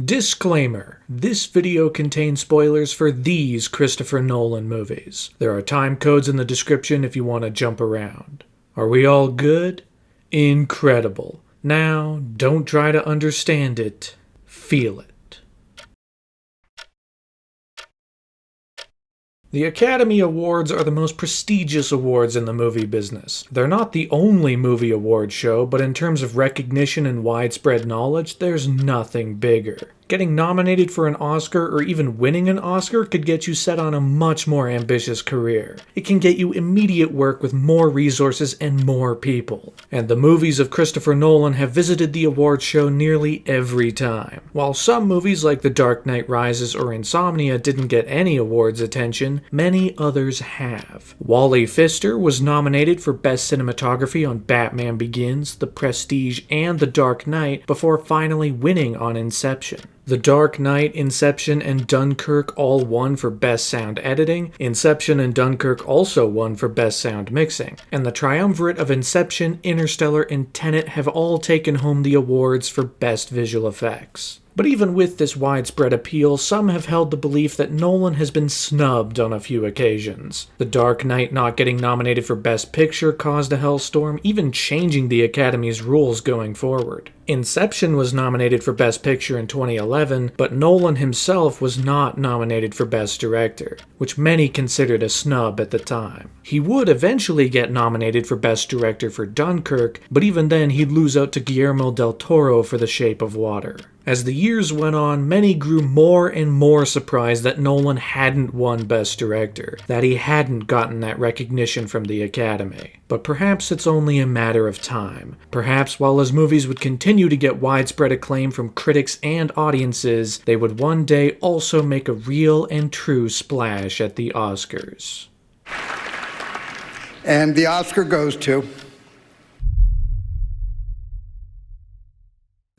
Disclaimer: this video contains spoilers for these Christopher Nolan movies. There are time codes in the description if you want to jump around. Are we all good? Incredible. Now, don't try to understand it. Feel it. The Academy Awards are the most prestigious awards in the movie business. They're not the only movie award show, but in terms of recognition and widespread knowledge, there's nothing bigger. Getting nominated for an Oscar or even winning an Oscar could get you set on a much more ambitious career. It can get you immediate work with more resources and more people. And the movies of Christopher Nolan have visited the awards show nearly every time. While some movies like The Dark Knight Rises or Insomnia didn't get any awards attention, many others have. Wally Pfister was nominated for Best Cinematography on Batman Begins, The Prestige, and The Dark Knight before finally winning on Inception. The Dark Knight, Inception, and Dunkirk all won for Best Sound Editing. Inception and Dunkirk also won for Best Sound Mixing. And the triumvirate of Inception, Interstellar, and Tenet have all taken home the awards for Best Visual Effects. But even with this widespread appeal, some have held the belief that Nolan has been snubbed on a few occasions. The Dark Knight not getting nominated for Best Picture caused a hellstorm, even changing the Academy's rules going forward. Inception was nominated for Best Picture in 2011, but Nolan himself was not nominated for Best Director, which many considered a snub at the time. He would eventually get nominated for Best Director for Dunkirk, but even then he'd lose out to Guillermo del Toro for The Shape of Water. As the years went on, many grew more and more surprised that Nolan hadn't won Best Director, that he hadn't gotten that recognition from the Academy. But perhaps it's only a matter of time. Perhaps while his movies would continue to get widespread acclaim from critics and audiences, they would one day also make a real and true splash at the Oscars. And the Oscar goes to...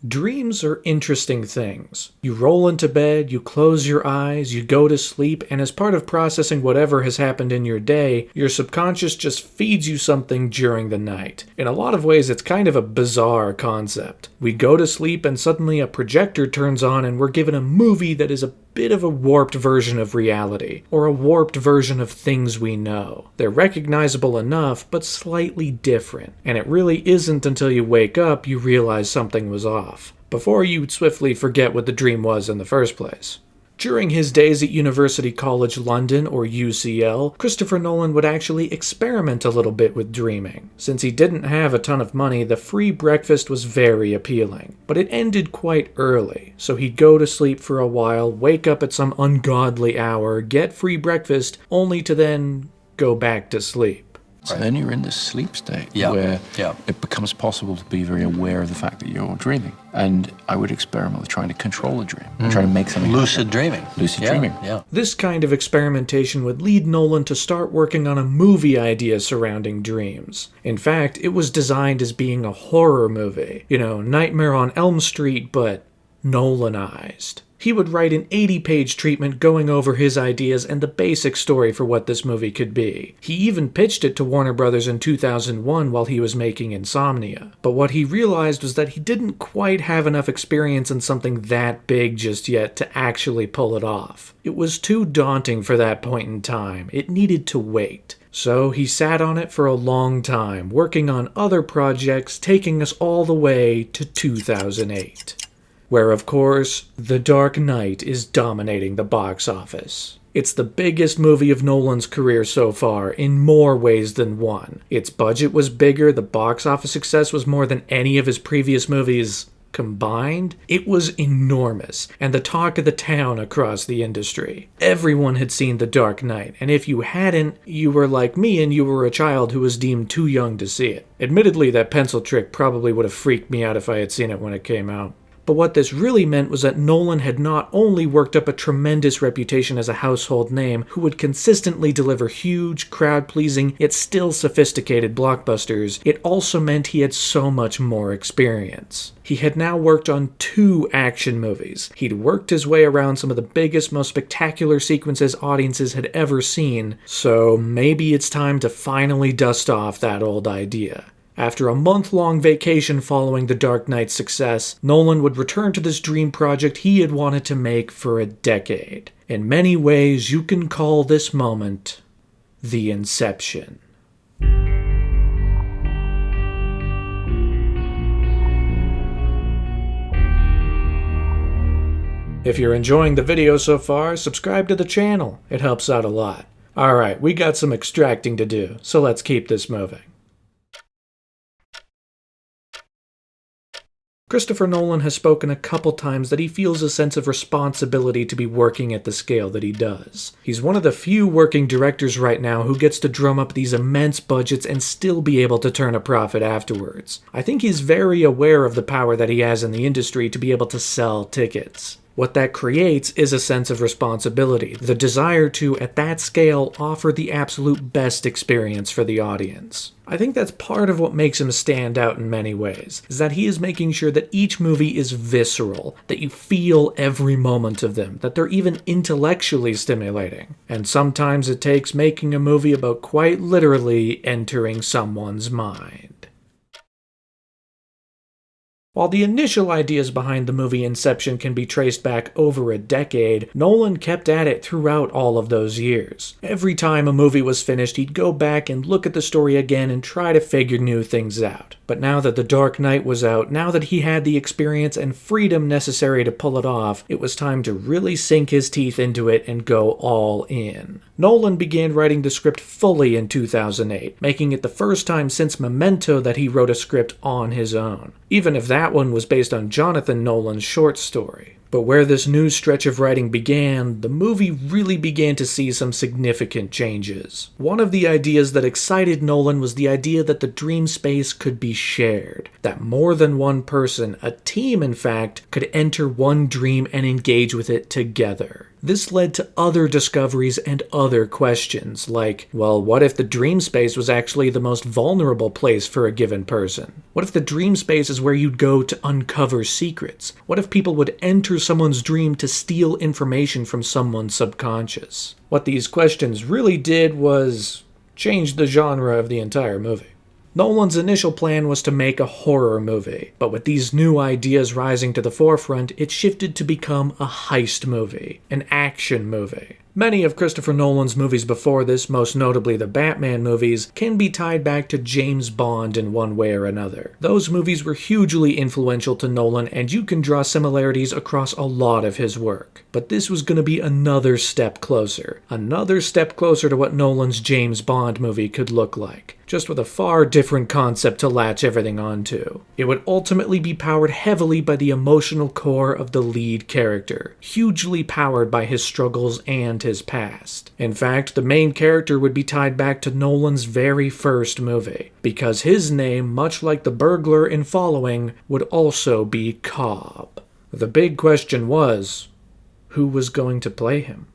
Dreams are interesting things. You roll into bed, you close your eyes, you go to sleep, and as part of processing whatever has happened in your day, your subconscious just feeds you something during the night. In a lot of ways, it's kind of a bizarre concept. We go to sleep and suddenly a projector turns on and we're given a movie that is a bit of a warped version of reality, or a warped version of things we know. They're recognizable enough, but slightly different, and it really isn't until you wake up you realize something was off, before you swiftly forget what the dream was in the first place. During his days at University College London, or UCL, Christopher Nolan would actually experiment a little bit with dreaming. Since he didn't have a ton of money, the free breakfast was very appealing. But it ended quite early, so he'd go to sleep for a while, wake up at some ungodly hour, get free breakfast, only to then go back to sleep. So then you're in this sleep state where it becomes possible to be very aware of the fact that you're dreaming. And I would experiment with trying to control a dream, trying to make something lucid dreaming. Lucid dreaming. Yeah. This kind of experimentation would lead Nolan to start working on a movie idea surrounding dreams. In fact, it was designed as being a horror movie. You know, Nightmare on Elm Street, but Nolanized. He would write an 80-page treatment going over his ideas and the basic story for what this movie could be. He even pitched it to Warner Brothers in 2001 while he was making Insomnia. But what he realized was that he didn't quite have enough experience in something that big just yet to actually pull it off. It was too daunting for that point in time. It needed to wait. So he sat on it for a long time, working on other projects, taking us all the way to 2008. Where, of course, The Dark Knight is dominating the box office. It's the biggest movie of Nolan's career so far, in more ways than one. Its budget was bigger, the box office success was more than any of his previous movies combined. It was enormous, and the talk of the town across the industry. Everyone had seen The Dark Knight, and if you hadn't, you were like me and you were a child who was deemed too young to see it. Admittedly, that pencil trick probably would have freaked me out if I had seen it when it came out. But what this really meant was that Nolan had not only worked up a tremendous reputation as a household name who would consistently deliver huge, crowd-pleasing, yet still sophisticated blockbusters, it also meant he had so much more experience. He had now worked on 2 action movies. He'd worked his way around some of the biggest, most spectacular sequences audiences had ever seen, so maybe it's time to finally dust off that old idea. After a month-long vacation following The Dark Knight's success, Nolan would return to this dream project he had wanted to make for a decade. In many ways, you can call this moment the Inception. If you're enjoying the video so far, subscribe to the channel. It helps out a lot. Alright, we got some extracting to do, so let's keep this moving. Christopher Nolan has spoken a couple times that he feels a sense of responsibility to be working at the scale that he does. He's one of the few working directors right now who gets to drum up these immense budgets and still be able to turn a profit afterwards. I think he's very aware of the power that he has in the industry to be able to sell tickets. What that creates is a sense of responsibility, the desire to, at that scale, offer the absolute best experience for the audience. I think that's part of what makes him stand out in many ways, is that he is making sure that each movie is visceral, that you feel every moment of them, that they're even intellectually stimulating. And sometimes it takes making a movie about quite literally entering someone's mind. While the initial ideas behind the movie Inception can be traced back over a decade, Nolan kept at it throughout all of those years. Every time a movie was finished, he'd go back and look at the story again and try to figure new things out. But now that The Dark Knight was out, now that he had the experience and freedom necessary to pull it off, it was time to really sink his teeth into it and go all in. Nolan began writing the script fully in 2008, making it the first time since Memento that he wrote a script on his own, even if that one was based on Jonathan Nolan's short story. But where this new stretch of writing began, the movie really began to see some significant changes. One of the ideas that excited Nolan was the idea that the dream space could be shared, that more than one person, a team in fact, could enter one dream and engage with it together. This led to other discoveries and other questions, like, well, what if the dream space was actually the most vulnerable place for a given person? What if the dream space is where you'd go to uncover secrets? What if people would enter someone's dream to steal information from someone's subconscious? What these questions really did was change the genre of the entire movie. Nolan's initial plan was to make a horror movie, but with these new ideas rising to the forefront, it shifted to become a heist movie, an action movie. Many of Christopher Nolan's movies before this, most notably the Batman movies, can be tied back to James Bond in one way or another. Those movies were hugely influential to Nolan, and you can draw similarities across a lot of his work. But this was going to be another step closer to what Nolan's James Bond movie could look like, just with a far different concept to latch everything onto. It would ultimately be powered heavily by the emotional core of the lead character, hugely powered by his struggles and his past. In fact, the main character would be tied back to Nolan's very first movie, because his name, much like the burglar in Following, would also be Cobb. The big question was, who was going to play him?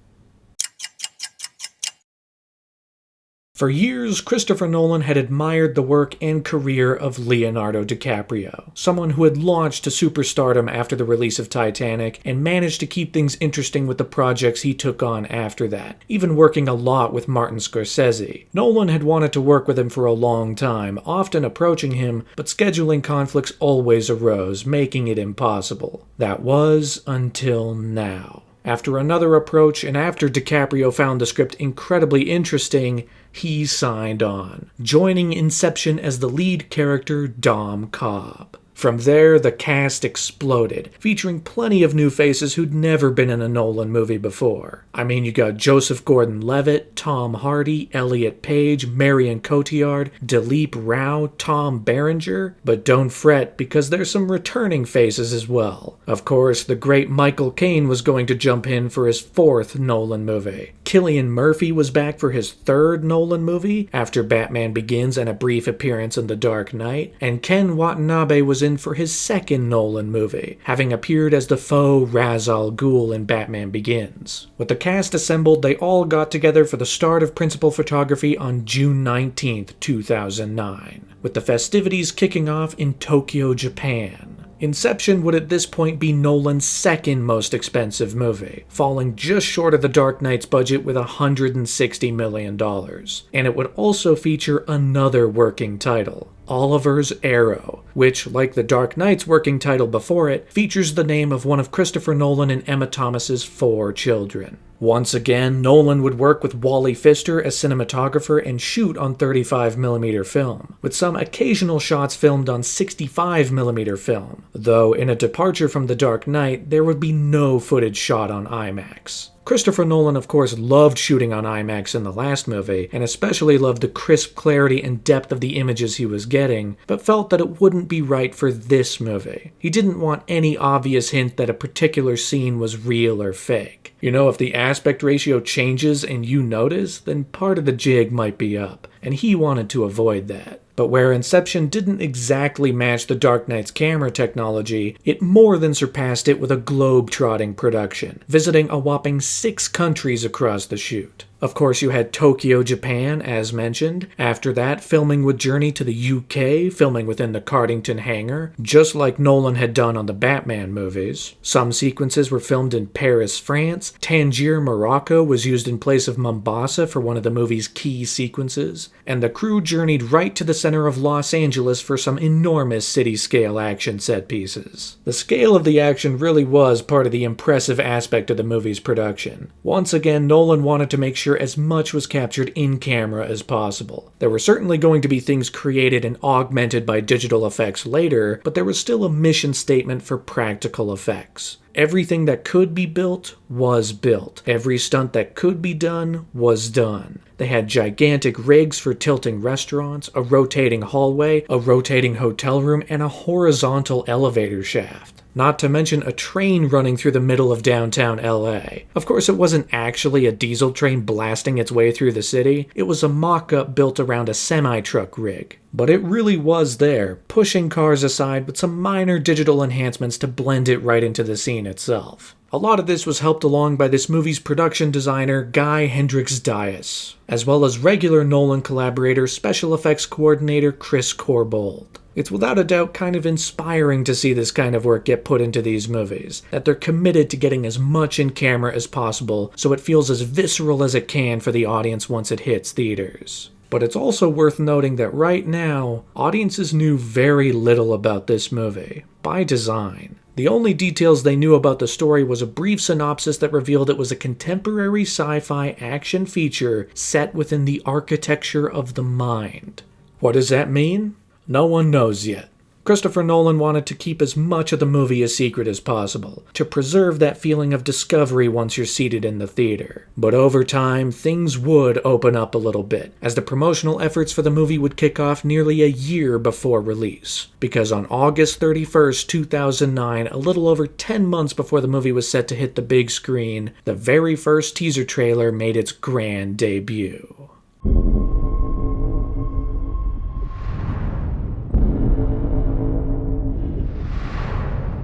For years, Christopher Nolan had admired the work and career of Leonardo DiCaprio, someone who had launched to superstardom after the release of Titanic and managed to keep things interesting with the projects he took on after that, even working a lot with Martin Scorsese. Nolan had wanted to work with him for a long time, often approaching him, but scheduling conflicts always arose, making it impossible. That was until now. After another approach, and after DiCaprio found the script incredibly interesting, he signed on, joining Inception as the lead character Dom Cobb. From there, the cast exploded, featuring plenty of new faces who'd never been in a Nolan movie before. I mean, you got Joseph Gordon-Levitt, Tom Hardy, Elliot Page, Marion Cotillard, Dileep Rao, Tom Berenger, but don't fret because there's some returning faces as well. Of course, the great Michael Caine was going to jump in for his fourth Nolan movie. Cillian Murphy was back for his third Nolan movie after Batman Begins and a brief appearance in The Dark Knight, and Ken Watanabe was in for his second Nolan movie, having appeared as the faux Ra's al Ghul in Batman Begins. With the cast assembled, they all got together for the start of principal photography on June 19th, 2009, with the festivities kicking off in Tokyo, Japan. Inception would at this point be Nolan's second most expensive movie, falling just short of The Dark Knight's budget with $160 million. And it would also feature another working title, Oliver's Arrow, which, like The Dark Knight's working title before it, features the name of one of Christopher Nolan and Emma Thomas's 4 children. Once again, Nolan would work with Wally Pfister as cinematographer and shoot on 35mm film, with some occasional shots filmed on 65mm film, though in a departure from The Dark Knight, there would be no footage shot on IMAX. Christopher Nolan, of course, loved shooting on IMAX in the last movie, and especially loved the crisp clarity and depth of the images he was getting, but felt that it wouldn't be right for this movie. He didn't want any obvious hint that a particular scene was real or fake. You know, if the aspect ratio changes and you notice, then part of the jig might be up, and he wanted to avoid that. But where Inception didn't exactly match The Dark Knight's camera technology, it more than surpassed it with a globe-trotting production, visiting a whopping 6 countries across the shoot. Of course, you had Tokyo, Japan, as mentioned. After that, filming would journey to the UK, filming within the Cardington hangar, just like Nolan had done on the Batman movies. Some sequences were filmed in Paris, France. Tangier, Morocco was used in place of Mombasa for one of the movie's key sequences. And the crew journeyed right to the center of Los Angeles for some enormous city-scale action set pieces. The scale of the action really was part of the impressive aspect of the movie's production. Once again, Nolan wanted to make sure as much was captured in camera as possible. There were certainly going to be things created and augmented by digital effects later, but there was still a mission statement for practical effects. Everything that could be built was built. Every stunt that could be done was done. They had gigantic rigs for tilting restaurants, a rotating hallway, a rotating hotel room, and a horizontal elevator shaft. Not to mention a train running through the middle of downtown LA. Of course, it wasn't actually a diesel train blasting its way through the city. It was a mock-up built around a semi-truck rig. But it really was there, pushing cars aside with some minor digital enhancements to blend it right into the scene itself. A lot of this was helped along by this movie's production designer, Guy Hendricks Dias, as well as regular Nolan collaborator, special effects coordinator Chris Corbould. It's without a doubt kind of inspiring to see this kind of work get put into these movies, that they're committed to getting as much in camera as possible so it feels as visceral as it can for the audience once it hits theaters. But it's also worth noting that right now, audiences knew very little about this movie, by design. The only details they knew about the story was a brief synopsis that revealed it was a contemporary sci-fi action feature set within the architecture of the mind. What does that mean? No one knows yet. Christopher Nolan wanted to keep as much of the movie a secret as possible, to preserve that feeling of discovery once you're seated in the theater. But over time, things would open up a little bit, as the promotional efforts for the movie would kick off nearly a year before release. Because on August 31st, 2009, a little over 10 months before the movie was set to hit the big screen, the very first teaser trailer made its grand debut.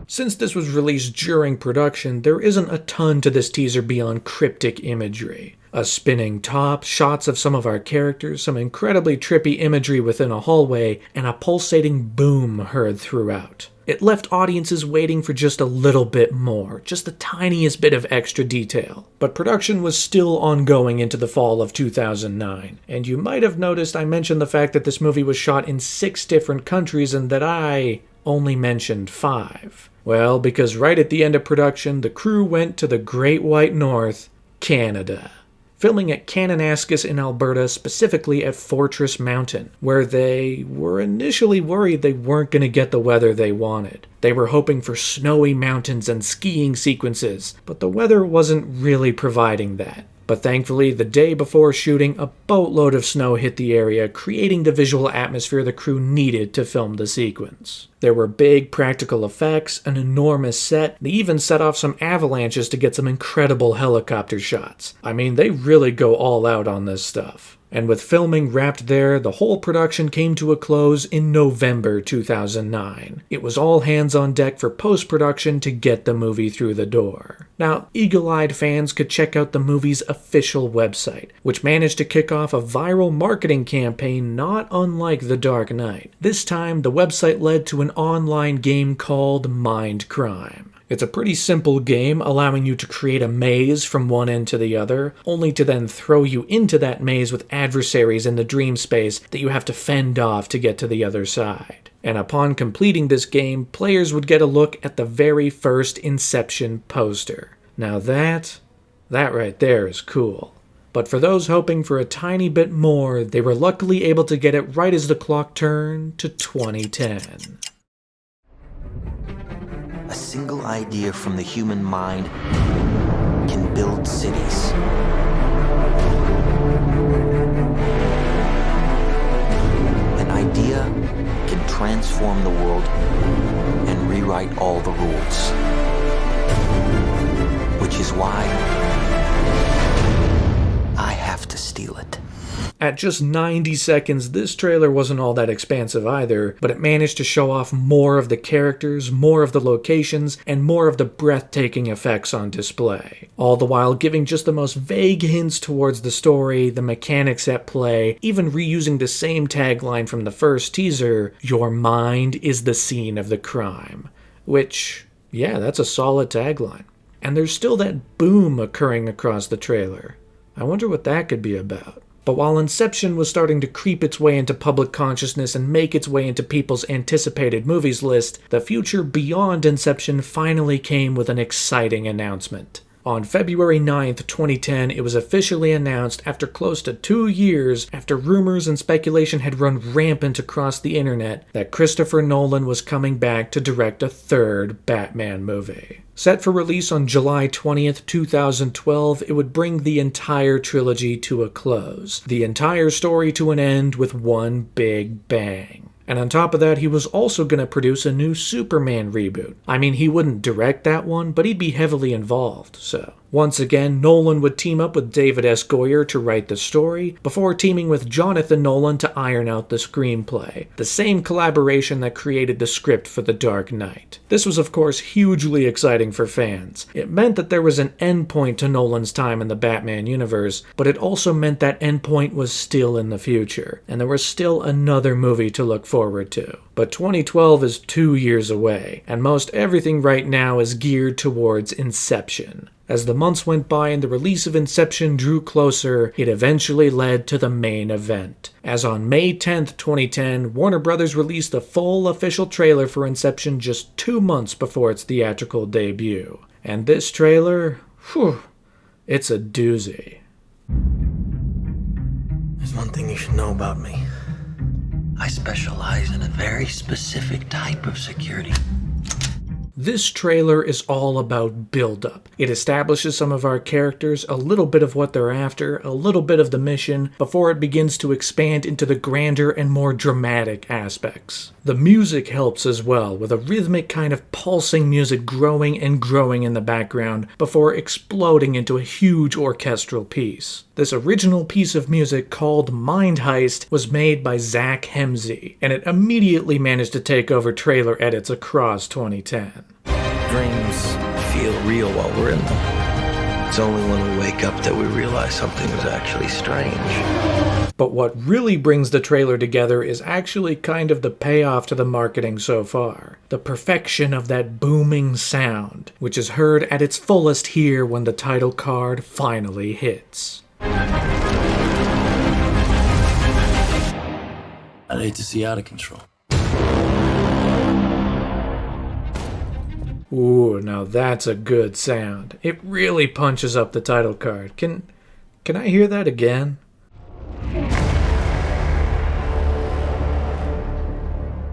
Since this was released during production, there isn't a ton to this teaser beyond cryptic imagery. A spinning top, shots of some of our characters, some incredibly trippy imagery within a hallway, and a pulsating boom heard throughout. It left audiences waiting for just a little bit more, just the tiniest bit of extra detail. But production was still ongoing into the fall of 2009, and you might have noticed I mentioned the fact that this movie was shot in 6 different countries and that I only mentioned 5. Well, because right at the end of production, the crew went to the Great White North, Canada. Filming at Kananaskis in Alberta, specifically at Fortress Mountain, where they were initially worried they weren't going to get the weather they wanted. They were hoping for snowy mountains and skiing sequences, but the weather wasn't really providing that. But thankfully, the day before shooting, a boatload of snow hit the area, creating the visual atmosphere the crew needed to film the sequence. There were big practical effects, an enormous set, they even set off some avalanches to get some incredible helicopter shots. I mean, they really go all out on this stuff. And with filming wrapped there, the whole production came to a close in November 2009. It was all hands on deck for post-production to get the movie through the door. Now, eagle-eyed fans could check out the movie's official website, which managed to kick off a viral marketing campaign not unlike The Dark Knight. This time, the website led to an online game called Mind Crime. It's a pretty simple game, allowing you to create a maze from one end to the other, only to then throw you into that maze with adversaries in the dream space that you have to fend off to get to the other side. And upon completing this game, players would get a look at the very first Inception poster. Now that right there is cool. But for those hoping for a tiny bit more, they were luckily able to get it right as the clock turned to 2010. A single idea from the human mind can build cities. An idea can transform the world and rewrite all the rules. Which is why I have to steal it. At just 90 seconds, this trailer wasn't all that expansive either, but it managed to show off more of the characters, more of the locations, and more of the breathtaking effects on display. All the while giving just the most vague hints towards the story, the mechanics at play, even reusing the same tagline from the first teaser, "Your mind is the scene of the crime." Which, yeah, that's a solid tagline. And there's still that boom occurring across the trailer. I wonder what that could be about. But while Inception was starting to creep its way into public consciousness and make its way into people's anticipated movies list, the future beyond Inception finally came with an exciting announcement. On February 9th, 2010, it was officially announced after close to 2 years after rumors and speculation had run rampant across the internet that Christopher Nolan was coming back to direct a third Batman movie. Set for release on July 20th, 2012, it would bring the entire trilogy to a close, the entire story to an end with one big bang. And on top of that, he was also going to produce a new Superman reboot. I mean, he wouldn't direct that one, but he'd be heavily involved, so. Once again, Nolan would team up with David S. Goyer to write the story, before teaming with Jonathan Nolan to iron out the screenplay, the same collaboration that created the script for The Dark Knight. This was, of course, hugely exciting for fans. It meant that there was an endpoint to Nolan's time in the Batman universe, but it also meant that endpoint was still in the future, and there was still another movie to look forward to. But 2012 is 2 years away, and most everything right now is geared towards Inception. As the months went by and the release of Inception drew closer, it eventually led to the main event. As on May 10th, 2010, Warner Brothers released the full official trailer for Inception just 2 months before its theatrical debut. And this trailer, it's a doozy. There's one thing you should know about me. I specialize in a very specific type of security. This trailer is all about build-up. It establishes some of our characters, a little bit of what they're after, a little bit of the mission, before it begins to expand into the grander and more dramatic aspects. The music helps as well, with a rhythmic kind of pulsing music growing and growing in the background, before exploding into a huge orchestral piece. This original piece of music, called Mind Heist, was made by Zach Hemsey, and it immediately managed to take over trailer edits across 2010. Dreams feel real while we're in them. It's only when we wake up that we realize something is actually strange. But what really brings the trailer together is actually kind of the payoff to the marketing so far. The perfection of that booming sound, which is heard at its fullest here when the title card finally hits. I'd hate to see Out of Control. Ooh, now that's a good sound. It really punches up the title card. Can I hear that again?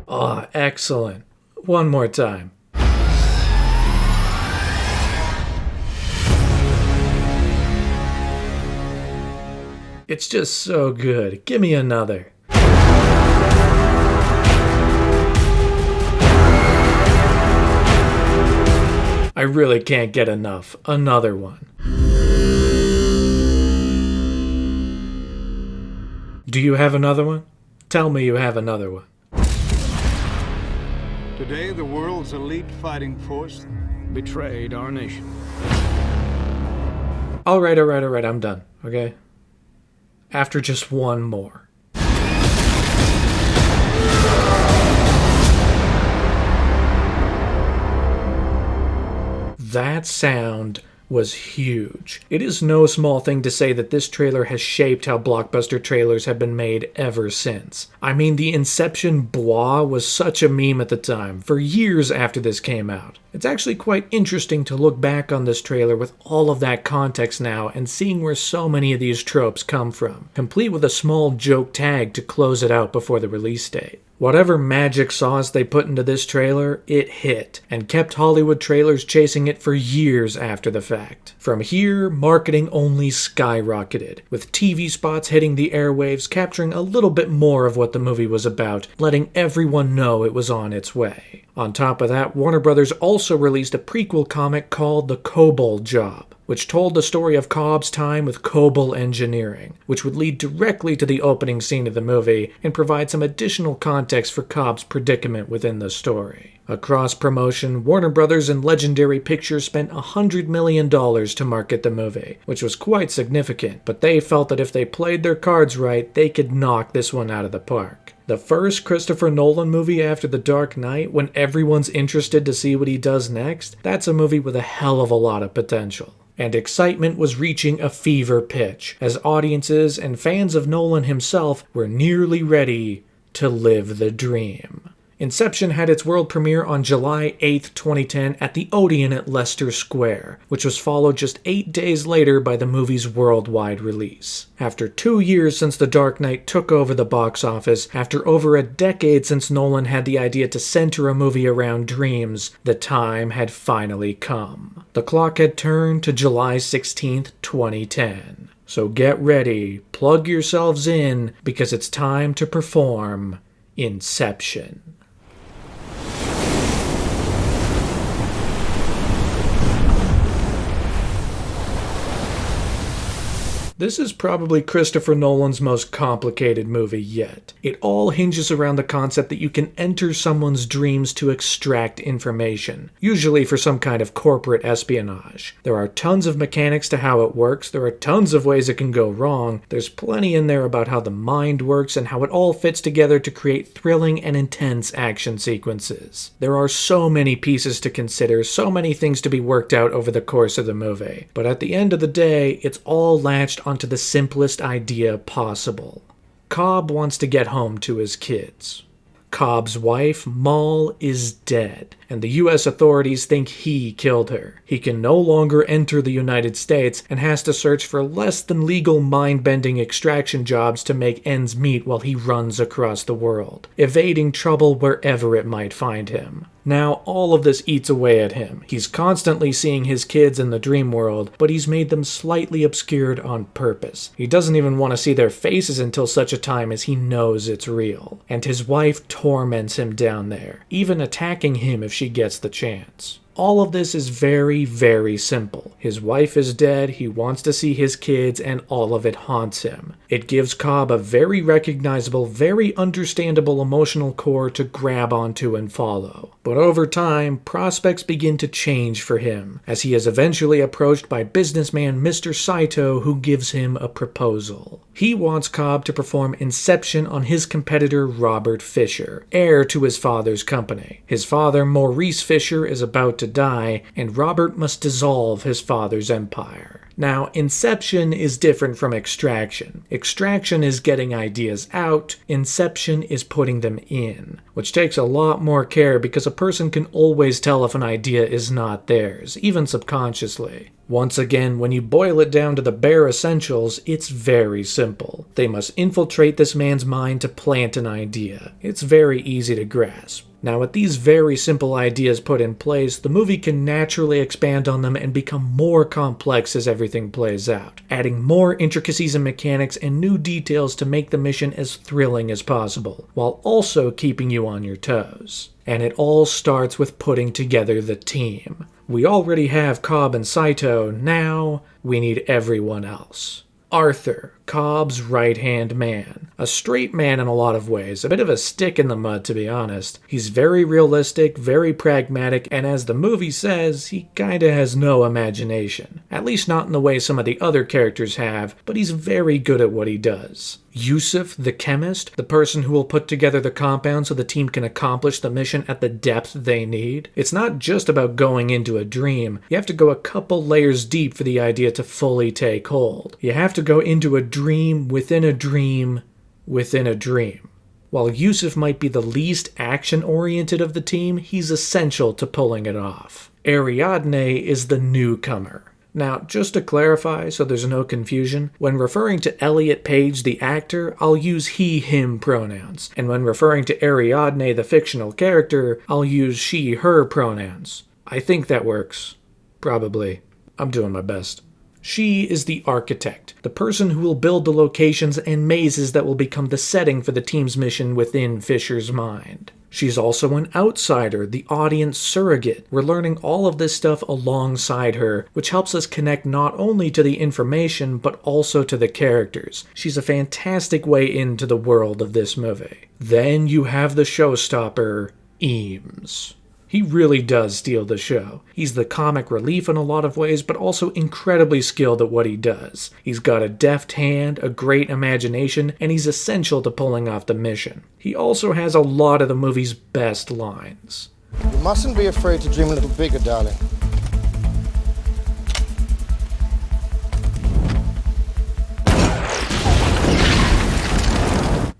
Oh, excellent. One more time. It's just so good. Give me another. I really can't get enough. Another one. Do you have another one? Tell me you have another one. Today, the world's elite fighting force betrayed our nation. All right, I'm done, okay? After just one more. That sound was huge. It is no small thing to say that this trailer has shaped how blockbuster trailers have been made ever since. I mean, the Inception blah was such a meme at the time, for years after this came out. It's actually quite interesting to look back on this trailer with all of that context now and seeing where so many of these tropes come from, complete with a small joke tag to close it out before the release date. Whatever magic sauce they put into this trailer, it hit, and kept Hollywood trailers chasing it for years after the fact. From here, marketing only skyrocketed, with TV spots hitting the airwaves capturing a little bit more of what the movie was about, letting everyone know it was on its way. On top of that, Warner Brothers also released a prequel comic called The Kobold Job, which told the story of Cobb's time with Kobold engineering, which would lead directly to the opening scene of the movie and provide some additional context for Cobb's predicament within the story. Across promotion, Warner Brothers and Legendary Pictures spent $100 million to market the movie, which was quite significant, but they felt that if they played their cards right, they could knock this one out of the park. The first Christopher Nolan movie after The Dark Knight, when everyone's interested to see what he does next, that's a movie with a hell of a lot of potential. And excitement was reaching a fever pitch, as audiences and fans of Nolan himself were nearly ready to live the dream. Inception had its world premiere on July 8, 2010 at the Odeon at Leicester Square, which was followed just 8 days later by the movie's worldwide release. After 2 years since The Dark Knight took over the box office, after over a decade since Nolan had the idea to center a movie around dreams, the time had finally come. The clock had turned to July 16, 2010. So get ready, plug yourselves in, because it's time to perform Inception. This is probably Christopher Nolan's most complicated movie yet. It all hinges around the concept that you can enter someone's dreams to extract information, usually for some kind of corporate espionage. There are tons of mechanics to how it works, there are tons of ways it can go wrong, there's plenty in there about how the mind works and how it all fits together to create thrilling and intense action sequences. There are so many pieces to consider, so many things to be worked out over the course of the movie, but at the end of the day, it's all latched onto the simplest idea possible. Cobb wants to get home to his kids. Cobb's wife, Moll, is dead, and the US authorities think he killed her. He can no longer enter the United States and has to search for less than legal mind-bending extraction jobs to make ends meet while he runs across the world, evading trouble wherever it might find him. Now, all of this eats away at him. He's constantly seeing his kids in the dream world, but he's made them slightly obscured on purpose. He doesn't even want to see their faces until such a time as he knows it's real. And his wife torments him down there, even attacking him if she gets the chance. All of this is very, very simple. His wife is dead, he wants to see his kids, and all of it haunts him. It gives Cobb a very recognizable, very understandable emotional core to grab onto and follow. But over time, prospects begin to change for him, as he is eventually approached by businessman Mr. Saito, who gives him a proposal. He wants Cobb to perform Inception on his competitor Robert Fisher, heir to his father's company. His father, Maurice Fisher, is about to die, and Robert must dissolve his father's empire. Now, Inception is different from Extraction. Extraction is getting ideas out, Inception is putting them in, which takes a lot more care because a person can always tell if an idea is not theirs, even subconsciously. Once again, when you boil it down to the bare essentials, it's very simple. They must infiltrate this man's mind to plant an idea. It's very easy to grasp. Now, with these very simple ideas put in place, the movie can naturally expand on them and become more complex as everything plays out, adding more intricacies and mechanics and new details to make the mission as thrilling as possible, while also keeping you on your toes. And it all starts with putting together the team. We already have Cobb and Saito, now we need everyone else. Arthur, Cobb's right-hand man. A straight man in a lot of ways, a bit of a stick in the mud to be honest. He's very realistic, very pragmatic, and as the movie says, he kinda has no imagination. At least not in the way some of the other characters have, but he's very good at what he does. Yusuf, the chemist, the person who will put together the compound so the team can accomplish the mission at the depth they need. It's not just about going into a dream. You have to go a couple layers deep for the idea to fully take hold. You have to go into a dream within a dream within a dream. While Yusuf might be the least action-oriented of the team, he's essential to pulling it off. Ariadne is the newcomer. Now, just to clarify so there's no confusion, when referring to Elliot Page the actor, I'll use he, him pronouns, and when referring to Ariadne the fictional character, I'll use she, her pronouns. I think that works. Probably. I'm doing my best. She is the architect, the person who will build the locations and mazes that will become the setting for the team's mission within Fisher's mind. She's also an outsider, the audience surrogate. We're learning all of this stuff alongside her, which helps us connect not only to the information, but also to the characters. She's a fantastic way into the world of this movie. Then you have the showstopper, Eames. He really does steal the show. He's the comic relief in a lot of ways, but also incredibly skilled at what he does. He's got a deft hand, a great imagination, and he's essential to pulling off the mission. He also has a lot of the movie's best lines. You mustn't be afraid to dream a little bigger, darling.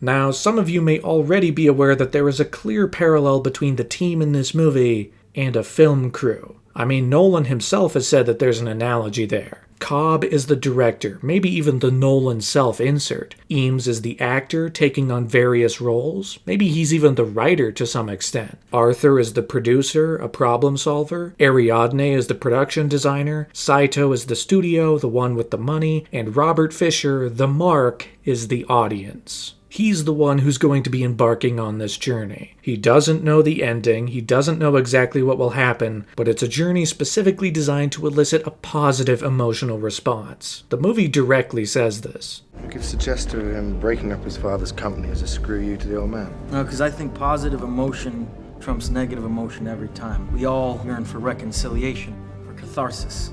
Now, some of you may already be aware that there is a clear parallel between the team in this movie and a film crew. I mean, Nolan himself has said that there's an analogy there. Cobb is the director, maybe even the Nolan self-insert. Eames is the actor taking on various roles. Maybe he's even the writer to some extent. Arthur is the producer, a problem solver. Ariadne is the production designer. Saito is the studio, the one with the money. And Robert Fisher, the Mark, is the audience. He's the one who's going to be embarking on this journey. He doesn't know the ending, he doesn't know exactly what will happen, but it's a journey specifically designed to elicit a positive emotional response. The movie directly says this. You could suggest to him breaking up his father's company as a screw you to the old man. No, because I think positive emotion trumps negative emotion every time. We all yearn for reconciliation, for catharsis.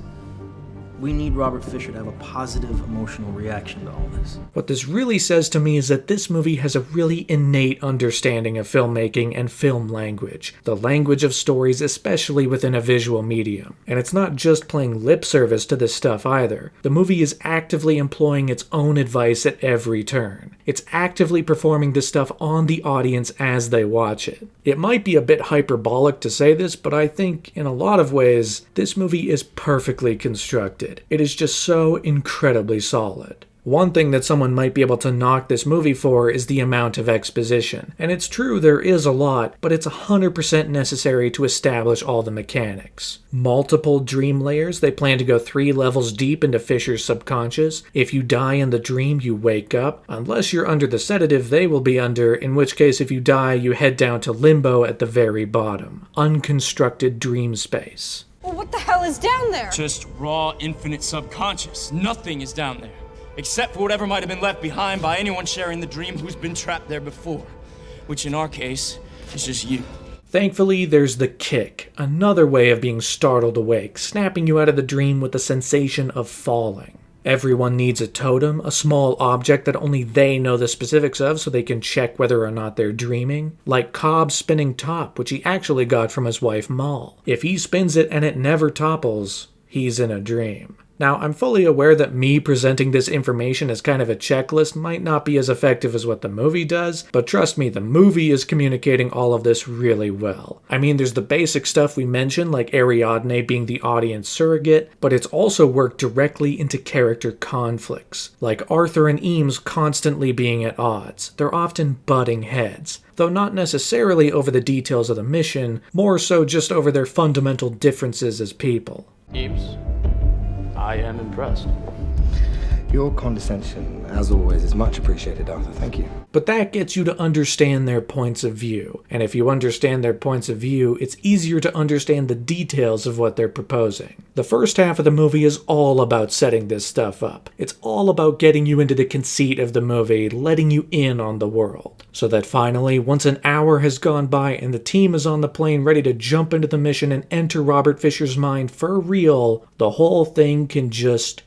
We need Robert Fisher to have a positive emotional reaction to all this. What this really says to me is that this movie has a really innate understanding of filmmaking and film language, the language of stories, especially within a visual medium. And it's not just playing lip service to this stuff either. The movie is actively employing its own advice at every turn. It's actively performing this stuff on the audience as they watch it. It might be a bit hyperbolic to say this, but I think in a lot of ways, this movie is perfectly constructed. It is just so incredibly solid. One thing that someone might be able to knock this movie for is the amount of exposition. And it's true, there is a lot, but it's 100% necessary to establish all the mechanics. Multiple dream layers, they plan to go 3 levels deep into Fisher's subconscious. If you die in the dream, you wake up. Unless you're under the sedative they will be under, in which case if you die, you head down to limbo at the very bottom. Unconstructed dream space. Well, what the hell is down there? Just raw, infinite subconscious. Nothing is down there. Except for whatever might have been left behind by anyone sharing the dream who's been trapped there before. Which in our case, is just you. Thankfully, there's the kick, another way of being startled awake, snapping you out of the dream with the sensation of falling. Everyone needs a totem, a small object that only they know the specifics of so they can check whether or not they're dreaming. Like Cobb's spinning top, which he actually got from his wife Moll. If he spins it and it never topples, he's in a dream. Now, I'm fully aware that me presenting this information as kind of a checklist might not be as effective as what the movie does, but trust me, the movie is communicating all of this really well. I mean, there's the basic stuff we mentioned, like Ariadne being the audience surrogate, but it's also worked directly into character conflicts, like Arthur and Eames constantly being at odds. They're often butting heads, though not necessarily over the details of the mission, more so just over their fundamental differences as people. Eames, I am impressed. Your condescension, as always, is much appreciated, Arthur. Thank you. But that gets you to understand their points of view. And if you understand their points of view, it's easier to understand the details of what they're proposing. The first half of the movie is all about setting this stuff up. It's all about getting you into the conceit of the movie, letting you in on the world. So that finally, once an hour has gone by and the team is on the plane ready to jump into the mission and enter Robert Fisher's mind for real, the whole thing can just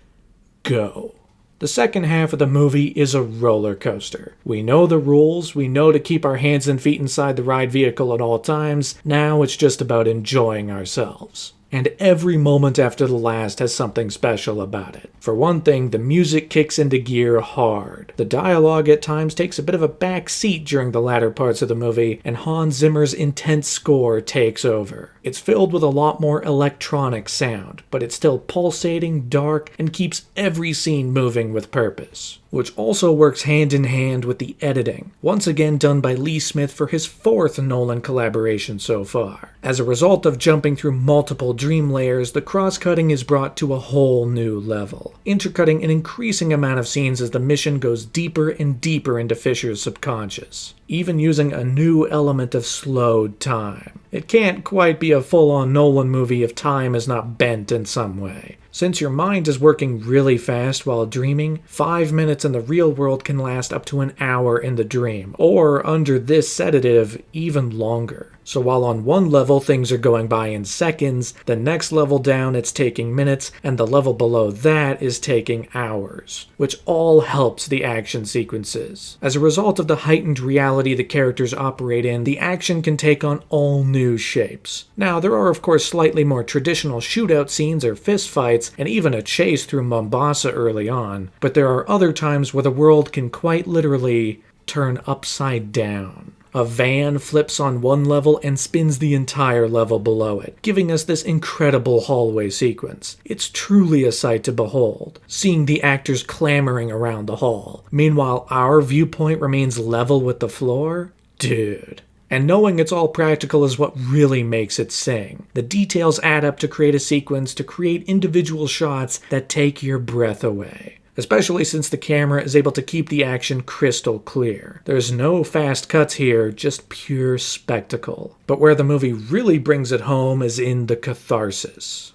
go. The second half of the movie is a roller coaster. We know the rules, we know to keep our hands and feet inside the ride vehicle at all times. Now it's just about enjoying ourselves. And every moment after the last has something special about it. For one thing, the music kicks into gear hard. The dialogue at times takes a bit of a back seat during the latter parts of the movie, and Hans Zimmer's intense score takes over. It's filled with a lot more electronic sound, but it's still pulsating, dark, and keeps every scene moving with purpose. Which also works hand in hand with the editing, once again done by Lee Smith for his 4th Nolan collaboration so far. As a result of jumping through multiple dream layers, the cross-cutting is brought to a whole new level, intercutting an increasing amount of scenes as the mission goes deeper and deeper into Fisher's subconscious, even using a new element of slowed time. It can't quite be a full-on Nolan movie if time is not bent in some way. Since your mind is working really fast while dreaming, 5 minutes in the real world can last up to an hour in the dream, or under this sedative, even longer. So while on one level things are going by in seconds, the next level down it's taking minutes, and the level below that is taking hours, which all helps the action sequences. As a result of the heightened reality the characters operate in, the action can take on all new shapes. Now, there are of course slightly more traditional shootout scenes or fistfights, and even a chase through Mombasa early on, but there are other times where the world can quite literally turn upside down. A van flips on one level and spins the entire level below it, giving us this incredible hallway sequence. It's truly a sight to behold, seeing the actors clamoring around the hall. Meanwhile, our viewpoint remains level with the floor? Dude. And knowing it's all practical is what really makes it sing. The details add up to create a sequence, to create individual shots that take your breath away. Especially since the camera is able to keep the action crystal clear. There's no fast cuts here, just pure spectacle. But where the movie really brings it home is in the catharsis.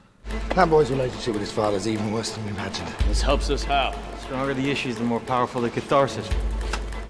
That boy's relationship with his father is even worse than we imagined. This helps us how? The stronger the issues, the more powerful the catharsis.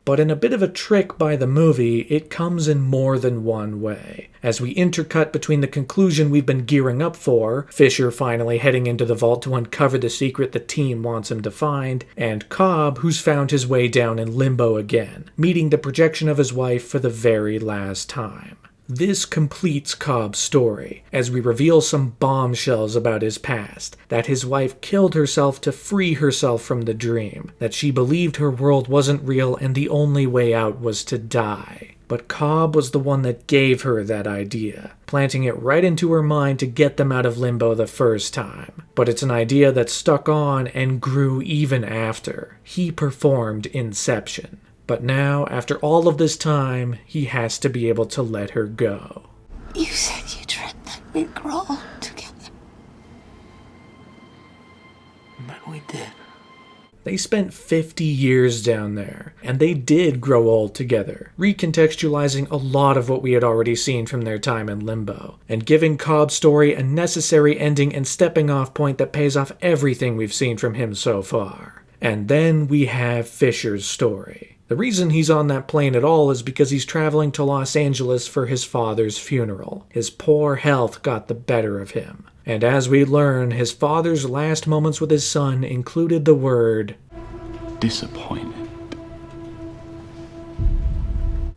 But in a bit of a trick by the movie, it comes in more than one way. As we intercut between the conclusion we've been gearing up for, Fisher finally heading into the vault to uncover the secret the team wants him to find, and Cobb, who's found his way down in limbo again, meeting the projection of his wife for the very last time. This completes Cobb's story, as we reveal some bombshells about his past, that his wife killed herself to free herself from the dream, that she believed her world wasn't real and the only way out was to die. But Cobb was the one that gave her that idea, planting it right into her mind to get them out of limbo the first time. But it's an idea that stuck on and grew even after. He performed Inception. But now, after all of this time, he has to be able to let her go. You said you dreamt that we'd grow old together. But we did. They spent 50 years down there, and they did grow old together, recontextualizing a lot of what we had already seen from their time in limbo, and giving Cobb's story a necessary ending and stepping off point that pays off everything we've seen from him so far. And then we have Fisher's story. The reason he's on that plane at all is because he's traveling to Los Angeles for his father's funeral. His poor health got the better of him. And as we learn, his father's last moments with his son included the word disappointed.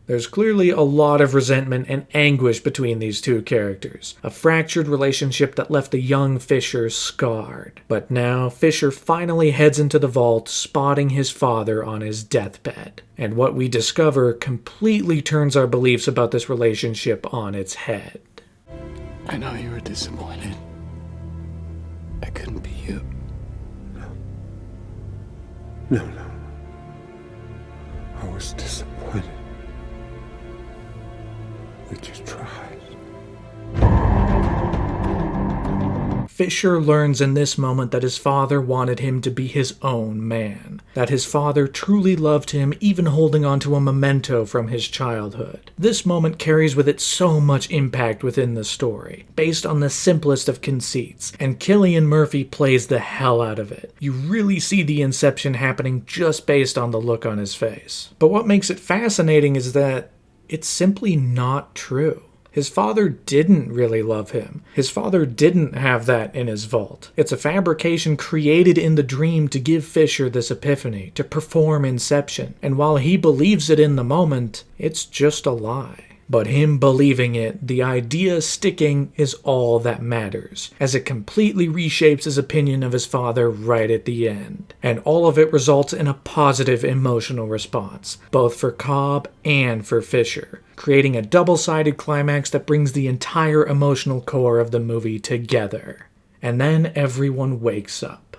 There's clearly a lot of resentment and anguish between these two characters, a fractured relationship that left the young Fisher scarred. But now, Fisher finally heads into the vault, spotting his father on his deathbed. And what we discover completely turns our beliefs about this relationship on its head. I know you were disappointed. I couldn't be you. No. I was disappointed that you tried. Fisher learns in this moment that his father wanted him to be his own man, that his father truly loved him, even holding on to a memento from his childhood. This moment carries with it so much impact within the story, based on the simplest of conceits, and Cillian Murphy plays the hell out of it. You really see the inception happening just based on the look on his face. But what makes it fascinating is that it's simply not true. His father didn't really love him. His father didn't have that in his vault. It's a fabrication created in the dream to give Fisher this epiphany, to perform Inception. And while he believes it in the moment, it's just a lie. But him believing it, the idea sticking, is all that matters, as it completely reshapes his opinion of his father right at the end. And all of it results in a positive emotional response, both for Cobb and for Fisher, creating a double-sided climax that brings the entire emotional core of the movie together. And then everyone wakes up.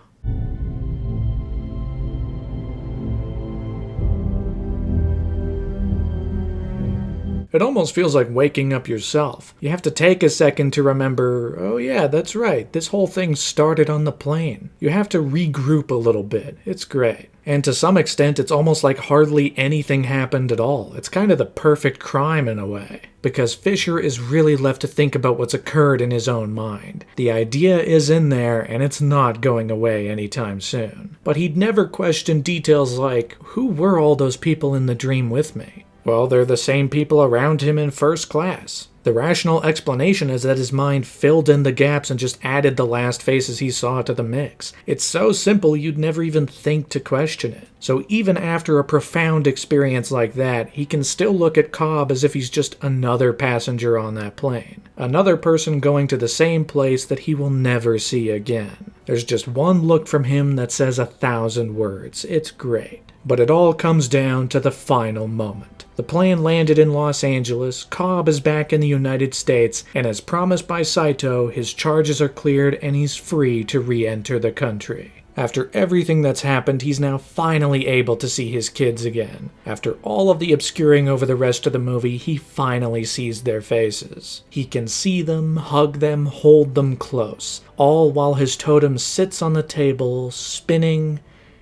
It almost feels like waking up yourself. You have to take a second to remember, oh yeah, that's right, this whole thing started on the plane. You have to regroup a little bit. It's great. And to some extent, it's almost like hardly anything happened at all. It's kind of the perfect crime in a way, because Fisher is really left to think about what's occurred in his own mind. The idea is in there, and it's not going away anytime soon. But he'd never question details like, who were all those people in the dream with me? Well, they're the same people around him in first class. The rational explanation is that his mind filled in the gaps and just added the last faces he saw to the mix. It's so simple you'd never even think to question it. So even after a profound experience like that, he can still look at Cobb as if he's just another passenger on that plane. Another person going to the same place that he will never see again. There's just one look from him that says 1,000 words. It's great. But it all comes down to the final moment. The plane landed in Los Angeles, Cobb is back in the United States, and as promised by Saito, his charges are cleared and he's free to re-enter the country. After everything that's happened, he's now finally able to see his kids again. After all of the obscuring over the rest of the movie, he finally sees their faces. He can see them, hug them, hold them close, all while his totem sits on the table, spinning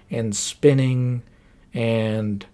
and spinning and...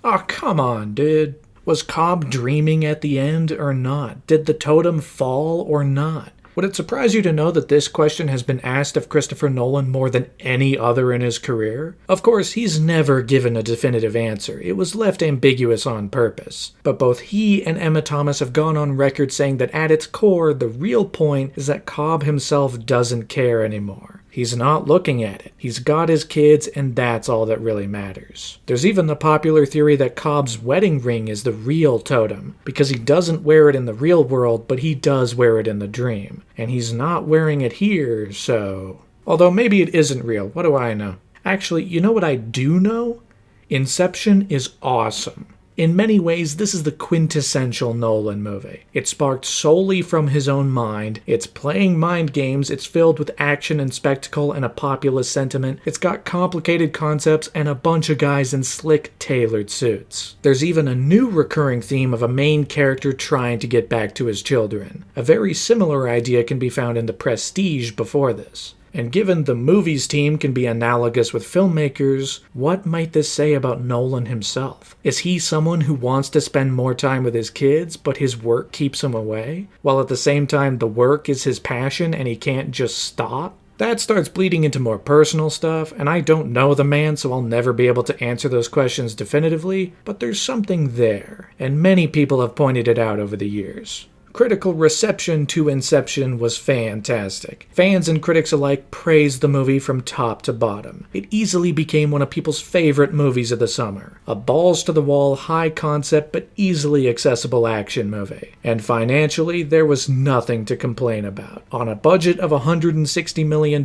Oh, come on, dude. Was Cobb dreaming at the end or not? Did the totem fall or not? Would it surprise you to know that this question has been asked of Christopher Nolan more than any other in his career? Of course, he's never given a definitive answer. It was left ambiguous on purpose. But both he and Emma Thomas have gone on record saying that at its core, the real point is that Cobb himself doesn't care anymore. He's not looking at it. He's got his kids, and that's all that really matters. There's even the popular theory that Cobb's wedding ring is the real totem, because he doesn't wear it in the real world, but he does wear it in the dream. And he's not wearing it here, so... Although maybe it isn't real, what do I know? Actually, you know what I do know? Inception is awesome. In many ways, this is the quintessential Nolan movie. It's sparked solely from his own mind. It's playing mind games. It's filled with action and spectacle and a populist sentiment. It's got complicated concepts and a bunch of guys in slick, tailored suits. There's even a new recurring theme of a main character trying to get back to his children. A very similar idea can be found in The Prestige before this. And given the movies team can be analogous with filmmakers, what might this say about Nolan himself? Is he someone who wants to spend more time with his kids, but his work keeps him away? While at the same time the work is his passion and he can't just stop? That starts bleeding into more personal stuff, and I don't know the man, so I'll never be able to answer those questions definitively, but there's something there, and many people have pointed it out over the years. Critical reception to Inception was fantastic. Fans and critics alike praised the movie from top to bottom. It easily became one of people's favorite movies of the summer. A balls-to-the-wall, high-concept but easily accessible action movie. And financially, there was nothing to complain about. On a budget of $160 million,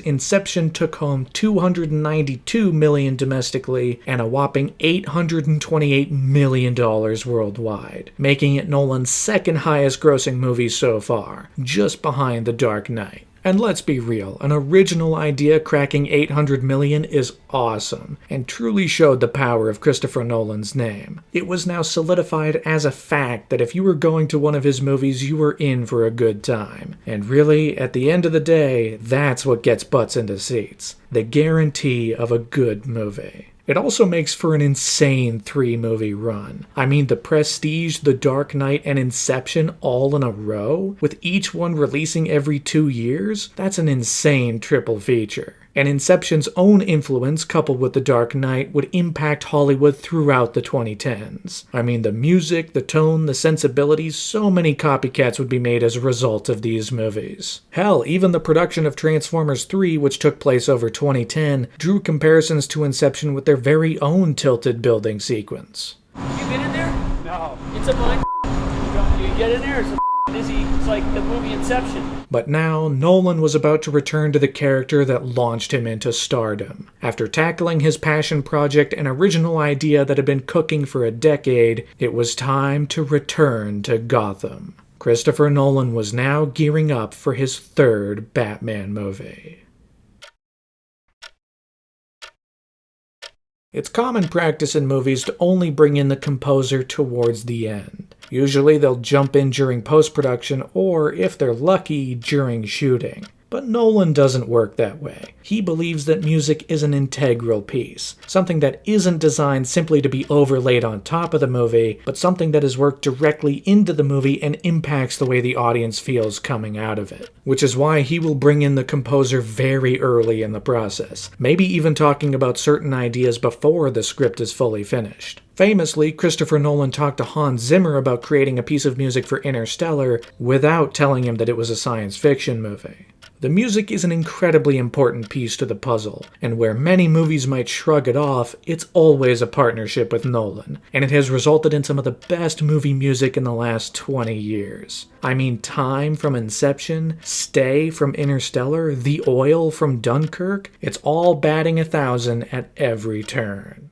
Inception took home $292 million domestically and a whopping $828 million worldwide, making it Nolan's second highest grossing movie so far, just behind The Dark Knight. And let's be real, an original idea cracking 800 million is awesome, and truly showed the power of Christopher Nolan's name. It was now solidified as a fact that if you were going to one of his movies, you were in for a good time. And really, at the end of the day, that's what gets butts into seats. The guarantee of a good movie. It also makes for an insane 3-movie run. I mean, The Prestige, The Dark Knight, and Inception all in a row, with each one releasing every 2 years? That's an insane triple feature. And Inception's own influence, coupled with The Dark Knight, would impact Hollywood throughout the 2010s. I mean, the music, the tone, the sensibilities, so many copycats would be made as a result of these movies. Hell, even the production of Transformers 3, which took place over 2010, drew comparisons to Inception with their very own tilted building sequence. You been in there? No. It's a mind. You get in there, it's dizzy. It's like the movie Inception. But now, Nolan was about to return to the character that launched him into stardom. After tackling his passion project, an original idea that had been cooking for a decade, it was time to return to Gotham. Christopher Nolan was now gearing up for his third Batman movie. It's common practice in movies to only bring in the composer towards the end. Usually they'll jump in during post-production or, if they're lucky, during shooting. But Nolan doesn't work that way. He believes that music is an integral piece, something that isn't designed simply to be overlaid on top of the movie, but something that is worked directly into the movie and impacts the way the audience feels coming out of it. Which is why he will bring in the composer very early in the process, maybe even talking about certain ideas before the script is fully finished. Famously, Christopher Nolan talked to Hans Zimmer about creating a piece of music for Interstellar without telling him that it was a science fiction movie. The music is an incredibly important piece to the puzzle, and where many movies might shrug it off, it's always a partnership with Nolan, and it has resulted in some of the best movie music in the last 20 years. I mean, Time from Inception, Stay from Interstellar, The Oil from Dunkirk, it's all batting 1,000 at every turn.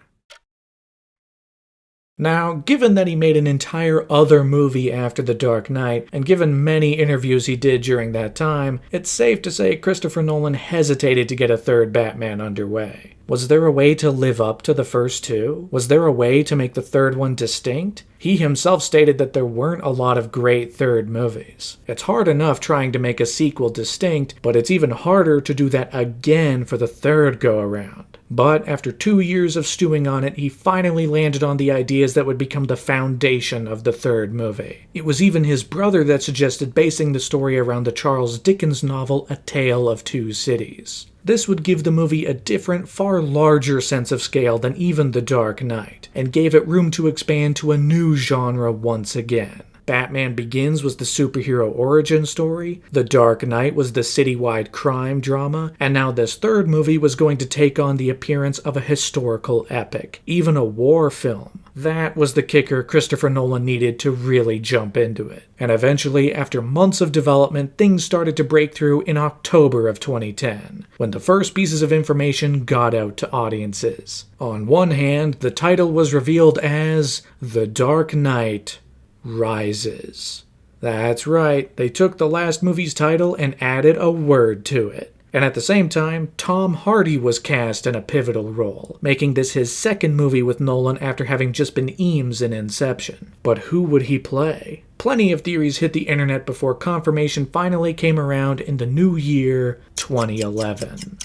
Now, given that he made an entire other movie after The Dark Knight, and given many interviews he did during that time, it's safe to say Christopher Nolan hesitated to get a third Batman underway. Was there a way to live up to the first two? Was there a way to make the third one distinct? He himself stated that there weren't a lot of great third movies. It's hard enough trying to make a sequel distinct, but it's even harder to do that again for the third go-around. But after 2 years of stewing on it, he finally landed on the ideas that would become the foundation of the third movie. It was even his brother that suggested basing the story around the Charles Dickens novel A Tale of Two Cities. This would give the movie a different, far larger sense of scale than even The Dark Knight, and gave it room to expand to a new genre once again. Batman Begins was the superhero origin story, The Dark Knight was the citywide crime drama, and now this third movie was going to take on the appearance of a historical epic, even a war film. That was the kicker Christopher Nolan needed to really jump into it. And eventually, after months of development, things started to break through in October of 2010, when the first pieces of information got out to audiences. On one hand, the title was revealed as The Dark Knight Rises. That's right, they took the last movie's title and added a word to it. And at the same time, Tom Hardy was cast in a pivotal role, making this his second movie with Nolan after having just been Eames in Inception. But who would he play? Plenty of theories hit the internet before confirmation finally came around in the new year 2011.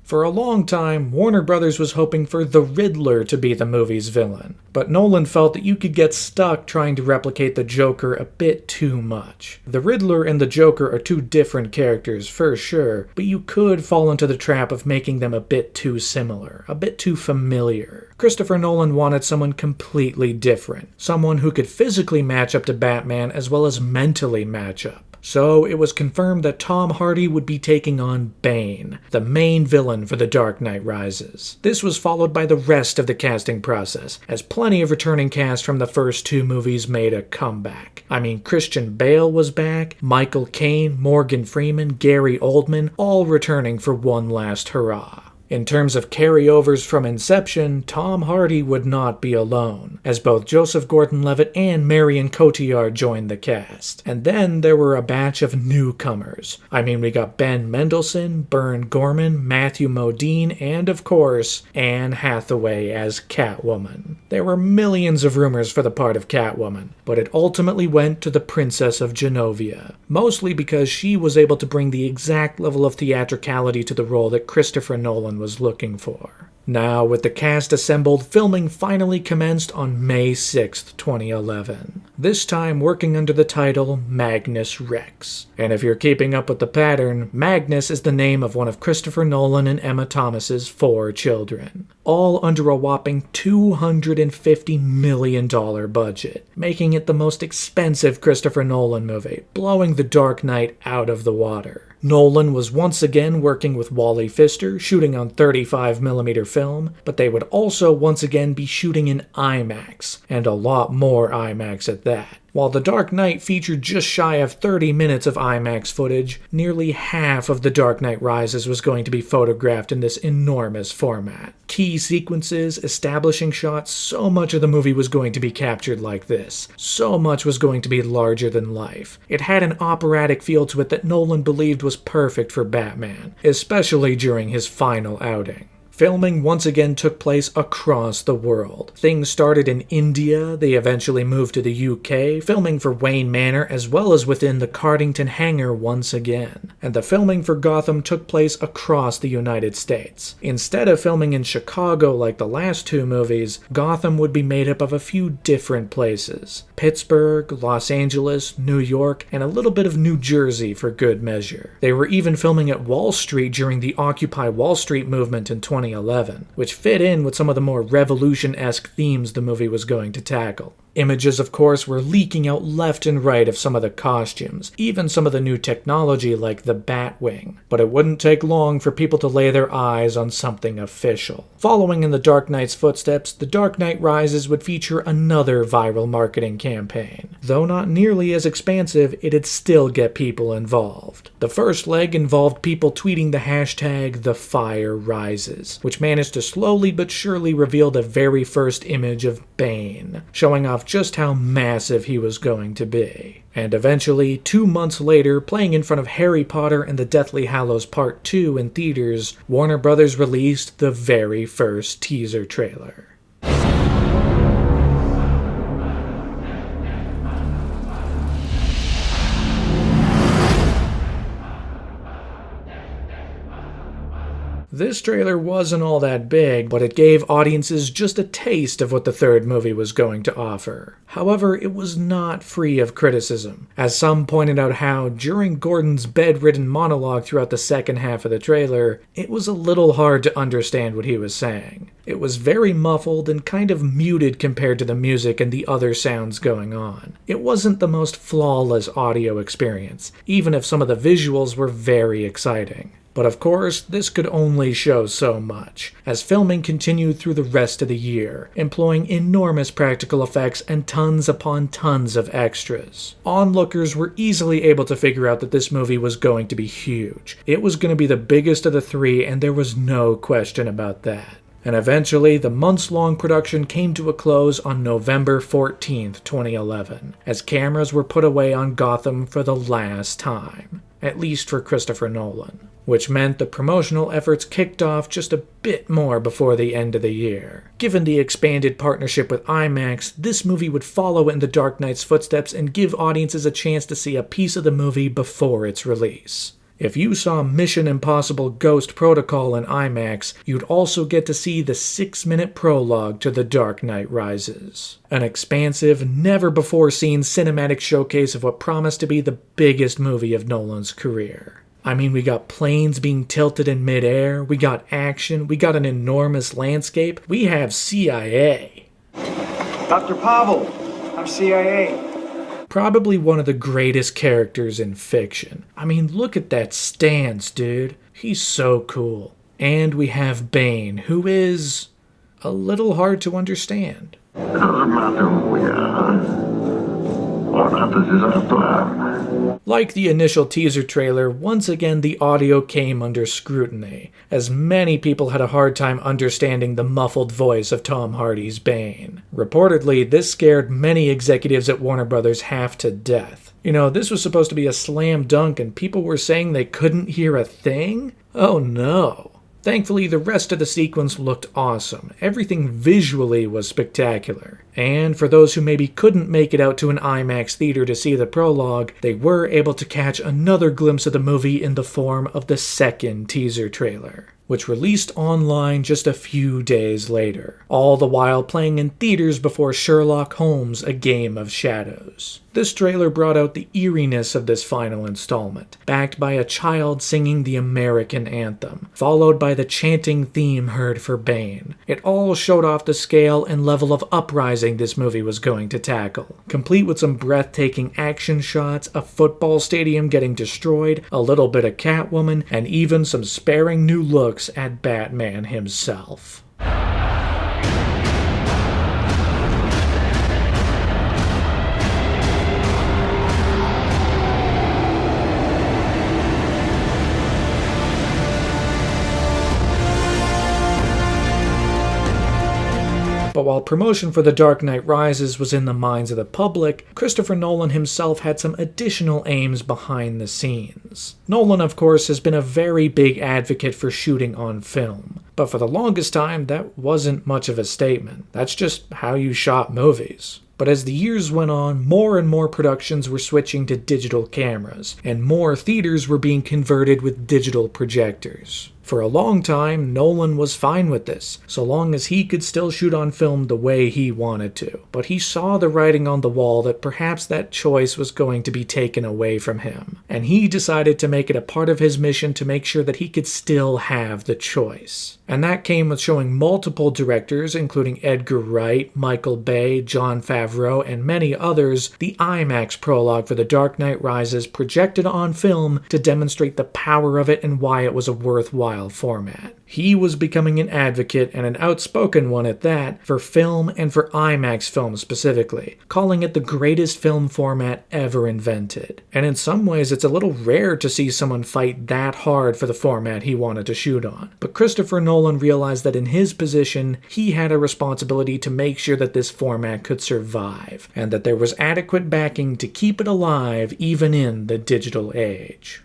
For a long time, Warner Brothers was hoping for the Riddler to be the movie's villain, but Nolan felt that you could get stuck trying to replicate the Joker a bit too much. The Riddler and the Joker are two different characters, for sure, but you could fall into the trap of making them a bit too similar, a bit too familiar. Christopher Nolan wanted someone completely different, someone who could physically match up to Batman as well as mentally match up. So it was confirmed that Tom Hardy would be taking on Bane, the main villain for The Dark Knight Rises. This was followed by the rest of the casting process, as plenty of returning cast from the first two movies made a comeback. I mean, Christian Bale was back, Michael Caine, Morgan Freeman, Gary Oldman, all returning for one last hurrah. In terms of carryovers from Inception, Tom Hardy would not be alone, as both Joseph Gordon-Levitt and Marion Cotillard joined the cast. And then there were a batch of newcomers. I mean, we got Ben Mendelsohn, Bern Gorman, Matthew Modine, and of course, Anne Hathaway as Catwoman. There were millions of rumors for the part of Catwoman, but it ultimately went to the Princess of Genovia, mostly because she was able to bring the exact level of theatricality to the role that Christopher Nolan was looking for. Now, with the cast assembled, filming finally commenced on May 6th, 2011. This time working under the title Magnus Rex. And if you're keeping up with the pattern, Magnus is the name of one of Christopher Nolan and Emma Thomas's 4 children. All under a whopping $250 million budget, making it the most expensive Christopher Nolan movie, blowing The Dark Knight out of the water. Nolan was once again working with Wally Pfister, shooting on 35mm film, but they would also once again be shooting in IMAX, and a lot more IMAX at that. While The Dark Knight featured just shy of 30 minutes of IMAX footage, nearly half of The Dark Knight Rises was going to be photographed in this enormous format. Key sequences, establishing shots, so much of the movie was going to be captured like this. So much was going to be larger than life. It had an operatic feel to it that Nolan believed was perfect for Batman, especially during his final outing. Filming once again took place across the world. Things started in India, they eventually moved to the UK, filming for Wayne Manor as well as within the Cardington hangar once again. And the filming for Gotham took place across the United States. Instead of filming in Chicago like the last 2 movies, Gotham would be made up of a few different places. Pittsburgh, Los Angeles, New York, and a little bit of New Jersey for good measure. They were even filming at Wall Street during the Occupy Wall Street movement in 2011, which fit in with some of the more revolution-esque themes the movie was going to tackle. Images, of course, were leaking out left and right of some of the costumes, even some of the new technology like the Batwing. But it wouldn't take long for people to lay their eyes on something official. Following in The Dark Knight's footsteps, The Dark Knight Rises would feature another viral marketing campaign. Though not nearly as expansive, it'd still get people involved. The first leg involved people tweeting the hashtag #TheFireRises, which managed to slowly but surely reveal the very first image of Bane, showing off just how massive he was going to be. And eventually, 2 months later, playing in front of Harry Potter and the Deathly Hallows Part 2 in theaters, Warner Brothers released the very first teaser trailer. This trailer wasn't all that big, but it gave audiences just a taste of what the third movie was going to offer. However, it was not free of criticism, as some pointed out how, during Gordon's bedridden monologue throughout the second half of the trailer, it was a little hard to understand what he was saying. It was very muffled and kind of muted compared to the music and the other sounds going on. It wasn't the most flawless audio experience, even if some of the visuals were very exciting. But of course, this could only show so much, as filming continued through the rest of the year, employing enormous practical effects and tons upon tons of extras. Onlookers were easily able to figure out that this movie was going to be huge. It was going to be the biggest of the 3, and there was no question about that. And eventually, the months-long production came to a close on November 14th, 2011, as cameras were put away on Gotham for the last time, at least for Christopher Nolan, which meant the promotional efforts kicked off just a bit more before the end of the year. Given the expanded partnership with IMAX, this movie would follow in The Dark Knight's footsteps and give audiences a chance to see a piece of the movie before its release. If you saw Mission Impossible Ghost Protocol in IMAX, you'd also get to see the 6-minute prologue to The Dark Knight Rises. An expansive, never-before-seen cinematic showcase of what promised to be the biggest movie of Nolan's career. I mean, we got planes being tilted in midair, we got action, we got an enormous landscape, we have CIA. Dr. Pavel, I'm CIA. Probably one of the greatest characters in fiction. I mean, look at that stance, dude. He's so cool. And we have Bane, who is a little hard to understand. Doesn't matter who we are Like the initial teaser trailer, once again the audio came under scrutiny, as many people had a hard time understanding the muffled voice of Tom Hardy's Bane. Reportedly, this scared many executives at Warner Brothers half to death. You know, this was supposed to be a slam dunk and people were saying they couldn't hear a thing? Oh no. Thankfully, the rest of the sequence looked awesome. Everything visually was spectacular. And for those who maybe couldn't make it out to an IMAX theater to see the prologue, they were able to catch another glimpse of the movie in the form of the second teaser trailer, which released online just a few days later, all the while playing in theaters before Sherlock Holmes: A Game of Shadows. This trailer brought out the eeriness of this final installment, backed by a child singing the American anthem, followed by the chanting theme heard for Bane. It all showed off the scale and level of uprising this movie was going to tackle, complete with some breathtaking action shots, a football stadium getting destroyed, a little bit of Catwoman, and even some sparing new looks at Batman himself. But while promotion for The Dark Knight Rises was in the minds of the public, Christopher Nolan himself had some additional aims behind the scenes. Nolan, of course, has been a very big advocate for shooting on film, but for the longest time that wasn't much of a statement. That's just how you shot movies. But as the years went on, more and more productions were switching to digital cameras, and more theaters were being converted with digital projectors. For a long time, Nolan was fine with this, so long as he could still shoot on film the way he wanted to. But he saw the writing on the wall that perhaps that choice was going to be taken away from him, and he decided to make it a part of his mission to make sure that he could still have the choice. And that came with showing multiple directors, including Edgar Wright, Michael Bay, Jon Favreau, and many others, the IMAX prologue for The Dark Knight Rises projected on film to demonstrate the power of it and why it was a worthwhile format. He was becoming an advocate, and an outspoken one at that, for film and for IMAX film specifically, calling it the greatest film format ever invented. And in some ways it's a little rare to see someone fight that hard for the format he wanted to shoot on. But Christopher Nolan realized that in his position, he had a responsibility to make sure that this format could survive, and that there was adequate backing to keep it alive even in the digital age.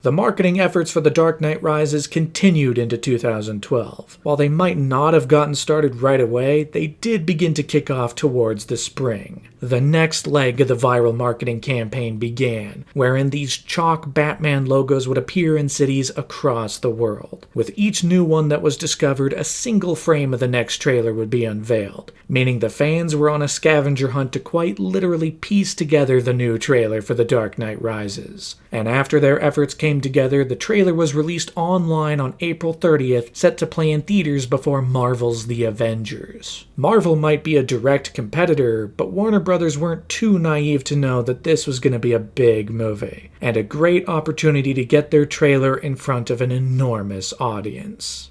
The marketing efforts for The Dark Knight Rises continued into 2012. While they might not have gotten started right away, they did begin to kick off towards the spring. The next leg of the viral marketing campaign began, wherein these chalk Batman logos would appear in cities across the world. With each new one that was discovered, a single frame of the next trailer would be unveiled, meaning the fans were on a scavenger hunt to quite literally piece together the new trailer for The Dark Knight Rises. And after their efforts came together, the trailer was released online on April 30th, set to play in theaters before Marvel's The Avengers. Marvel might be a direct competitor, but Warner Brothers weren't too naive to know that this was going to be a big movie, and a great opportunity to get their trailer in front of an enormous audience.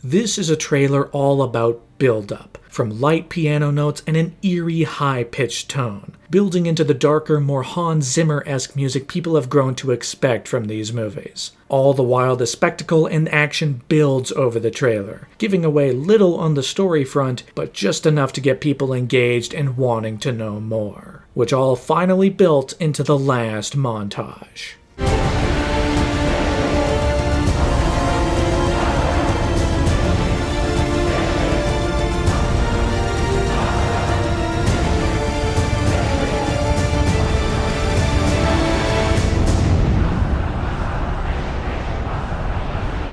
This is a trailer all about build-up, from light piano notes and an eerie high-pitched tone, building into the darker, more Hans Zimmer-esque music people have grown to expect from these movies. All the while, the spectacle and action builds over the trailer, giving away little on the story front, but just enough to get people engaged and wanting to know more, which all finally built into the last montage.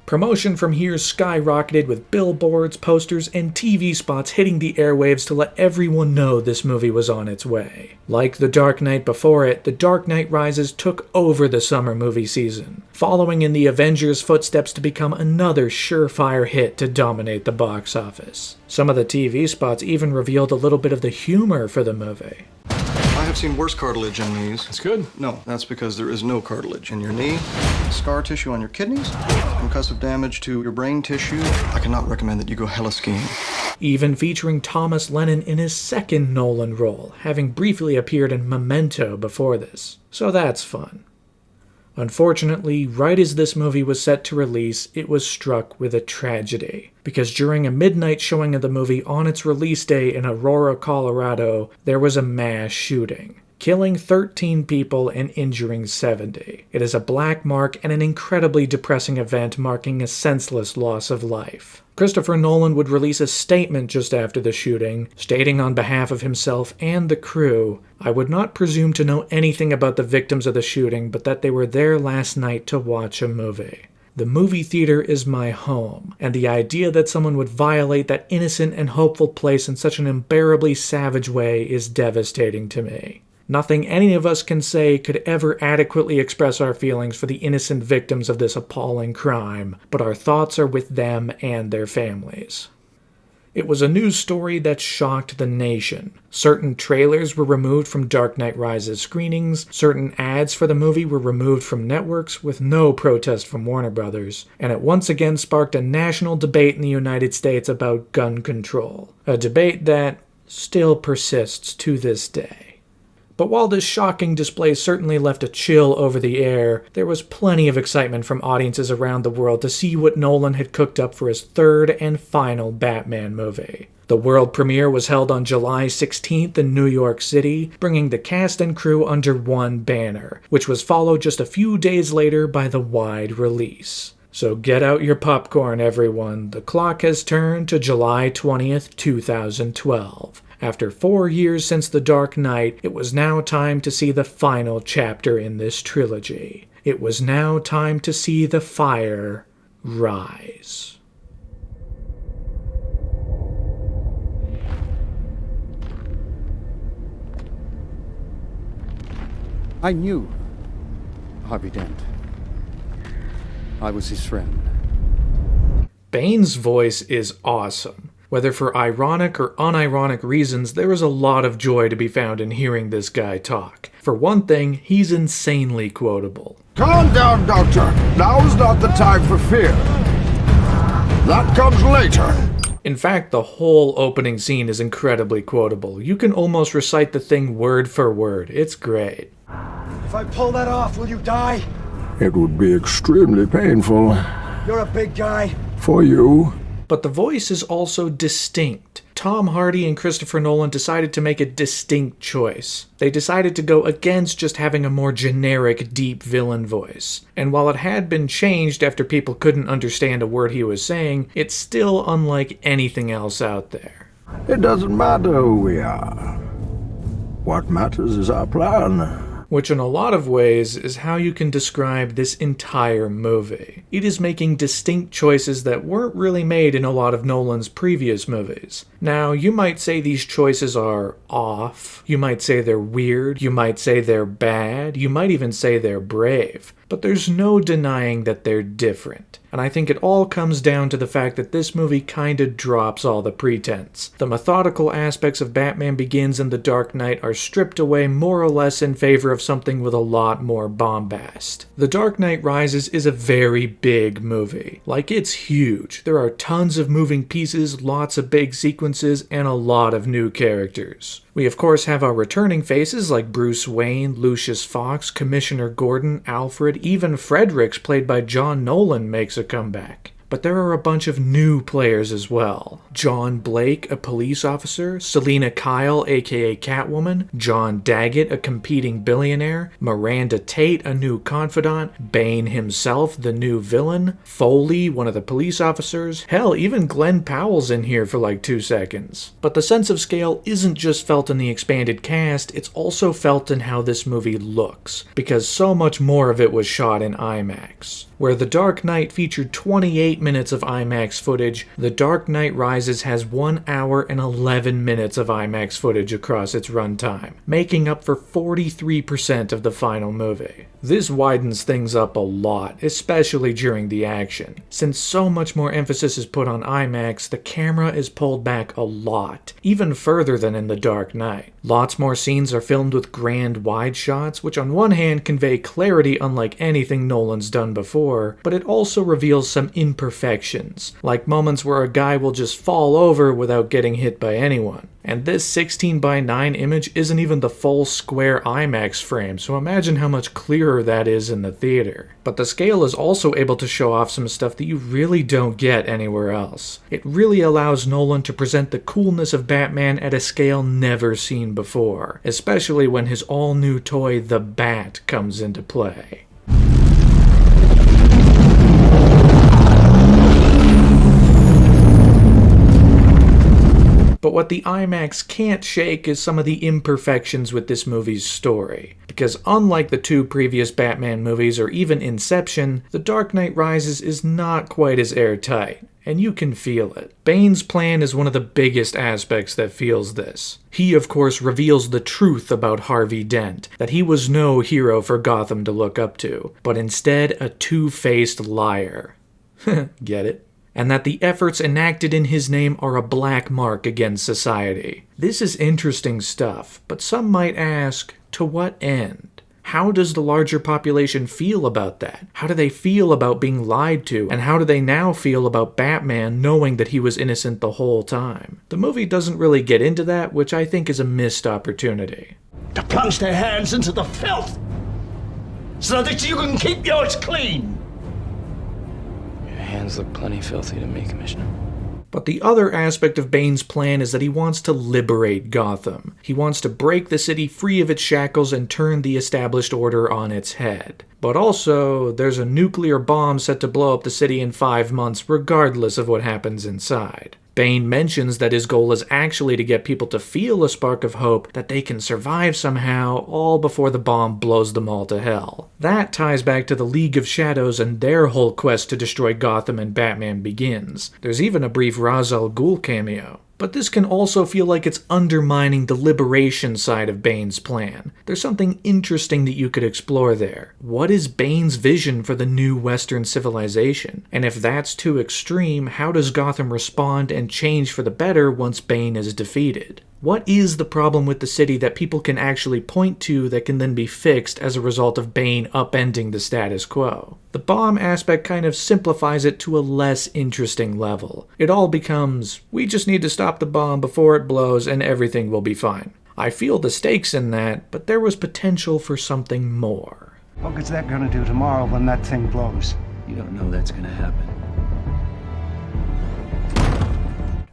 Promotion from here skyrocketed with billboards, posters, and TV spots hitting the airwaves to let everyone know this movie was on its way. Like The Dark Knight before it, The Dark Knight Rises took over the summer movie season, following in the Avengers' footsteps to become another surefire hit to dominate the box office. Some of the TV spots even revealed a little bit of the humor for the movie. I I've seen worse cartilage in knees. That's good. No, that's because there is no cartilage in your knee, scar tissue on your kidneys, concussive damage to your brain tissue. I cannot recommend that you go hella skiing. Even featuring Thomas Lennon in his second Nolan role, having briefly appeared in Memento before this. So that's fun. Unfortunately, right as this movie was set to release, it was struck with a tragedy. Because during a midnight showing of the movie on its release day in Aurora, Colorado, there was a mass shooting, killing 13 people and injuring 70. It is a black mark and an incredibly depressing event marking a senseless loss of life. Christopher Nolan would release a statement just after the shooting, stating on behalf of himself and the crew, "I would not presume to know anything about the victims of the shooting, but that they were there last night to watch a movie. The movie theater is my home, and the idea that someone would violate that innocent and hopeful place in such an unbearably savage way is devastating to me. Nothing any of us can say could ever adequately express our feelings for the innocent victims of this appalling crime, but our thoughts are with them and their families." It was a news story that shocked the nation. Certain trailers were removed from Dark Knight Rises screenings, certain ads for the movie were removed from networks with no protest from Warner Brothers, and it once again sparked a national debate in the United States about gun control. A debate that still persists to this day. But while this shocking display certainly left a chill over the air, there was plenty of excitement from audiences around the world to see what Nolan had cooked up for his third and final Batman movie. The world premiere was held on July 16th in New York City, bringing the cast and crew under one banner, which was followed just a few days later by the wide release. So get out your popcorn, everyone. The clock has turned to July 20th, 2012. After 4 years since The Dark Knight, it was now time to see the final chapter in this trilogy. It was now time to see the fire rise. I knew Harvey Dent. I was his friend. Bane's voice is awesome. Whether for ironic or unironic reasons, there is a lot of joy to be found in hearing this guy talk. For one thing, he's insanely quotable. Calm down, Doctor. Now's not the time for fear. That comes later. In fact, the whole opening scene is incredibly quotable. You can almost recite the thing word for word. It's great. If I pull that off, will you die? It would be extremely painful. You're a big guy. For you. But the voice is also distinct. Tom Hardy and Christopher Nolan decided to make a distinct choice. They decided to go against just having a more generic, deep villain voice. And while it had been changed after people couldn't understand a word he was saying, it's still unlike anything else out there. It doesn't matter who we are. What matters is our plan. Which in a lot of ways is how you can describe this entire movie. It is making distinct choices that weren't really made in a lot of Nolan's previous movies. Now, you might say these choices are off, you might say they're weird, you might say they're bad, you might even say they're brave, but there's no denying that they're different. And I think it all comes down to the fact that this movie kinda drops all the pretense. The methodical aspects of Batman Begins and The Dark Knight are stripped away more or less in favor of something with a lot more bombast. The Dark Knight Rises is a very big movie. Like, it's huge. There are tons of moving pieces, lots of big sequences, and a lot of new characters. We of course have our returning faces like Bruce Wayne, Lucius Fox, Commissioner Gordon, Alfred, even Fredericks played by John Nolan makes a comeback. But there are a bunch of new players as well. John Blake, a police officer, Selina Kyle, aka Catwoman, John Daggett, a competing billionaire, Miranda Tate, a new confidant, Bane himself, the new villain, Foley, one of the police officers, hell, even Glenn Powell's in here for like 2 seconds. But the sense of scale isn't just felt in the expanded cast, it's also felt in how this movie looks, because so much more of it was shot in IMAX. Where The Dark Knight featured 28 minutes of IMAX footage, The Dark Knight Rises has 1 hour and 11 minutes of IMAX footage across its runtime, making up for 43% of the final movie. This widens things up a lot, especially during the action. Since so much more emphasis is put on IMAX, the camera is pulled back a lot, even further than in The Dark Knight. Lots more scenes are filmed with grand wide shots, which on one hand convey clarity unlike anything Nolan's done before, but it also reveals some imperfections, like moments where a guy will just fall over without getting hit by anyone. And this 16:9 image isn't even the full square IMAX frame, so imagine how much clearer that is in the theater. But the scale is also able to show off some stuff that you really don't get anywhere else. It really allows Nolan to present the coolness of Batman at a scale never seen before, especially when his all-new toy, the Bat, comes into play. But what the IMAX can't shake is some of the imperfections with this movie's story. Because unlike the 2 previous Batman movies or even Inception, The Dark Knight Rises is not quite as airtight, and you can feel it. Bane's plan is one of the biggest aspects that feels this. He, of course, reveals the truth about Harvey Dent, that he was no hero for Gotham to look up to, but instead a two-faced liar. Get it? And that the efforts enacted in his name are a black mark against society. This is interesting stuff, but some might ask, to what end? How does the larger population feel about that? How do they feel about being lied to? And how do they now feel about Batman knowing that he was innocent the whole time? The movie doesn't really get into that, which I think is a missed opportunity. To plunge their hands into the filth, so that you can keep yours clean. Hands look plenty filthy to me, Commissioner. But the other aspect of Bane's plan is that he wants to liberate Gotham. He wants to break the city free of its shackles and turn the established order on its head. But also, there's a nuclear bomb set to blow up the city in 5 months regardless of what happens inside. Bane mentions that his goal is actually to get people to feel a spark of hope that they can survive somehow, all before the bomb blows them all to hell. That ties back to the League of Shadows and their whole quest to destroy Gotham and Batman Begins. There's even a brief Ra's al Ghul cameo. But this can also feel like it's undermining the liberation side of Bane's plan. There's something interesting that you could explore there. What is Bane's vision for the new Western civilization? And if that's too extreme, how does Gotham respond and change for the better once Bane is defeated? What is the problem with the city that people can actually point to that can then be fixed as a result of Bane upending the status quo? The bomb aspect kind of simplifies it to a less interesting level. It all becomes, we just need to stop the bomb before it blows and everything will be fine. I feel the stakes in that, but there was potential for something more. What good's that gonna do tomorrow when that thing blows? You don't know that's gonna happen.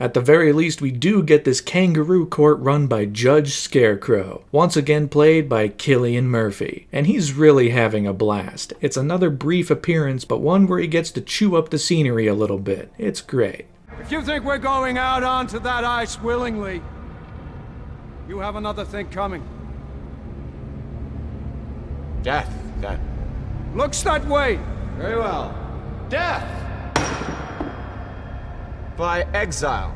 At the very least, we do get this kangaroo court run by Judge Scarecrow, once again played by Cillian Murphy, and he's really having a blast. It's another brief appearance, but one where he gets to chew up the scenery a little bit. It's great. If you think we're going out onto that ice willingly, you have another thing coming. Death, then. Looks that way. Very well. Death! By exile.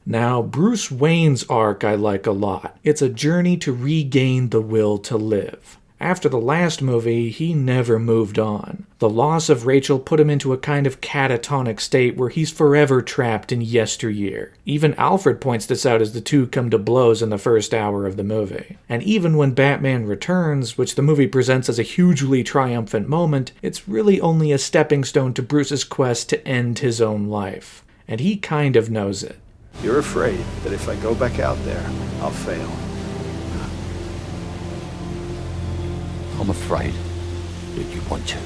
Now, Bruce Wayne's arc I like a lot. It's a journey to regain the will to live. After the last movie, he never moved on. The loss of Rachel put him into a kind of catatonic state where he's forever trapped in yesteryear. Even Alfred points this out as the two come to blows in the first hour of the movie. And even when Batman returns, which the movie presents as a hugely triumphant moment, it's really only a stepping stone to Bruce's quest to end his own life. And he kind of knows it. You're afraid that if I go back out there, I'll fail. I'm afraid that you want to.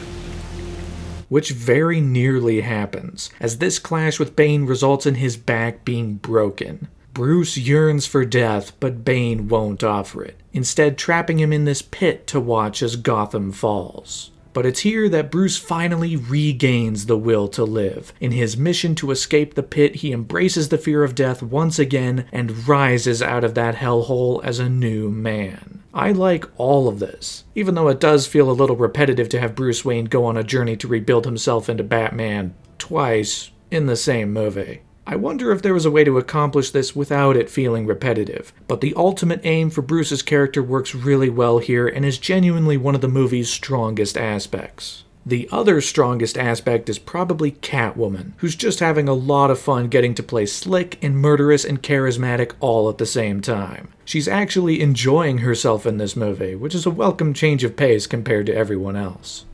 Which very nearly happens, as this clash with Bane results in his back being broken. Bruce yearns for death, but Bane won't offer it, instead trapping him in this pit to watch as Gotham falls. But it's here that Bruce finally regains the will to live. In his mission to escape the pit, he embraces the fear of death once again and rises out of that hellhole as a new man. I like all of this, even though it does feel a little repetitive to have Bruce Wayne go on a journey to rebuild himself into Batman twice in the same movie. I wonder if there was a way to accomplish this without it feeling repetitive, but the ultimate aim for Bruce's character works really well here and is genuinely one of the movie's strongest aspects. The other strongest aspect is probably Catwoman, who's just having a lot of fun getting to play slick and murderous and charismatic all at the same time. She's actually enjoying herself in this movie, which is a welcome change of pace compared to everyone else.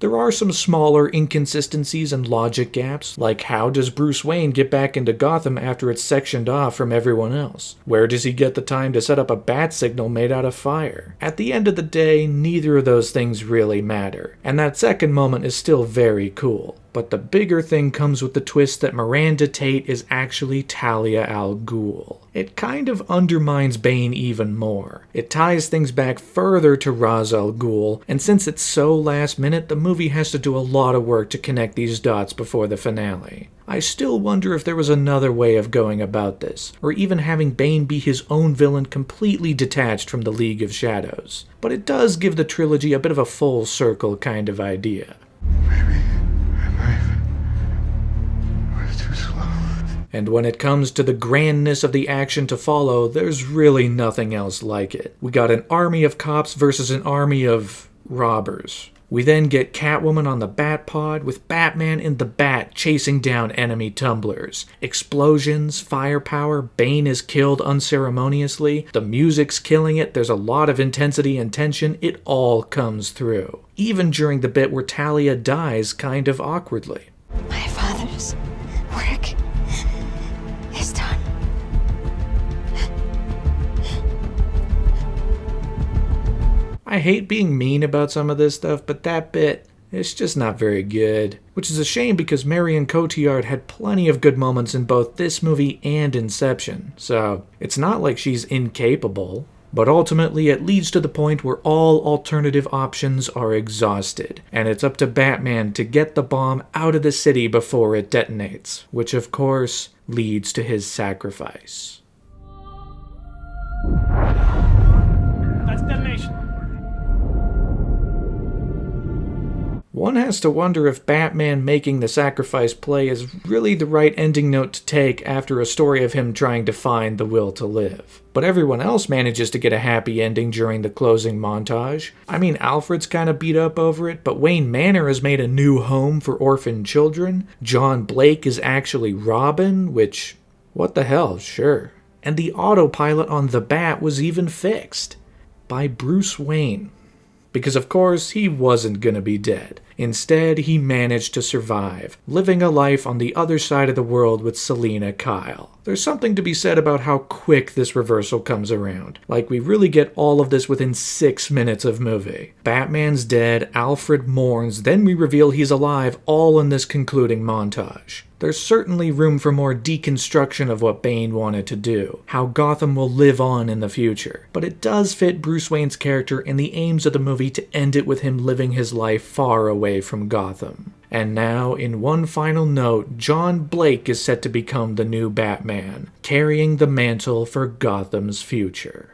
There are some smaller inconsistencies and logic gaps, like how does Bruce Wayne get back into Gotham after it's sectioned off from everyone else? Where does he get the time to set up a bat signal made out of fire? At the end of the day, neither of those things really matter, and that second moment is still very cool. But the bigger thing comes with the twist that Miranda Tate is actually Talia al Ghul. It kind of undermines Bane even more. It ties things back further to Ra's al Ghul, and since it's so last minute, the movie has to do a lot of work to connect these dots before the finale. I still wonder if there was another way of going about this, or even having Bane be his own villain completely detached from the League of Shadows. But it does give the trilogy a bit of a full circle kind of idea. And when it comes to the grandness of the action to follow, there's really nothing else like it. We got an army of cops versus an army of robbers. We then get Catwoman on the Batpod with Batman in the Bat chasing down enemy tumblers. Explosions, firepower, Bane is killed unceremoniously, the music's killing it, there's a lot of intensity and tension, it all comes through. Even during the bit where Talia dies kind of awkwardly. My father's work is done. I hate being mean about some of this stuff, but that bit, it's just not very good. Which is a shame because Marion Cotillard had plenty of good moments in both this movie and Inception, so it's not like she's incapable. But ultimately it leads to the point where all alternative options are exhausted, and it's up to Batman to get the bomb out of the city before it detonates, which of course leads to his sacrifice. That's detonation. One has to wonder if Batman making the sacrifice play is really the right ending note to take after a story of him trying to find the will to live. But everyone else manages to get a happy ending during the closing montage. I mean, Alfred's kind of beat up over it, but Wayne Manor has made a new home for orphaned children. John Blake is actually Robin, which, what the hell, sure. And the autopilot on the Bat was even fixed. By Bruce Wayne. Because of course, he wasn't gonna be dead. Instead, he managed to survive, living a life on the other side of the world with Selina Kyle. There's something to be said about how quick this reversal comes around. Like, we really get all of this within 6 minutes of movie. Batman's dead, Alfred mourns, then we reveal he's alive, all in this concluding montage. There's certainly room for more deconstruction of what Bane wanted to do, how Gotham will live on in the future. But it does fit Bruce Wayne's character and the aims of the movie to end it with him living his life far away from Gotham. And now, in one final note, John Blake is set to become the new Batman, carrying the mantle for Gotham's future.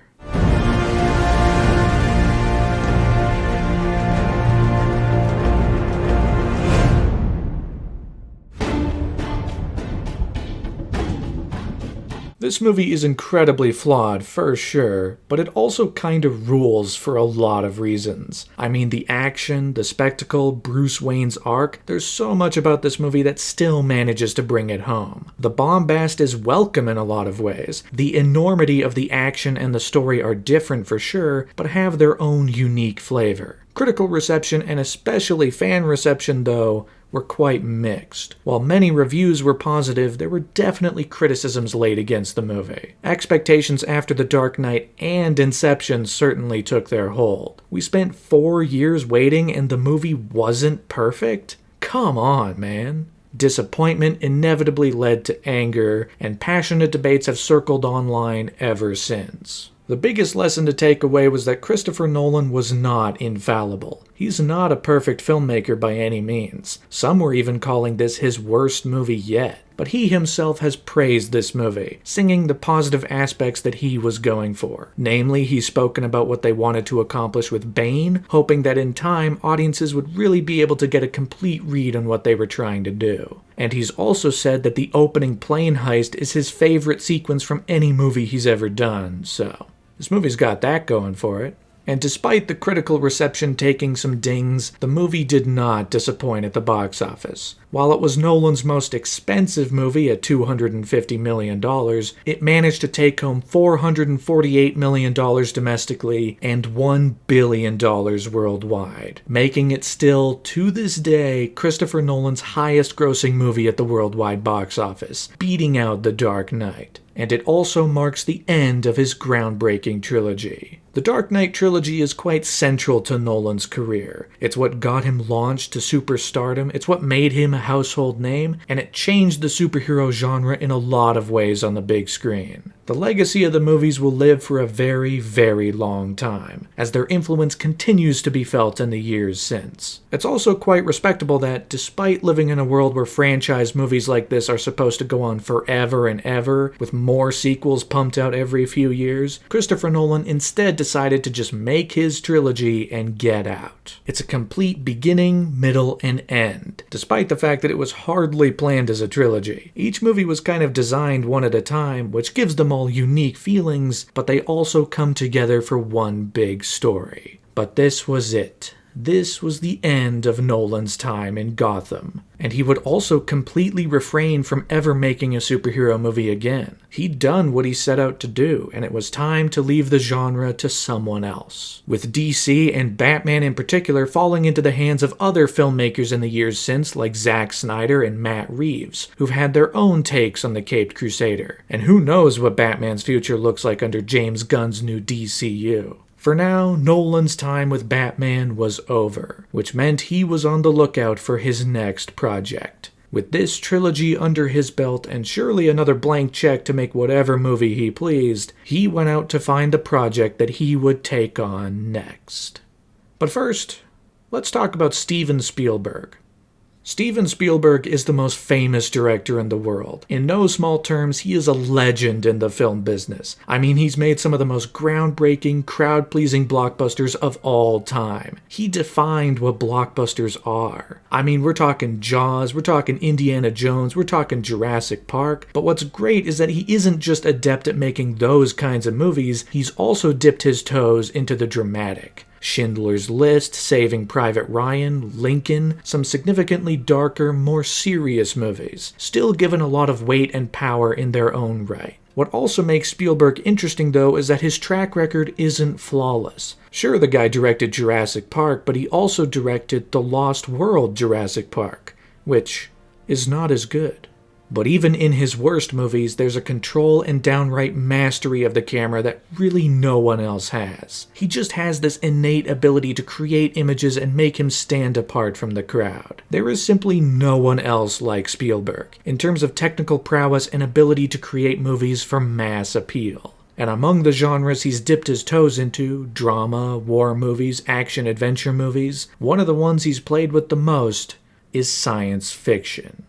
This movie is incredibly flawed, for sure, but it also kind of rules for a lot of reasons. I mean, the action, the spectacle, Bruce Wayne's arc, there's so much about this movie that still manages to bring it home. The bombast is welcome in a lot of ways. The enormity of the action and the story are different for sure, but have their own unique flavor. Critical reception, and especially fan reception though, were quite mixed. While many reviews were positive, there were definitely criticisms laid against the movie. Expectations after The Dark Knight and Inception certainly took their hold. We spent 4 years waiting and the movie wasn't perfect? Come on, man. Disappointment inevitably led to anger, and passionate debates have circled online ever since. The biggest lesson to take away was that Christopher Nolan was not infallible. He's not a perfect filmmaker by any means. Some were even calling this his worst movie yet. But he himself has praised this movie, singing the positive aspects that he was going for. Namely, he's spoken about what they wanted to accomplish with Bane, hoping that in time, audiences would really be able to get a complete read on what they were trying to do. And he's also said that the opening plane heist is his favorite sequence from any movie he's ever done, so this movie's got that going for it. And despite the critical reception taking some dings, the movie did not disappoint at the box office. While it was Nolan's most expensive movie at $250 million, it managed to take home $448 million domestically and $1 billion worldwide, making it still, to this day, Christopher Nolan's highest-grossing movie at the worldwide box office, beating out The Dark Knight. And it also marks the end of his groundbreaking trilogy. The Dark Knight trilogy is quite central to Nolan's career. It's what got him launched to superstardom, it's what made him a household name, and it changed the superhero genre in a lot of ways on the big screen. The legacy of the movies will live for a very, very long time, as their influence continues to be felt in the years since. It's also quite respectable that, despite living in a world where franchise movies like this are supposed to go on forever and ever, with more sequels pumped out every few years, Christopher Nolan instead decided to just make his trilogy and get out. It's a complete beginning, middle, and end, despite the fact that it was hardly planned as a trilogy. Each movie was kind of designed one at a time, which gives them all unique feelings, but they also come together for one big story. But this was it. This was the end of Nolan's time in Gotham, and he would also completely refrain from ever making a superhero movie again. He'd done what he set out to do, and it was time to leave the genre to someone else. With DC and Batman in particular falling into the hands of other filmmakers in the years since, like Zack Snyder and Matt Reeves, who've had their own takes on the Caped Crusader. And who knows what Batman's future looks like under James Gunn's new DCU. For now, Nolan's time with Batman was over, which meant he was on the lookout for his next project. With this trilogy under his belt and surely another blank check to make whatever movie he pleased, he went out to find the project that he would take on next. But first, let's talk about Steven Spielberg. Steven Spielberg is the most famous director in the world. In no small terms, he is a legend in the film business. I mean, he's made some of the most groundbreaking, crowd-pleasing blockbusters of all time. He defined what blockbusters are. I mean, we're talking Jaws, we're talking Indiana Jones, we're talking Jurassic Park. But what's great is that he isn't just adept at making those kinds of movies, he's also dipped his toes into the dramatic. Schindler's List, Saving Private Ryan, Lincoln, some significantly darker, more serious movies, still given a lot of weight and power in their own right. What also makes Spielberg interesting, though, is that his track record isn't flawless. Sure, the guy directed Jurassic Park, but he also directed The Lost World Jurassic Park, which is not as good. But even in his worst movies, there's a control and downright mastery of the camera that really no one else has. He just has this innate ability to create images and make him stand apart from the crowd. There is simply no one else like Spielberg, in terms of technical prowess and ability to create movies for mass appeal. And among the genres he's dipped his toes into, drama, war movies, action-adventure movies, one of the ones he's played with the most is science fiction.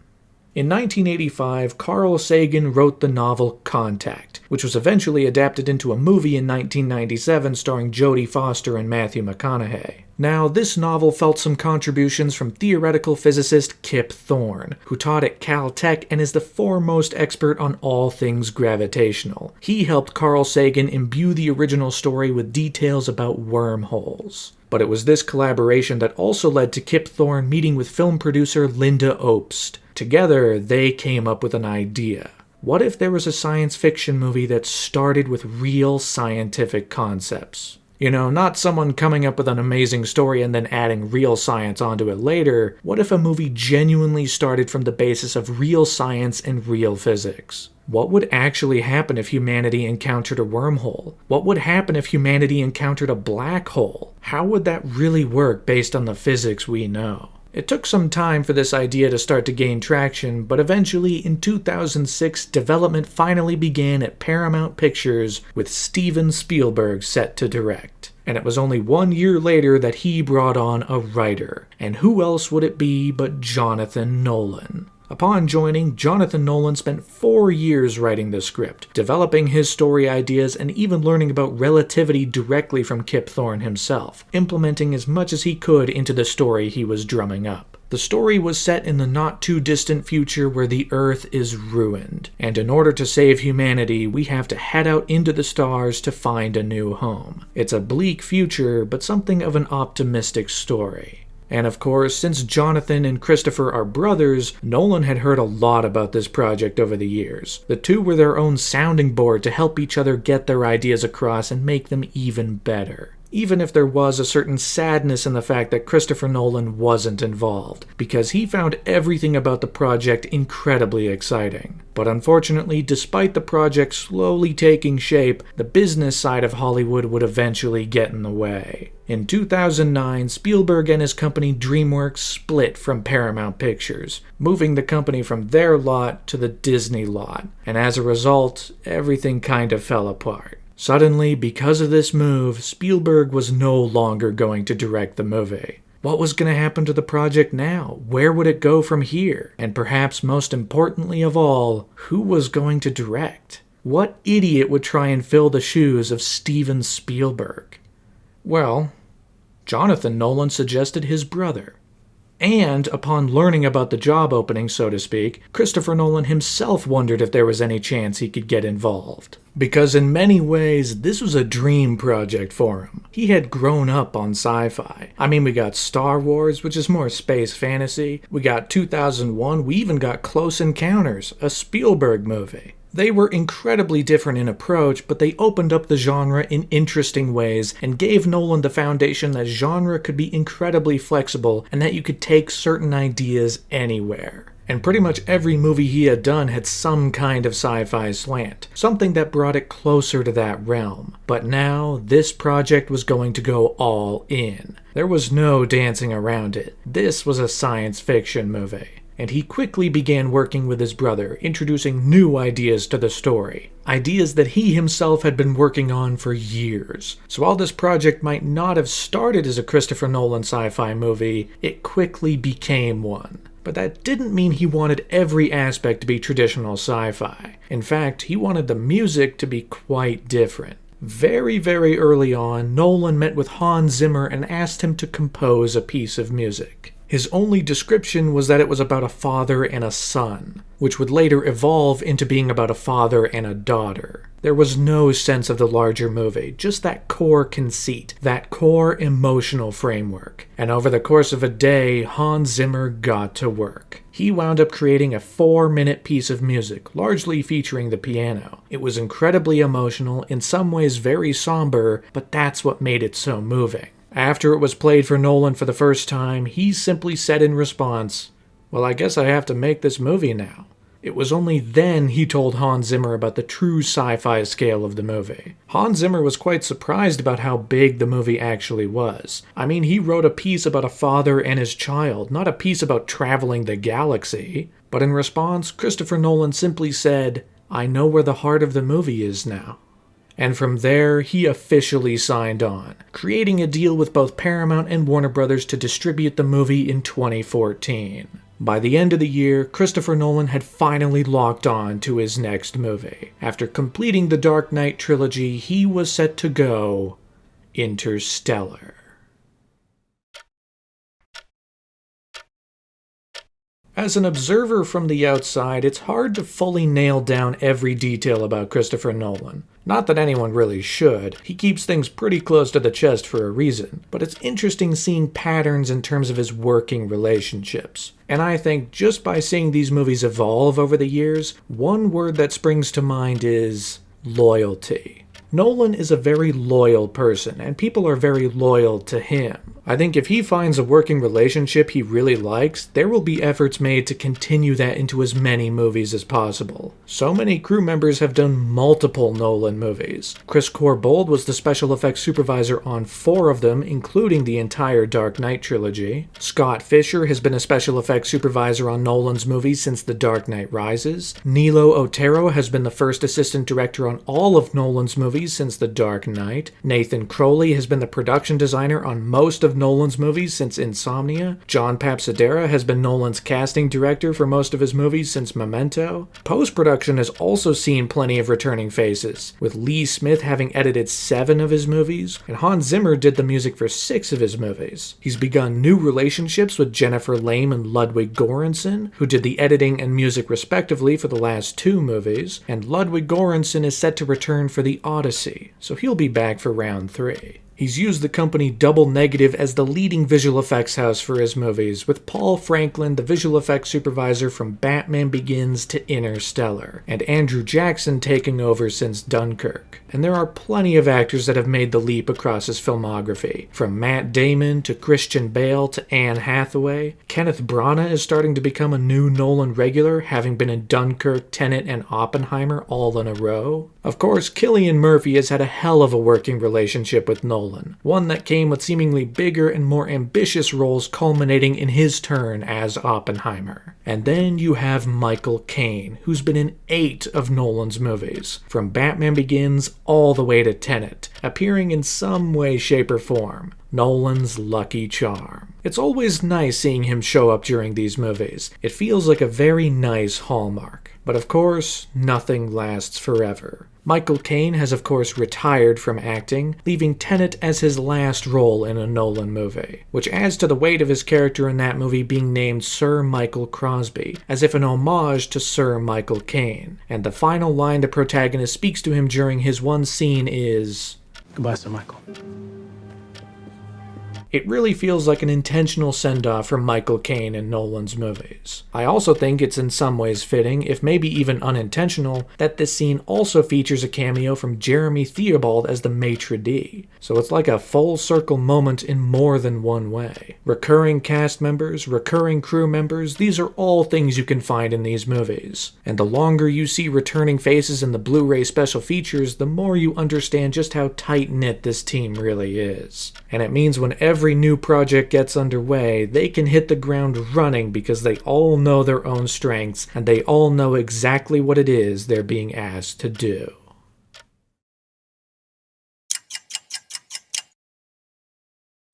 In 1985, Carl Sagan wrote the novel Contact, which was eventually adapted into a movie in 1997 starring Jodie Foster and Matthew McConaughey. Now, this novel felt some contributions from theoretical physicist Kip Thorne, who taught at Caltech and is the foremost expert on all things gravitational. He helped Carl Sagan imbue the original story with details about wormholes. But it was this collaboration that also led to Kip Thorne meeting with film producer Linda Obst. Together, they came up with an idea. What if there was a science fiction movie that started with real scientific concepts? You know, not someone coming up with an amazing story and then adding real science onto it later. What if a movie genuinely started from the basis of real science and real physics? What would actually happen if humanity encountered a wormhole? What would happen if humanity encountered a black hole? How would that really work based on the physics we know? It took some time for this idea to start to gain traction, but eventually in 2006, development finally began at Paramount Pictures with Steven Spielberg set to direct. and it was only 1 year later that he brought on a writer. And who else would it be but Jonathan Nolan? Upon joining, Jonathan Nolan spent 4 years writing the script, developing his story ideas and even learning about relativity directly from Kip Thorne himself, implementing as much as he could into the story he was drumming up. The story was set in the not-too-distant future where the Earth is ruined, and in order to save humanity, we have to head out into the stars to find a new home. It's a bleak future, but something of an optimistic story. And of course, since Jonathan and Christopher are brothers, Nolan had heard a lot about this project over the years. The two were their own sounding board to help each other get their ideas across and make them even better. Even if there was a certain sadness in the fact that Christopher Nolan wasn't involved, because he found everything about the project incredibly exciting. But unfortunately, despite the project slowly taking shape, the business side of Hollywood would eventually get in the way. In 2009, Spielberg and his company DreamWorks split from Paramount Pictures, moving the company from their lot to the Disney lot, and as a result, everything kind of fell apart. Suddenly, because of this move, Spielberg was no longer going to direct the movie. What was going to happen to the project now? Where would it go from here? And perhaps most importantly of all, who was going to direct? What idiot would try and fill the shoes of Steven Spielberg? Well, Jonathan Nolan suggested his brother. And upon learning about the job opening, so to speak, Christopher Nolan himself wondered if there was any chance he could get involved. Because in many ways, this was a dream project for him. He had grown up on sci-fi. I mean, we got Star Wars, which is more space fantasy. We got 2001. We even got Close Encounters, a Spielberg movie. They were incredibly different in approach, but they opened up the genre in interesting ways and gave Nolan the foundation that genre could be incredibly flexible and that you could take certain ideas anywhere. And pretty much every movie he had done had some kind of sci-fi slant, something that brought it closer to that realm. But now, this project was going to go all in. There was no dancing around it. This was a science fiction movie. And he quickly began working with his brother, introducing new ideas to the story. Ideas that he himself had been working on for years. So while this project might not have started as a Christopher Nolan sci-fi movie, it quickly became one. But that didn't mean he wanted every aspect to be traditional sci-fi. In fact, he wanted the music to be quite different. Very, very early on, Nolan met with Hans Zimmer and asked him to compose a piece of music. His only description was that it was about a father and a son, which would later evolve into being about a father and a daughter. There was no sense of the larger movie, just that core conceit, that core emotional framework. And over the course of a day, Hans Zimmer got to work. He wound up creating a 4-minute piece of music, largely featuring the piano. It was incredibly emotional, in some ways very somber, but that's what made it so moving. After it was played for Nolan for the first time, he simply said in response, "Well, I guess I have to make this movie now." It was only then he told Hans Zimmer about the true sci-fi scale of the movie. Hans Zimmer was quite surprised about how big the movie actually was. I mean, he wrote a piece about a father and his child, not a piece about traveling the galaxy. But in response, Christopher Nolan simply said, "I know where the heart of the movie is now." And from there, he officially signed on, creating a deal with both Paramount and Warner Brothers to distribute the movie in 2014. By the end of the year, Christopher Nolan had finally locked on to his next movie. After completing the Dark Knight trilogy, he was set to go Interstellar. As an observer from the outside, it's hard to fully nail down every detail about Christopher Nolan. Not that anyone really should. He keeps things pretty close to the chest for a reason. But it's interesting seeing patterns in terms of his working relationships. And I think just by seeing these movies evolve over the years, one word that springs to mind is loyalty. Nolan is a very loyal person, and people are very loyal to him. I think if he finds a working relationship he really likes, there will be efforts made to continue that into as many movies as possible. So many crew members have done multiple Nolan movies. Chris Corbould was the special effects supervisor on 4 of them, including the entire Dark Knight trilogy. Scott Fisher has been a special effects supervisor on Nolan's movies since The Dark Knight Rises. Nilo Otero has been the first assistant director on all of Nolan's movies movies since The Dark Knight. Nathan Crowley has been the production designer on most of Nolan's movies since Insomnia. John Papsadera has been Nolan's casting director for most of his movies since Memento. Post-production has also seen plenty of returning faces, with Lee Smith having edited 7 of his movies, and Hans Zimmer did the music for 6 of his movies. He's begun new relationships with Jennifer Lame and Ludwig Göransson, who did the editing and music respectively for the last 2 movies, and Ludwig Göransson is set to return for the Odyssey, so he'll be back for round 3. He's used the company Double Negative as the leading visual effects house for his movies, with Paul Franklin the visual effects supervisor from Batman Begins to Interstellar, and Andrew Jackson taking over since Dunkirk. And there are plenty of actors that have made the leap across his filmography, from Matt Damon to Christian Bale to Anne Hathaway. Kenneth Branagh is starting to become a new Nolan regular, having been in Dunkirk, Tenet, and Oppenheimer all in a row. Of course, Cillian Murphy has had a hell of a working relationship with Nolan, one that came with seemingly bigger and more ambitious roles culminating in his turn as Oppenheimer. And then you have Michael Caine, who's been in 8 of Nolan's movies, from Batman Begins all the way to Tenet, appearing in some way, shape, or form. Nolan's lucky charm. It's always nice seeing him show up during these movies. It feels like a very nice hallmark. But of course, nothing lasts forever. Michael Caine has of course retired from acting, leaving Tenet as his last role in a Nolan movie, which adds to the weight of his character in that movie being named Sir Michael Crosby, as if an homage to Sir Michael Caine. And the final line the protagonist speaks to him during his one scene is, "Goodbye, Sir Michael." It really feels like an intentional send-off from Michael Caine in Nolan's movies. I also think it's in some ways fitting, if maybe even unintentional, that this scene also features a cameo from Jeremy Theobald as the maitre d', so it's like a full-circle moment in more than one way. Recurring cast members, recurring crew members, these are all things you can find in these movies. And the longer you see returning faces in the Blu-ray special features, the more you understand just how tight-knit this team really is. And it means when every new project gets underway, they can hit the ground running because they all know their own strengths and they all know exactly what it is they're being asked to do.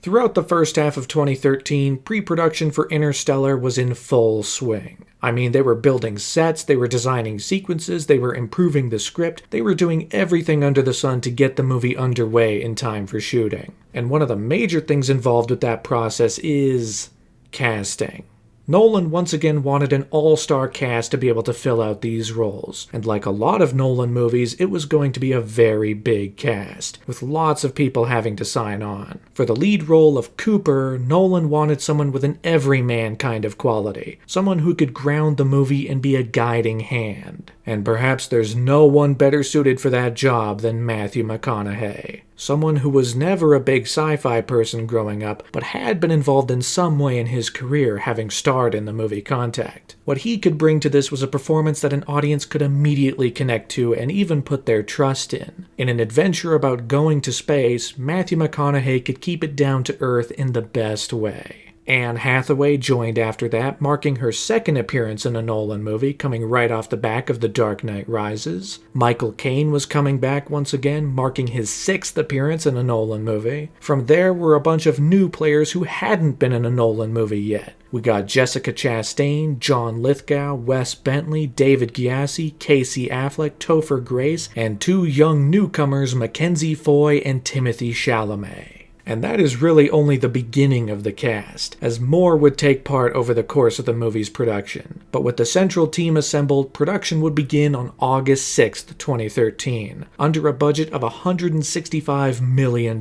Throughout the first half of 2013, pre-production for Interstellar was in full swing. I mean, they were building sets, they were designing sequences, they were improving the script, they were doing everything under the sun to get the movie underway in time for shooting. And one of the major things involved with that process is casting. Nolan once again wanted an all-star cast to be able to fill out these roles, and like a lot of Nolan movies, it was going to be a very big cast, with lots of people having to sign on. For the lead role of Cooper, Nolan wanted someone with an everyman kind of quality, someone who could ground the movie and be a guiding hand. And perhaps there's no one better suited for that job than Matthew McConaughey. Someone who was never a big sci-fi person growing up, but had been involved in some way in his career, having starred in the movie Contact. What he could bring to this was a performance that an audience could immediately connect to and even put their trust in. In an adventure about going to space, Matthew McConaughey could keep it down to earth in the best way. Anne Hathaway joined after that, marking her second appearance in a Nolan movie, coming right off the back of The Dark Knight Rises. Michael Caine was coming back once again, marking his 6th appearance in a Nolan movie. From there were a bunch of new players who hadn't been in a Nolan movie yet. We got Jessica Chastain, John Lithgow, Wes Bentley, David Gyasi, Casey Affleck, Topher Grace, and 2 young newcomers, Mackenzie Foy and Timothée Chalamet. And that is really only the beginning of the cast, as more would take part over the course of the movie's production. But with the central team assembled, production would begin on August 6th, 2013, under a budget of $165 million.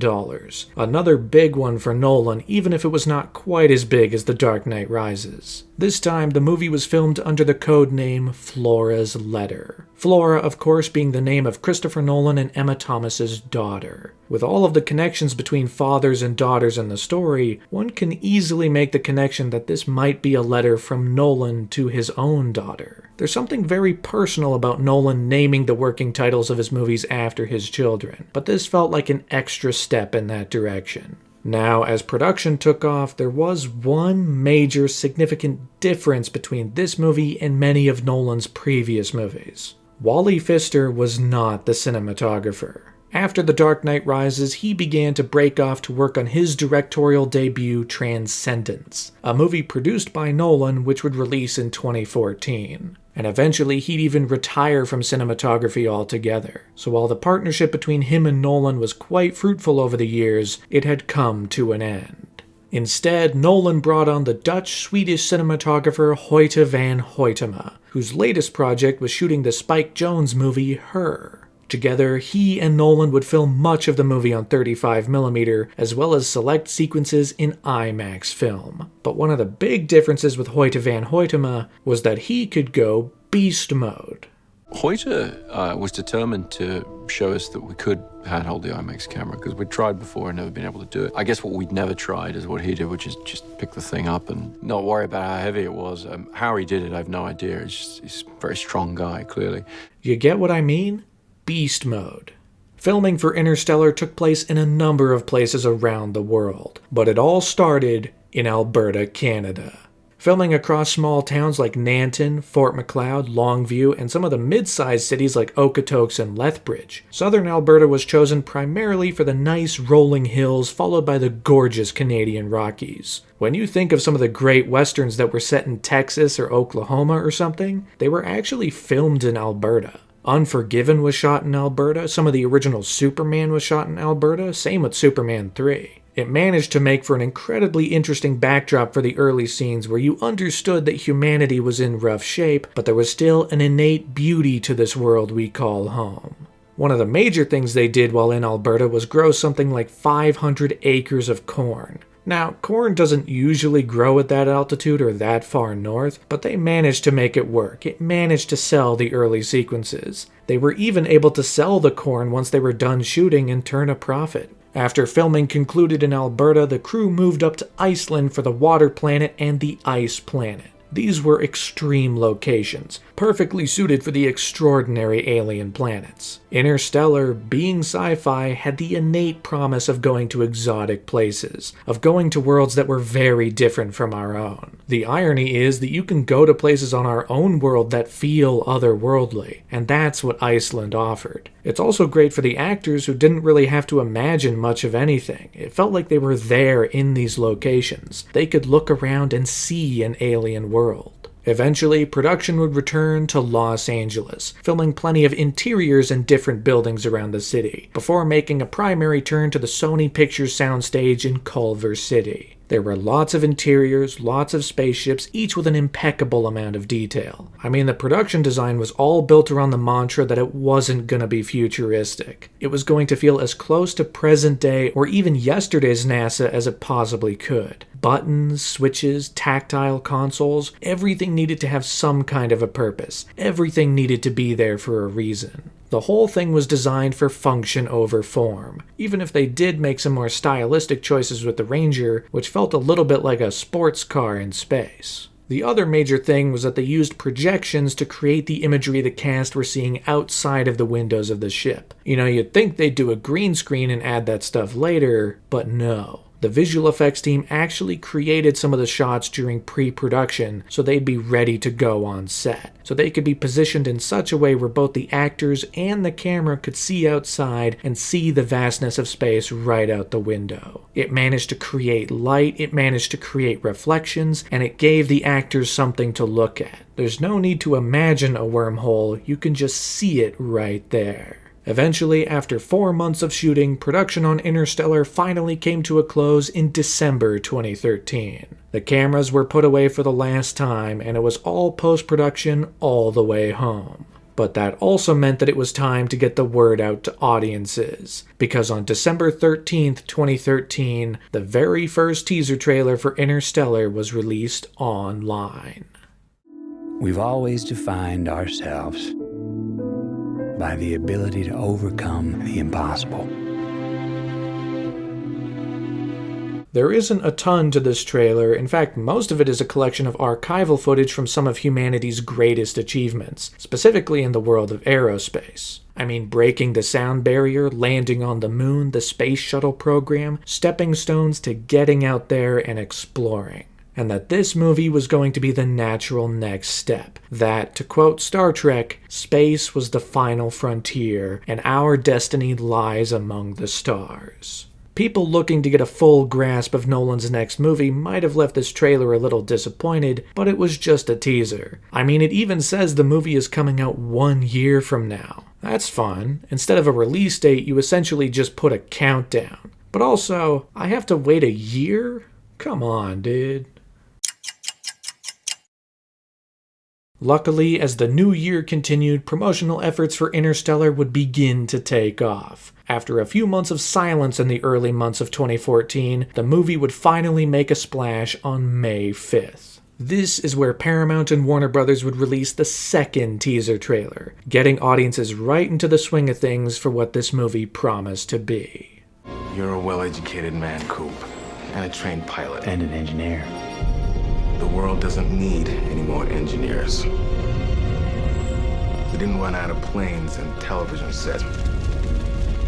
Another big one for Nolan, even if it was not quite as big as The Dark Knight Rises. This time, the movie was filmed under the code name Flora's Letter. Flora, of course, being the name of Christopher Nolan and Emma Thomas's daughter. With all of the connections between fathers and daughters in the story, one can easily make the connection that this might be a letter from Nolan to his own daughter. There's something very personal about Nolan naming the working titles of his movies after his children, but this felt like an extra step in that direction. Now, as production took off, there was one major significant difference between this movie and many of Nolan's previous movies. Wally Pfister was not the cinematographer. After The Dark Knight Rises, he began to break off to work on his directorial debut, Transcendence, a movie produced by Nolan which would release in 2014. And eventually he'd even retire from cinematography altogether. So while the partnership between him and Nolan was quite fruitful over the years, it had come to an end. Instead, Nolan brought on the Dutch-Swedish cinematographer Hoyte van Hoytema, whose latest project was shooting the Spike Jonze movie Her. Together, he and Nolan would film much of the movie on 35mm, as well as select sequences in IMAX film. But one of the big differences with Hoyte van Hoytema was that he could go beast mode. Hoyte was determined to show us that we could handhold the IMAX camera, because we'd tried before and never been able to do it. I guess what we'd never tried is what he did, which is just pick the thing up and not worry about how heavy it was. How he did it, I have no idea. He's a very strong guy, clearly. You get what I mean? Beast mode. Filming for Interstellar took place in a number of places around the world, but it all started in Alberta, Canada. Filming across small towns like Nanton, Fort Macleod, Longview, and some of the mid-sized cities like Okotoks and Lethbridge, southern Alberta was chosen primarily for the nice rolling hills followed by the gorgeous Canadian Rockies. When you think of some of the great westerns that were set in Texas or Oklahoma or something, they were actually filmed in Alberta. Unforgiven was shot in Alberta, some of the original Superman was shot in Alberta, same with Superman 3. It managed to make for an incredibly interesting backdrop for the early scenes where you understood that humanity was in rough shape, but there was still an innate beauty to this world we call home. One of the major things they did while in Alberta was grow something like 500 acres of corn. Now, corn doesn't usually grow at that altitude or that far north, but they managed to make it work. It managed to sell the early sequences. They were even able to sell the corn once they were done shooting and turn a profit. After filming concluded in Alberta, the crew moved up to Iceland for the Water Planet and the Ice Planet. These were extreme locations, perfectly suited for the extraordinary alien planets. Interstellar, being sci-fi, had the innate promise of going to exotic places, of going to worlds that were very different from our own. The irony is that you can go to places on our own world that feel otherworldly, and that's what Iceland offered. It's also great for the actors who didn't really have to imagine much of anything. It felt like they were there in these locations. They could look around and see an alien world. Eventually, production would return to Los Angeles, filming plenty of interiors and different buildings around the city, before making a primary turn to the Sony Pictures soundstage in Culver City. There were lots of interiors, lots of spaceships, each with an impeccable amount of detail. I mean, the production design was all built around the mantra that it wasn't gonna be futuristic. It was going to feel as close to present day or even yesterday's NASA as it possibly could. Buttons, switches, tactile consoles, everything needed to have some kind of a purpose. Everything needed to be there for a reason. The whole thing was designed for function over form, even if they did make some more stylistic choices with the Ranger, which felt a little bit like a sports car in space. The other major thing was that they used projections to create the imagery the cast were seeing outside of the windows of the ship. You know, you'd think they'd do a green screen and add that stuff later, but no. The visual effects team actually created some of the shots during pre-production so they'd be ready to go on set. So they could be positioned in such a way where both the actors and the camera could see outside and see the vastness of space right out the window. It managed to create light, it managed to create reflections, and it gave the actors something to look at. There's no need to imagine a wormhole, you can just see it right there. Eventually, after 4 months of shooting, production on Interstellar finally came to a close in December 2013. The cameras were put away for the last time, and it was all post-production all the way home. But that also meant that it was time to get the word out to audiences, because on December 13th, 2013, the very first teaser trailer for Interstellar was released online. We've always defined ourselves by the ability to overcome the impossible. There isn't a ton to this trailer. In fact, most of it is a collection of archival footage from some of humanity's greatest achievements, specifically in the world of aerospace. I mean, breaking the sound barrier, landing on the moon, the space shuttle program, stepping stones to getting out there and exploring. and that this movie was going to be the natural next step. That, to quote Star Trek, space was the final frontier, and our destiny lies among the stars. People looking to get a full grasp of Nolan's next movie might have left this trailer a little disappointed, but it was just a teaser. I mean, it even says the movie is coming out 1 year from now. That's fun. Instead of a release date, you essentially just put a countdown. But also, I have to wait a year? Come on, dude. Luckily, as the new year continued, promotional efforts for Interstellar would begin to take off. After a few months of silence in the early months of 2014, the movie would finally make a splash on May 5th. This is where Paramount and Warner Brothers would release the second teaser trailer, getting audiences right into the swing of things for what this movie promised to be. You're a well-educated man, Coop, and a trained pilot. And an engineer. The world doesn't need any more engineers. We didn't run out of planes and television sets.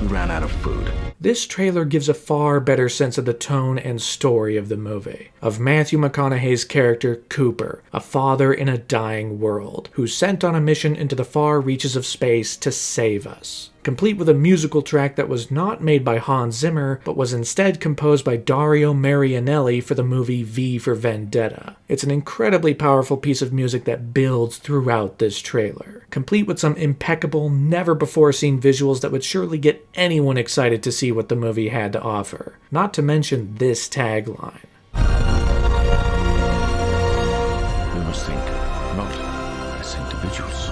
We ran out of food. This trailer gives a far better sense of the tone and story of the movie, of Matthew McConaughey's character Cooper, a father in a dying world, who's sent on a mission into the far reaches of space to save us. Complete with a musical track that was not made by Hans Zimmer, but was instead composed by Dario Marianelli for the movie V for Vendetta. It's an incredibly powerful piece of music that builds throughout this trailer, complete with some impeccable, never-before-seen visuals that would surely get anyone excited to see what the movie had to offer. Not to mention this tagline. We must think, not as individuals.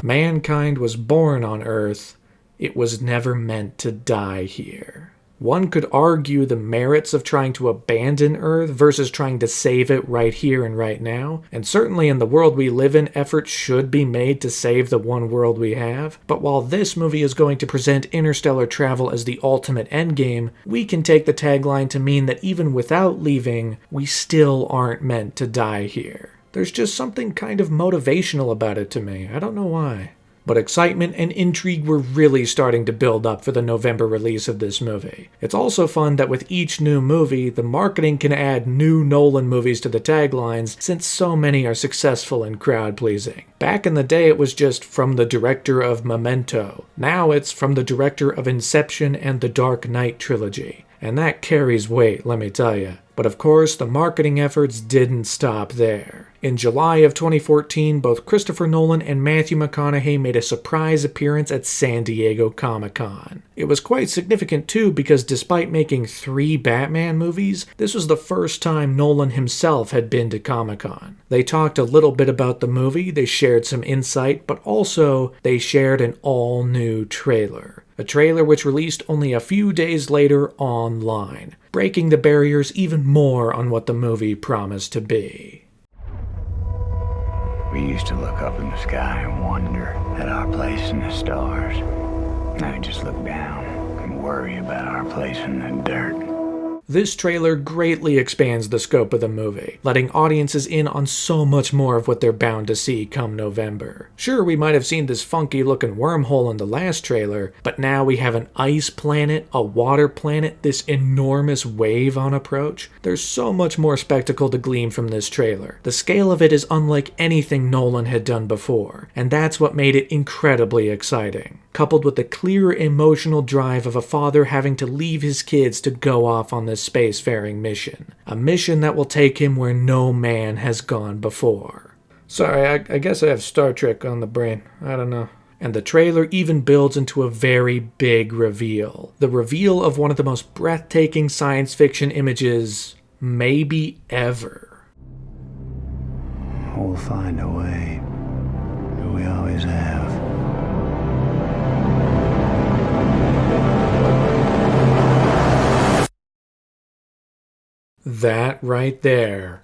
Mankind was born on Earth. It was never meant to die here. One could argue the merits of trying to abandon Earth versus trying to save it right here and right now, and certainly in the world we live in, efforts should be made to save the one world we have. But while this movie is going to present interstellar travel as the ultimate endgame, we can take the tagline to mean that even without leaving, we still aren't meant to die here. There's just something kind of motivational about it to me. I don't know why. But excitement and intrigue were really starting to build up for the November release of this movie. It's also fun that with each new movie, the marketing can add new Nolan movies to the taglines, since so many are successful and crowd-pleasing. Back in the day, it was just from the director of Memento. Now it's from the director of Inception and the Dark Knight trilogy. And that carries weight, let me tell you. But of course, the marketing efforts didn't stop there. In July of 2014, both Christopher Nolan and Matthew McConaughey made a surprise appearance at San Diego Comic-Con. It was quite significant too, because despite making 3 Batman movies, this was the first time Nolan himself had been to Comic-Con. They talked a little bit about the movie, they shared some insight, but also they shared an all-new trailer. A trailer which released only a few days later online, breaking the barriers even more on what the movie promised to be. We used to look up in the sky and wonder at our place in the stars. Now we just look down and worry about our place in the dirt. This trailer greatly expands the scope of the movie, letting audiences in on so much more of what they're bound to see come November. Sure, we might have seen this funky-looking wormhole in the last trailer, but now we have an ice planet, a water planet, this enormous wave on approach. There's so much more spectacle to glean from this trailer. The scale of it is unlike anything Nolan had done before, and that's what made it incredibly exciting. Coupled with the clear emotional drive of a father having to leave his kids to go off on this spacefaring mission. A mission that will take him where no man has gone before. Sorry, I guess I have Star Trek on the brain. I don't know. And the trailer even builds into a very big reveal. The reveal of one of the most breathtaking science fiction images, maybe ever. We'll find a way. We always have. That right there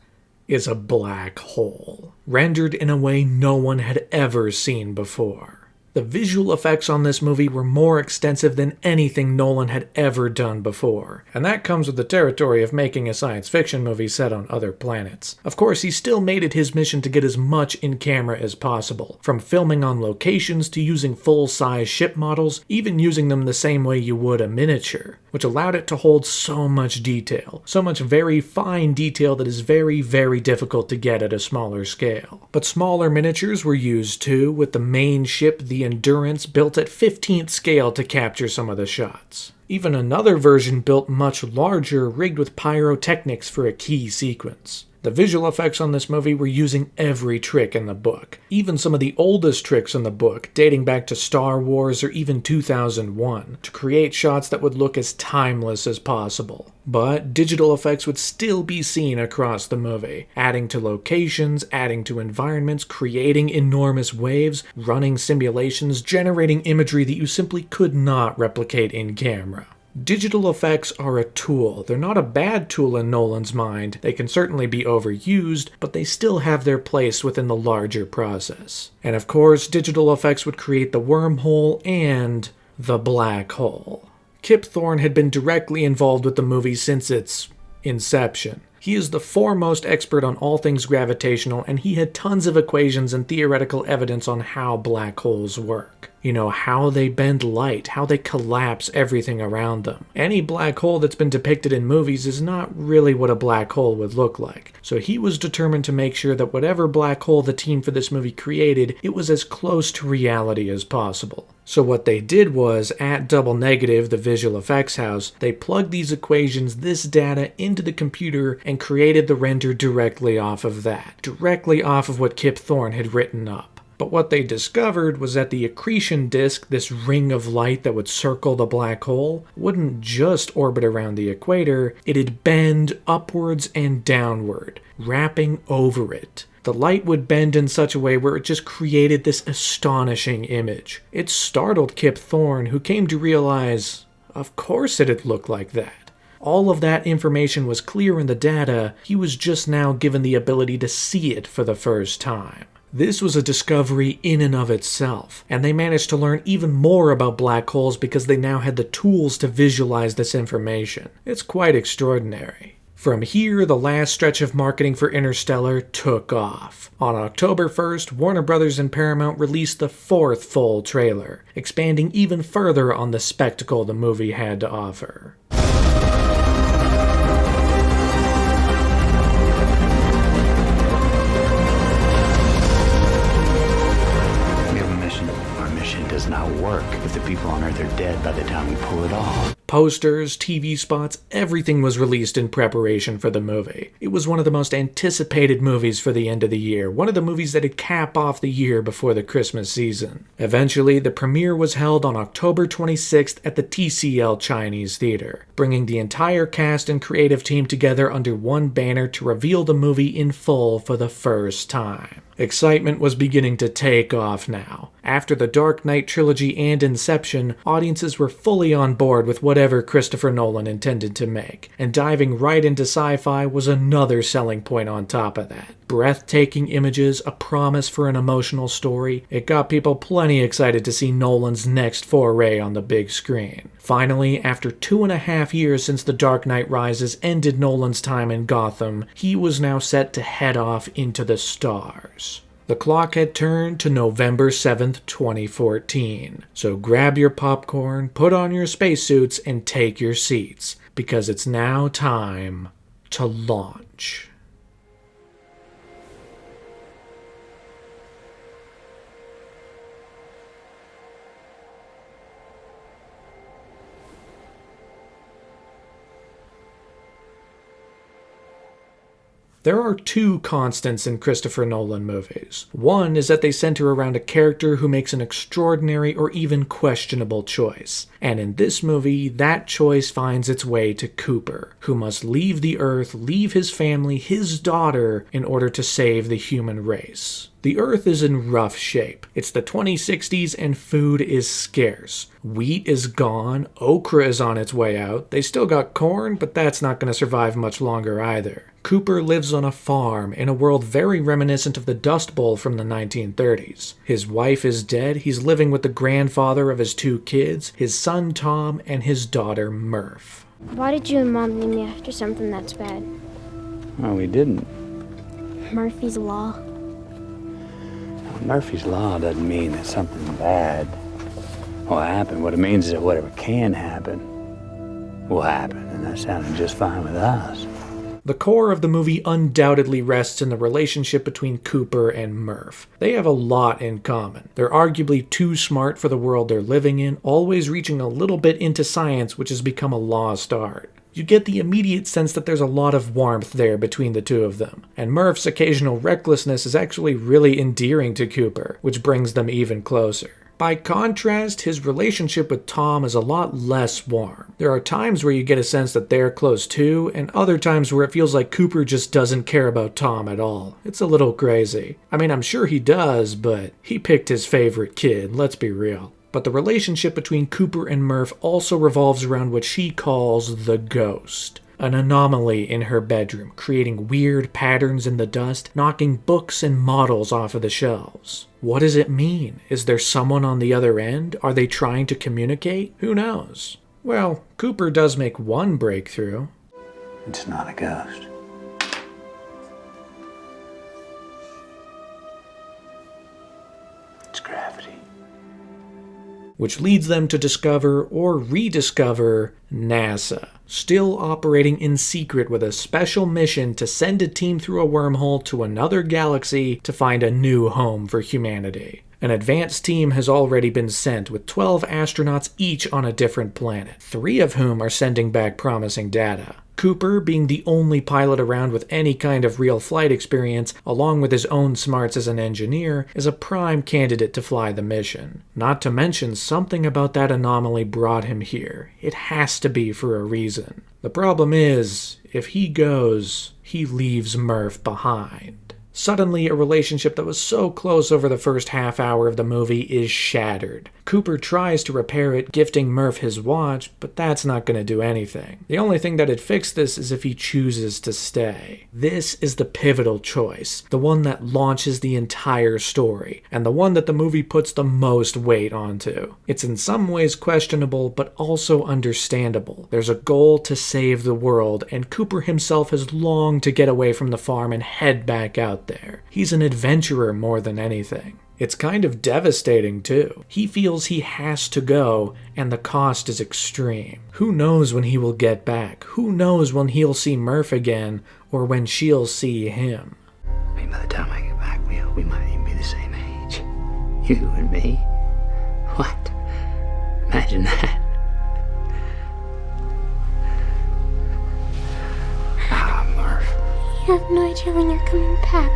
is a black hole, rendered in a way no one had ever seen before. The visual effects on this movie were more extensive than anything Nolan had ever done before, and that comes with the territory of making a science fiction movie set on other planets. Of course, he still made it his mission to get as much in camera as possible, from filming on locations to using full-size ship models, even using them the same way you would a miniature, which allowed it to hold so much detail, so much very fine detail that is very, very difficult to get at a smaller scale. But smaller miniatures were used too, with the main ship, the Endurance, built at 15th scale to capture some of the shots. Even another version built much larger, rigged with pyrotechnics for a key sequence. The visual effects on this movie were using every trick in the book, even some of the oldest tricks in the book, dating back to Star Wars or even 2001, to create shots that would look as timeless as possible. But digital effects would still be seen across the movie, adding to locations, adding to environments, creating enormous waves, running simulations, generating imagery that you simply could not replicate in camera. Digital effects are a tool. They're not a bad tool in Nolan's mind. They can certainly be overused, but they still have their place within the larger process. And of course, digital effects would create the wormhole and the black hole. Kip Thorne had been directly involved with the movie since its inception. He is the foremost expert on all things gravitational, and he had tons of equations and theoretical evidence on how black holes work. You know, how they bend light, how they collapse everything around them. Any black hole that's been depicted in movies is not really what a black hole would look like. So he was determined to make sure that whatever black hole the team for this movie created, it was as close to reality as possible. So what they did was, at Double Negative, the visual effects house, they plugged these equations, this data, into the computer and created the render directly off of that. Directly off of what Kip Thorne had written up. But what they discovered was that the accretion disk, this ring of light that would circle the black hole, wouldn't just orbit around the equator, it'd bend upwards and downward, wrapping over it. The light would bend in such a way where it just created this astonishing image. It startled Kip Thorne, who came to realize, of course it'd look like that. All of that information was clear in the data, he was just now given the ability to see it for the first time. This was a discovery in and of itself, and they managed to learn even more about black holes because they now had the tools to visualize this information. It's quite extraordinary. From here, the last stretch of marketing for Interstellar took off. On October 1st, Warner Brothers and Paramount released the 4th full trailer, expanding even further on the spectacle the movie had to offer. Does not work if the people on Earth are dead by the time we pull it off. Posters, TV spots, everything was released in preparation for the movie. It was one of the most anticipated movies for the end of the year, one of the movies that'd cap off the year before the Christmas season. Eventually, the premiere was held on October 26th at the TCL Chinese Theater, bringing the entire cast and creative team together under one banner to reveal the movie in full for the first time. Excitement was beginning to take off now. After the Dark Knight trilogy and Inception, audiences were fully on board with whatever Christopher Nolan intended to make, and diving right into sci-fi was another selling point on top of that. Breathtaking images, a promise for an emotional story, it got people plenty excited to see Nolan's next foray on the big screen. Finally, after 2.5 years since The Dark Knight Rises ended Nolan's time in Gotham, he was now set to head off into the stars. The clock had turned to November 7th, 2014. So grab your popcorn, put on your spacesuits, and take your seats, because it's now time to launch. There are two constants in Christopher Nolan movies. One is that they center around a character who makes an extraordinary or even questionable choice. And in this movie, that choice finds its way to Cooper, who must leave the Earth, leave his family, his daughter, in order to save the human race. The Earth is in rough shape. It's the 2060s and food is scarce. Wheat is gone, okra is on its way out. They still got corn, but that's not going to survive much longer either. Cooper lives on a farm in a world very reminiscent of the Dust Bowl from the 1930s. His wife is dead, he's living with the grandfather of his 2 kids, his son Tom, and his daughter Murph. Why did you and Mom name me after something that's bad? Well, we didn't. Murphy's Law. Murphy's Law doesn't mean that something bad will happen. What it means is that whatever can happen will happen, and that sounded just fine with us. The core of the movie undoubtedly rests in the relationship between Cooper and Murph. They have a lot in common. They're arguably too smart for the world they're living in, always reaching a little bit into science, which has become a lost art. You get the immediate sense that there's a lot of warmth there between the two of them, and Murph's occasional recklessness is actually really endearing to Cooper, which brings them even closer. By contrast, his relationship with Tom is a lot less warm. There are times where you get a sense that they're close too, and other times where it feels like Cooper just doesn't care about Tom at all. It's a little crazy. I mean, I'm sure he does, but he picked his favorite kid, let's be real. But the relationship between Cooper and Murph also revolves around what she calls the ghost. An anomaly in her bedroom, creating weird patterns in the dust, knocking books and models off of the shelves. What does it mean? Is there someone on the other end? Are they trying to communicate? Who knows? Well, Cooper does make one breakthrough. It's not a ghost. It's gravity. Which leads them to discover or rediscover NASA, still operating in secret with a special mission to send a team through a wormhole to another galaxy to find a new home for humanity. An advanced team has already been sent, with 12 astronauts each on a different planet, 3 of whom are sending back promising data. Cooper, being the only pilot around with any kind of real flight experience, along with his own smarts as an engineer, is a prime candidate to fly the mission. Not to mention, something about that anomaly brought him here. It has to be for a reason. The problem is, if he goes, he leaves Murph behind. Suddenly, a relationship that was so close over the first half hour of the movie is shattered. Cooper tries to repair it, gifting Murph his watch, but that's not going to do anything. The only thing that'd fix this is if he chooses to stay. This is the pivotal choice, the one that launches the entire story, and the one that the movie puts the most weight onto. It's in some ways questionable, but also understandable. There's a goal to save the world, and Cooper himself has longed to get away from the farm and head back out there. He's an adventurer more than anything. It's kind of devastating too. He feels he has to go, and the cost is extreme. Who knows when he will get back? Who knows when he'll see Murph again, or when she'll see him? I mean, by the time I get back, we might even be the same age. You and me. What? Imagine that. Murph. You have no idea when you're coming back.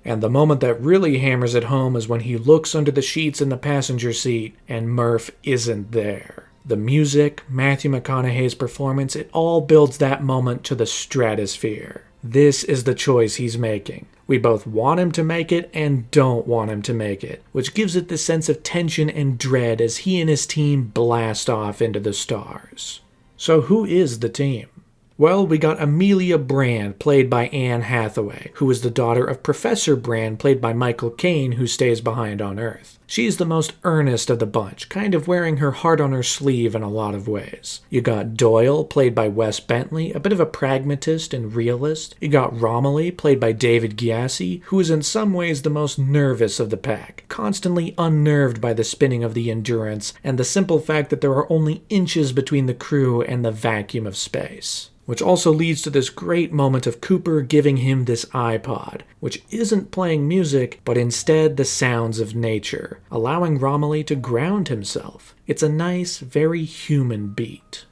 And the moment that really hammers it home is when he looks under the sheets in the passenger seat and Murph isn't there. The music, Matthew McConaughey's performance, it all builds that moment to the stratosphere. This is the choice he's making. We both want him to make it and don't want him to make it, which gives it this sense of tension and dread as he and his team blast off into the stars. So who is the team? Well, we got Amelia Brand, played by Anne Hathaway, who is the daughter of Professor Brand, played by Michael Caine, who stays behind on Earth. She's the most earnest of the bunch, kind of wearing her heart on her sleeve in a lot of ways. You got Doyle, played by Wes Bentley, a bit of a pragmatist and realist. You got Romilly, played by David Gyasi, who is in some ways the most nervous of the pack, constantly unnerved by the spinning of the Endurance and the simple fact that there are only inches between the crew and the vacuum of space. Which also leads to this great moment of Cooper giving him this iPod, which isn't playing music, but instead the sounds of nature, allowing Romilly to ground himself. It's a nice, very human beat.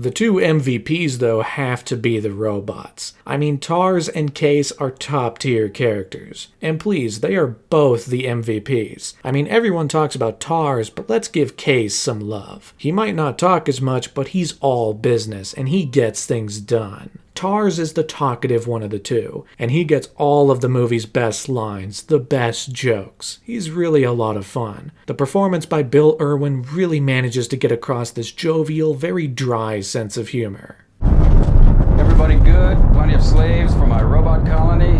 The two MVPs, though, have to be the robots. I mean, Tars and Case are top-tier characters. And please, they are both the MVPs. I mean, everyone talks about Tars, but let's give Case some love. He might not talk as much, but he's all business, and he gets things done. Tars is the talkative one of the two, and he gets all of the movie's best lines, the best jokes. He's really a lot of fun. The performance by Bill Irwin really manages to get across this jovial, very dry sense of humor. Everybody good? Plenty of slaves for my robot colony?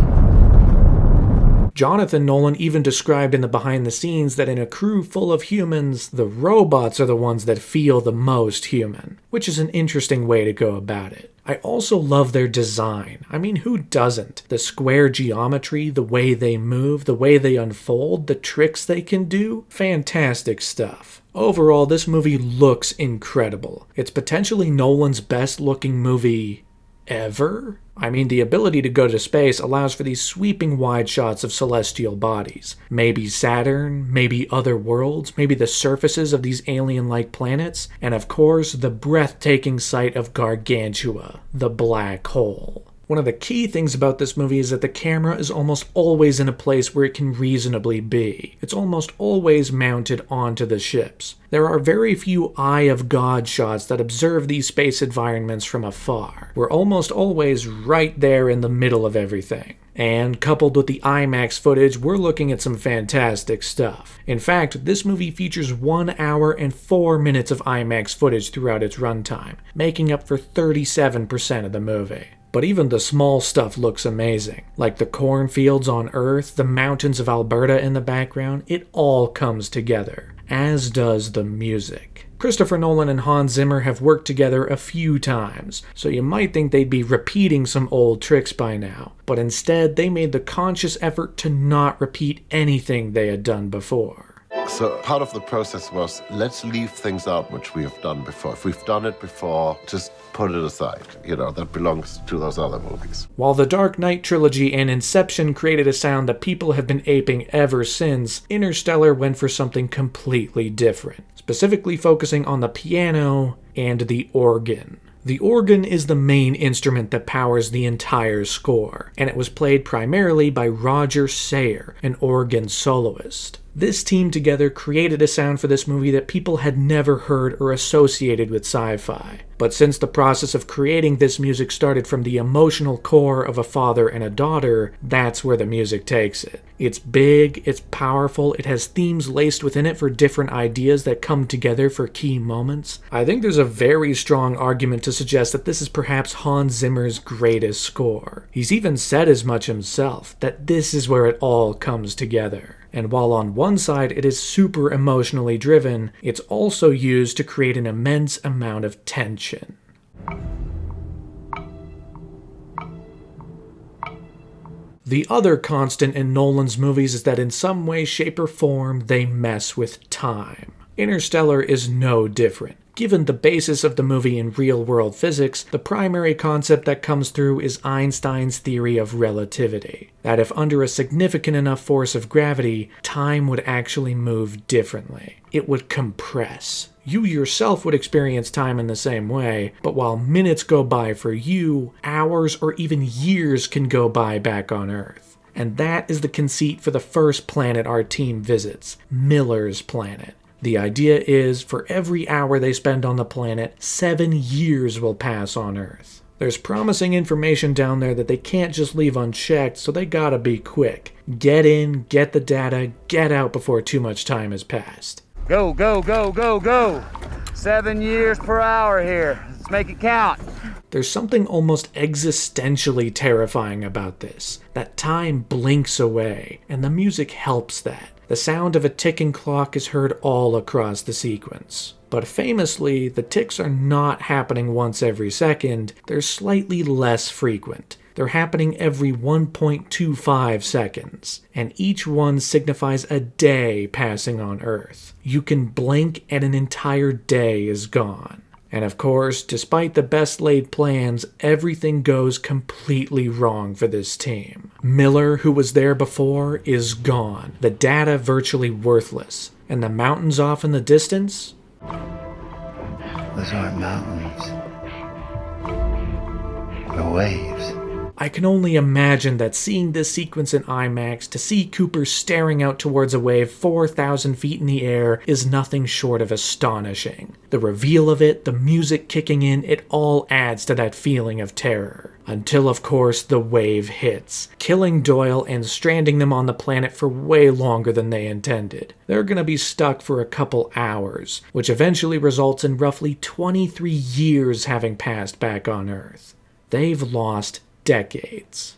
Jonathan Nolan even described in the behind the scenes that in a crew full of humans, the robots are the ones that feel the most human, which is an interesting way to go about it. I also love their design. I mean, who doesn't? The square geometry, the way they move, the way they unfold, the tricks they can do, fantastic stuff. Overall, this movie looks incredible. It's potentially Nolan's best looking movie ever? I mean, the ability to go to space allows for these sweeping wide shots of celestial bodies. Maybe Saturn, maybe other worlds, maybe the surfaces of these alien-like planets, and of course, the breathtaking sight of Gargantua, the black hole. One of the key things about this movie is that the camera is almost always in a place where it can reasonably be. It's almost always mounted onto the ships. There are very few Eye of God shots that observe these space environments from afar. We're almost always right there in the middle of everything. And coupled with the IMAX footage, we're looking at some fantastic stuff. In fact, this movie features 1 hour and 4 minutes of IMAX footage throughout its runtime, making up for 37% of the movie. But even the small stuff looks amazing. Like the cornfields on Earth, the mountains of Alberta in the background, it all comes together. As does the music. Christopher Nolan and Hans Zimmer have worked together a few times, so you might think they'd be repeating some old tricks by now. But instead, they made the conscious effort to not repeat anything they had done before. So part of the process was, let's leave things out which we have done before. If we've done it before, just put it aside. You know, that belongs to those other movies. While the Dark Knight trilogy and Inception created a sound that people have been aping ever since, Interstellar went for something completely different, specifically focusing on the piano and the organ. The organ is the main instrument that powers the entire score, and it was played primarily by Roger Sayer, an organ soloist. This team together created a sound for this movie that people had never heard or associated with sci-fi. But since the process of creating this music started from the emotional core of a father and a daughter, that's where the music takes it. It's big, it's powerful, it has themes laced within it for different ideas that come together for key moments. I think there's a very strong argument to suggest that this is perhaps Hans Zimmer's greatest score. He's even said as much himself, that this is where it all comes together. And while on one side it is super emotionally driven, it's also used to create an immense amount of tension. The other constant in Nolan's movies is that in some way, shape, or form, they mess with time. Interstellar is no different. Given the basis of the movie in real-world physics, the primary concept that comes through is Einstein's theory of relativity. That if under a significant enough force of gravity, time would actually move differently. It would compress. You yourself would experience time in the same way, but while minutes go by for you, hours or even years can go by back on Earth. And that is the conceit for the first planet our team visits, Miller's Planet. The idea is, for every hour they spend on the planet, 7 years will pass on Earth. There's promising information down there that they can't just leave unchecked, so they gotta be quick. Get in, get the data, get out before too much time has passed. Go, go, go, go, go. 7 years per hour here. Let's make it count. There's something almost existentially terrifying about this. That time blinks away, and the music helps that. The sound of a ticking clock is heard all across the sequence. But famously, the ticks are not happening once every second, they're slightly less frequent. They're happening every 1.25 seconds, and each one signifies a day passing on Earth. You can blink and an entire day is gone. And of course, despite the best laid plans, everything goes completely wrong for this team. Miller, who was there before, is gone, the data virtually worthless, and the mountains off in the distance? Those aren't mountains. The waves. I can only imagine that seeing this sequence in IMAX, to see Cooper staring out towards a wave 4,000 feet in the air, is nothing short of astonishing. The reveal of it, the music kicking in, it all adds to that feeling of terror. Until, of course, the wave hits, killing Doyle and stranding them on the planet for way longer than they intended. They're gonna be stuck for a couple hours, which eventually results in roughly 23 years having passed back on Earth. They've lost decades.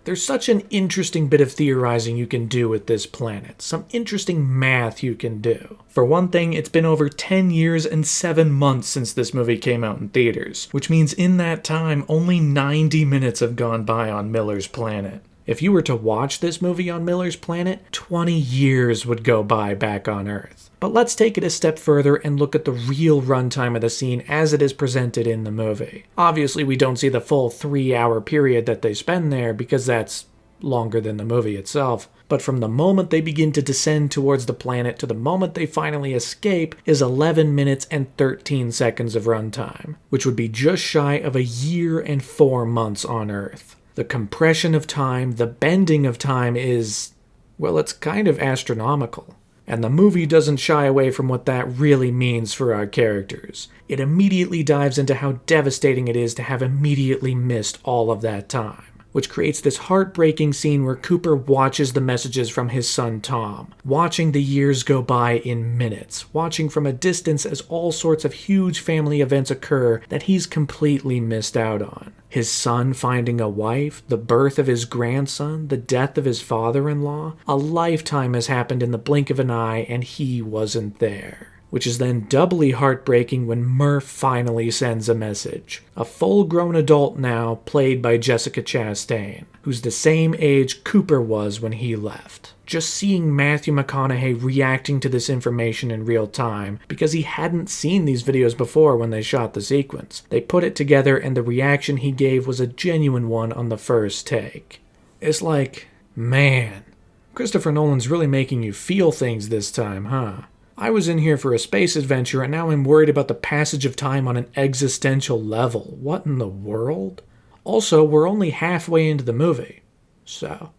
There's such an interesting bit of theorizing you can do with this planet, some interesting math you can do. For one thing, it's been over 10 years and 7 months since this movie came out in theaters, which means in that time, only 90 minutes have gone by on Miller's planet. If you were to watch this movie on Miller's planet, 20 years would go by back on Earth. But let's take it a step further and look at the real runtime of the scene as it is presented in the movie. Obviously, we don't see the full 3-hour period that they spend there because that's longer than the movie itself. But from the moment they begin to descend towards the planet to the moment they finally escape is 11 minutes and 13 seconds of runtime, which would be just shy of a year and 4 months on Earth. The compression of time, the bending of time is, well, it's kind of astronomical. And the movie doesn't shy away from what that really means for our characters. It immediately dives into how devastating it is to have immediately missed all of that time, which creates this heartbreaking scene where Cooper watches the messages from his son Tom, watching the years go by in minutes, watching from a distance as all sorts of huge family events occur that he's completely missed out on. His son finding a wife, the birth of his grandson, the death of his father-in-law. A lifetime has happened in the blink of an eye and he wasn't there. Which is then doubly heartbreaking when Murph finally sends a message. A full-grown adult now, played by Jessica Chastain, who's the same age Cooper was when he left. Just seeing Matthew McConaughey reacting to this information in real time, because he hadn't seen these videos before when they shot the sequence. They put it together and the reaction he gave was a genuine one on the first take. It's like, man, Christopher Nolan's really making you feel things this time, huh? I was in here for a space adventure and now I'm worried about the passage of time on an existential level. What in the world? Also, we're only halfway into the movie, so...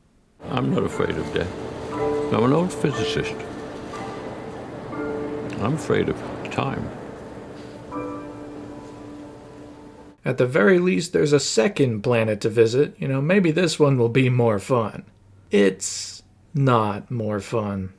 I'm not afraid of death. I'm an old physicist. I'm afraid of time. At the very least, there's a second planet to visit. You know, maybe this one will be more fun. It's not more fun.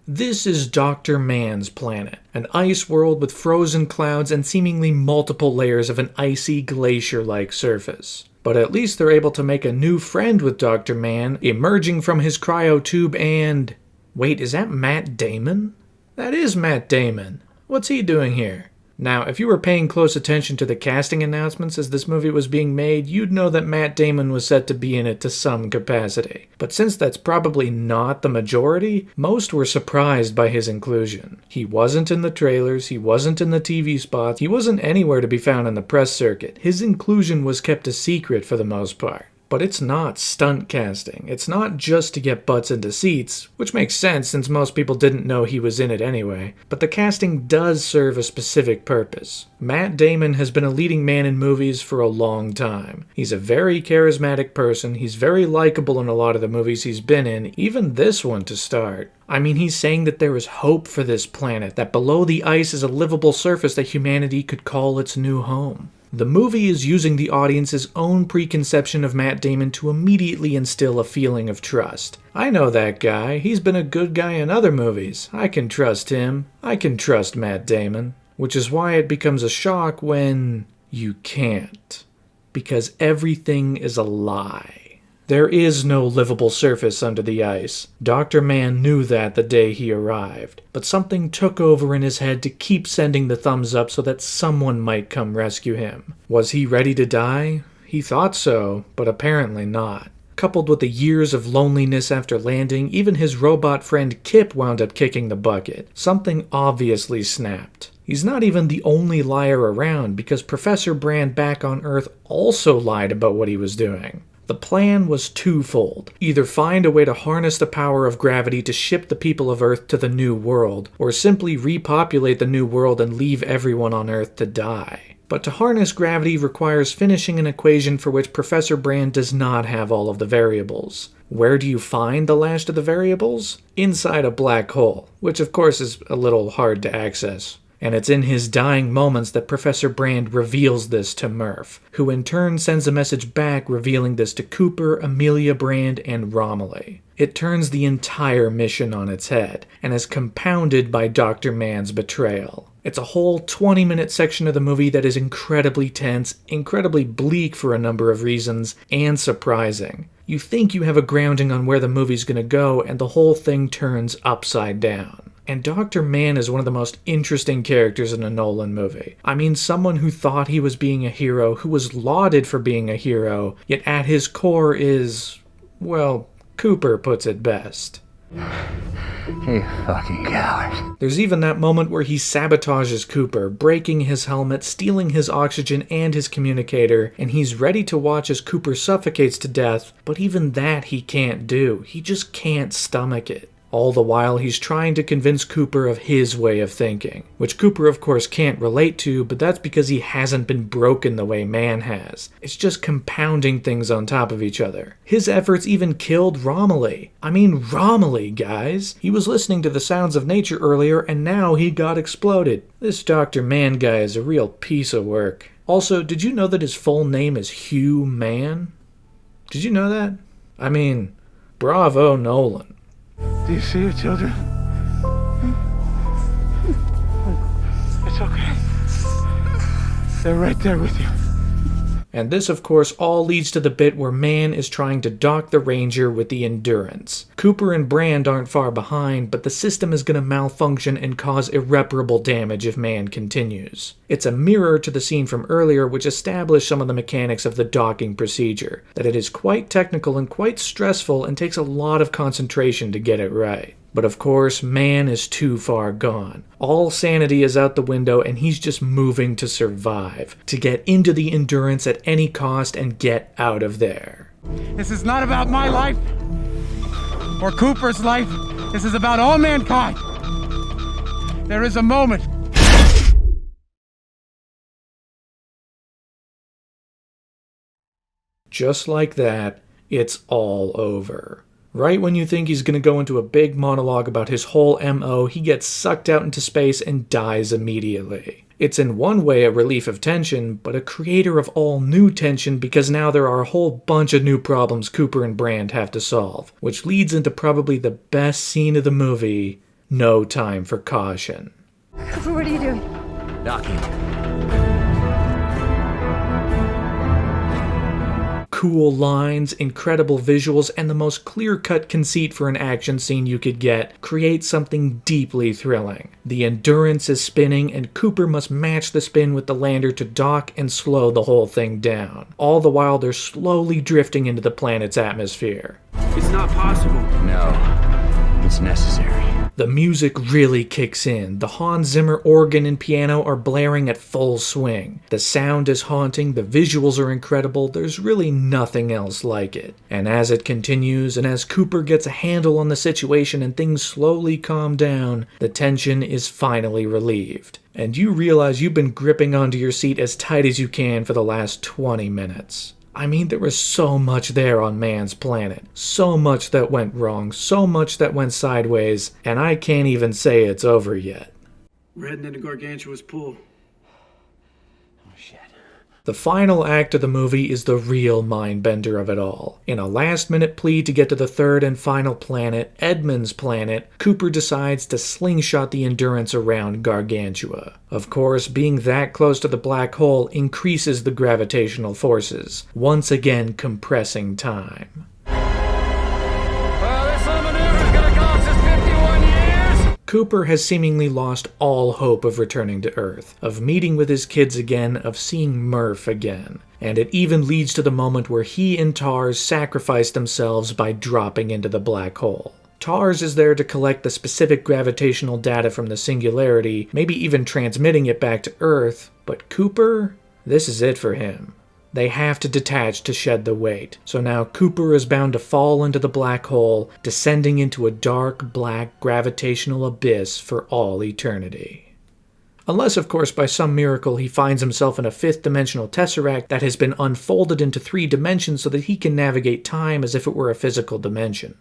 This is Dr. Mann's planet, an ice world with frozen clouds and seemingly multiple layers of an icy glacier-like surface. But at least they're able to make a new friend with Dr. Mann, emerging from his cryotube and... Wait, is that Matt Damon? That is Matt Damon. What's he doing here? Now, if you were paying close attention to the casting announcements as this movie was being made, you'd know that Matt Damon was set to be in it to some capacity. But since that's probably not the majority, most were surprised by his inclusion. He wasn't in the trailers, he wasn't in the TV spots, he wasn't anywhere to be found in the press circuit. His inclusion was kept a secret for the most part. But it's not stunt casting. It's not just to get butts into seats, which makes sense since most people didn't know he was in it anyway, but the casting does serve a specific purpose. Matt Damon has been a leading man in movies for a long time. He's a very charismatic person, he's very likable in a lot of the movies he's been in, even this one to start. I mean, he's saying that there is hope for this planet, that below the ice is a livable surface that humanity could call its new home. The movie is using the audience's own preconception of Matt Damon to immediately instill a feeling of trust. I know that guy. He's been a good guy in other movies. I can trust him. I can trust Matt Damon. Which is why it becomes a shock when you can't. Because everything is a lie. There is no livable surface under the ice. Dr. Mann knew that the day he arrived, but something took over in his head to keep sending the thumbs up so that someone might come rescue him. Was he ready to die? He thought so, but apparently not. Coupled with the years of loneliness after landing, even his robot friend Kip wound up kicking the bucket. Something obviously snapped. He's not even the only liar around, because Professor Brand back on Earth also lied about what he was doing. The plan was twofold. Either find a way to harness the power of gravity to ship the people of Earth to the New World, or simply repopulate the New World and leave everyone on Earth to die. But to harness gravity requires finishing an equation for which Professor Brand does not have all of the variables. Where do you find the last of the variables? Inside a black hole, which of course is a little hard to access. And it's in his dying moments that Professor Brand reveals this to Murph, who in turn sends a message back revealing this to Cooper, Amelia Brand, and Romilly. It turns the entire mission on its head, and is compounded by Dr. Mann's betrayal. It's a whole 20-minute section of the movie that is incredibly tense, incredibly bleak for a number of reasons, and surprising. You think you have a grounding on where the movie's gonna go, and the whole thing turns upside down. And Dr. Mann is one of the most interesting characters in a Nolan movie. I mean, someone who thought he was being a hero, who was lauded for being a hero, yet at his core is, well, Cooper puts it best. You fucking coward. There's even that moment where he sabotages Cooper, breaking his helmet, stealing his oxygen and his communicator, and he's ready to watch as Cooper suffocates to death, but even that he can't do. He just can't stomach it. All the while he's trying to convince Cooper of his way of thinking, which Cooper of course can't relate to, but that's because he hasn't been broken the way Mann has. It's just compounding things on top of each other. His efforts even killed Romilly. I mean Romilly, guys. He was listening to the sounds of nature earlier and now he got exploded. This Dr. Mann guy is a real piece of work. Also, did you know that his full name is Hugh Mann? Did you know that? I mean, bravo Nolan. Do you see your children? It's okay. They're right there with you. And this, of course, all leads to the bit where Mann is trying to dock the Ranger with the Endurance. Cooper and Brand aren't far behind, but the system is going to malfunction and cause irreparable damage if Mann continues. It's a mirror to the scene from earlier which established some of the mechanics of the docking procedure, that it is quite technical and quite stressful and takes a lot of concentration to get it right. But of course, Mann is too far gone. All sanity is out the window and he's just moving to survive, to get into the Endurance at any cost and get out of there. This is not about my life or Cooper's life. This is about all mankind. There is a moment. Just like that, it's all over. Right when you think he's going to go into a big monologue about his whole MO, he gets sucked out into space and dies immediately. It's in one way a relief of tension, but a creator of all new tension because now there are a whole bunch of new problems Cooper and Brand have to solve, which leads into probably the best scene of the movie, No Time for Caution. Cooper, what are you doing? Docking. Cool lines, incredible visuals, and the most clear-cut conceit for an action scene you could get create something deeply thrilling. The Endurance is spinning, and Cooper must match the spin with the lander to dock and slow the whole thing down. All the while they're slowly drifting into the planet's atmosphere. It's not possible. No, it's necessary. The music really kicks in. The Hans Zimmer organ and piano are blaring at full swing. The sound is haunting, the visuals are incredible, there's really nothing else like it. And as it continues, and as Cooper gets a handle on the situation and things slowly calm down, the tension is finally relieved. And you realize you've been gripping onto your seat as tight as you can for the last 20 minutes. I mean, there was so much there on Mann's planet. So much that went wrong, so much that went sideways, and I can't even say it's over yet. We're heading into Gargantua's pool. The final act of the movie is the real mind-bender of it all. In a last-minute plea to get to the third and final planet, Edmund's planet, Cooper decides to slingshot the Endurance around Gargantua. Of course, being that close to the black hole increases the gravitational forces, once again compressing time. Cooper has seemingly lost all hope of returning to Earth, of meeting with his kids again, of seeing Murph again. And it even leads to the moment where he and Tars sacrifice themselves by dropping into the black hole. Tars is there to collect the specific gravitational data from the singularity, maybe even transmitting it back to Earth, but Cooper? This is it for him. They have to detach to shed the weight, so now Cooper is bound to fall into the black hole, descending into a dark, black, gravitational abyss for all eternity. Unless, of course, by some miracle he finds himself in a fifth-dimensional tesseract that has been unfolded into 3 dimensions so that he can navigate time as if it were a physical dimension.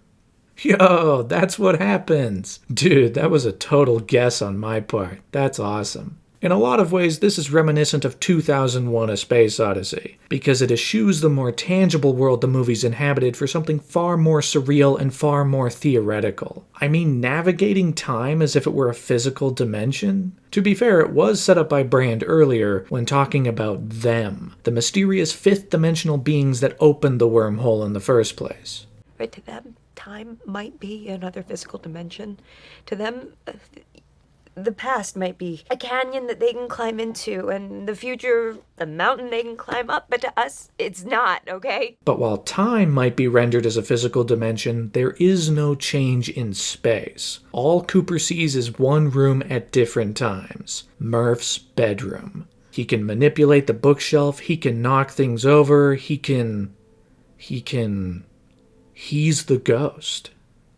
Yo, that's what happens! Dude, that was a total guess on my part. That's awesome. In a lot of ways, this is reminiscent of 2001: A Space Odyssey, because it eschews the more tangible world the movie's inhabited for something far more surreal and far more theoretical. I mean, navigating time as if it were a physical dimension? To be fair, it was set up by Brand earlier when talking about them, the mysterious fifth-dimensional beings that opened the wormhole in the first place. Right, to them, time might be another physical dimension. To them, the past might be a canyon that they can climb into, and the future, the mountain they can climb up, but to us, it's not, okay? But while time might be rendered as a physical dimension, there is no change in space. All Cooper sees is one room at different times. Murph's bedroom. He can manipulate the bookshelf, he can knock things over, he's the ghost.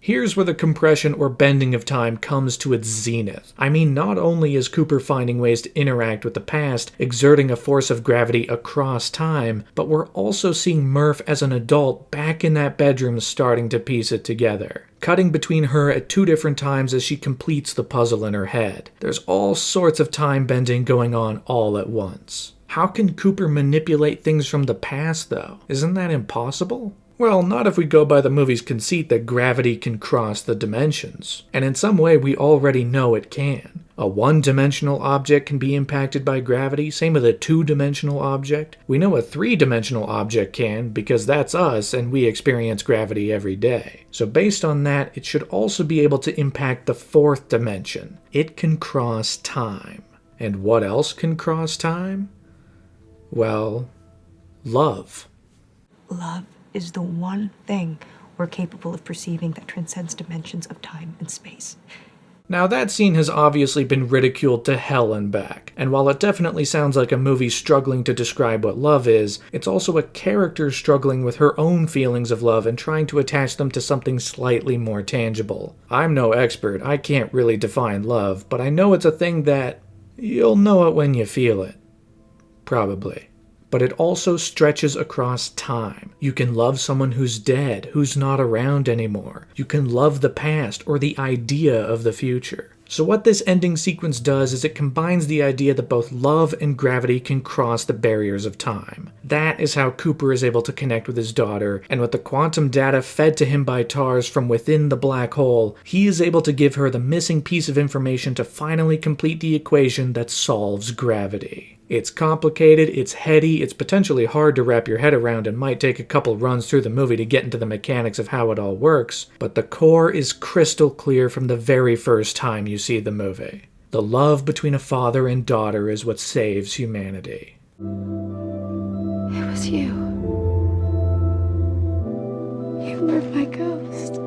Here's where the compression or bending of time comes to its zenith. I mean, not only is Cooper finding ways to interact with the past, exerting a force of gravity across time, but we're also seeing Murph as an adult back in that bedroom starting to piece it together, cutting between her at 2 different times as she completes the puzzle in her head. There's all sorts of time bending going on all at once. How can Cooper manipulate things from the past, though? Isn't that impossible? Well, not if we go by the movie's conceit that gravity can cross the dimensions. And in some way, we already know it can. A one-dimensional object can be impacted by gravity, same with a two-dimensional object. We know a three-dimensional object can, because that's us and we experience gravity every day. So based on that, it should also be able to impact the fourth dimension. It can cross time. And what else can cross time? Well, love. Love is the one thing we're capable of perceiving that transcends dimensions of time and space. Now that scene has obviously been ridiculed to hell and back, and while it definitely sounds like a movie struggling to describe what love is, it's also a character struggling with her own feelings of love and trying to attach them to something slightly more tangible. I'm no expert, I can't really define love, but I know it's a thing that you'll know it when you feel it. Probably. But it also stretches across time. You can love someone who's dead, who's not around anymore. You can love the past or the idea of the future. So what this ending sequence does is it combines the idea that both love and gravity can cross the barriers of time. That is how Cooper is able to connect with his daughter, and with the quantum data fed to him by TARS from within the black hole, he is able to give her the missing piece of information to finally complete the equation that solves gravity. It's complicated, it's heady, it's potentially hard to wrap your head around and might take a couple runs through the movie to get into the mechanics of how it all works, but the core is crystal clear from the very first time you see the movie. The love between a father and daughter is what saves humanity. It was you. You were my ghost.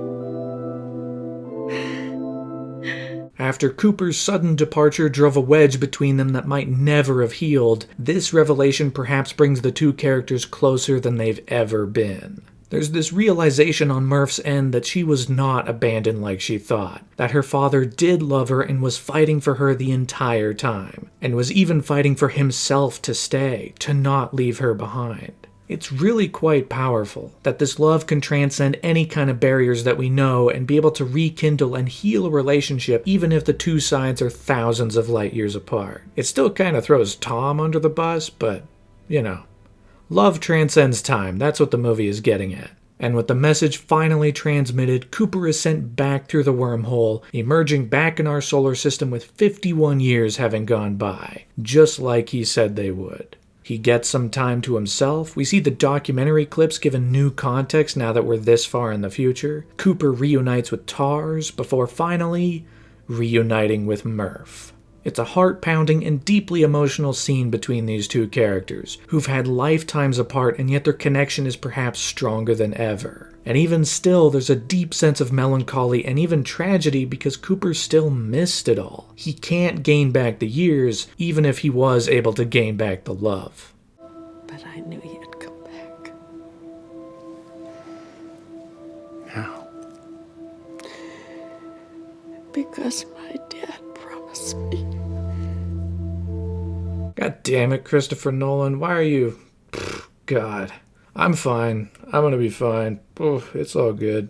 After Cooper's sudden departure drove a wedge between them that might never have healed, this revelation perhaps brings the two characters closer than they've ever been. There's this realization on Murph's end that she was not abandoned like she thought, that her father did love her and was fighting for her the entire time, and was even fighting for himself to stay, to not leave her behind. It's really quite powerful that this love can transcend any kind of barriers that we know and be able to rekindle and heal a relationship even if the two sides are thousands of light years apart. It still kind of throws Tom under the bus, but, you know. Love transcends time, that's what the movie is getting at. And with the message finally transmitted, Cooper is sent back through the wormhole, emerging back in our solar system with 51 years having gone by, just like he said they would. He gets some time to himself. We see the documentary clips given new context now that we're this far in the future. Cooper reunites with TARS before finally reuniting with Murph. It's a heart-pounding and deeply emotional scene between these two characters, who've had lifetimes apart and yet their connection is perhaps stronger than ever. And even still, there's a deep sense of melancholy and even tragedy because Cooper still missed it all. He can't gain back the years, even if he was able to gain back the love. But I knew you'd come back. How? Because my dad promised me. damn it, Christopher Nolan, why are you... God. I'm fine. I'm gonna be fine. Oh, it's all good.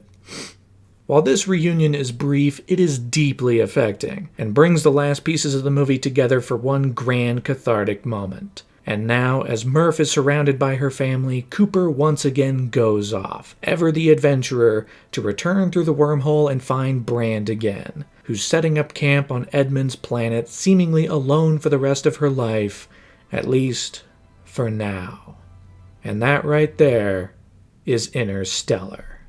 While this reunion is brief, it is deeply affecting, and brings the last pieces of the movie together for one grand cathartic moment. And now, as Murph is surrounded by her family, Cooper once again goes off, ever the adventurer, to return through the wormhole and find Brand again, who's setting up camp on Edmund's planet, seemingly alone for the rest of her life, at least for now. And that right there is Interstellar.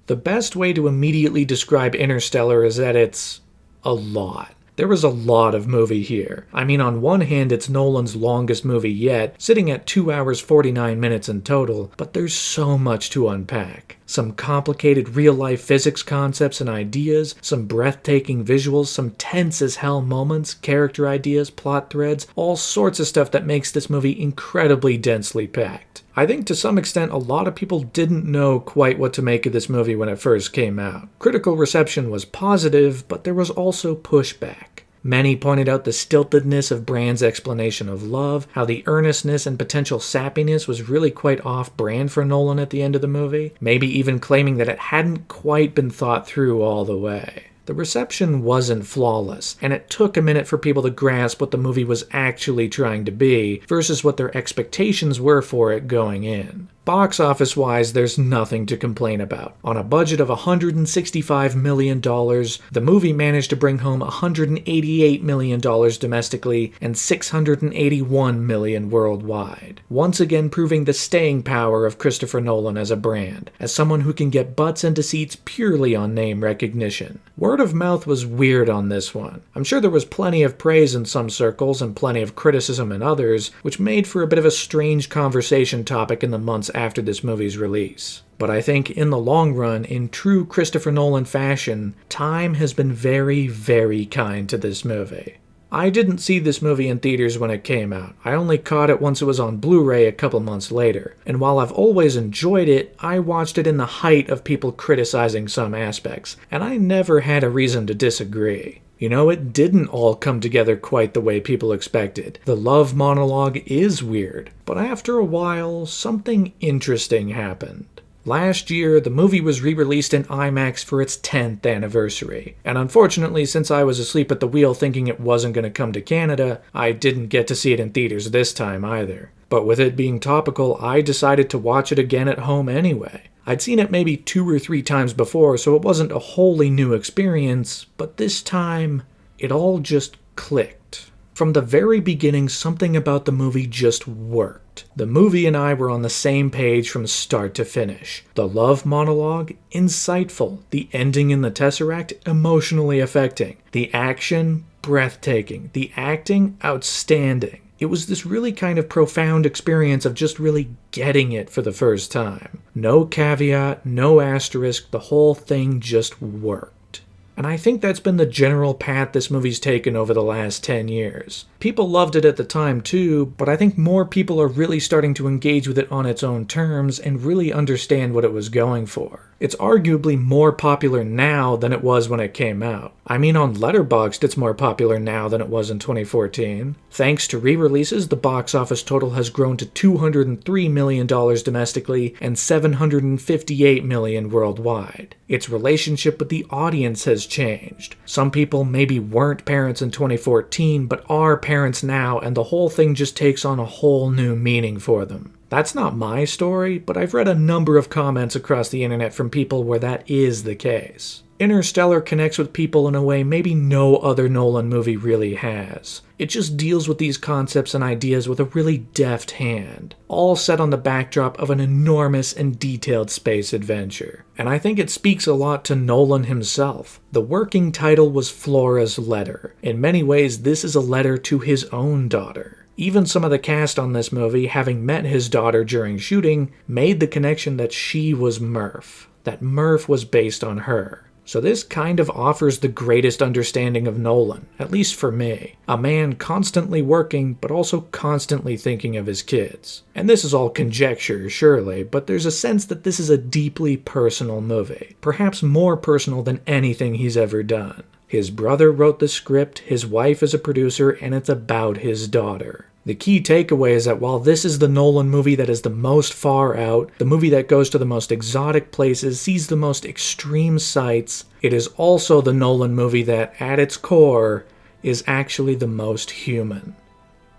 The best way to immediately describe Interstellar is that it's a lot. There was a lot of movie here. I mean, on one hand, it's Nolan's longest movie yet, sitting at 2 hours 49 minutes in total, but there's so much to unpack. Some complicated real-life physics concepts and ideas, some breathtaking visuals, some tense-as-hell moments, character ideas, plot threads, all sorts of stuff that makes this movie incredibly densely packed. I think to some extent a lot of people didn't know quite what to make of this movie when it first came out. Critical reception was positive, but there was also pushback. Many pointed out the stiltedness of Brand's explanation of love, how the earnestness and potential sappiness was really quite off-brand for Nolan at the end of the movie, maybe even claiming that it hadn't quite been thought through all the way. The reception wasn't flawless, and it took a minute for people to grasp what the movie was actually trying to be versus what their expectations were for it going in. Box office-wise, there's nothing to complain about. On a budget of $165 million, the movie managed to bring home $188 million domestically and $681 million worldwide. Once again proving the staying power of Christopher Nolan as a brand, as someone who can get butts into seats purely on name recognition. Word of mouth was weird on this one. I'm sure there was plenty of praise in some circles and plenty of criticism in others, which made for a bit of a strange conversation topic in the months after this movie's release. But I think in the long run, in true Christopher Nolan fashion, time has been very, very kind to this movie. I didn't see this movie in theaters when it came out. I only caught it once it was on Blu-ray a couple months later. And while I've always enjoyed it, I watched it in the height of people criticizing some aspects, and I never had a reason to disagree. You know, it didn't all come together quite the way people expected. The love monologue is weird, but after a while, something interesting happened. Last year, the movie was re-released in IMAX for its 10th anniversary, and unfortunately, since I was asleep at the wheel thinking it wasn't going to come to Canada, I didn't get to see it in theaters this time either. But with it being topical, I decided to watch it again at home anyway. I'd seen it maybe 2 or 3 times before, so it wasn't a wholly new experience, but this time, it all just clicked. From the very beginning, something about the movie just worked. The movie and I were on the same page from start to finish. The love monologue, insightful. The ending in the Tesseract, emotionally affecting. The action, breathtaking. The acting, outstanding. It was this really kind of profound experience of just really getting it for the first time. No caveat, no asterisk, the whole thing just worked. And I think that's been the general path this movie's taken over the last 10 years. People loved it at the time too, but I think more people are really starting to engage with it on its own terms and really understand what it was going for. It's arguably more popular now than it was when it came out. I mean, on Letterboxd, it's more popular now than it was in 2014. Thanks to re-releases, the box office total has grown to $203 million domestically and $758 million worldwide. Its relationship with the audience has changed. Some people maybe weren't parents in 2014, but are parents now, and the whole thing just takes on a whole new meaning for them. That's not my story, but I've read a number of comments across the internet from people where that is the case. Interstellar connects with people in a way maybe no other Nolan movie really has. It just deals with these concepts and ideas with a really deft hand, all set on the backdrop of an enormous and detailed space adventure. And I think it speaks a lot to Nolan himself. The working title was Flora's Letter. In many ways, this is a letter to his own daughter. Even some of the cast on this movie, having met his daughter during shooting, made the connection that she was Murph, that Murph was based on her. So this kind of offers the greatest understanding of Nolan, at least for me. A man constantly working, but also constantly thinking of his kids. And this is all conjecture, surely, but there's a sense that this is a deeply personal movie. Perhaps more personal than anything he's ever done. His brother wrote the script, his wife is a producer, and it's about his daughter. The key takeaway is that while this is the Nolan movie that is the most far out, the movie that goes to the most exotic places, sees the most extreme sights, it is also the Nolan movie that, at its core, is actually the most human.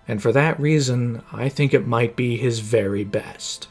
And for that reason, I think it might be his very best.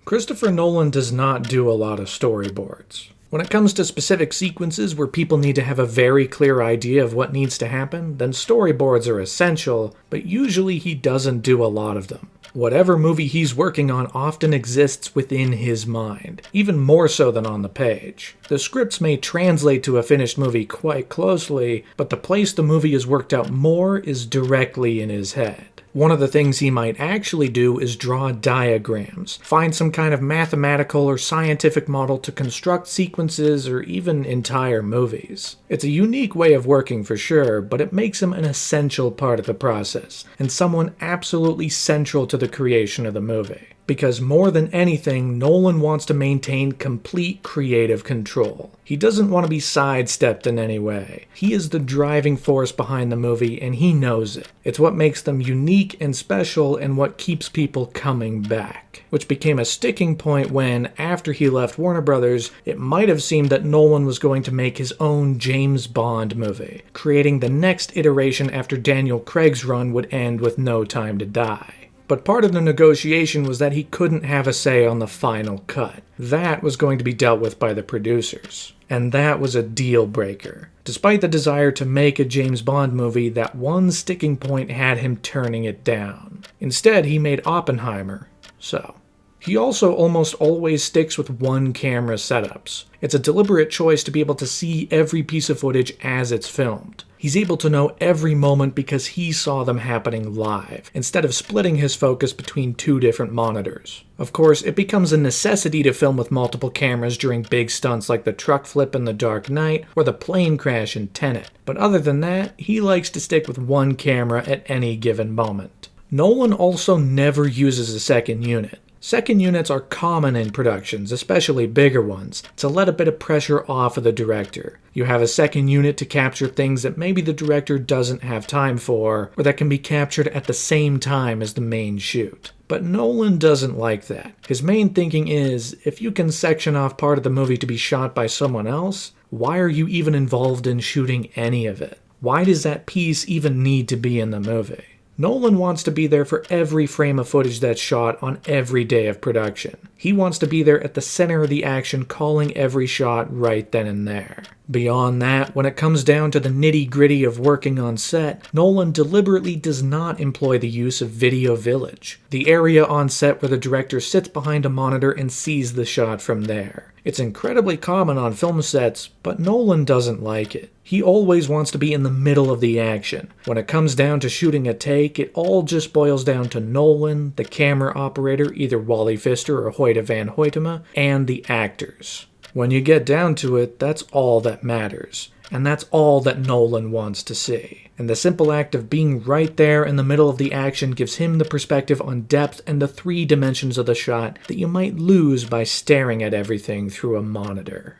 Christopher Nolan does not do a lot of storyboards. When it comes to specific sequences where people need to have a very clear idea of what needs to happen, then storyboards are essential, but usually he doesn't do a lot of them. Whatever movie he's working on often exists within his mind, even more so than on the page. The scripts may translate to a finished movie quite closely, but the place the movie is worked out more is directly in his head. One of the things he might actually do is draw diagrams, find some kind of mathematical or scientific model to construct sequences or even entire movies. It's a unique way of working for sure, but it makes him an essential part of the process, and someone absolutely central to the creation of the movie. Because more than anything, Nolan wants to maintain complete creative control. He doesn't want to be sidestepped in any way. He is the driving force behind the movie, and he knows it. It's what makes them unique and special, and what keeps people coming back. Which became a sticking point when, after he left Warner Brothers, it might have seemed that Nolan was going to make his own James Bond movie, creating the next iteration after Daniel Craig's run would end with No Time to Die. But part of the negotiation was that he couldn't have a say on the final cut. That was going to be dealt with by the producers. And that was a deal breaker. Despite the desire to make a James Bond movie, that one sticking point had him turning it down. Instead, he made Oppenheimer. So. He also almost always sticks with one camera setups. It's a deliberate choice to be able to see every piece of footage as it's filmed. He's able to know every moment because he saw them happening live, instead of splitting his focus between two different monitors. Of course, it becomes a necessity to film with multiple cameras during big stunts like the truck flip in The Dark Knight or the plane crash in Tenet. But other than that, he likes to stick with one camera at any given moment. Nolan also never uses a second unit. Second units are common in productions, especially bigger ones, to let a bit of pressure off of the director. You have a second unit to capture things that maybe the director doesn't have time for, or that can be captured at the same time as the main shoot. But Nolan doesn't like that. His main thinking is, if you can section off part of the movie to be shot by someone else, why are you even involved in shooting any of it? Why does that piece even need to be in the movie? Nolan wants to be there for every frame of footage that's shot on every day of production. He wants to be there at the center of the action, calling every shot right then and there. Beyond that, when it comes down to the nitty-gritty of working on set, Nolan deliberately does not employ the use of video village, the area on set where the director sits behind a monitor and sees the shot from there. It's incredibly common on film sets, but Nolan doesn't like it. He always wants to be in the middle of the action. When it comes down to shooting a take, it all just boils down to Nolan, the camera operator, either Wally Pfister or Hoyte van Hoytema, and the actors. When you get down to it, that's all that matters. And that's all that Nolan wants to see. And the simple act of being right there in the middle of the action gives him the perspective on depth and the 3 dimensions of the shot that you might lose by staring at everything through a monitor.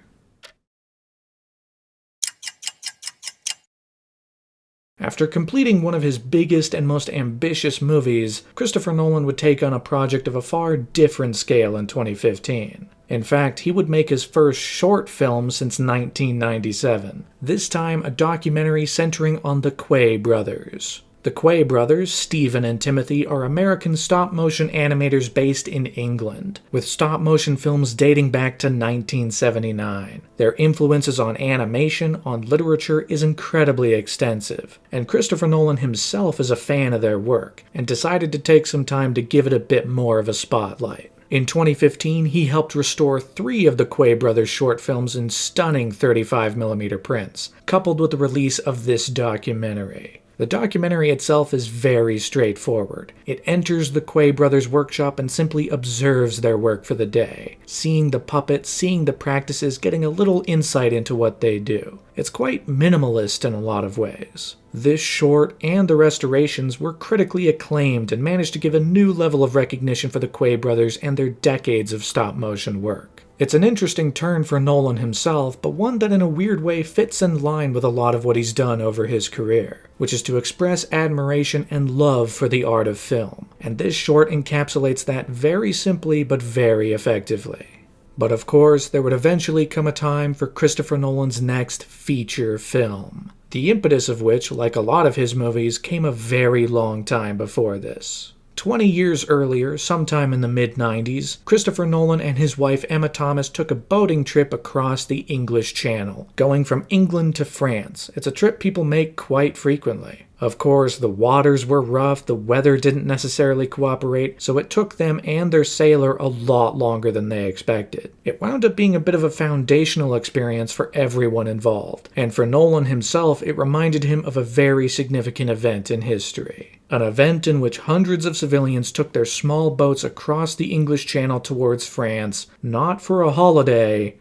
After completing one of his biggest and most ambitious movies, Christopher Nolan would take on a project of a far different scale in 2015. In fact, he would make his first short film since 1997, this time a documentary centering on the Quay Brothers. The Quay Brothers, Stephen and Timothy, are American stop-motion animators based in England, with stop-motion films dating back to 1979. Their influences on animation, on literature, is incredibly extensive, and Christopher Nolan himself is a fan of their work, and decided to take some time to give it a bit more of a spotlight. In 2015, he helped restore 3 of the Quay Brothers short films in stunning 35mm prints, coupled with the release of this documentary. The documentary itself is very straightforward. It enters the Quay Brothers workshop and simply observes their work for the day, seeing the puppets, seeing the practices, getting a little insight into what they do. It's quite minimalist in a lot of ways. This short and the restorations were critically acclaimed and managed to give a new level of recognition for the Quay Brothers and their decades of stop-motion work. It's an interesting turn for Nolan himself, but one that in a weird way fits in line with a lot of what he's done over his career, which is to express admiration and love for the art of film. And this short encapsulates that very simply but very effectively. But of course, there would eventually come a time for Christopher Nolan's next feature film, the impetus of which, like a lot of his movies, came a very long time before this. 20 years earlier, sometime in the mid-90s, Christopher Nolan and his wife Emma Thomas took a boating trip across the English Channel, going from England to France. It's a trip people make quite frequently. Of course, the waters were rough, the weather didn't necessarily cooperate, so it took them and their sailor a lot longer than they expected. It wound up being a bit of a foundational experience for everyone involved, and for Nolan himself, it reminded him of a very significant event in history. An event in which hundreds of civilians took their small boats across the English Channel towards France, not for a holiday,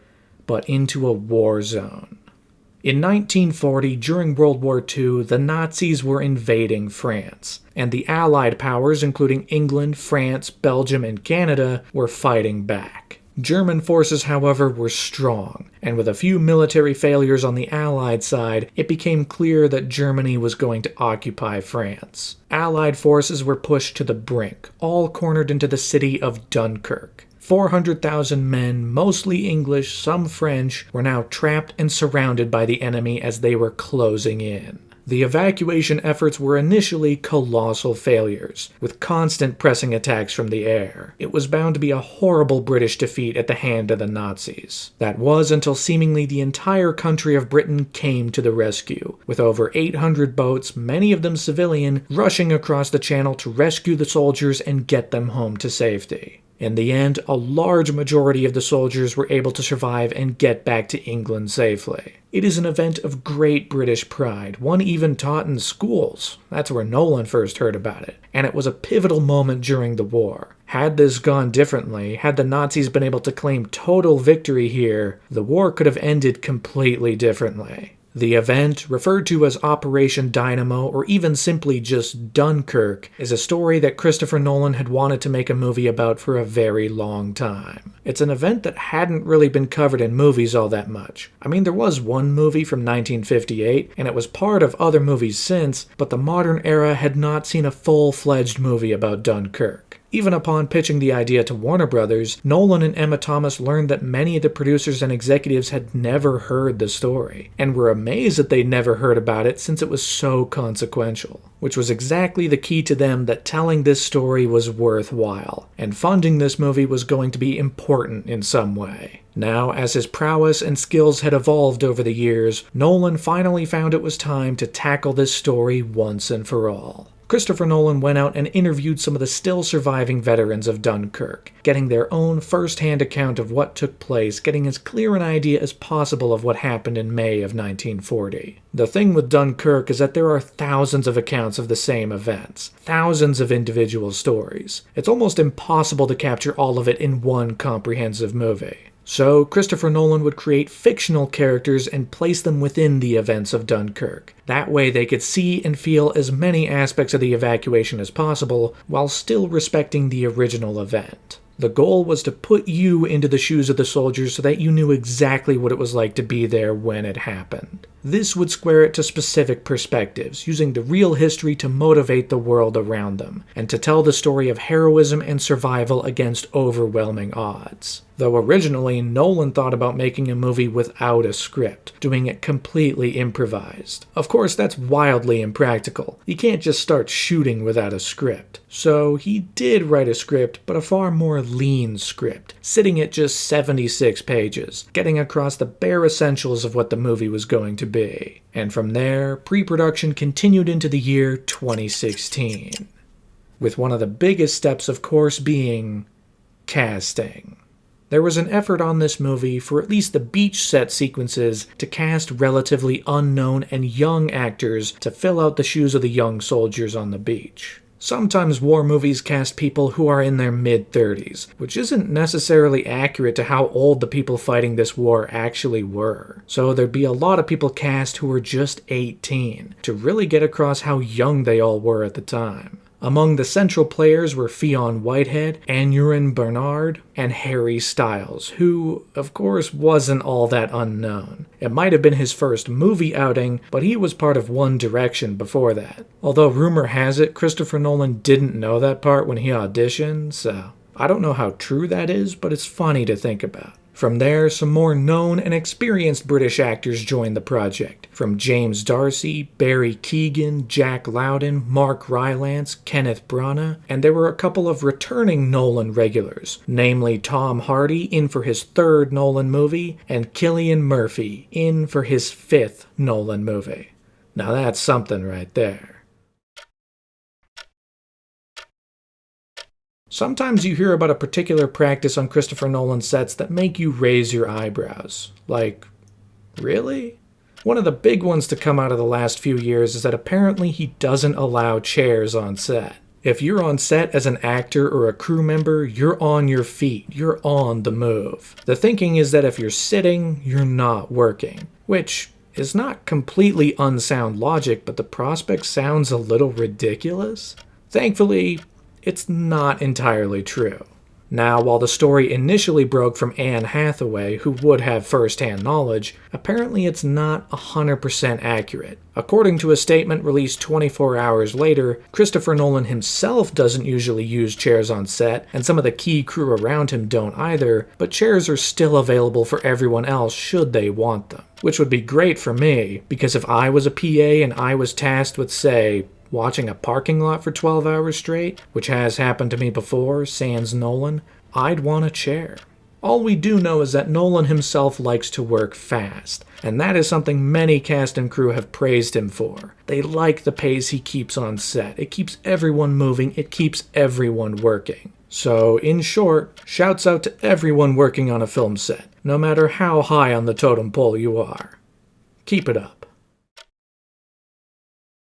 but into a war zone. In 1940, during World War II, the Nazis were invading France, and the Allied powers, including England, France, Belgium, and Canada, were fighting back. German forces, however, were strong, and with a few military failures on the Allied side, it became clear that Germany was going to occupy France. Allied forces were pushed to the brink, all cornered into the city of Dunkirk. 400,000 men, mostly English, some French, were now trapped and surrounded by the enemy as they were closing in. The evacuation efforts were initially colossal failures, with constant pressing attacks from the air. It was bound to be a horrible British defeat at the hand of the Nazis. That was until seemingly the entire country of Britain came to the rescue, with over 800 boats, many of them civilian, rushing across the channel to rescue the soldiers and get them home to safety. In the end, a large majority of the soldiers were able to survive and get back to England safely. It is an event of great British pride, one even taught in schools. That's where Nolan first heard about it. And it was a pivotal moment during the war. Had this gone differently, had the Nazis been able to claim total victory here, the war could have ended completely differently. The event, referred to as Operation Dynamo or even simply just Dunkirk, is a story that Christopher Nolan had wanted to make a movie about for a very long time. It's an event that hadn't really been covered in movies all that much. I mean, there was one movie from 1958, and it was part of other movies since, but the modern era had not seen a full-fledged movie about Dunkirk. Even upon pitching the idea to Warner Brothers, Nolan and Emma Thomas learned that many of the producers and executives had never heard the story, and were amazed that they'd never heard about it since it was so consequential, which was exactly the key to them that telling this story was worthwhile, and funding this movie was going to be important in some way. Now, as his prowess and skills had evolved over the years, Nolan finally found it was time to tackle this story once and for all. Christopher Nolan went out and interviewed some of the still surviving veterans of Dunkirk, getting their own first-hand account of what took place, getting as clear an idea as possible of what happened in May of 1940. The thing with Dunkirk is that there are thousands of accounts of the same events, thousands of individual stories. It's almost impossible to capture all of it in one comprehensive movie. So, Christopher Nolan would create fictional characters and place them within the events of Dunkirk. That way they could see and feel as many aspects of the evacuation as possible, while still respecting the original event. The goal was to put you into the shoes of the soldiers so that you knew exactly what it was like to be there when it happened. This would square it to specific perspectives, using the real history to motivate the world around them, and to tell the story of heroism and survival against overwhelming odds. Though originally, Nolan thought about making a movie without a script, doing it completely improvised. Of course, that's wildly impractical. You can't just start shooting without a script. So he did write a script, but a far more lean script, sitting at just 76 pages, getting across the bare essentials of what the movie was going to be. And from there, pre-production continued into the year 2016. With one of the biggest steps, of course, being casting. There was an effort on this movie for at least the beach set sequences to cast relatively unknown and young actors to fill out the shoes of the young soldiers on the beach. Sometimes war movies cast people who are in their mid-30s, which isn't necessarily accurate to how old the people fighting this war actually were. So there'd be a lot of people cast who were just 18, to really get across how young they all were at the time. Among the central players were Fionn Whitehead, Aneurin Bernard, and Harry Styles, who, of course, wasn't all that unknown. It might have been his first movie outing, but he was part of One Direction before that. Although rumor has it Christopher Nolan didn't know that part when he auditioned, so I don't know how true that is, but it's funny to think about. From there, some more known and experienced British actors joined the project, from James D'Arcy, Barry Keoghan, Jack Lowden, Mark Rylance, Kenneth Branagh, and there were a couple of returning Nolan regulars, namely Tom Hardy in for his third Nolan movie, and Cillian Murphy in for his fifth Nolan movie. Now that's something right there. Sometimes you hear about a particular practice on Christopher Nolan sets that make you raise your eyebrows. Like, really? One of the big ones to come out of the last few years is that apparently he doesn't allow chairs on set. If you're on set as an actor or a crew member, you're on your feet, you're on the move. The thinking is that if you're sitting, you're not working, which is not completely unsound logic, but the prospect sounds a little ridiculous. Thankfully, it's not entirely true. Now, while the story initially broke from Anne Hathaway, who would have first-hand knowledge, apparently it's not 100% accurate. According to a statement released 24 hours later, Christopher Nolan himself doesn't usually use chairs on set, and some of the key crew around him don't either, but chairs are still available for everyone else should they want them. Which would be great for me, because if I was a PA and I was tasked with, say, watching a parking lot for 12 hours straight, which has happened to me before, sans Nolan, I'd want a chair. All we do know is that Nolan himself likes to work fast, and that is something many cast and crew have praised him for. They like the pace he keeps on set. It keeps everyone moving, it keeps everyone working. So, in short, shouts out to everyone working on a film set, no matter how high on the totem pole you are. Keep it up.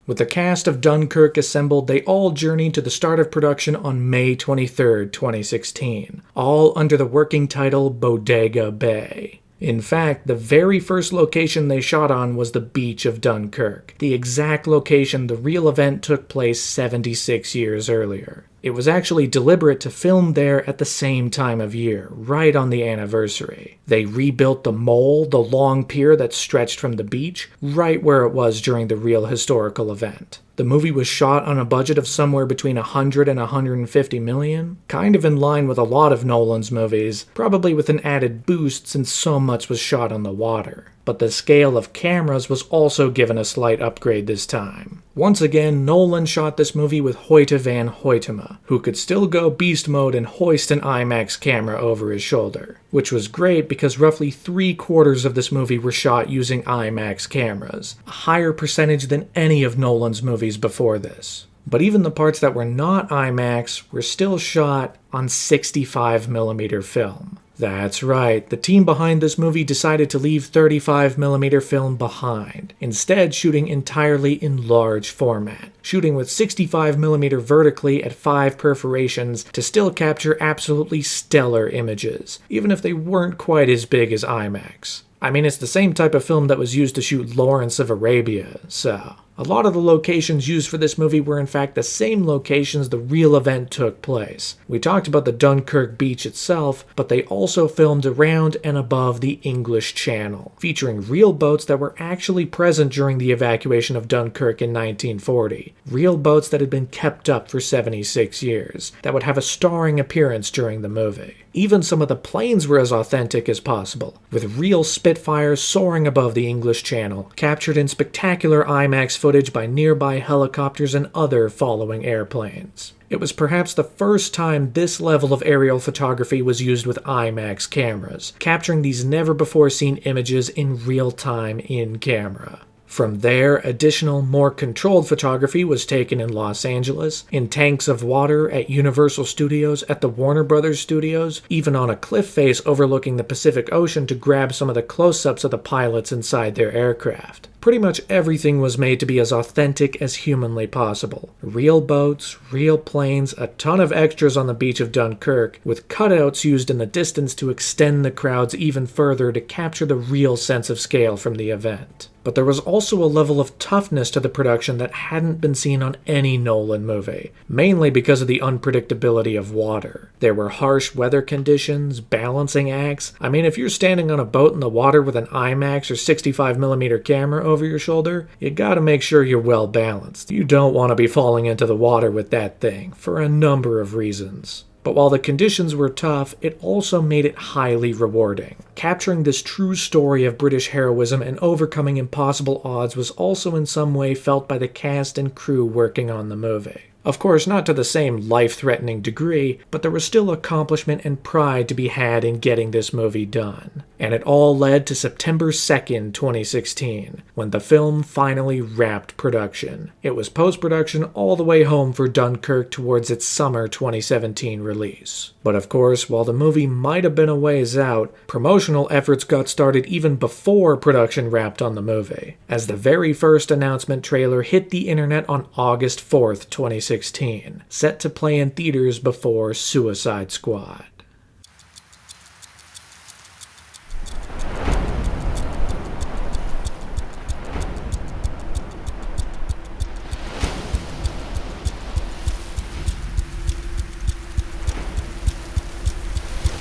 With the cast of Dunkirk assembled, they all journeyed to the start of production on May 23, 2016, all under the working title Bodega Bay. In fact, the very first location they shot on was the beach of Dunkirk, the exact location the real event took place 76 years earlier. It was actually deliberate to film there at the same time of year, right on the anniversary. They rebuilt the mole, the long pier that stretched from the beach, right where it was during the real historical event. The movie was shot on a budget of somewhere between 100 and 150 million, kind of in line with a lot of Nolan's movies, probably with an added boost since so much was shot on the water. But the scale of cameras was also given a slight upgrade this time. Once again, Nolan shot this movie with Hoyte van Hoytema, who could still go beast mode and hoist an IMAX camera over his shoulder, which was great because roughly 3/4 of this movie were shot using IMAX cameras, a higher percentage than any of Nolan's movies before this. But even the parts that were not IMAX were still shot on 65mm film. That's right, the team behind this movie decided to leave 35mm film behind, instead shooting entirely in large format, shooting with 65mm vertically at 5 perforations to still capture absolutely stellar images, even if they weren't quite as big as IMAX. I mean, it's the same type of film that was used to shoot Lawrence of Arabia, so a lot of the locations used for this movie were in fact the same locations the real event took place. We talked about the Dunkirk beach itself, but they also filmed around and above the English Channel, featuring real boats that were actually present during the evacuation of Dunkirk in 1940. Real boats that had been kept up for 76 years, that would have a starring appearance during the movie. Even some of the planes were as authentic as possible, with real Spitfires soaring above the English Channel, captured in spectacular IMAX footage by nearby helicopters and other following airplanes. It was perhaps the first time this level of aerial photography was used with IMAX cameras, capturing these never-before-seen images in real time in camera. From there, additional, more controlled photography was taken in Los Angeles, in tanks of water, at Universal Studios, at the Warner Brothers studios, even on a cliff face overlooking the Pacific Ocean to grab some of the close-ups of the pilots inside their aircraft. Pretty much everything was made to be as authentic as humanly possible. Real boats, real planes, a ton of extras on the beach of Dunkirk, with cutouts used in the distance to extend the crowds even further to capture the real sense of scale from the event. But there was also a level of toughness to the production that hadn't been seen on any Nolan movie, mainly because of the unpredictability of water. There were harsh weather conditions, balancing acts. I mean, if you're standing on a boat in the water with an IMAX or 65mm camera over your shoulder, you gotta make sure you're well balanced. You don't want to be falling into the water with that thing, for a number of reasons. But while the conditions were tough, it also made it highly rewarding. Capturing this true story of British heroism and overcoming impossible odds was also in some way felt by the cast and crew working on the movie. Of course, not to the same life-threatening degree, but there was still accomplishment and pride to be had in getting this movie done. And it all led to September 2nd, 2016, when the film finally wrapped production. It was post-production all the way home for Dunkirk towards its summer 2017 release. But of course, while the movie might have been a ways out, promotional efforts got started even before production wrapped on the movie, as the very first announcement trailer hit the internet on August 4th, 2016, set to play in theaters before Suicide Squad.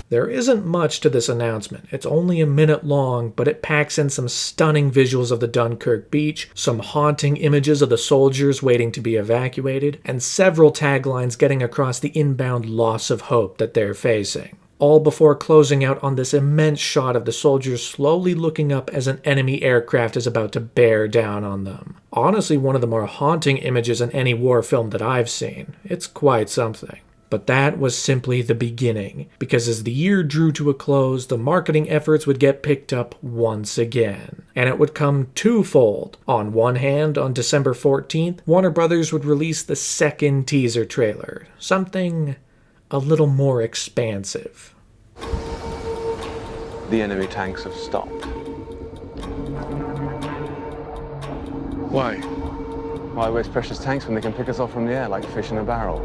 There isn't much to this announcement. It's only a minute long, but it packs in some stunning visuals of the Dunkirk beach, some haunting images of the soldiers waiting to be evacuated, and several taglines getting across the inbound loss of hope that they're facing. All before closing out on this immense shot of the soldiers slowly looking up as an enemy aircraft is about to bear down on them. Honestly, one of the more haunting images in any war film that I've seen. It's quite something. But that was simply the beginning, because as the year drew to a close, the marketing efforts would get picked up once again. And it would come twofold. On one hand, on December 14th, Warner Brothers would release the second teaser trailer, something a little more expansive. The enemy tanks have stopped. Why? Why waste precious tanks when they can pick us off from the air like fish in a barrel?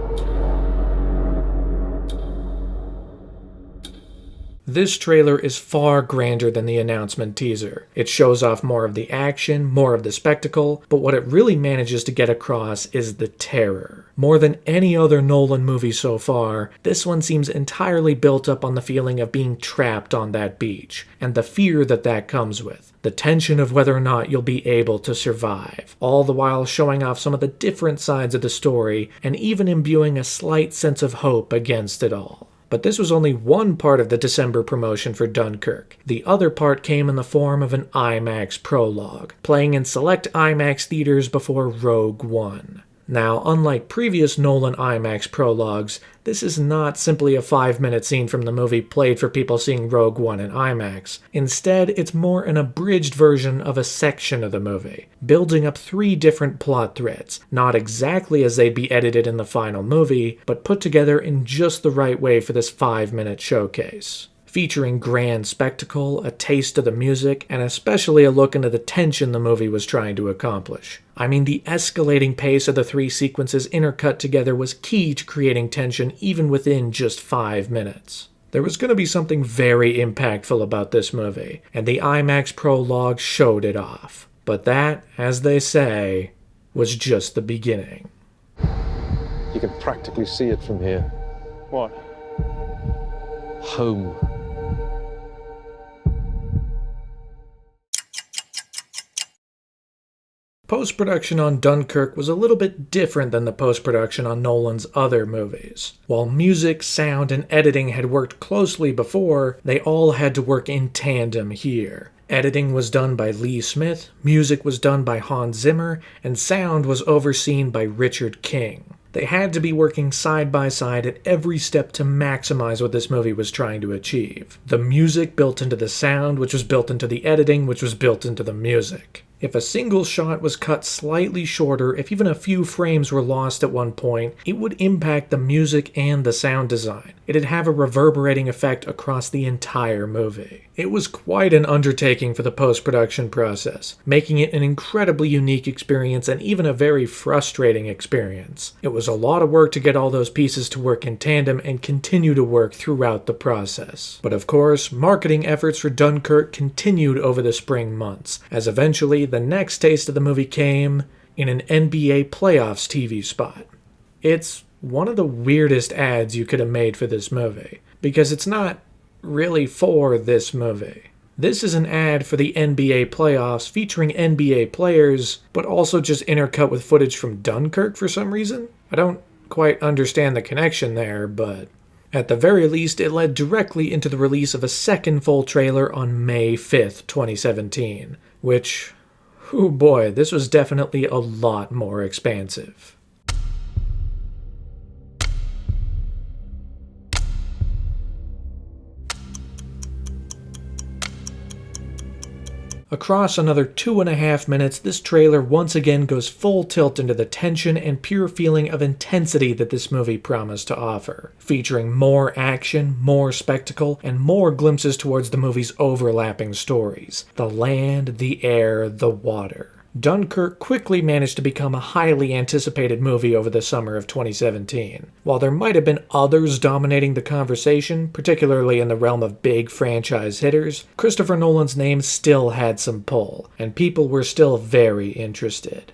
This trailer is far grander than the announcement teaser. It shows off more of the action, more of the spectacle, but what it really manages to get across is the terror. More than any other Nolan movie so far, this one seems entirely built up on the feeling of being trapped on that beach, and the fear that comes with. The tension of whether or not you'll be able to survive, all the while showing off some of the different sides of the story, and even imbuing a slight sense of hope against it all. But this was only one part of the December promotion for Dunkirk. The other part came in the form of an IMAX prologue, playing in select IMAX theaters before Rogue One. Now, unlike previous Nolan IMAX prologues, this is not simply a 5-minute scene from the movie played for people seeing Rogue One in IMAX. Instead, it's more an abridged version of a section of the movie, building up 3 different plot threads, not exactly as they'd be edited in the final movie, but put together in just the right way for this 5-minute showcase. Featuring grand spectacle, a taste of the music, and especially a look into the tension the movie was trying to accomplish. I mean, the escalating pace of the 3 sequences intercut together was key to creating tension even within just 5 minutes. There was going to be something very impactful about this movie, and the IMAX prologue showed it off. But that, as they say, was just the beginning. You can practically see it from here. What? Home. Post-production on Dunkirk was a little bit different than the post-production on Nolan's other movies. While music, sound, and editing had worked closely before, they all had to work in tandem here. Editing was done by Lee Smith, music was done by Hans Zimmer, and sound was overseen by Richard King. They had to be working side by side at every step to maximize what this movie was trying to achieve. The music built into the sound, which was built into the editing, which was built into the music. If a single shot was cut slightly shorter, if even a few frames were lost at one point, it would impact the music and the sound design. It'd have a reverberating effect across the entire movie. It was quite an undertaking for the post-production process, making it an incredibly unique experience and even a very frustrating experience. It was a lot of work to get all those pieces to work in tandem and continue to work throughout the process. But of course, marketing efforts for Dunkirk continued over the spring months, as eventually the next taste of the movie came in an NBA playoffs TV spot. It's one of the weirdest ads you could have made for this movie, because it's not really for this movie. This is an ad for the NBA playoffs featuring NBA players, but also just intercut with footage from Dunkirk for some reason. I don't quite understand the connection there, but at the very least, it led directly into the release of a second full trailer on May 5th, 2017, which, oh boy, this was definitely a lot more expansive. Across another 2.5 minutes, this trailer once again goes full tilt into the tension and pure feeling of intensity that this movie promised to offer, featuring more action, more spectacle, and more glimpses towards the movie's overlapping stories: the land, the air, the water. Dunkirk quickly managed to become a highly anticipated movie over the summer of 2017. While there might have been others dominating the conversation, particularly in the realm of big franchise hitters, Christopher Nolan's name still had some pull, and people were still very interested.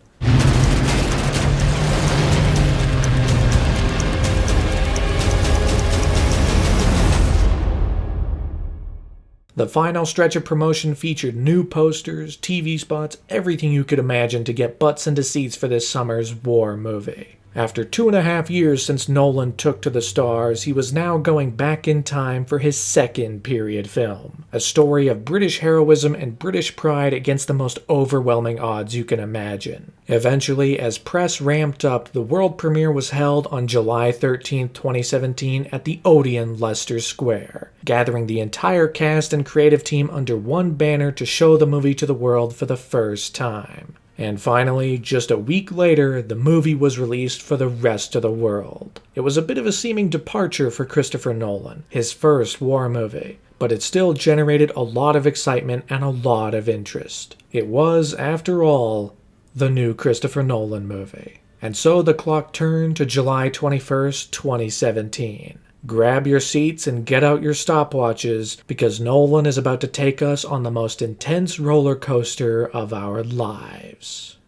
The final stretch of promotion featured new posters, TV spots, everything you could imagine to get butts into seats for this summer's war movie. After 2.5 years since Nolan took to the stars, he was now going back in time for his second period film, a story of British heroism and British pride against the most overwhelming odds you can imagine. Eventually, as press ramped up, the world premiere was held on July 13, 2017 at the Odeon, Leicester Square, gathering the entire cast and creative team under one banner to show the movie to the world for the first time. And finally, just a week later, the movie was released for the rest of the world. It was a bit of a seeming departure for Christopher Nolan, his first war movie, but it still generated a lot of excitement and a lot of interest. It was, after all, the new Christopher Nolan movie. And so the clock turned to July 21st, 2017. Grab your seats and get out your stopwatches, because Nolan is about to take us on the most intense roller coaster of our lives.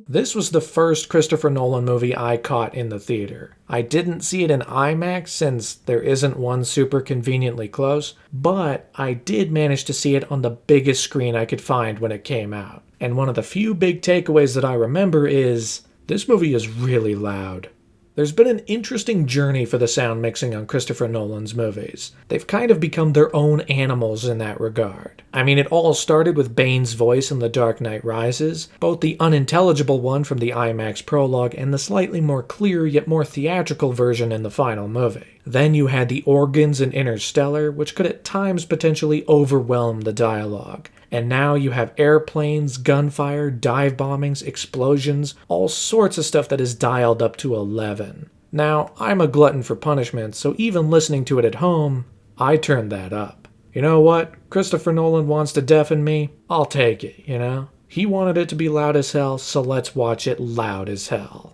This was the first Christopher Nolan movie I caught in the theater. I didn't see it in IMAX since there isn't one super conveniently close, but I did manage to see it on the biggest screen I could find when it came out. And one of the few big takeaways that I remember is, this movie is really loud. There's been an interesting journey for the sound mixing on Christopher Nolan's movies. They've kind of become their own animals in that regard. I mean, it all started with Bane's voice in The Dark Knight Rises, both the unintelligible one from the IMAX Prologue and the slightly more clear yet more theatrical version in the final movie. Then you had the organs in Interstellar, which could at times potentially overwhelm the dialogue. And now you have airplanes, gunfire, dive bombings, explosions, all sorts of stuff that is dialed up to 11. Now, I'm a glutton for punishment, so even listening to it at home, I turned that up. You know what? Christopher Nolan wants to deafen me, I'll take it, you know? He wanted it to be loud as hell, so let's watch it loud as hell.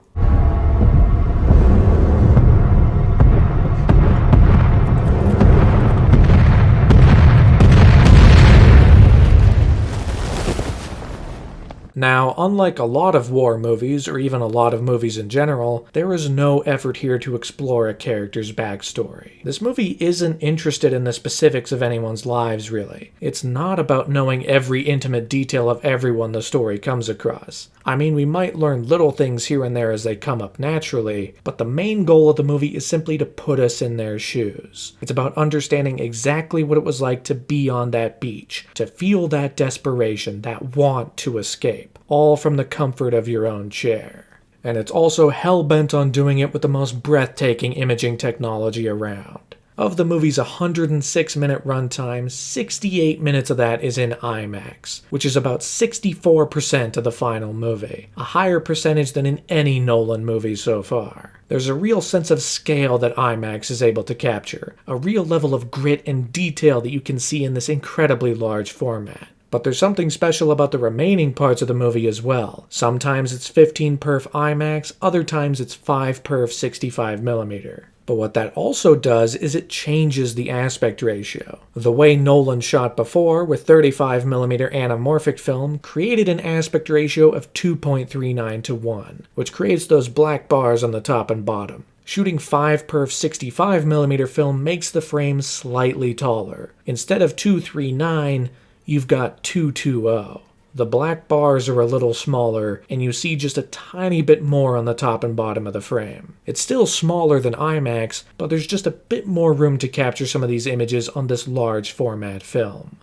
Now, unlike a lot of war movies, or even a lot of movies in general, there is no effort here to explore a character's backstory. This movie isn't interested in the specifics of anyone's lives, really. It's not about knowing every intimate detail of everyone the story comes across. I mean, we might learn little things here and there as they come up naturally, but the main goal of the movie is simply to put us in their shoes. It's about understanding exactly what it was like to be on that beach, to feel that desperation, that want to escape, all from the comfort of your own chair. And it's also hell-bent on doing it with the most breathtaking imaging technology around. Of the movie's 106-minute runtime, 68 minutes of that is in IMAX, which is about 64% of the final movie, a higher percentage than in any Nolan movie so far. There's a real sense of scale that IMAX is able to capture, a real level of grit and detail that you can see in this incredibly large format. But there's something special about the remaining parts of the movie as well. Sometimes it's 15 perf IMAX, other times it's 5 perf 65mm. But what that also does is it changes the aspect ratio. The way Nolan shot before with 35mm anamorphic film created an aspect ratio of 2.39 to 1, which creates those black bars on the top and bottom. Shooting 5 perf 65mm film makes the frame slightly taller. Instead of 239, you've got 220. The black bars are a little smaller, and you see just a tiny bit more on the top and bottom of the frame. It's still smaller than IMAX, but there's just a bit more room to capture some of these images on this large format film.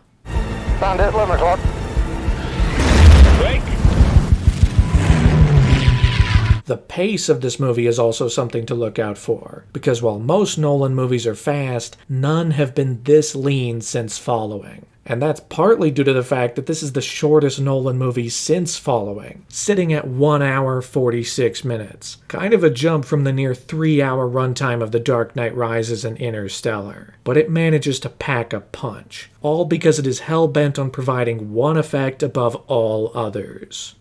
Found it, 11 o'clock. The pace of this movie is also something to look out for, because while most Nolan movies are fast, none have been this lean since Following. And that's partly due to the fact that this is the shortest Nolan movie since Following, sitting at 1 hour 46 minutes. Kind of a jump from the near 3-hour runtime of The Dark Knight Rises and Interstellar. But it manages to pack a punch, all because it is hell-bent on providing one effect above all others: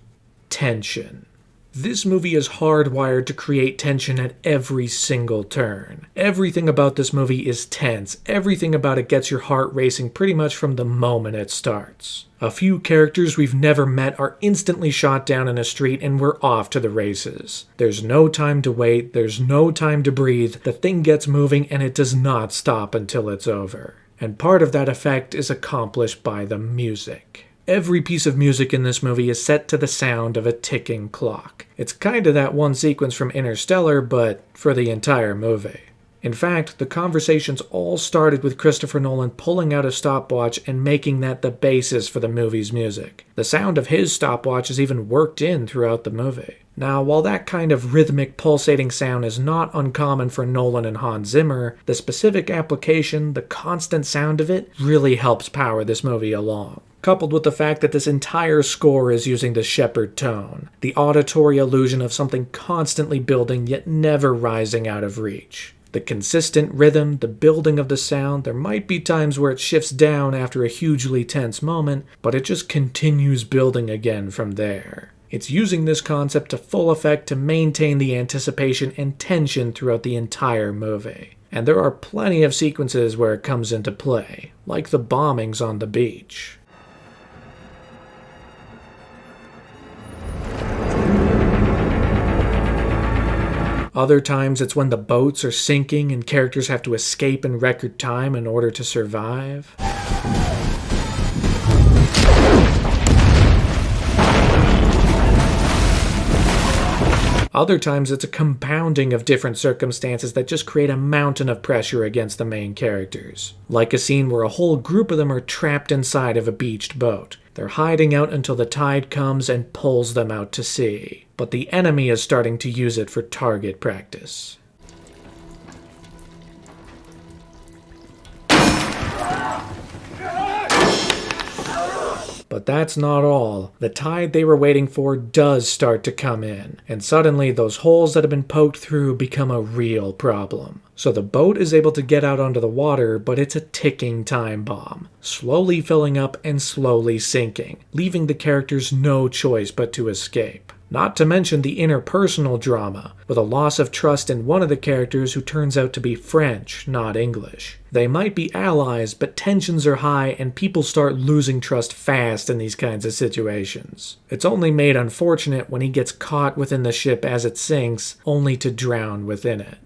tension. This movie is hardwired to create tension at every single turn. Everything about this movie is tense. Everything about it gets your heart racing pretty much from the moment it starts. A few characters we've never met are instantly shot down in a street and we're off to the races. There's no time to wait, there's no time to breathe, the thing gets moving and it does not stop until it's over. And part of that effect is accomplished by the music. Every piece of music in this movie is set to the sound of a ticking clock. It's kinda that one sequence from Interstellar, but for the entire movie. In fact, the conversations all started with Christopher Nolan pulling out a stopwatch and making that the basis for the movie's music. The sound of his stopwatch is even worked in throughout the movie. Now, while that kind of rhythmic pulsating sound is not uncommon for Nolan and Hans Zimmer, the specific application, the constant sound of it, really helps power this movie along. Coupled with the fact that this entire score is using the Shepard tone, the auditory illusion of something constantly building yet never rising out of reach. The consistent rhythm, the building of the sound, there might be times where it shifts down after a hugely tense moment, but it just continues building again from there. It's using this concept to full effect to maintain the anticipation and tension throughout the entire movie. And there are plenty of sequences where it comes into play, like the bombings on the beach. Other times it's when the boats are sinking and characters have to escape in record time in order to survive. Other times it's a compounding of different circumstances that just create a mountain of pressure against the main characters. Like a scene where a whole group of them are trapped inside of a beached boat. They're hiding out until the tide comes and pulls them out to sea. But the enemy is starting to use it for target practice. But that's not all. The tide they were waiting for does start to come in, and suddenly those holes that have been poked through become a real problem. So the boat is able to get out onto the water, but it's a ticking time bomb, slowly filling up and slowly sinking, leaving the characters no choice but to escape. Not to mention the interpersonal drama, with a loss of trust in one of the characters who turns out to be French, not English. They might be allies, but tensions are high and people start losing trust fast in these kinds of situations. It's only made unfortunate when he gets caught within the ship as it sinks, only to drown within it.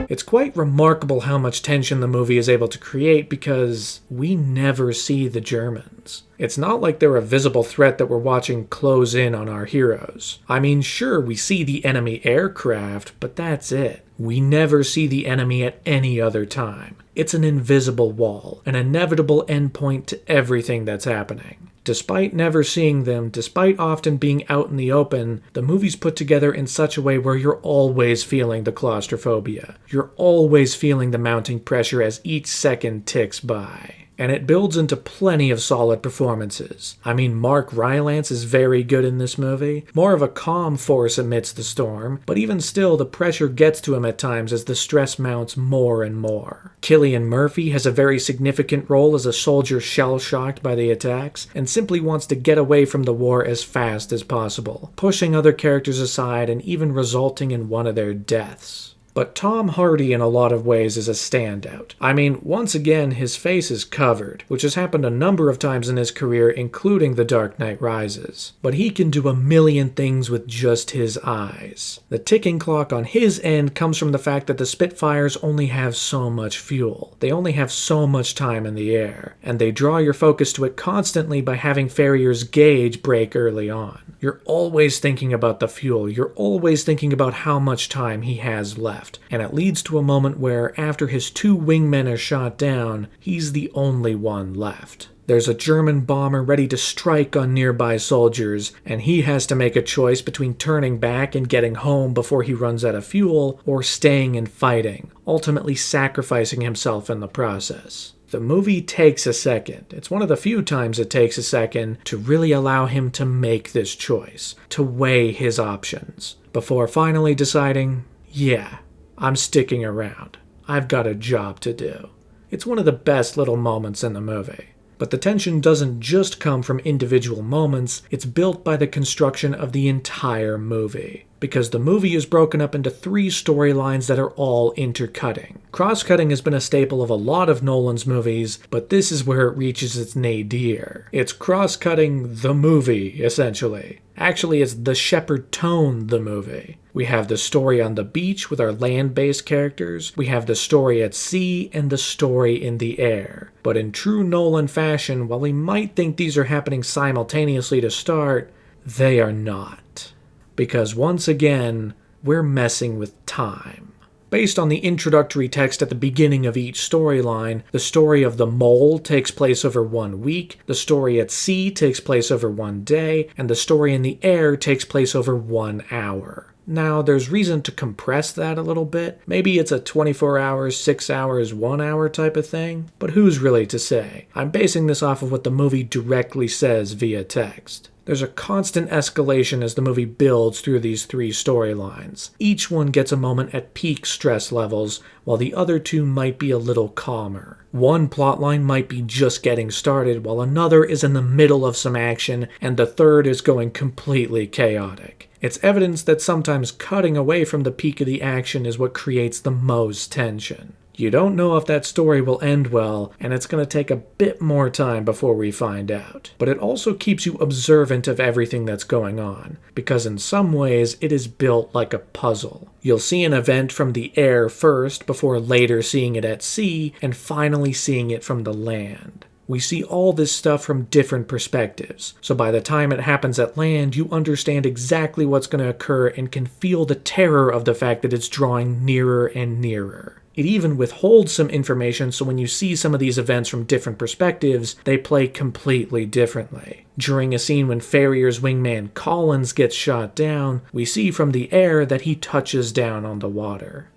It's quite remarkable how much tension the movie is able to create because we never see the Germans. It's not like they're a visible threat that we're watching close in on our heroes. I mean, sure, we see the enemy aircraft, but that's it. We never see the enemy at any other time. It's an invisible wall, an inevitable endpoint to everything that's happening. Despite never seeing them, despite often being out in the open, the movie's put together in such a way where you're always feeling the claustrophobia. You're always feeling the mounting pressure as each second ticks by. And it builds into plenty of solid performances. I mean, Mark Rylance is very good in this movie, more of a calm force amidst the storm, but even still the pressure gets to him at times as the stress mounts more and more. Cillian Murphy has a very significant role as a soldier shell-shocked by the attacks, and simply wants to get away from the war as fast as possible, pushing other characters aside and even resulting in one of their deaths. But Tom Hardy in a lot of ways is a standout. I mean, once again, his face is covered, which has happened a number of times in his career, including The Dark Knight Rises. But he can do a million things with just his eyes. The ticking clock on his end comes from the fact that the Spitfires only have so much fuel. They only have so much time in the air, and they draw your focus to it constantly by having Ferrier's gauge break early on. You're always thinking about the fuel, you're always thinking about how much time he has left. And it leads to a moment where, after his two wingmen are shot down, he's the only one left. There's a German bomber ready to strike on nearby soldiers, and he has to make a choice between turning back and getting home before he runs out of fuel, or staying and fighting, ultimately sacrificing himself in the process. The movie takes a second. It's one of the few times it takes a second to really allow him to make this choice, to weigh his options, before finally deciding, yeah, I'm sticking around. I've got a job to do. It's one of the best little moments in the movie. But the tension doesn't just come from individual moments, it's built by the construction of the entire movie. Because the movie is broken up into three storylines that are all intercutting. Cross-cutting has been a staple of a lot of Nolan's movies, but this is where it reaches its nadir. It's cross-cutting the movie, essentially. Actually, it's the Shepherd tone the movie. We have the story on the beach with our land-based characters, we have the story at sea, and the story in the air. But in true Nolan fashion, while we might think these are happening simultaneously to start, they are not. Because once again, we're messing with time. Based on the introductory text at the beginning of each storyline, the story of the mole takes place over 1 week, the story at sea takes place over 1 day, and the story in the air takes place over 1 hour. Now, there's reason to compress that a little bit. Maybe it's a 24 hours, 6 hours, 1 hour type of thing, but who's really to say? I'm basing this off of what the movie directly says via text. There's a constant escalation as the movie builds through these three storylines. Each one gets a moment at peak stress levels, while the other two might be a little calmer. One plotline might be just getting started, while another is in the middle of some action, and the third is going completely chaotic. It's evidence that sometimes cutting away from the peak of the action is what creates the most tension. You don't know if that story will end well, and it's going to take a bit more time before we find out. But it also keeps you observant of everything that's going on, because in some ways it is built like a puzzle. You'll see an event from the air first, before later seeing it at sea, and finally seeing it from the land. We see all this stuff from different perspectives, so by the time it happens at land, you understand exactly what's going to occur and can feel the terror of the fact that it's drawing nearer and nearer. It even withholds some information, so when you see some of these events from different perspectives, they play completely differently. During a scene when Ferrier's wingman Collins gets shot down, we see from the air that he touches down on the water.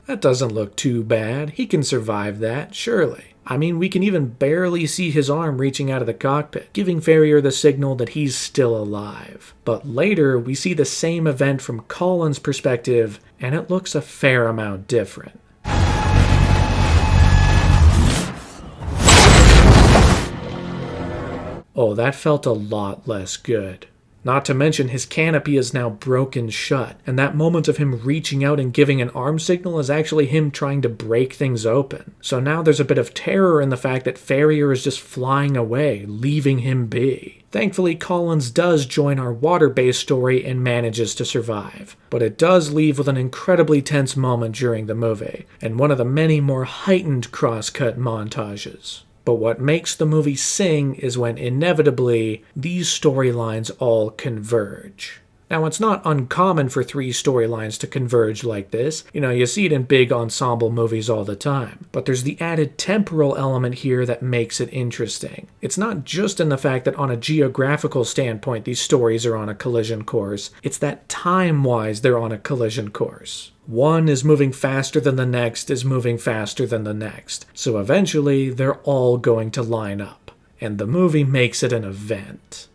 That doesn't look too bad. He can survive that, surely. I mean, we can even barely see his arm reaching out of the cockpit, giving Ferrier the signal that he's still alive. But later, we see the same event from Colin's perspective, and it looks a fair amount different. Oh, that felt a lot less good. Not to mention his canopy is now broken shut, and that moment of him reaching out and giving an arm signal is actually him trying to break things open. So now there's a bit of terror in the fact that Ferrier is just flying away, leaving him be. Thankfully, Collins does join our water-based story and manages to survive. But it does leave with an incredibly tense moment during the movie, and one of the many more heightened cross-cut montages. But what makes the movie sing is when, inevitably, these storylines all converge. Now, it's not uncommon for 3 storylines to converge like this. You see it in big ensemble movies all the time. But there's the added temporal element here that makes it interesting. It's not just in the fact that on a geographical standpoint these stories are on a collision course. It's that time-wise they're on a collision course. One is moving faster than the next is moving faster than the next. So eventually, they're all going to line up. And the movie makes it an event.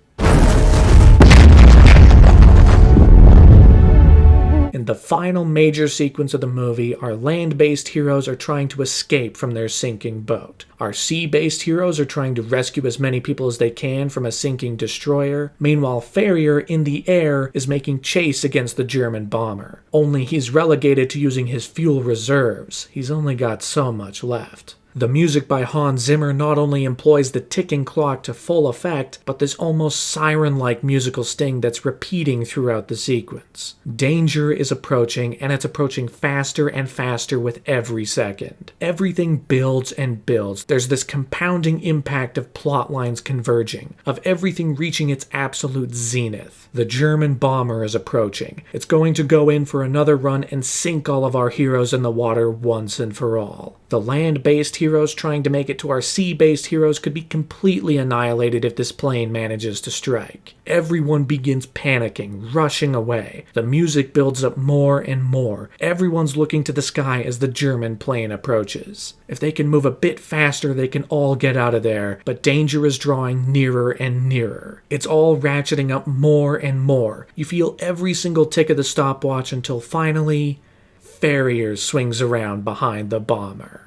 In the final major sequence of the movie, our land-based heroes are trying to escape from their sinking boat. Our sea-based heroes are trying to rescue as many people as they can from a sinking destroyer. Meanwhile, Ferrier, in the air, is making chase against the German bomber. Only he's relegated to using his fuel reserves. He's only got so much left. The music by Hans Zimmer not only employs the ticking clock to full effect, but this almost siren-like musical sting that's repeating throughout the sequence. Danger is approaching, and it's approaching faster and faster with every second. Everything builds and builds. There's this compounding impact of plot lines converging, of everything reaching its absolute zenith. The German bomber is approaching. It's going to go in for another run and sink all of our heroes in the water once and for all. The land-based heroes trying to make it to our sea-based heroes could be completely annihilated if this plane manages to strike. Everyone begins panicking, rushing away. The music builds up more and more. Everyone's looking to the sky as the German plane approaches. If they can move a bit faster, they can all get out of there, but danger is drawing nearer and nearer. It's all ratcheting up more and more. You feel every single tick of the stopwatch until finally, Ferrier swings around behind the bomber.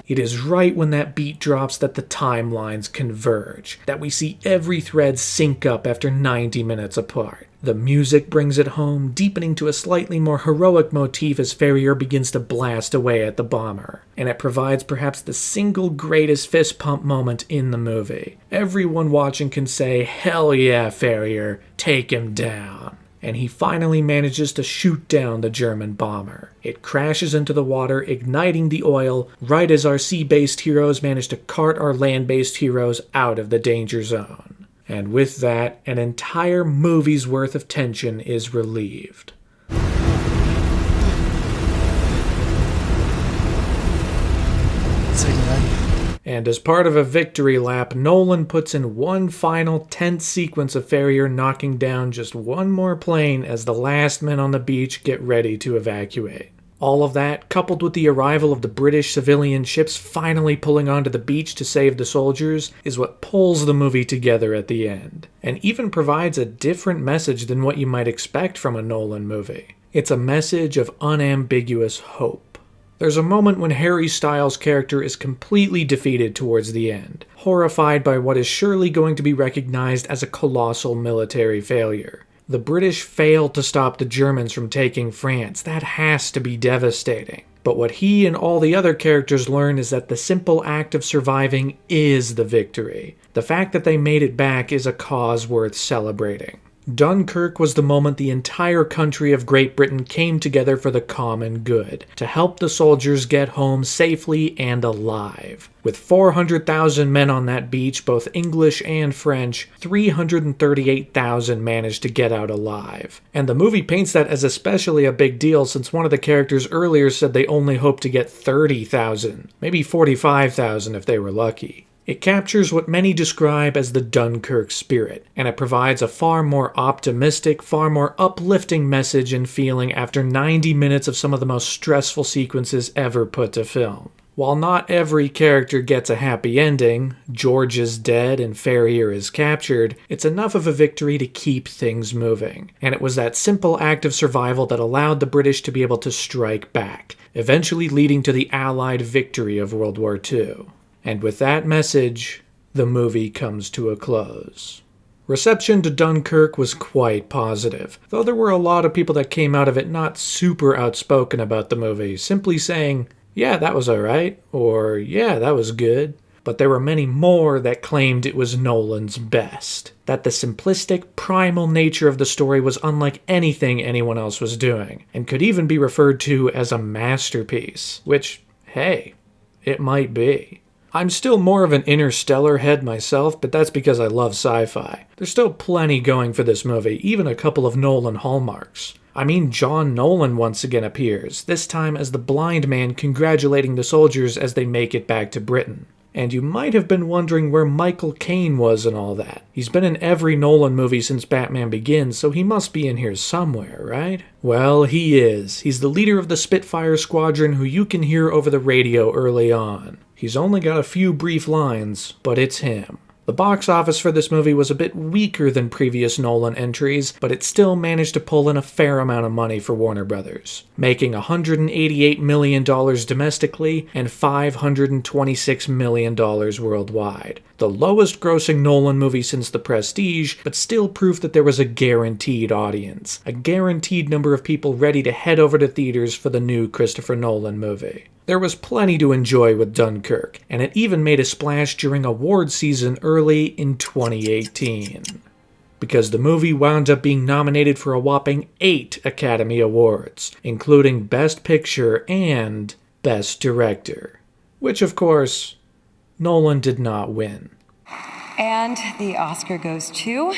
It is right when that beat drops that the timelines converge, that we see every thread sync up after 90 minutes apart. The music brings it home, deepening to a slightly more heroic motif as Ferrier begins to blast away at the bomber. And it provides perhaps the single greatest fist pump moment in the movie. Everyone watching can say, "Hell yeah, Ferrier, take him down." And he finally manages to shoot down the German bomber. It crashes into the water, igniting the oil, right as our sea-based heroes manage to cart our land-based heroes out of the danger zone. And with that, an entire movie's worth of tension is relieved. And as part of a victory lap, Nolan puts in one final tense sequence of Ferrier knocking down just one more plane as the last men on the beach get ready to evacuate. All of that, coupled with the arrival of the British civilian ships finally pulling onto the beach to save the soldiers, is what pulls the movie together at the end, and even provides a different message than what you might expect from a Nolan movie. It's a message of unambiguous hope. There's a moment when Harry Styles' character is completely defeated towards the end, horrified by what is surely going to be recognized as a colossal military failure. The British failed to stop the Germans from taking France. That has to be devastating. But what he and all the other characters learn is that the simple act of surviving is the victory. The fact that they made it back is a cause worth celebrating. Dunkirk was the moment the entire country of Great Britain came together for the common good, to help the soldiers get home safely and alive. With 400,000 men on that beach, both English and French, 338,000 managed to get out alive. And the movie paints that as especially a big deal since one of the characters earlier said they only hoped to get 30,000, maybe 45,000 if they were lucky. It captures what many describe as the Dunkirk spirit, and it provides a far more optimistic, far more uplifting message and feeling after 90 minutes of some of the most stressful sequences ever put to film. While not every character gets a happy ending, George is dead and Ferrier is captured, it's enough of a victory to keep things moving. And it was that simple act of survival that allowed the British to be able to strike back, eventually leading to the Allied victory of World War II. And with that message, the movie comes to a close. Reception to Dunkirk was quite positive, though there were a lot of people that came out of it not super outspoken about the movie, simply saying, yeah, that was alright, or yeah, that was good. But there were many more that claimed it was Nolan's best. That the simplistic, primal nature of the story was unlike anything anyone else was doing, and could even be referred to as a masterpiece. Which, hey, it might be. I'm still more of an Interstellar head myself, but that's because I love sci-fi. There's still plenty going for this movie, even a couple of Nolan hallmarks. I mean, John Nolan once again appears, this time as the blind man congratulating the soldiers as they make it back to Britain. And you might have been wondering where Michael Caine was and all that. He's been in every Nolan movie since Batman Begins, so he must be in here somewhere, right? Well, he is. He's the leader of the Spitfire Squadron who you can hear over the radio early on. He's only got a few brief lines, but it's him. The box office for this movie was a bit weaker than previous Nolan entries, but it still managed to pull in a fair amount of money for Warner Brothers, making $188 million domestically and $526 million worldwide. The lowest grossing Nolan movie since The Prestige, but still proof that there was a guaranteed audience, a guaranteed number of people ready to head over to theaters for the new Christopher Nolan movie. There was plenty to enjoy with Dunkirk, and it even made a splash during award season early in 2018. Because the movie wound up being nominated for a whopping 8 Academy Awards, including Best Picture and Best Director. Which, of course, Nolan did not win. And the Oscar goes to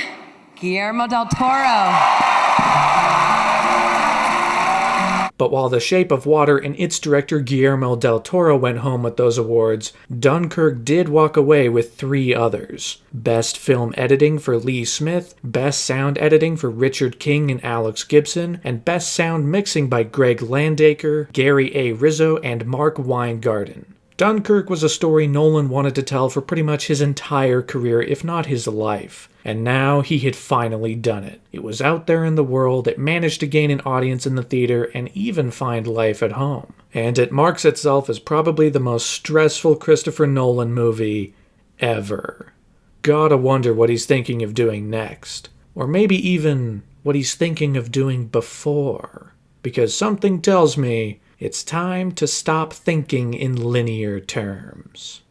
Guillermo del Toro. But while The Shape of Water and its director Guillermo del Toro went home with those awards, Dunkirk did walk away with 3 others. Best Film Editing for Lee Smith, Best Sound Editing for Richard King and Alex Gibson, and Best Sound Mixing by Greg Landaker, Gary A. Rizzo, and Mark Weingarten. Dunkirk was a story Nolan wanted to tell for pretty much his entire career, if not his life. And now he had finally done it. It was out there in the world, it managed to gain an audience in the theater, and even find life at home. And it marks itself as probably the most stressful Christopher Nolan movie ever. Gotta wonder what he's thinking of doing next. Or maybe even what he's thinking of doing before. Because something tells me it's time to stop thinking in linear terms.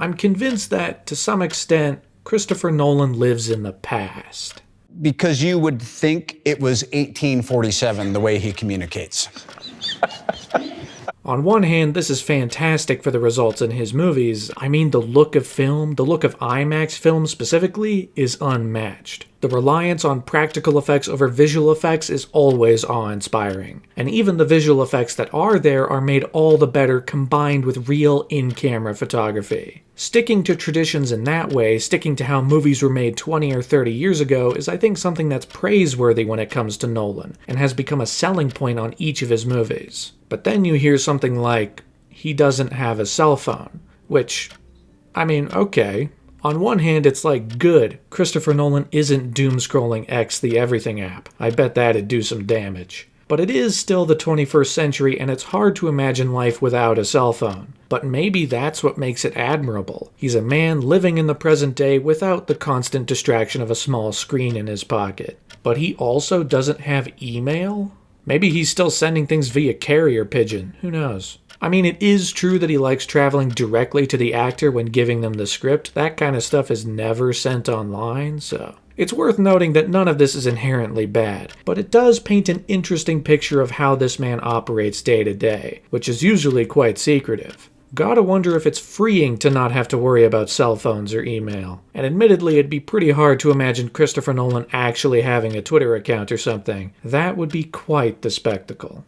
I'm convinced that, to some extent, Christopher Nolan lives in the past. Because you would think it was 1847, the way he communicates. On one hand, this is fantastic for the results in his movies. I mean, the look of film, the look of IMAX film specifically, is unmatched. The reliance on practical effects over visual effects is always awe-inspiring. And even the visual effects that are there are made all the better combined with real in-camera photography. Sticking to traditions in that way, sticking to how movies were made 20 or 30 years ago, is I think something that's praiseworthy when it comes to Nolan, and has become a selling point on each of his movies. But then you hear something like, he doesn't have a cell phone, which, I mean, okay. On one hand, it's like, good, Christopher Nolan isn't doom-scrolling X the Everything app. I bet that'd do some damage. But it is still the 21st century, and it's hard to imagine life without a cell phone. But maybe that's what makes it admirable. He's a man living in the present day without the constant distraction of a small screen in his pocket. But he also doesn't have email? Maybe he's still sending things via carrier pigeon. Who knows? I mean, it is true that he likes traveling directly to the actor when giving them the script. That kind of stuff is never sent online, so... It's worth noting that none of this is inherently bad, but it does paint an interesting picture of how this man operates day to day, which is usually quite secretive. Gotta wonder if it's freeing to not have to worry about cell phones or email. And admittedly, it'd be pretty hard to imagine Christopher Nolan actually having a Twitter account or something. That would be quite the spectacle.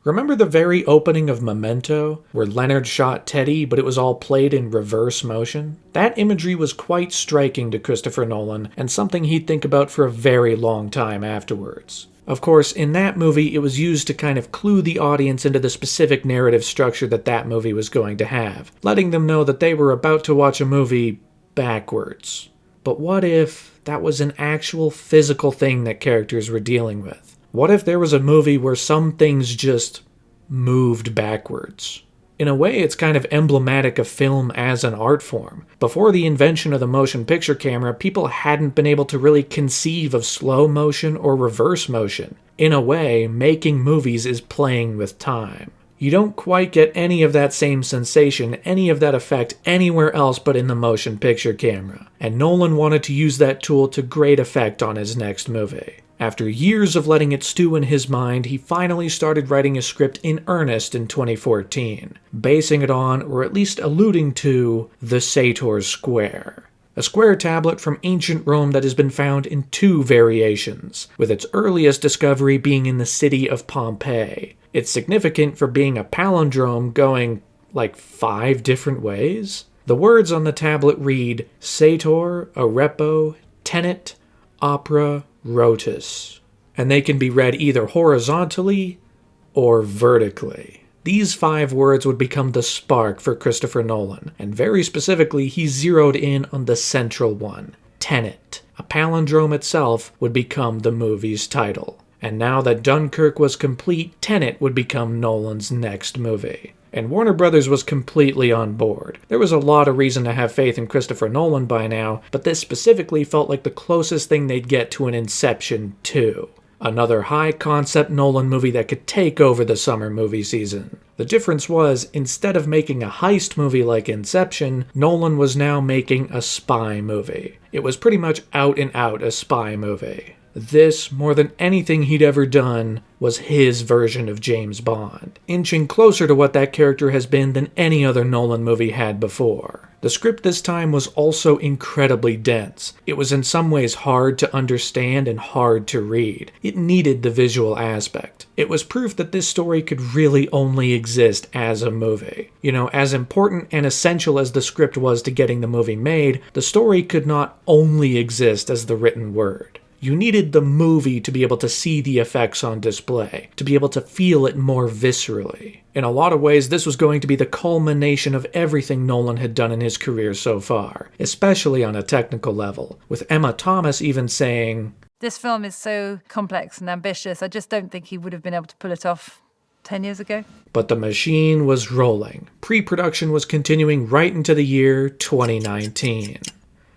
Remember the very opening of Memento, where Leonard shot Teddy, but it was all played in reverse motion? That imagery was quite striking to Christopher Nolan, and something he'd think about for a very long time afterwards. Of course, in that movie, it was used to kind of clue the audience into the specific narrative structure that movie was going to have, letting them know that they were about to watch a movie backwards. But what if that was an actual physical thing that characters were dealing with? What if there was a movie where some things just moved backwards? In a way, it's kind of emblematic of film as an art form. Before the invention of the motion picture camera, people hadn't been able to really conceive of slow motion or reverse motion. In a way, making movies is playing with time. You don't quite get any of that same sensation, any of that effect anywhere else but in the motion picture camera. And Nolan wanted to use that tool to great effect on his next movie. After years of letting it stew in his mind, he finally started writing a script in earnest in 2014, basing it on, or at least alluding to, the Sator's Square. A square tablet from ancient Rome that has been found in 2 variations, with its earliest discovery being in the city of Pompeii. It's significant for being a palindrome going, 5 different ways. The words on the tablet read, Sator, Arepo, Tenet, Opera, Rotus, and they can be read either horizontally or vertically. These 5 words would become the spark for Christopher Nolan, and very specifically he zeroed in on the central one, Tenet. A palindrome itself would become the movie's title. And now that Dunkirk was complete, Tenet would become Nolan's next movie. And Warner Brothers was completely on board. There was a lot of reason to have faith in Christopher Nolan by now, but this specifically felt like the closest thing they'd get to an Inception 2. Another high-concept Nolan movie that could take over the summer movie season. The difference was, instead of making a heist movie like Inception, Nolan was now making a spy movie. It was pretty much out and out a spy movie. This, more than anything he'd ever done, was his version of James Bond, inching closer to what that character has been than any other Nolan movie had before. The script this time was also incredibly dense. It was in some ways hard to understand and hard to read. It needed the visual aspect. It was proof that this story could really only exist as a movie. As important and essential as the script was to getting the movie made, the story could not only exist as the written word. You needed the movie to be able to see the effects on display, to be able to feel it more viscerally. In a lot of ways, this was going to be the culmination of everything Nolan had done in his career so far, especially on a technical level, with Emma Thomas even saying, "This film is so complex and ambitious, I just don't think he would have been able to pull it off 10 years ago." But the machine was rolling. Pre-production was continuing right into the year 2019.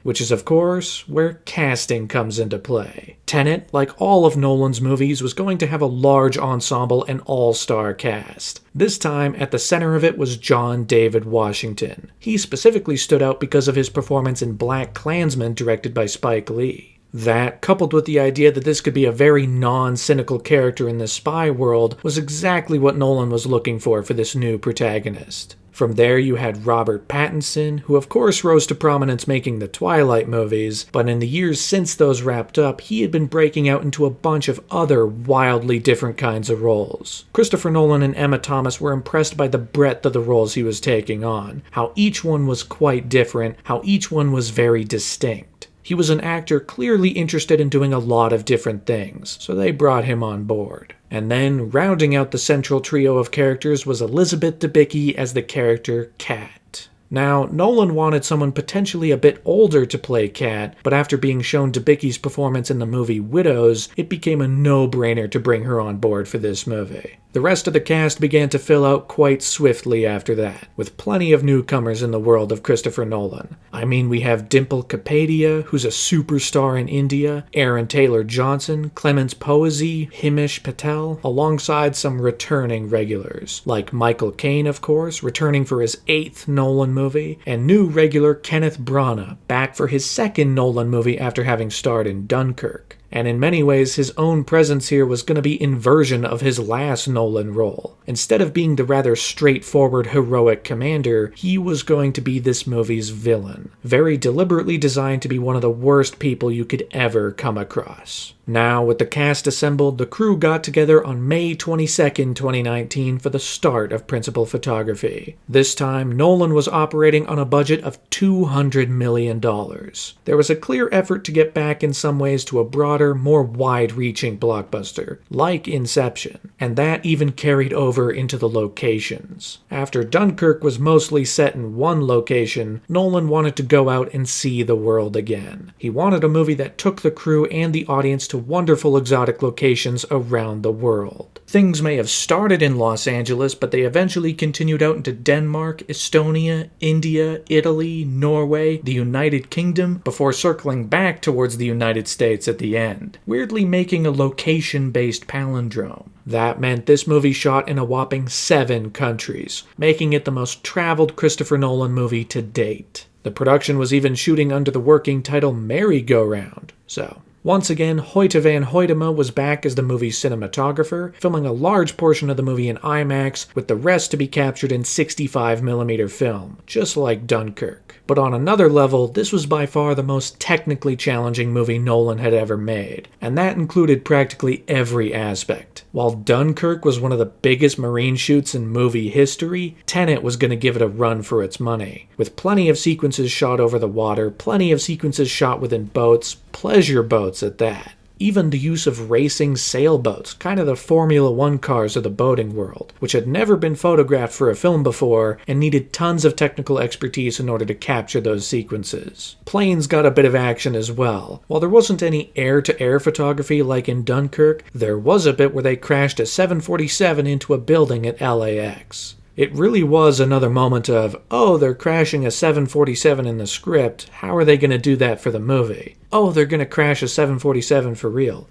Which is, of course, where casting comes into play. Tenet, like all of Nolan's movies, was going to have a large ensemble and all-star cast. This time, at the center of it was John David Washington. He specifically stood out because of his performance in BlacKkKlansman, directed by Spike Lee. That, coupled with the idea that this could be a very non-cynical character in the spy world, was exactly what Nolan was looking for this new protagonist. From there you had Robert Pattinson, who of course rose to prominence making the Twilight movies, but in the years since those wrapped up, he had been breaking out into a bunch of other wildly different kinds of roles. Christopher Nolan and Emma Thomas were impressed by the breadth of the roles he was taking on, how each one was quite different, how each one was very distinct. He was an actor clearly interested in doing a lot of different things, so they brought him on board. And then, rounding out the central trio of characters was Elizabeth Debicki as the character Kat. Now, Nolan wanted someone potentially a bit older to play Kat, but after being shown Debicki's performance in the movie Widows, it became a no-brainer to bring her on board for this movie. The rest of the cast began to fill out quite swiftly after that, with plenty of newcomers in the world of Christopher Nolan. I mean, we have Dimple Kapadia, who's a superstar in India, Aaron Taylor-Johnson, Clemens Poesy, Himesh Patel, alongside some returning regulars, like Michael Caine, of course, returning for his 8th Nolan movie, and new regular Kenneth Branagh, back for his 2nd Nolan movie after having starred in Dunkirk. And in many ways, his own presence here was going to be inversion of his last Nolan role. Instead of being the rather straightforward heroic commander, he was going to be this movie's villain. Very deliberately designed to be one of the worst people you could ever come across. Now, with the cast assembled, the crew got together on May 22nd, 2019 for the start of principal photography. This time, Nolan was operating on a budget of $200 million. There was a clear effort to get back in some ways to a broader, more wide-reaching blockbuster, like Inception, and that even carried over into the locations. After Dunkirk was mostly set in one location, Nolan wanted to go out and see the world again. He wanted a movie that took the crew and the audience to wonderful exotic locations around the world. Things may have started in Los Angeles, but they eventually continued out into Denmark, Estonia, India, Italy, Norway, the United Kingdom, before circling back towards the United States at the end, weirdly making a location-based palindrome. That meant this movie shot in a whopping 7 countries, making it the most traveled Christopher Nolan movie to date. The production was even shooting under the working title Merry-Go-Round, so... Once again, Hoyte van Hoytema was back as the movie's cinematographer, filming a large portion of the movie in IMAX, with the rest to be captured in 65mm film, just like Dunkirk. But on another level, this was by far the most technically challenging movie Nolan had ever made, and that included practically every aspect. While Dunkirk was one of the biggest marine shoots in movie history, Tenet was going to give it a run for its money, with plenty of sequences shot over the water, plenty of sequences shot within boats, pleasure boats at that. Even the use of racing sailboats, kind of the Formula 1 cars of the boating world, which had never been photographed for a film before and needed tons of technical expertise in order to capture those sequences. Planes got a bit of action as well. While there wasn't any air-to-air photography like in Dunkirk, there was a bit where they crashed a 747 into a building at LAX. It really was another moment of, oh, they're crashing a 747 in the script, how are they going to do that for the movie? Oh, they're going to crash a 747 for real.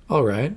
Alright.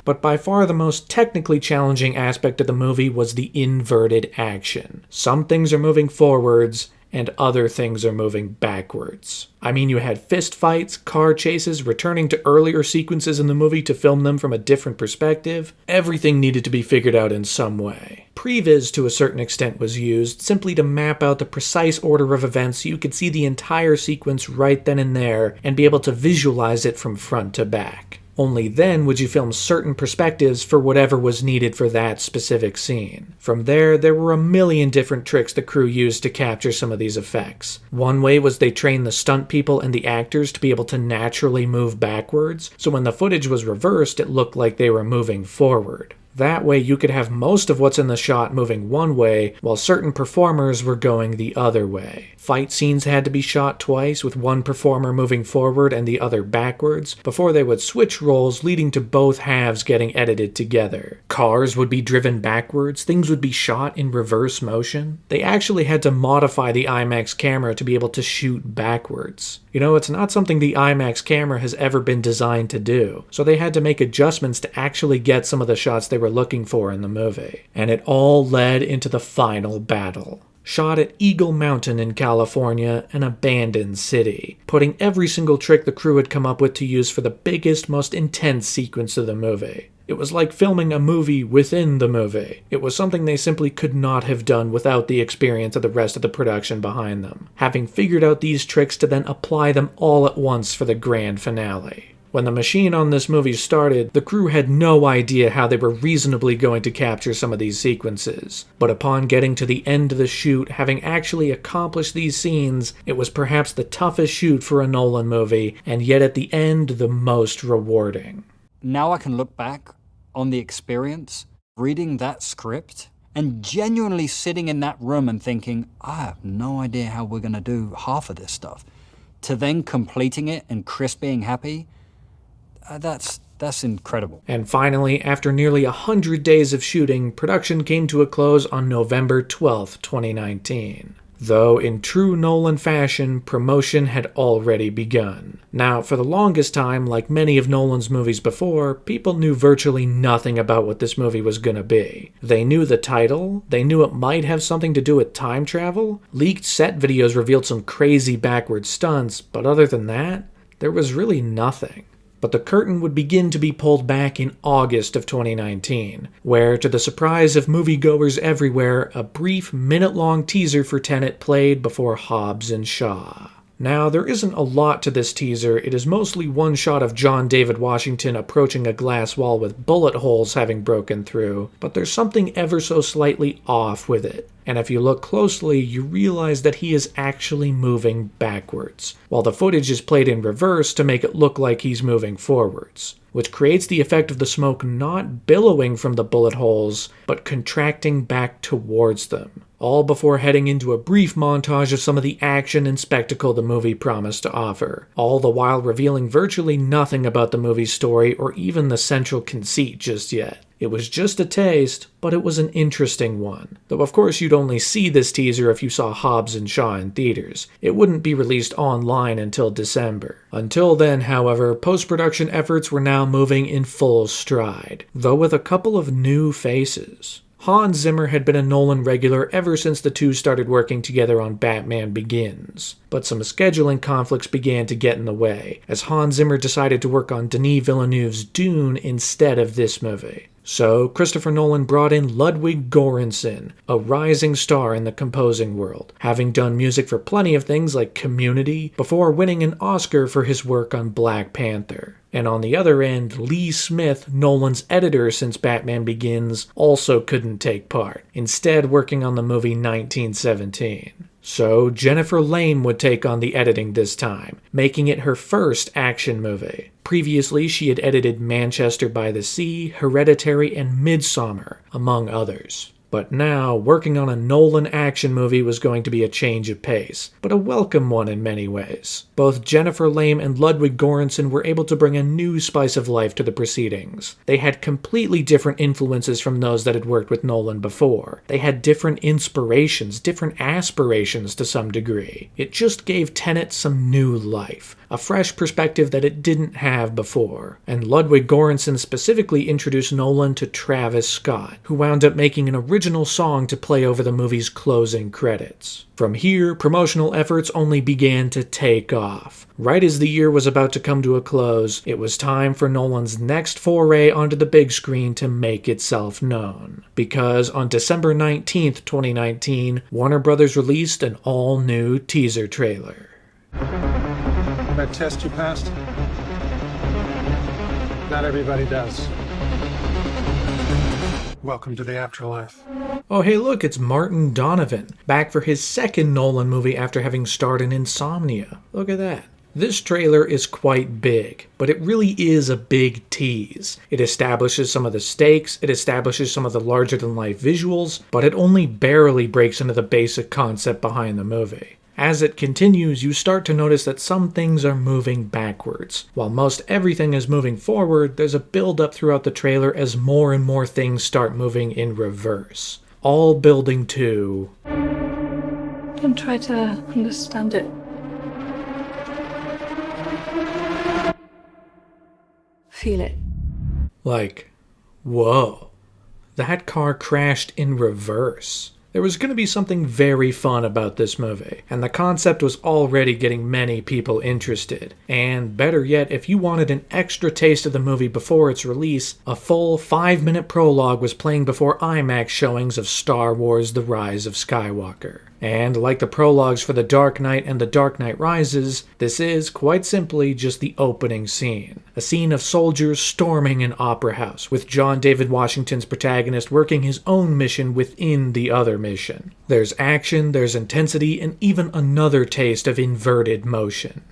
But by far the most technically challenging aspect of the movie was the inverted action. Some things are moving forwards, and other things are moving backwards. I mean, you had fist fights, car chases, returning to earlier sequences in the movie to film them from a different perspective. Everything needed to be figured out in some way. Previs, to a certain extent, was used simply to map out the precise order of events so you could see the entire sequence right then and there and be able to visualize it from front to back. Only then would you film certain perspectives for whatever was needed for that specific scene. From there were a million different tricks the crew used to capture some of these effects. One way was they trained the stunt people and the actors to be able to naturally move backwards, so when the footage was reversed, it looked like they were moving forward. That way you could have most of what's in the shot moving one way, while certain performers were going the other way. Fight scenes had to be shot twice, with one performer moving forward and the other backwards, before they would switch roles, leading to both halves getting edited together. Cars would be driven backwards, things would be shot in reverse motion. They actually had to modify the IMAX camera to be able to shoot backwards. You know, it's not something the IMAX camera has ever been designed to do, so they had to make adjustments to actually get some of the shots they were looking for in the movie. And it all led into the final battle. Shot at Eagle Mountain in California, an abandoned city, putting every single trick the crew had come up with to use for the biggest, most intense sequence of the movie. It was like filming a movie within the movie. It was something they simply could not have done without the experience of the rest of the production behind them, having figured out these tricks to then apply them all at once for the grand finale. When the machine on this movie started, the crew had no idea how they were reasonably going to capture some of these sequences. But upon getting to the end of the shoot, having actually accomplished these scenes, it was perhaps the toughest shoot for a Nolan movie, and yet at the end, the most rewarding. Now I can look back on the experience, reading that script, and genuinely sitting in that room and thinking, I have no idea how we're going to do half of this stuff. To then completing it and Chris being happy, that's incredible. And finally, after nearly 100 days of shooting, production came to a close on November 12th, 2019. though in true Nolan fashion, promotion had already begun. Now, for the longest time, like many of Nolan's movies before, people knew virtually nothing about what this movie was gonna be. They knew the title, they knew it might have something to do with time travel, leaked set videos revealed some crazy backward stunts, but other than that, there was really nothing. But the curtain would begin to be pulled back in August of 2019, where, to the surprise of moviegoers everywhere, a brief minute-long teaser for Tenet played before Hobbs and Shaw. Now, there isn't a lot to this teaser. It is mostly one shot of John David Washington approaching a glass wall with bullet holes having broken through, but there's something ever so slightly off with it. And if you look closely, you realize that he is actually moving backwards, while the footage is played in reverse to make it look like he's moving forwards, which creates the effect of the smoke not billowing from the bullet holes, but contracting back towards them, all before heading into a brief montage of some of the action and spectacle the movie promised to offer, all the while revealing virtually nothing about the movie's story or even the central conceit just yet. It was just a taste, but it was an interesting one. Though of course you'd only see this teaser if you saw Hobbs and Shaw in theaters. It wouldn't be released online until December. Until then, however, post-production efforts were now moving in full stride, though with a couple of new faces. Hans Zimmer had been a Nolan regular ever since the two started working together on Batman Begins. But some scheduling conflicts began to get in the way, as Hans Zimmer decided to work on Denis Villeneuve's Dune instead of this movie. So, Christopher Nolan brought in Ludwig Göransson, a rising star in the composing world, having done music for plenty of things like Community, before winning an Oscar for his work on Black Panther. And on the other end, Lee Smith, Nolan's editor since Batman Begins, also couldn't take part, instead working on the movie 1917. So Jennifer Lame would take on the editing this time, making it her first action movie. Previously, she had edited Manchester by the Sea, Hereditary, and Midsommar, among others. But now, working on a Nolan action movie was going to be a change of pace, but a welcome one in many ways. Both Jennifer Lame and Ludwig Göransson were able to bring a new spice of life to the proceedings. They had completely different influences from those that had worked with Nolan before. They had different inspirations, different aspirations to some degree. It just gave Tenet some new life, a fresh perspective that it didn't have before. And Ludwig Göransson specifically introduced Nolan to Travis Scott, who wound up making an original song to play over the movie's closing credits. From here, promotional efforts only began to take off. Right as the year was about to come to a close, it was time for Nolan's next foray onto the big screen to make itself known. Because on December 19th, 2019, Warner Brothers released an all-new teaser trailer. That test you passed? Not everybody does. Welcome to the afterlife. Oh hey look, it's Martin Donovan, back for his second Nolan movie after having starred in Insomnia. Look at that. This trailer is quite big, but it really is a big tease. It establishes some of the stakes, it establishes some of the larger-than-life visuals, but it only barely breaks into the basic concept behind the movie. As it continues, you start to notice that some things are moving backwards. While most everything is moving forward, there's a build-up throughout the trailer as more and more things start moving in reverse. All building to... And try to understand it. Feel it. Like, whoa. That car crashed in reverse. There was going to be something very fun about this movie, and the concept was already getting many people interested. And better yet, if you wanted an extra taste of the movie before its release, a full 5-minute prologue was playing before IMAX showings of Star Wars: The Rise of Skywalker. And like the prologues for The Dark Knight and The Dark Knight Rises, this is, quite simply, just the opening scene. A scene of soldiers storming an opera house, with John David Washington's protagonist working his own mission within the other mission. There's action, there's intensity, and even another taste of inverted motion.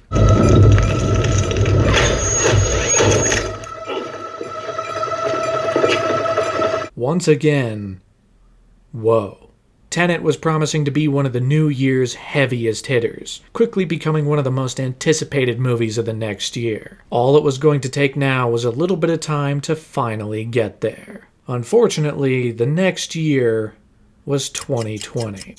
Once again, whoa. Tenet was promising to be one of the new year's heaviest hitters, quickly becoming one of the most anticipated movies of the next year. All it was going to take now was a little bit of time to finally get there. Unfortunately, the next year was 2020.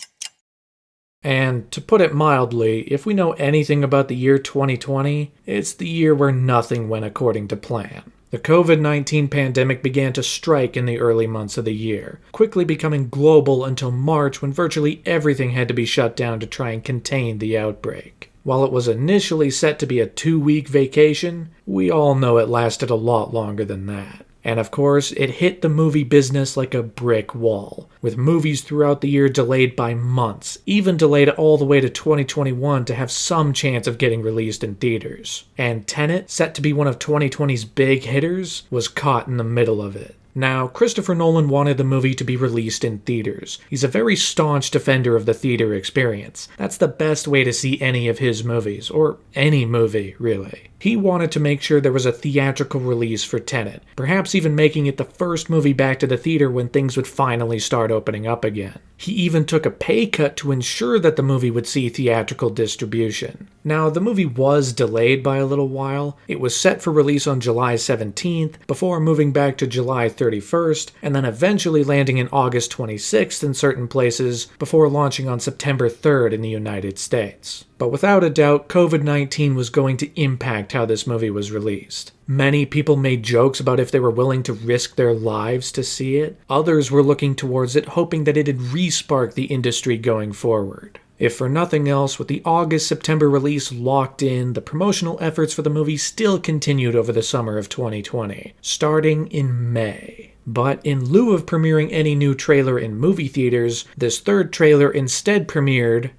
And to put it mildly, if we know anything about the year 2020, it's the year where nothing went according to plan. The COVID-19 pandemic began to strike in the early months of the year, quickly becoming global until March when virtually everything had to be shut down to try and contain the outbreak. While it was initially set to be a 2-week vacation, we all know it lasted a lot longer than that. And of course, it hit the movie business like a brick wall, with movies throughout the year delayed by months, even delayed all the way to 2021 to have some chance of getting released in theaters. And Tenet, set to be one of 2020's big hitters, was caught in the middle of it. Now, Christopher Nolan wanted the movie to be released in theaters. He's a very staunch defender of the theater experience. That's the best way to see any of his movies, or any movie, really. He wanted to make sure there was a theatrical release for Tenet, perhaps even making it the first movie back to the theater when things would finally start opening up again. He even took a pay cut to ensure that the movie would see theatrical distribution. Now, the movie was delayed by a little while. It was set for release on July 17th, before moving back to July 31st, and then eventually landing in August 26th in certain places, before launching on September 3rd in the United States. But without a doubt, COVID-19 was going to impact how this movie was released. Many people made jokes about if they were willing to risk their lives to see it. Others were looking towards it, hoping that it'd re-spark the industry going forward. If for nothing else, with the August-September release locked in, the promotional efforts for the movie still continued over the summer of 2020, starting in May. But in lieu of premiering any new trailer in movie theaters, this third trailer instead premiered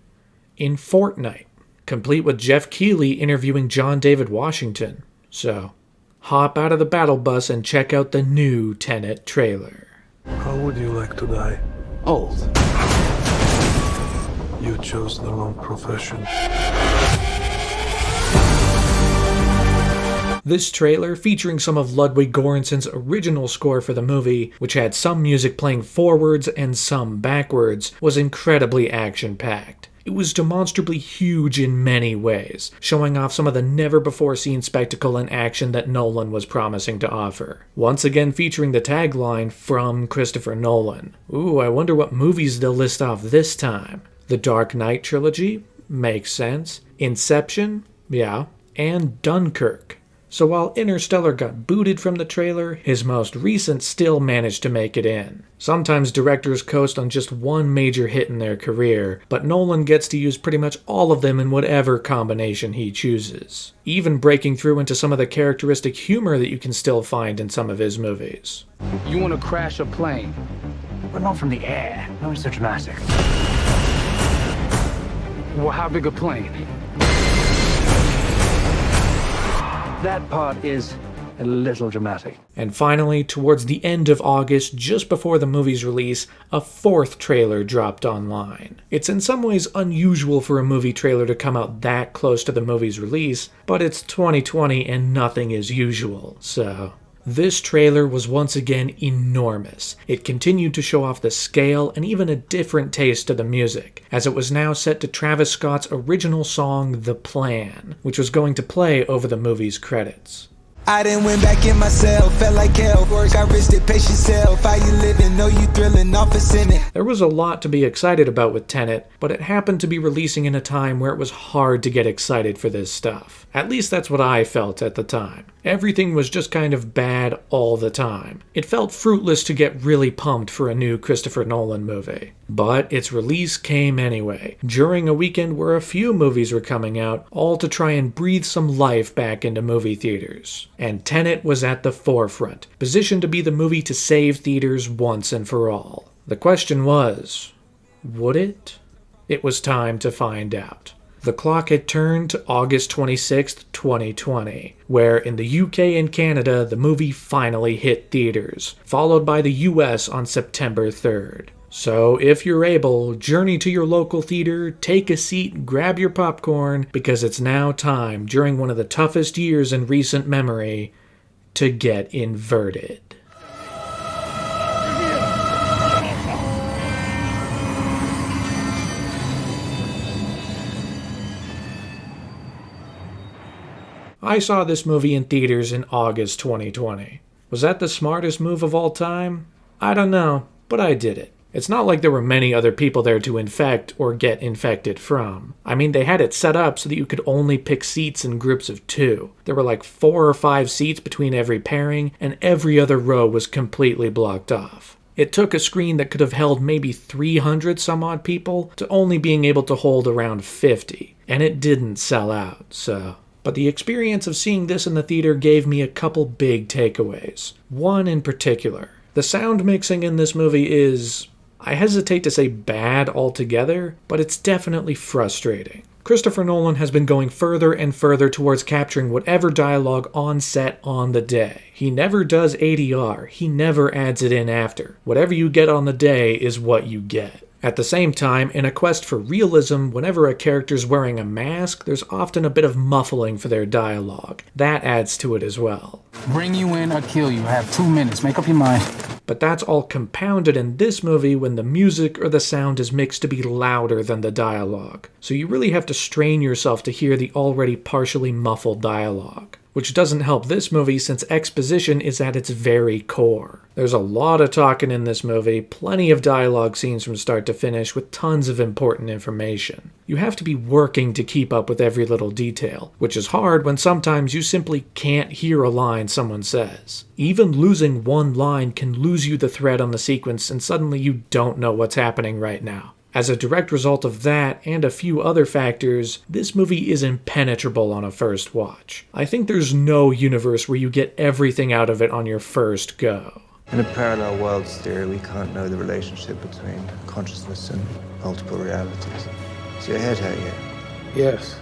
in Fortnite, complete with Jeff Keighley interviewing John David Washington. So, hop out of the battle bus and check out the new Tenet trailer. How would you like to die? Old. You chose the wrong profession. This trailer, featuring some of Ludwig Göransson's original score for the movie, which had some music playing forwards and some backwards, was incredibly action-packed. It was demonstrably huge in many ways, showing off some of the never-before-seen spectacle and action that Nolan was promising to offer. Once again featuring the tagline, "From Christopher Nolan." Ooh, I wonder what movies they'll list off this time. The Dark Knight trilogy? Makes sense. Inception? Yeah. And Dunkirk. So while Interstellar got booted from the trailer, his most recent still managed to make it in. Sometimes directors coast on just one major hit in their career, but Nolan gets to use pretty much all of them in whatever combination he chooses, even breaking through into some of the characteristic humor that you can still find in some of his movies. You want to crash a plane, But not from the air. No, it's so dramatic. well, how big a plane? That part is a little dramatic. And finally, towards the end of August, just before the movie's release, a fourth trailer dropped online. It's in some ways unusual for a movie trailer to come out that close to the movie's release, but it's 2020 and nothing is usual, so... This trailer was once again enormous. It continued to show off the scale and even a different taste to the music, as it was now set to Travis Scott's original song, The Plan, which was going to play over the movie's credits. I done went back in myself, felt like hell. Work, I risked it, pace yourself. How you living? Know you thrilling, office in it. There was a lot to be excited about with Tenet, but it happened to be releasing in a time where it was hard to get excited for this stuff. At least that's what I felt at the time. Everything was just kind of bad all the time. It felt fruitless to get really pumped for a new Christopher Nolan movie. But its release came anyway, during a weekend where a few movies were coming out, all to try and breathe some life back into movie theaters. And Tenet was at the forefront, positioned to be the movie to save theaters once and for all. The question was, would it? It was time to find out. The clock had turned to August 26th, 2020, where in the UK and Canada the movie finally hit theaters, followed by the US on September 3rd. So if you're able, journey to your local theater, take a seat, grab your popcorn, because it's now time, during one of the toughest years in recent memory, to get inverted. I saw this movie in theaters in August 2020. Was that the smartest move of all time? I don't know, but I did it. It's not like there were many other people there to infect or get infected from. I mean, they had it set up so that you could only pick seats in groups of 2. There were like 4 or 5 seats between every pairing, and every other row was completely blocked off. It took a screen that could have held maybe 300 some odd people to only being able to hold around 50, and it didn't sell out, so... But the experience of seeing this in the theater gave me a couple big takeaways. One in particular. The sound mixing in this movie is... I hesitate to say bad altogether, but it's definitely frustrating. Christopher Nolan has been going further and further towards capturing whatever dialogue on set on the day. He never does ADR, he never adds it in after. Whatever you get on the day is what you get. At the same time, in a quest for realism, whenever a character's wearing a mask, there's often a bit of muffling for their dialogue. That adds to it as well. Bring you in or kill you. I have 2 minutes. Make up your mind. But that's all compounded in this movie when the music or the sound is mixed to be louder than the dialogue. So you really have to strain yourself to hear the already partially muffled dialogue. Which doesn't help this movie since exposition is at its very core. There's a lot of talking in this movie, plenty of dialogue scenes from start to finish with tons of important information. You have to be working to keep up with every little detail, which is hard when sometimes you simply can't hear a line someone says. Even losing one line can lose you the thread on the sequence and suddenly you don't know what's happening right now. As a direct result of that, and a few other factors, this movie is impenetrable on a first watch. I think there's no universe where you get everything out of it on your first go. In a parallel worlds theory, we can't know the relationship between consciousness and multiple realities. Is your head hurt yet? Yes.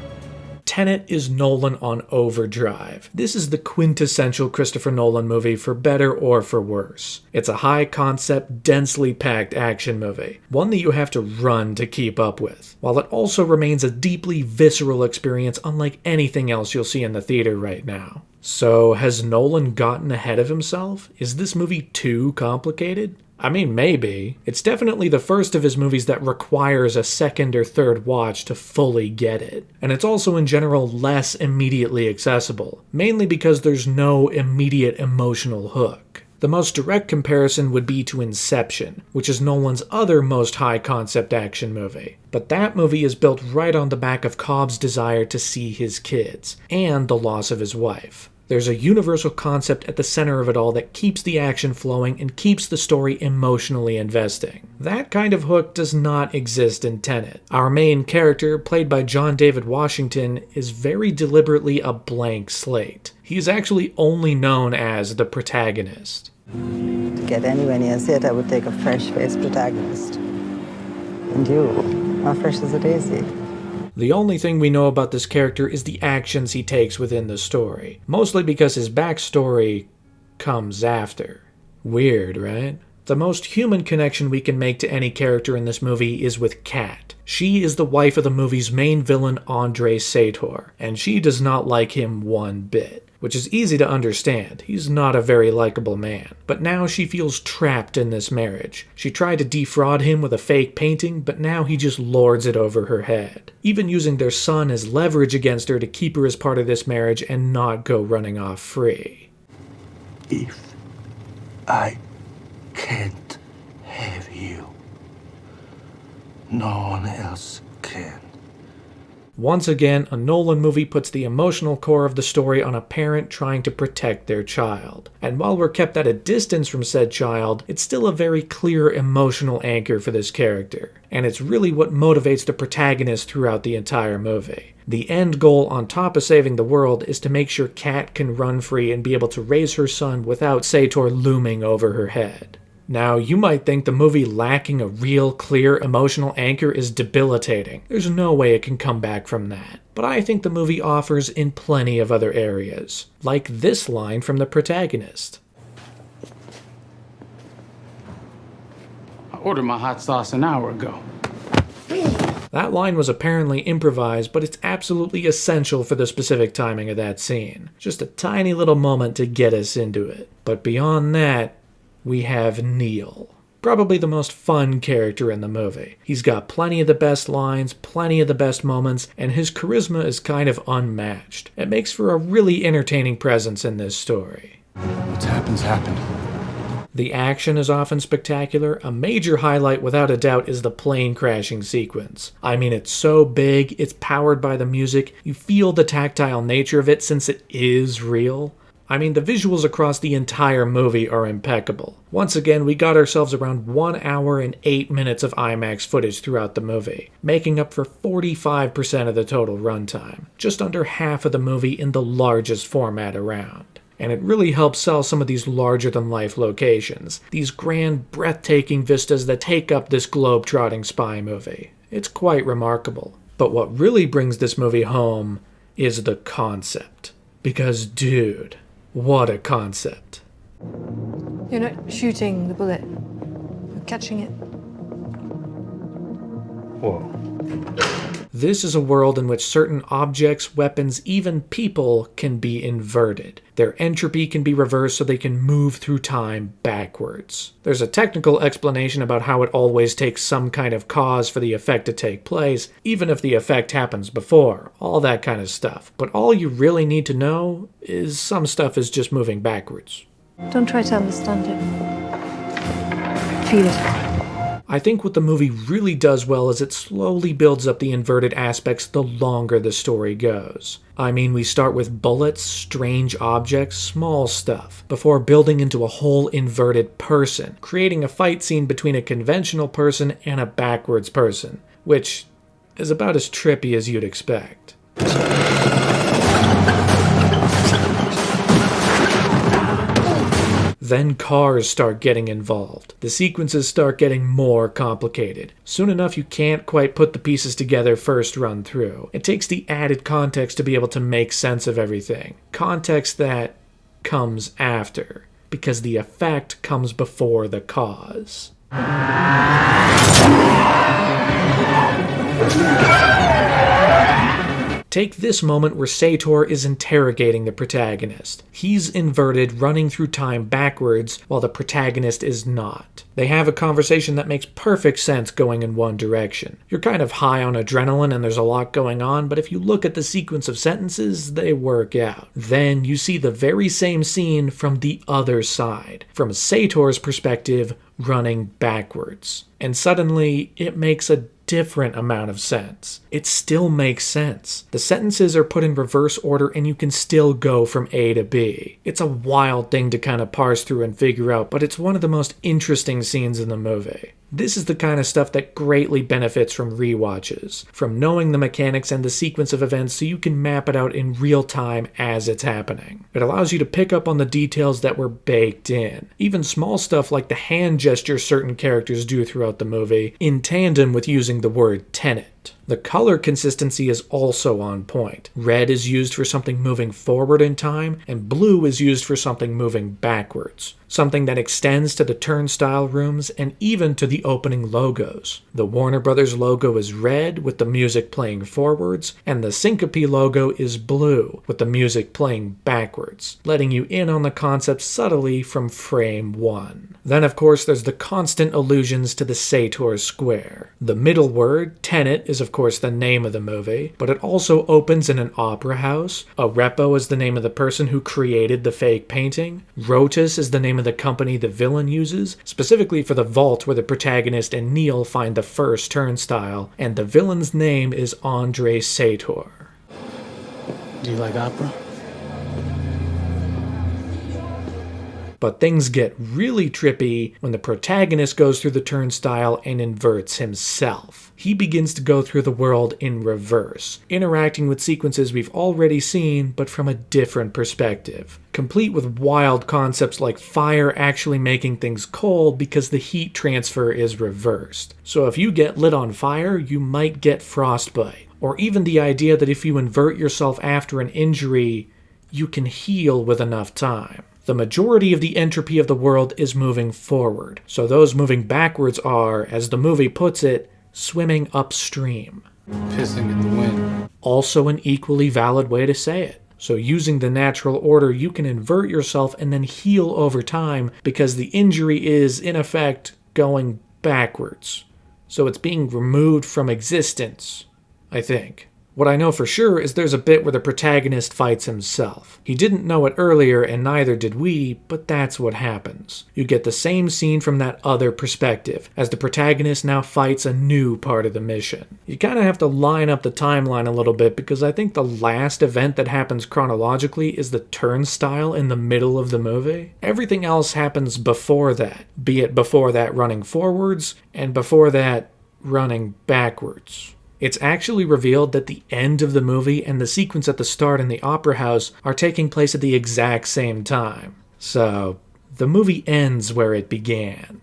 Tenet is Nolan on overdrive. This is the quintessential Christopher Nolan movie for better or for worse. It's a high-concept, densely packed action movie, one that you have to run to keep up with, while it also remains a deeply visceral experience unlike anything else you'll see in the theater right now. So, has Nolan gotten ahead of himself? Is this movie too complicated? I mean, maybe. It's definitely the first of his movies that requires a second or third watch to fully get it. And it's also in general less immediately accessible, mainly because there's no immediate emotional hook. The most direct comparison would be to Inception, which is Nolan's other most high-concept action movie. But that movie is built right on the back of Cobb's desire to see his kids, and the loss of his wife. There's a universal concept at the center of it all that keeps the action flowing and keeps the story emotionally investing. That kind of hook does not exist in Tenet. Our main character, played by John David Washington, is very deliberately a blank slate. He is actually only known as the protagonist. To get anywhere near it, I would take a fresh-faced protagonist. And you, how fresh as a daisy. The only thing we know about this character is the actions he takes within the story, mostly because his backstory comes after. Weird, right? The most human connection we can make to any character in this movie is with Kat. She is the wife of the movie's main villain, Andrei Sator, and she does not like him one bit. Which is easy to understand. He's not a very likable man. But now she feels trapped in this marriage. She tried to defraud him with a fake painting, but now he just lords it over her head. Even using their son as leverage against her to keep her as part of this marriage and not go running off free. If I can't have you, no one else can. Once again, a Nolan movie puts the emotional core of the story on a parent trying to protect their child. And while we're kept at a distance from said child, it's still a very clear emotional anchor for this character. And it's really what motivates the protagonist throughout the entire movie. The end goal on top of saving the world is to make sure Kat can run free and be able to raise her son without Sator looming over her head. Now, you might think the movie lacking a real, clear, emotional anchor is debilitating. There's no way it can come back from that. But I think the movie offers in plenty of other areas. Like this line from the protagonist. I ordered my hot sauce an hour ago. That line was apparently improvised, but it's absolutely essential for the specific timing of that scene. Just a tiny little moment to get us into it. But beyond that, we have Neil. Probably the most fun character in the movie. He's got plenty of the best lines, plenty of the best moments, and his charisma is kind of unmatched. It makes for a really entertaining presence in this story. What's happened. The action is often spectacular. A major highlight, without a doubt, is the plane crashing sequence. I mean, it's so big, it's powered by the music, you feel the tactile nature of it since it is real. I mean, the visuals across the entire movie are impeccable. Once again, we got ourselves around 1 hour and 8 minutes of IMAX footage throughout the movie, making up for 45% of the total runtime, just under half of the movie in the largest format around. And it really helps sell some of these larger-than-life locations, these grand, breathtaking vistas that take up this globe-trotting spy movie. It's quite remarkable. But what really brings this movie home is the concept. Because, dude, what a concept. You're not shooting the bullet. You're catching it. Whoa. This is a world in which certain objects, weapons, even people can be inverted. Their entropy can be reversed so they can move through time backwards. There's a technical explanation about how it always takes some kind of cause for the effect to take place, even if the effect happens before, all that kind of stuff. But all you really need to know is some stuff is just moving backwards. Don't try to understand it. Feel it. I think what the movie really does well is it slowly builds up the inverted aspects the longer the story goes. I mean, we start with bullets, strange objects, small stuff, before building into a whole inverted person, creating a fight scene between a conventional person and a backwards person, which is about as trippy as you'd expect. Then cars start getting involved. The sequences start getting more complicated. Soon enough, you can't quite put the pieces together first run through. It takes the added context to be able to make sense of everything. Context that comes after, because the effect comes before the cause. Take this moment where Sator is interrogating the protagonist. He's inverted, running through time backwards, while the protagonist is not. They have a conversation that makes perfect sense going in one direction. You're kind of high on adrenaline and there's a lot going on, but if you look at the sequence of sentences, they work out. Then you see the very same scene from the other side, from Sator's perspective, running backwards. And suddenly, it makes a different amount of sense. It still makes sense. The sentences are put in reverse order and you can still go from A to B. It's a wild thing to kind of parse through and figure out, but it's one of the most interesting scenes in the movie. This is the kind of stuff that greatly benefits from rewatches, from knowing the mechanics and the sequence of events so you can map it out in real time as it's happening. It allows you to pick up on the details that were baked in, even small stuff like the hand gestures certain characters do throughout the movie, in tandem with using the word Tenet. The color consistency is also on point. Red is used for something moving forward in time, and blue is used for something moving backwards. Something that extends to the turnstile rooms and even to the opening logos. The Warner Brothers logo is red with the music playing forwards, and the Syncope logo is blue with the music playing backwards, letting you in on the concept subtly from frame one. Then of course there's the constant allusions to the Sator Square. The middle word, Tenet, is of course the name of the movie, but it also opens in an opera house. Arepo is the name of the person who created the fake painting. Rotus is the name of the company the villain uses, specifically for the vault where the protagonist and Neil find the first turnstile, and the villain's name is Andre Sator. Do you like opera? But things get really trippy when the protagonist goes through the turnstile and inverts himself. He begins to go through the world in reverse, interacting with sequences we've already seen, but from a different perspective. Complete with wild concepts like fire actually making things cold because the heat transfer is reversed. So if you get lit on fire, you might get frostbite. Or even the idea that if you invert yourself after an injury, you can heal with enough time. The majority of the entropy of the world is moving forward, so those moving backwards are, as the movie puts it, swimming upstream. Pissing in the wind. Also an equally valid way to say it. So using the natural order, you can invert yourself and then heal over time because the injury is, in effect, going backwards. So it's being removed from existence, I think. What I know for sure is there's a bit where the protagonist fights himself. He didn't know it earlier, and neither did we, but that's what happens. You get the same scene from that other perspective, as the protagonist now fights a new part of the mission. You kind of have to line up the timeline a little bit, because I think the last event that happens chronologically is the turnstile in the middle of the movie. Everything else happens before that, be it before that running forwards, and before that running backwards. It's actually revealed that the end of the movie and the sequence at the start in the opera house are taking place at the exact same time. So, the movie ends where it began.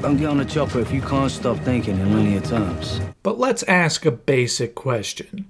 Don't get on the chopper if you can't stop thinking in linear terms. But let's ask a basic question.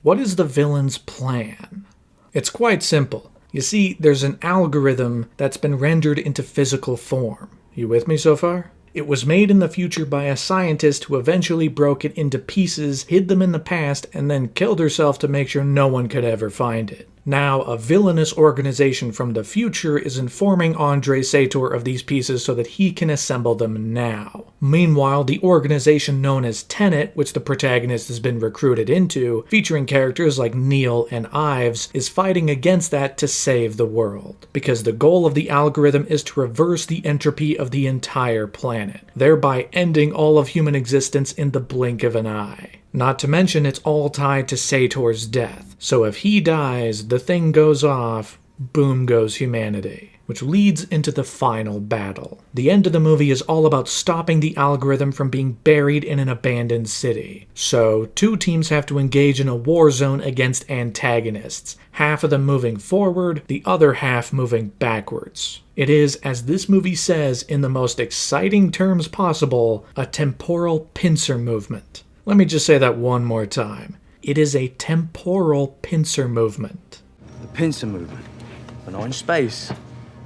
What is the villain's plan? It's quite simple. You see, there's an algorithm that's been rendered into physical form. You with me so far? It was made in the future by a scientist who eventually broke it into pieces, hid them in the past, and then killed herself to make sure no one could ever find it. Now, a villainous organization from the future is informing Andrei Sator of these pieces so that he can assemble them now. Meanwhile, the organization known as Tenet, which the protagonist has been recruited into, featuring characters like Neil and Ives, is fighting against that to save the world. Because the goal of the algorithm is to reverse the entropy of the entire planet, thereby ending all of human existence in the blink of an eye. Not to mention it's all tied to Sator's death. So if he dies, the thing goes off, boom goes humanity. Which leads into the final battle. The end of the movie is all about stopping the algorithm from being buried in an abandoned city. So, two teams have to engage in a war zone against antagonists, half of them moving forward, the other half moving backwards. It is, as this movie says in the most exciting terms possible, a temporal pincer movement. Let me just say that one more time. It is a temporal pincer movement. The pincer movement, but not in space,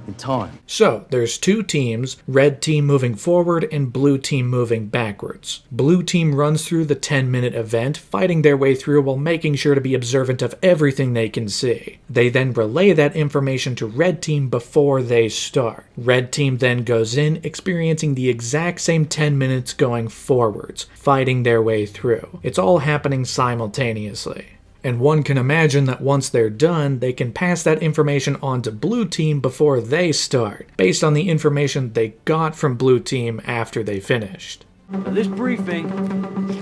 in time. So, there's two teams, red team moving forward and blue team moving backwards. Blue team runs through the 10-minute event, fighting their way through while making sure to be observant of everything they can see. They then relay that information to red team before they start. Red team then goes in, experiencing the exact same 10 minutes going forwards, fighting their way through. It's all happening simultaneously. And one can imagine that once they're done, they can pass that information on to blue team before they start, based on the information they got from blue team after they finished. Now, this briefing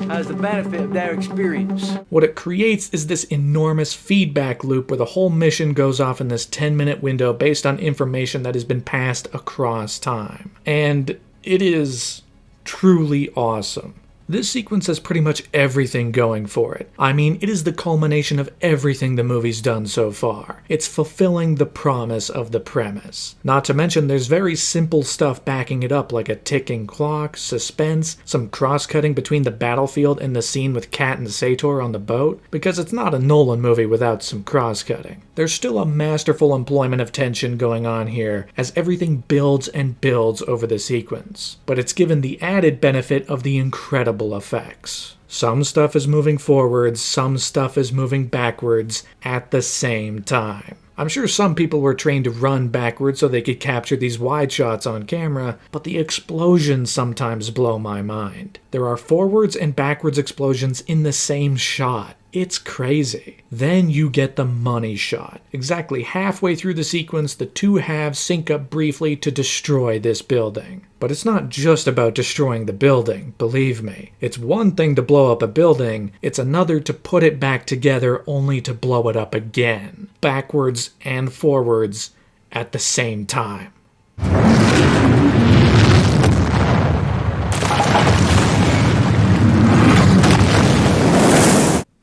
has the benefit of their experience. What it creates is this enormous feedback loop where the whole mission goes off in this 10-minute window based on information that has been passed across time. And it is truly awesome. This sequence has pretty much everything going for it. I mean, it is the culmination of everything the movie's done so far. It's fulfilling the promise of the premise. Not to mention, there's very simple stuff backing it up, like a ticking clock, suspense, some cross-cutting between the battlefield and the scene with Kat and Sator on the boat, because it's not a Nolan movie without some cross-cutting. There's still a masterful employment of tension going on here, as everything builds and builds over the sequence. But it's given the added benefit of the incredible effects. Some stuff is moving forwards, some stuff is moving backwards at the same time. I'm sure some people were trained to run backwards so they could capture these wide shots on camera, but the explosions sometimes blow my mind. There are forwards and backwards explosions in the same shot. It's crazy. Then you get the money shot. Exactly halfway through the sequence, the two halves sync up briefly to destroy this building. But it's not just about destroying the building, believe me. It's one thing to blow up a building, it's another to put it back together only to blow it up again, backwards and forwards at the same time.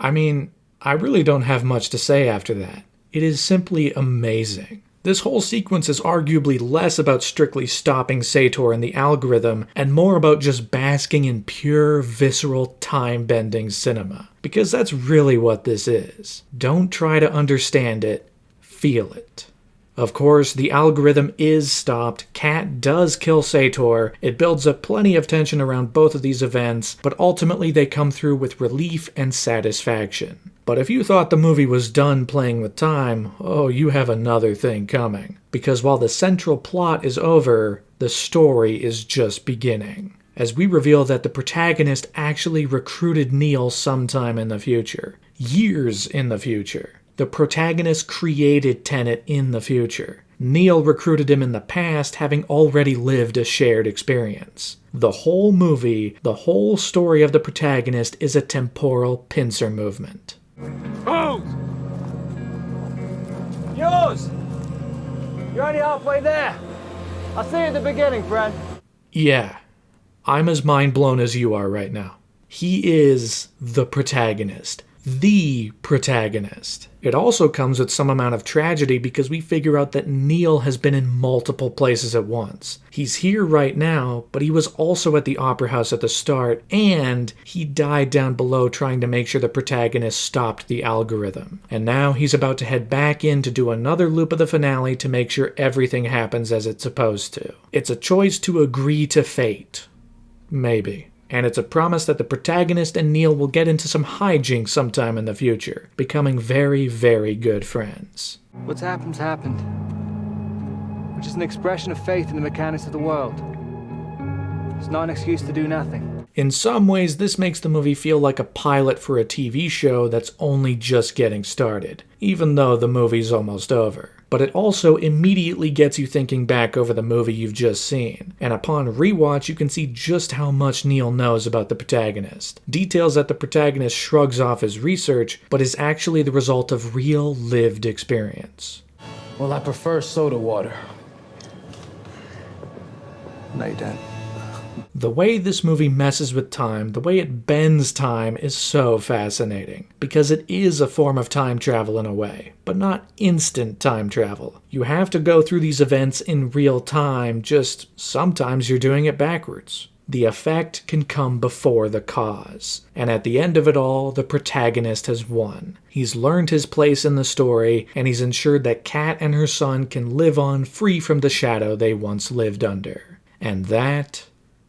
I mean, I really don't have much to say after that. It is simply amazing. This whole sequence is arguably less about strictly stopping Sator and the algorithm, and more about just basking in pure, visceral, time-bending cinema. Because that's really what this is. Don't try to understand it, feel it. Of course, the algorithm is stopped, Kat does kill Sator, it builds up plenty of tension around both of these events, but ultimately they come through with relief and satisfaction. But if you thought the movie was done playing with time, oh, you have another thing coming. Because while the central plot is over, the story is just beginning. as we reveal that the protagonist actually recruited Neil sometime in the future. Years in the future. The protagonist created Tenet in the future. Neil recruited him in the past, having already lived a shared experience. The whole movie, the whole story of the protagonist is a temporal pincer movement. Who's? Yours! You're only halfway there. I'll see you at the beginning, friend. Yeah, I'm as mind blown as you are right now. He is the protagonist. The protagonist. It also comes with some amount of tragedy because we figure out that Neil has been in multiple places at once. He's here right now, but he was also at the Opera House at the start, and he died down below trying to make sure the protagonist stopped the algorithm. And now he's about to head back in to do another loop of the finale to make sure everything happens as it's supposed to. It's a choice to agree to fate. Maybe. And it's a promise that the protagonist and Neil will get into some hijinks sometime in the future, becoming very, very good friends. What's happened's happened. Which is an expression of faith in the mechanics of the world. It's not an excuse to do nothing. In some ways, this makes the movie feel like a pilot for a TV show that's only just getting started, even though the movie's almost over. But it also immediately gets you thinking back over the movie you've just seen, and upon rewatch you can see just how much Neil knows about the protagonist. Details that the protagonist shrugs off as research, but is actually the result of real lived experience. Well, I prefer soda water. No, you don't. The way this movie messes with time, the way it bends time, is so fascinating, because it is a form of time travel in a way, but not instant time travel. You have to go through these events in real time, just sometimes you're doing it backwards. The effect can come before the cause, and at the end of it all, the protagonist has won. He's learned his place in the story, and he's ensured that Kat and her son can live on free from the shadow they once lived under. And that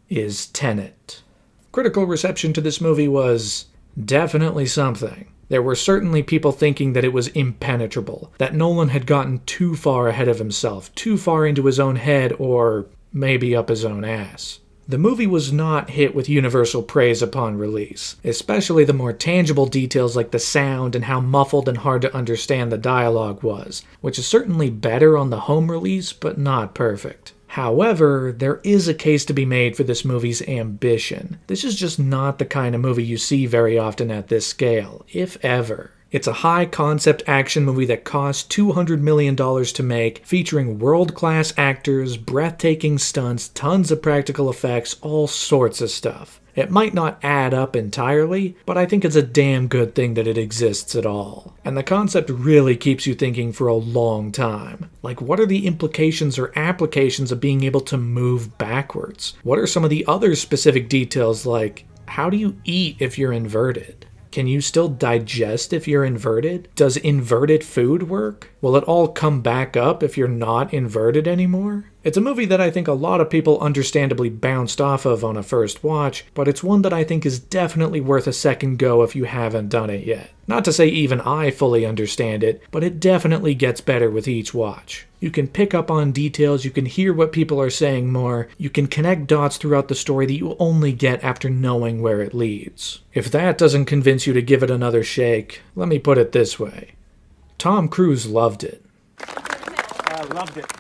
is Tenet. Critical reception to this movie was definitely something. There were certainly people thinking that it was impenetrable, that Nolan had gotten too far ahead of himself, too far into his own head, or maybe up his own ass. The movie was not hit with universal praise upon release, especially the more tangible details like the sound and how muffled and hard to understand the dialogue was, which is certainly better on the home release, but not perfect. However, there is a case to be made for this movie's ambition. This is just not the kind of movie you see very often at this scale, if ever. It's a high-concept action movie that cost $200 million to make, featuring world-class actors, breathtaking stunts, tons of practical effects, all sorts of stuff. It might not add up entirely, but I think it's a damn good thing that it exists at all. And the concept really keeps you thinking for a long time. Like, what are the implications or applications of being able to move backwards? What are some of the other specific details, like, how do you eat if you're inverted? Can you still digest if you're inverted? Does inverted food work? Will it all come back up if you're not inverted anymore? It's a movie that I think a lot of people understandably bounced off of on a first watch, but it's one that I think is definitely worth a second go if you haven't done it yet. Not to say even I fully understand it, but it definitely gets better with each watch. You can pick up on details, you can hear what people are saying more, you can connect dots throughout the story that you only get after knowing where it leads. If that doesn't convince you to give it another shake, let me put it this way. Tom Cruise loved it. I loved it.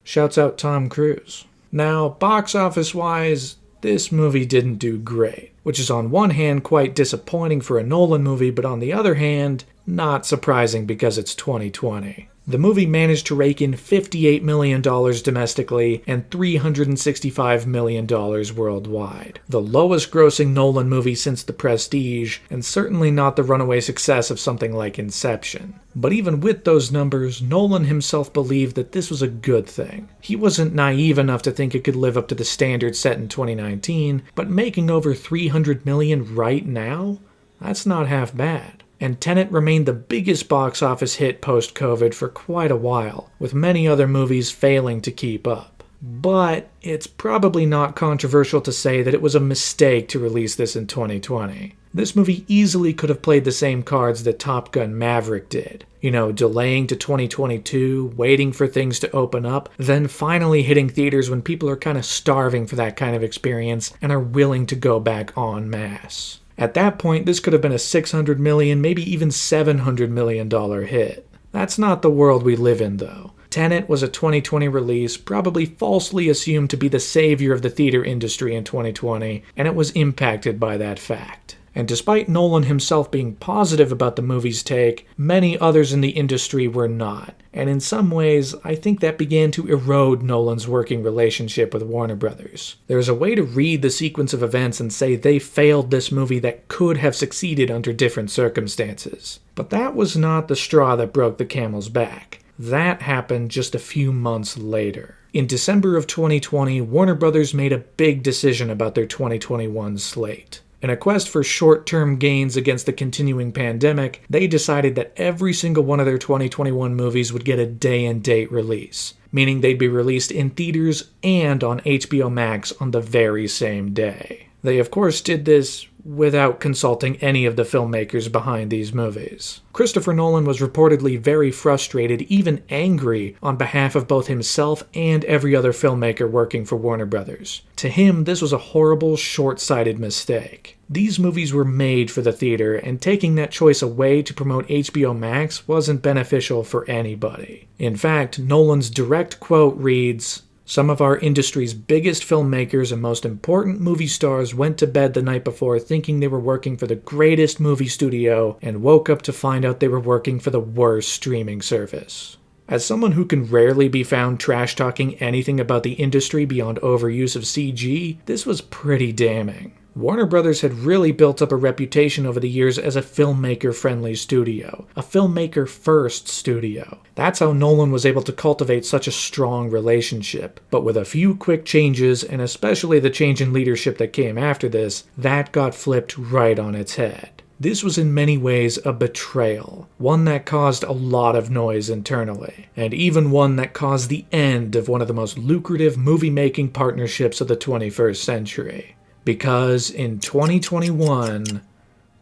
Shouts out Tom Cruise. Now, box office-wise, this movie didn't do great, which is on one hand quite disappointing for a Nolan movie, but on the other hand, not surprising because it's 2020. The movie managed to rake in $58 million domestically and $365 million worldwide. The lowest grossing Nolan movie since The Prestige, and certainly not the runaway success of something like Inception. But even with those numbers, Nolan himself believed that this was a good thing. He wasn't naive enough to think it could live up to the standard set in 2019, but making over $300 million right now? That's not half bad. And Tenet remained the biggest box office hit post-COVID for quite a while, with many other movies failing to keep up. But it's probably not controversial to say that it was a mistake to release this in 2020. This movie easily could have played the same cards that Top Gun Maverick did. Delaying to 2022, waiting for things to open up, then finally hitting theaters when people are kind of starving for that kind of experience and are willing to go back en masse. At that point, this could have been a $600 million, maybe even $700 million hit. That's not the world we live in, though. Tenet was a 2020 release, probably falsely assumed to be the savior of the theater industry in 2020, and it was impacted by that fact. And despite Nolan himself being positive about the movie's take, many others in the industry were not. And in some ways, I think that began to erode Nolan's working relationship with Warner Brothers. There's a way to read the sequence of events and say they failed this movie that could have succeeded under different circumstances. But that was not the straw that broke the camel's back. That happened just a few months later. In December of 2020, Warner Brothers made a big decision about their 2021 slate. In a quest for short-term gains against the continuing pandemic, they decided that every single one of their 2021 movies would get a day-and-date release, meaning they'd be released in theaters and on HBO Max on the very same day. They, of course, did this without consulting any of the filmmakers behind these movies. Christopher Nolan was reportedly very frustrated, even angry, on behalf of both himself and every other filmmaker working for Warner Brothers. To him, this was a horrible, short-sighted mistake. These movies were made for the theater, and taking that choice away to promote HBO Max wasn't beneficial for anybody. In fact, Nolan's direct quote reads, "Some of our industry's biggest filmmakers and most important movie stars went to bed the night before thinking they were working for the greatest movie studio and woke up to find out they were working for the worst streaming service." As someone who can rarely be found trash-talking anything about the industry beyond overuse of CG, this was pretty damning. Warner Brothers had really built up a reputation over the years as a filmmaker-friendly studio, a filmmaker-first studio. That's how Nolan was able to cultivate such a strong relationship. But with a few quick changes, and especially the change in leadership that came after this, that got flipped right on its head. This was in many ways a betrayal, one that caused a lot of noise internally, and even one that caused the end of one of the most lucrative movie-making partnerships of the 21st century. Because in 2021,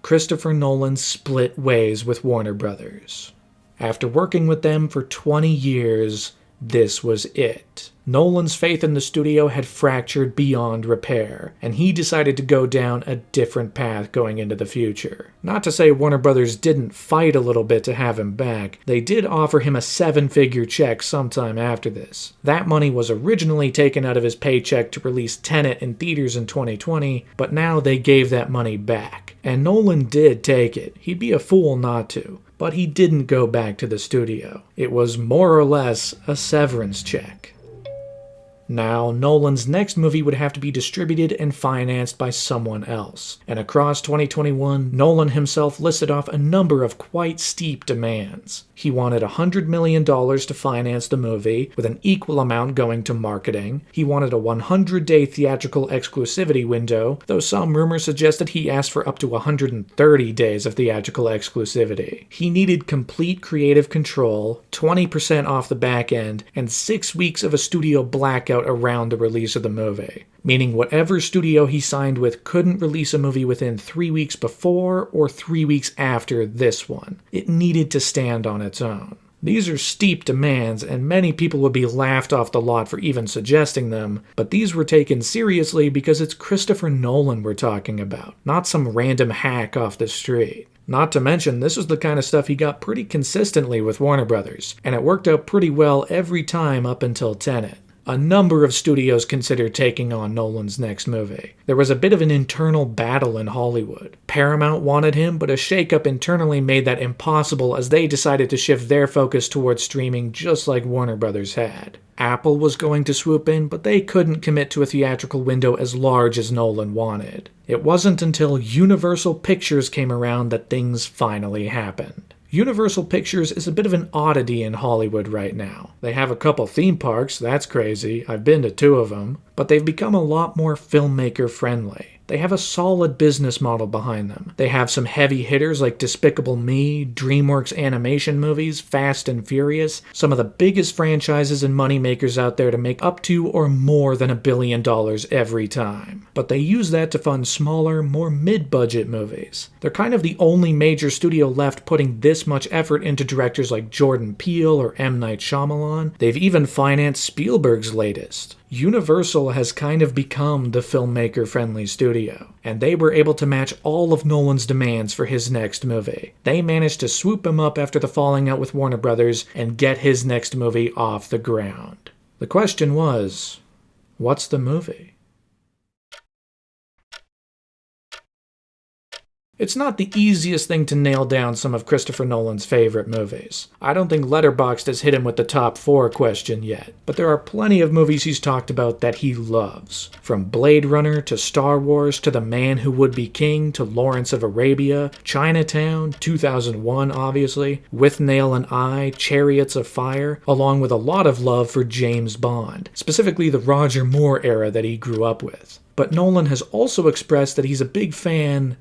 Christopher Nolan split ways with Warner Brothers. After working with them for 20 years, this was it. Nolan's faith in the studio had fractured beyond repair, and he decided to go down a different path going into the future. Not to say Warner Brothers didn't fight a little bit to have him back, they did offer him a 7-figure check sometime after this. That money was originally taken out of his paycheck to release Tenet in theaters in 2020, but now they gave that money back. And Nolan did take it. He'd be a fool not to. But he didn't go back to the studio. It was more or less a severance check. Now, Nolan's next movie would have to be distributed and financed by someone else. And across 2021, Nolan himself listed off a number of quite steep demands. He wanted $100 million to finance the movie, with an equal amount going to marketing. He wanted a 100-day theatrical exclusivity window, though some rumors suggested he asked for up to 130 days of theatrical exclusivity. He needed complete creative control, 20% off the back end, and 6 weeks of a studio blackout around the release of the movie, meaning whatever studio he signed with couldn't release a movie within 3 weeks before or 3 weeks after this one. It needed to stand on its own. These are steep demands, and many people would be laughed off the lot for even suggesting them, but these were taken seriously because it's Christopher Nolan we're talking about, not some random hack off the street. Not to mention, this was the kind of stuff he got pretty consistently with Warner Brothers, and it worked out pretty well every time up until Tenet. A number of studios considered taking on Nolan's next movie. There was a bit of an internal battle in Hollywood. Paramount wanted him, but a shakeup internally made that impossible as they decided to shift their focus towards streaming just like Warner Brothers had. Apple was going to swoop in, but they couldn't commit to a theatrical window as large as Nolan wanted. It wasn't until Universal Pictures came around that things finally happened. Universal Pictures is a bit of an oddity in Hollywood right now. They have a couple theme parks, that's crazy, I've been to 2 of them, but they've become a lot more filmmaker friendly. They have a solid business model behind them. They have some heavy hitters like Despicable Me, DreamWorks animation movies, Fast and Furious, some of the biggest franchises and moneymakers out there to make up to or more than $1 billion every time. But they use that to fund smaller, more mid-budget movies. They're kind of the only major studio left putting this much effort into directors like Jordan Peele or M. Night Shyamalan. They've even financed Spielberg's latest. Universal has kind of become the filmmaker-friendly studio, and they were able to match all of Nolan's demands for his next movie. They managed to swoop him up after the falling out with Warner Brothers and get his next movie off the ground. The question was, what's the movie? It's not the easiest thing to nail down some of Christopher Nolan's favorite movies. I don't think Letterboxd has hit him with the top 4 question yet, but there are plenty of movies he's talked about that he loves. From Blade Runner to Star Wars to The Man Who Would Be King to Lawrence of Arabia, Chinatown, 2001 obviously, Withnail and I, Chariots of Fire, along with a lot of love for James Bond, specifically the Roger Moore era that he grew up with. But Nolan has also expressed that he's a big fan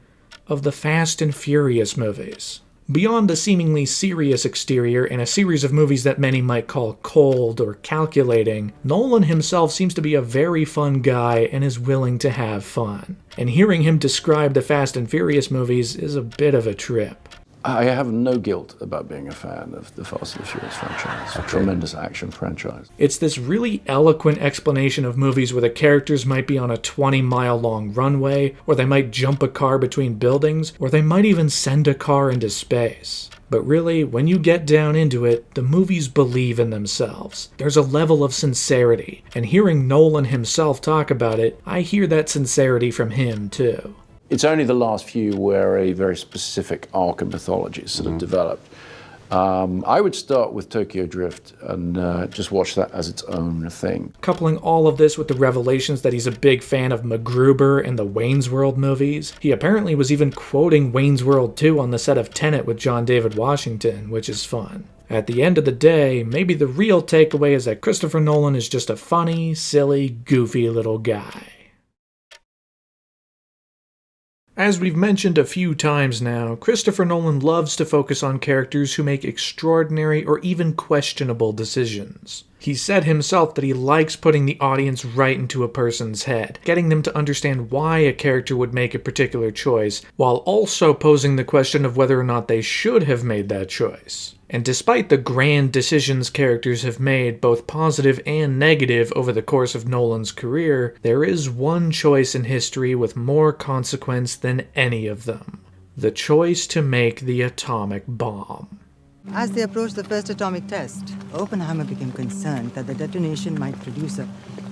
of the Fast and Furious movies. Beyond the seemingly serious exterior and a series of movies that many might call cold or calculating, Nolan himself seems to be a very fun guy and is willing to have fun. And hearing him describe the Fast and Furious movies is a bit of a trip. I have no guilt about being a fan of the Fast and Furious franchise. A tremendous action franchise. It's this really eloquent explanation of movies where the characters might be on a 20-mile-long runway, or they might jump a car between buildings, or they might even send a car into space. But really, when you get down into it, the movies believe in themselves. There's a level of sincerity, and hearing Nolan himself talk about it, I hear that sincerity from him too. It's only the last few where a very specific arc and mythology is sort of developed. I would start with Tokyo Drift and just watch that as its own thing. Coupling all of this with the revelations that he's a big fan of MacGruber and the Wayne's World movies, he apparently was even quoting Wayne's World 2 on the set of Tenet with John David Washington, which is fun. At the end of the day, maybe the real takeaway is that Christopher Nolan is just a funny, silly, goofy little guy. As we've mentioned a few times now, Christopher Nolan loves to focus on characters who make extraordinary or even questionable decisions. He said himself that he likes putting the audience right into a person's head, getting them to understand why a character would make a particular choice, while also posing the question of whether or not they should have made that choice. And despite the grand decisions characters have made, both positive and negative, over the course of Nolan's career, there is one choice in history with more consequence than any of them. The choice to make the atomic bomb. As they approached the first atomic test, Oppenheimer became concerned that the detonation might produce a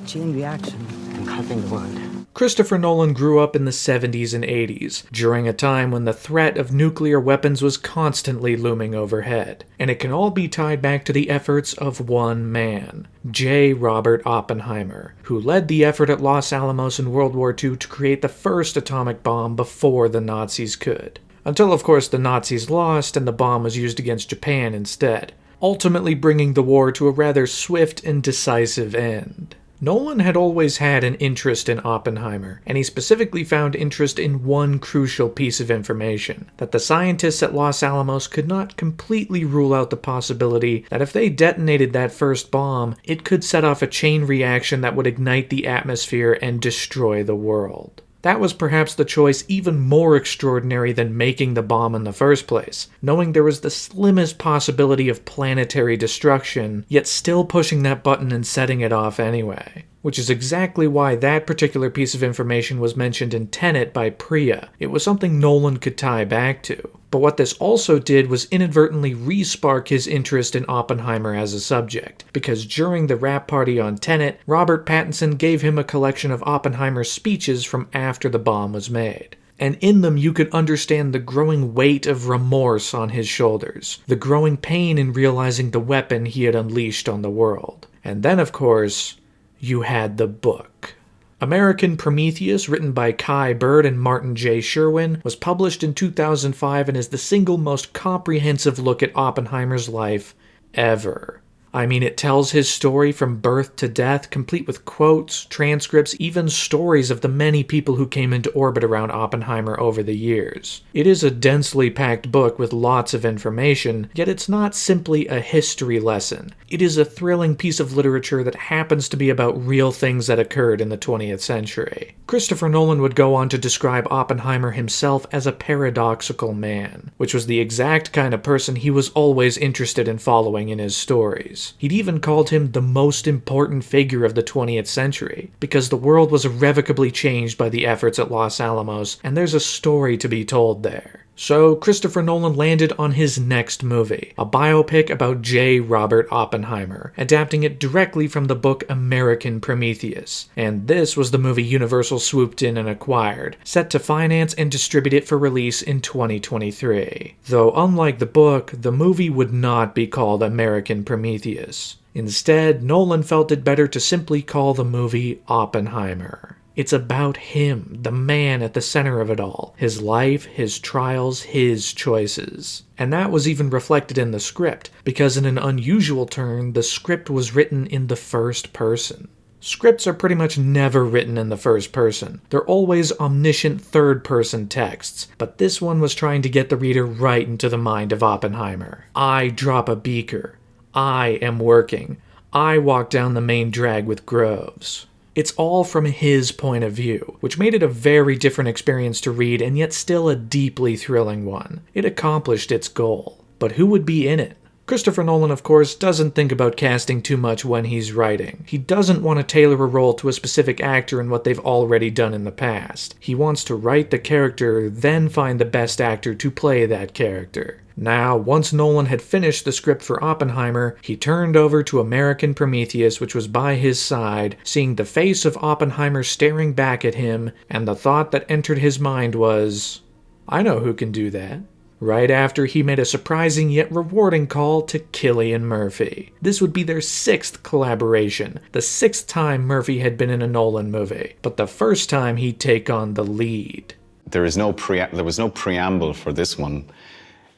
chain reaction, engulfing the world. Christopher Nolan grew up in the 70s and 80s, during a time when the threat of nuclear weapons was constantly looming overhead, and it can all be tied back to the efforts of one man, J. Robert Oppenheimer, who led the effort at Los Alamos in World War II to create the first atomic bomb before the Nazis could. Until, of course, the Nazis lost and the bomb was used against Japan instead, ultimately bringing the war to a rather swift and decisive end. Nolan had always had an interest in Oppenheimer, and he specifically found interest in one crucial piece of information, that the scientists at Los Alamos could not completely rule out the possibility that if they detonated that first bomb, it could set off a chain reaction that would ignite the atmosphere and destroy the world. That was perhaps the choice even more extraordinary than making the bomb in the first place, knowing there was the slimmest possibility of planetary destruction, yet still pushing that button and setting it off anyway. Which is exactly why that particular piece of information was mentioned in Tenet by Priya. It was something Nolan could tie back to. But what this also did was inadvertently re-spark his interest in Oppenheimer as a subject, because during the wrap party on Tenet, Robert Pattinson gave him a collection of Oppenheimer's speeches from after the bomb was made. And in them you could understand the growing weight of remorse on his shoulders, the growing pain in realizing the weapon he had unleashed on the world. And then, of course, you had the book. American Prometheus, written by Kai Bird and Martin J. Sherwin, was published in 2005 and is the single most comprehensive look at Oppenheimer's life ever. I mean, it tells his story from birth to death, complete with quotes, transcripts, even stories of the many people who came into orbit around Oppenheimer over the years. It is a densely packed book with lots of information, yet it's not simply a history lesson. It is a thrilling piece of literature that happens to be about real things that occurred in the 20th century. Christopher Nolan would go on to describe Oppenheimer himself as a paradoxical man, which was the exact kind of person he was always interested in following in his stories. He'd even called him the most important figure of the 20th century, because the world was irrevocably changed by the efforts at Los Alamos, and there's a story to be told there. So Christopher Nolan landed on his next movie, a biopic about J. Robert Oppenheimer, adapting it directly from the book American Prometheus. And this was the movie Universal swooped in and acquired, set to finance and distribute it for release in 2023. Though unlike the book, the movie would not be called American Prometheus. Instead, Nolan felt it better to simply call the movie Oppenheimer. It's about him, the man at the center of it all. His life, his trials, his choices. And that was even reflected in the script, because in an unusual turn, the script was written in the first person. Scripts are pretty much never written in the first person. They're always omniscient third-person texts, but this one was trying to get the reader right into the mind of Oppenheimer. I drop a beaker. I am working. I walk down the main drag with Groves. It's all from his point of view, which made it a very different experience to read and yet still a deeply thrilling one. It accomplished its goal. But who would be in it? Christopher Nolan, of course, doesn't think about casting too much when he's writing. He doesn't want to tailor a role to a specific actor in what they've already done in the past. He wants to write the character, then find the best actor to play that character. Now, once Nolan had finished the script for Oppenheimer, he turned over to American Prometheus, which was by his side, seeing the face of Oppenheimer staring back at him, and the thought that entered his mind was, I know who can do that. Right after, he made a surprising yet rewarding call to Cillian Murphy. This would be their 6th collaboration, the 6th time Murphy had been in a Nolan movie, but the first time he'd take on the lead. There was no preamble for this one.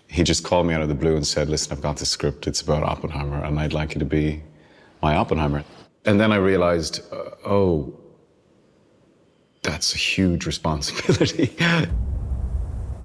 He just called me out of the blue and said, listen, I've got this script, it's about Oppenheimer, and I'd like you to be my Oppenheimer. And then I realized, oh, that's a huge responsibility.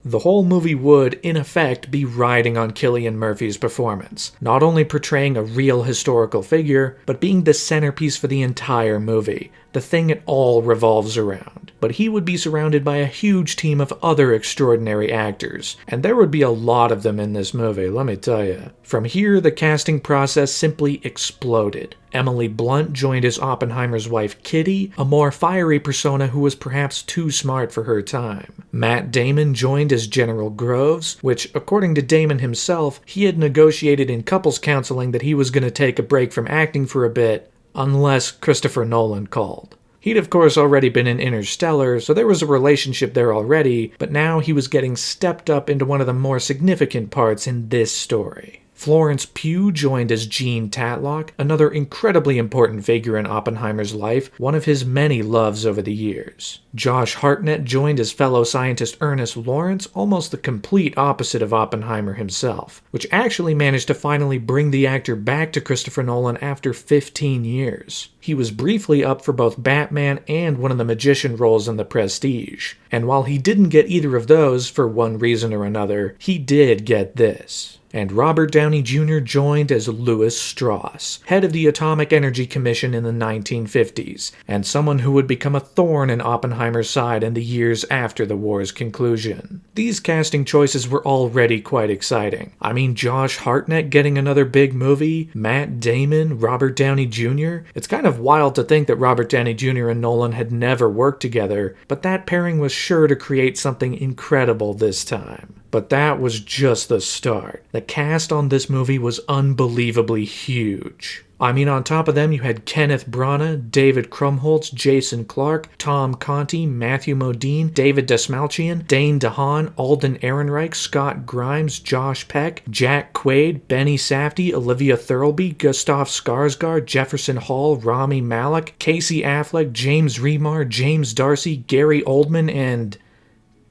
The whole movie would, in effect, be riding on Cillian Murphy's performance, not only portraying a real historical figure, but being the centerpiece for the entire movie, the thing it all revolves around. But he would be surrounded by a huge team of other extraordinary actors, and there would be a lot of them in this movie, let me tell you. From here, the casting process simply exploded. Emily Blunt joined as Oppenheimer's wife Kitty, a more fiery persona who was perhaps too smart for her time. Matt Damon joined as General Groves, which, according to Damon himself, he had negotiated in couples counseling that he was going to take a break from acting for a bit, unless Christopher Nolan called. He'd of course already been in Interstellar, so there was a relationship there already, but now he was getting stepped up into one of the more significant parts in this story. Florence Pugh joined as Jean Tatlock, another incredibly important figure in Oppenheimer's life, one of his many loves over the years. Josh Hartnett joined as fellow scientist Ernest Lawrence, almost the complete opposite of Oppenheimer himself, which actually managed to finally bring the actor back to Christopher Nolan after 15 years. He was briefly up for both Batman and one of the magician roles in The Prestige, and while he didn't get either of those for one reason or another, he did get this. And Robert Downey Jr. joined as Louis Strauss, head of the Atomic Energy Commission in the 1950s, and someone who would become a thorn in Oppenheimer's side in the years after the war's conclusion. These casting choices were already quite exciting. I mean, Josh Hartnett getting another big movie, Matt Damon, Robert Downey Jr. It's kind of wild to think that Robert Downey Jr. and Nolan had never worked together, but that pairing was sure to create something incredible this time. But that was just the start. The cast on this movie was unbelievably huge. I mean, on top of them, you had Kenneth Branagh, David Krumholtz, Jason Clarke, Tom Conti, Matthew Modine, David Dastmalchian, Dane DeHaan, Alden Ehrenreich, Scott Grimes, Josh Peck, Jack Quaid, Benny Safdie, Olivia Thirlby, Gustav Skarsgård, Jefferson Hall, Rami Malek, Casey Affleck, James Remar, James Darcy, Gary Oldman, and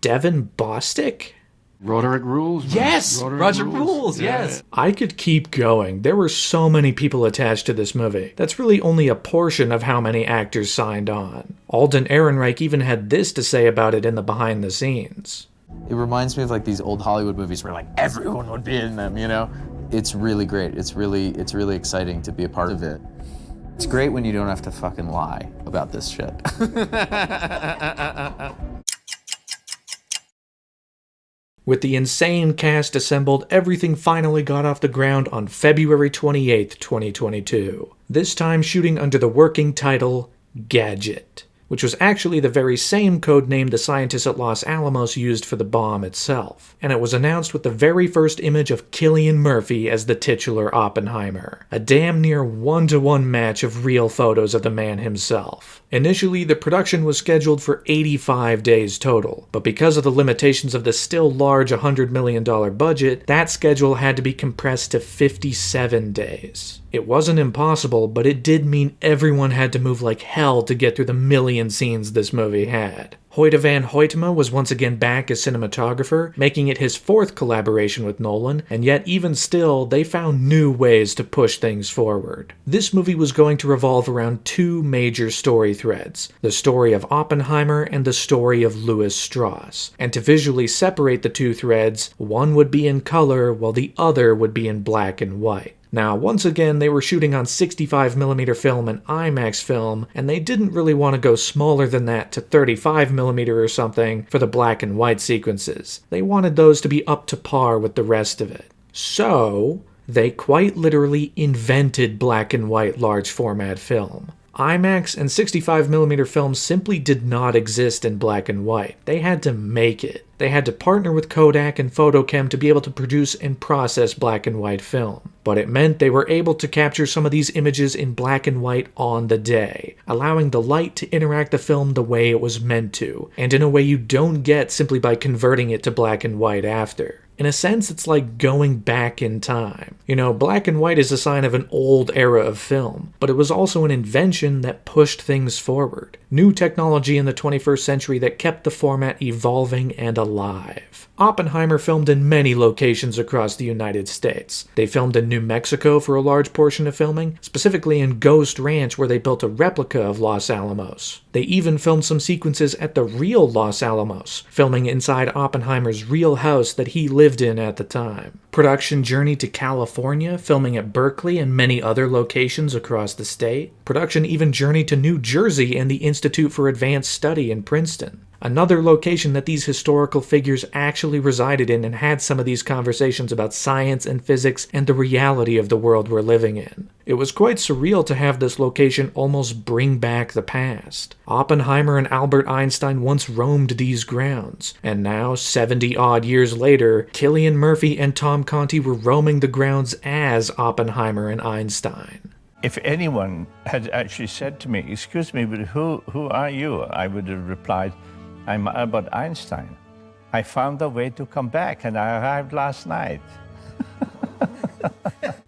Devin Bostick? Roderick Rules? Yes! Roderick Rules, yes! I could keep going. There were so many people attached to this movie. That's really only a portion of how many actors signed on. Alden Ehrenreich even had this to say about it in the behind the scenes. It reminds me of like these old Hollywood movies where like everyone would be in them, you know? It's really great. It's really exciting to be a part of it. It's great when you don't have to fucking lie about this shit. With the insane cast assembled, everything finally got off the ground on February 28, 2022. This time shooting under the working title, Gadget, which was actually the very same code name the scientists at Los Alamos used for the bomb itself. And it was announced with the very first image of Cillian Murphy as the titular Oppenheimer, a damn near one-to-one match of real photos of the man himself. Initially, the production was scheduled for 85 days total, but because of the limitations of the still large $100 million budget, that schedule had to be compressed to 57 days. It wasn't impossible, but it did mean everyone had to move like hell to get through the million scenes this movie had. Hoyte van Hoytema was once again back as cinematographer, making it his fourth collaboration with Nolan, and yet even still, they found new ways to push things forward. This movie was going to revolve around two major story threads, the story of Oppenheimer and the story of Louis Strauss. And to visually separate the two threads, one would be in color while the other would be in black and white. Now, once again, they were shooting on 65mm film and IMAX film, and they didn't really want to go smaller than that to 35mm or something for the black and white sequences. They wanted those to be up to par with the rest of it. So, they quite literally invented black and white large format film. IMAX and 65mm film simply did not exist in black and white. They had to make it. They had to partner with Kodak and Photochem to be able to produce and process black and white film. But it meant they were able to capture some of these images in black and white on the day, allowing the light to interact the film the way it was meant to, and in a way you don't get simply by converting it to black and white after. In a sense, it's like going back in time. You know, black and white is a sign of an old era of film, but it was also an invention that pushed things forward. New technology in the 21st century that kept the format evolving and alive. Oppenheimer filmed in many locations across the United States. They filmed in New Mexico for a large portion of filming, specifically in Ghost Ranch where they built a replica of Los Alamos. They even filmed some sequences at the real Los Alamos, filming inside Oppenheimer's real house that he lived in at the time. Production journey to California, filming at Berkeley and many other locations across the state. Production even journeyed to New Jersey and the Institute for Advanced Study in Princeton. Another location that these historical figures actually resided in and had some of these conversations about science and physics and the reality of the world we're living in. It was quite surreal to have this location almost bring back the past. Oppenheimer and Albert Einstein once roamed these grounds, and now, 70-odd years later, Cillian Murphy and Tom Conti were roaming the grounds as Oppenheimer and Einstein. If anyone had actually said to me, "Excuse me, but who are you?" I would have replied, "I'm Albert Einstein. I found a way to come back and I arrived last night."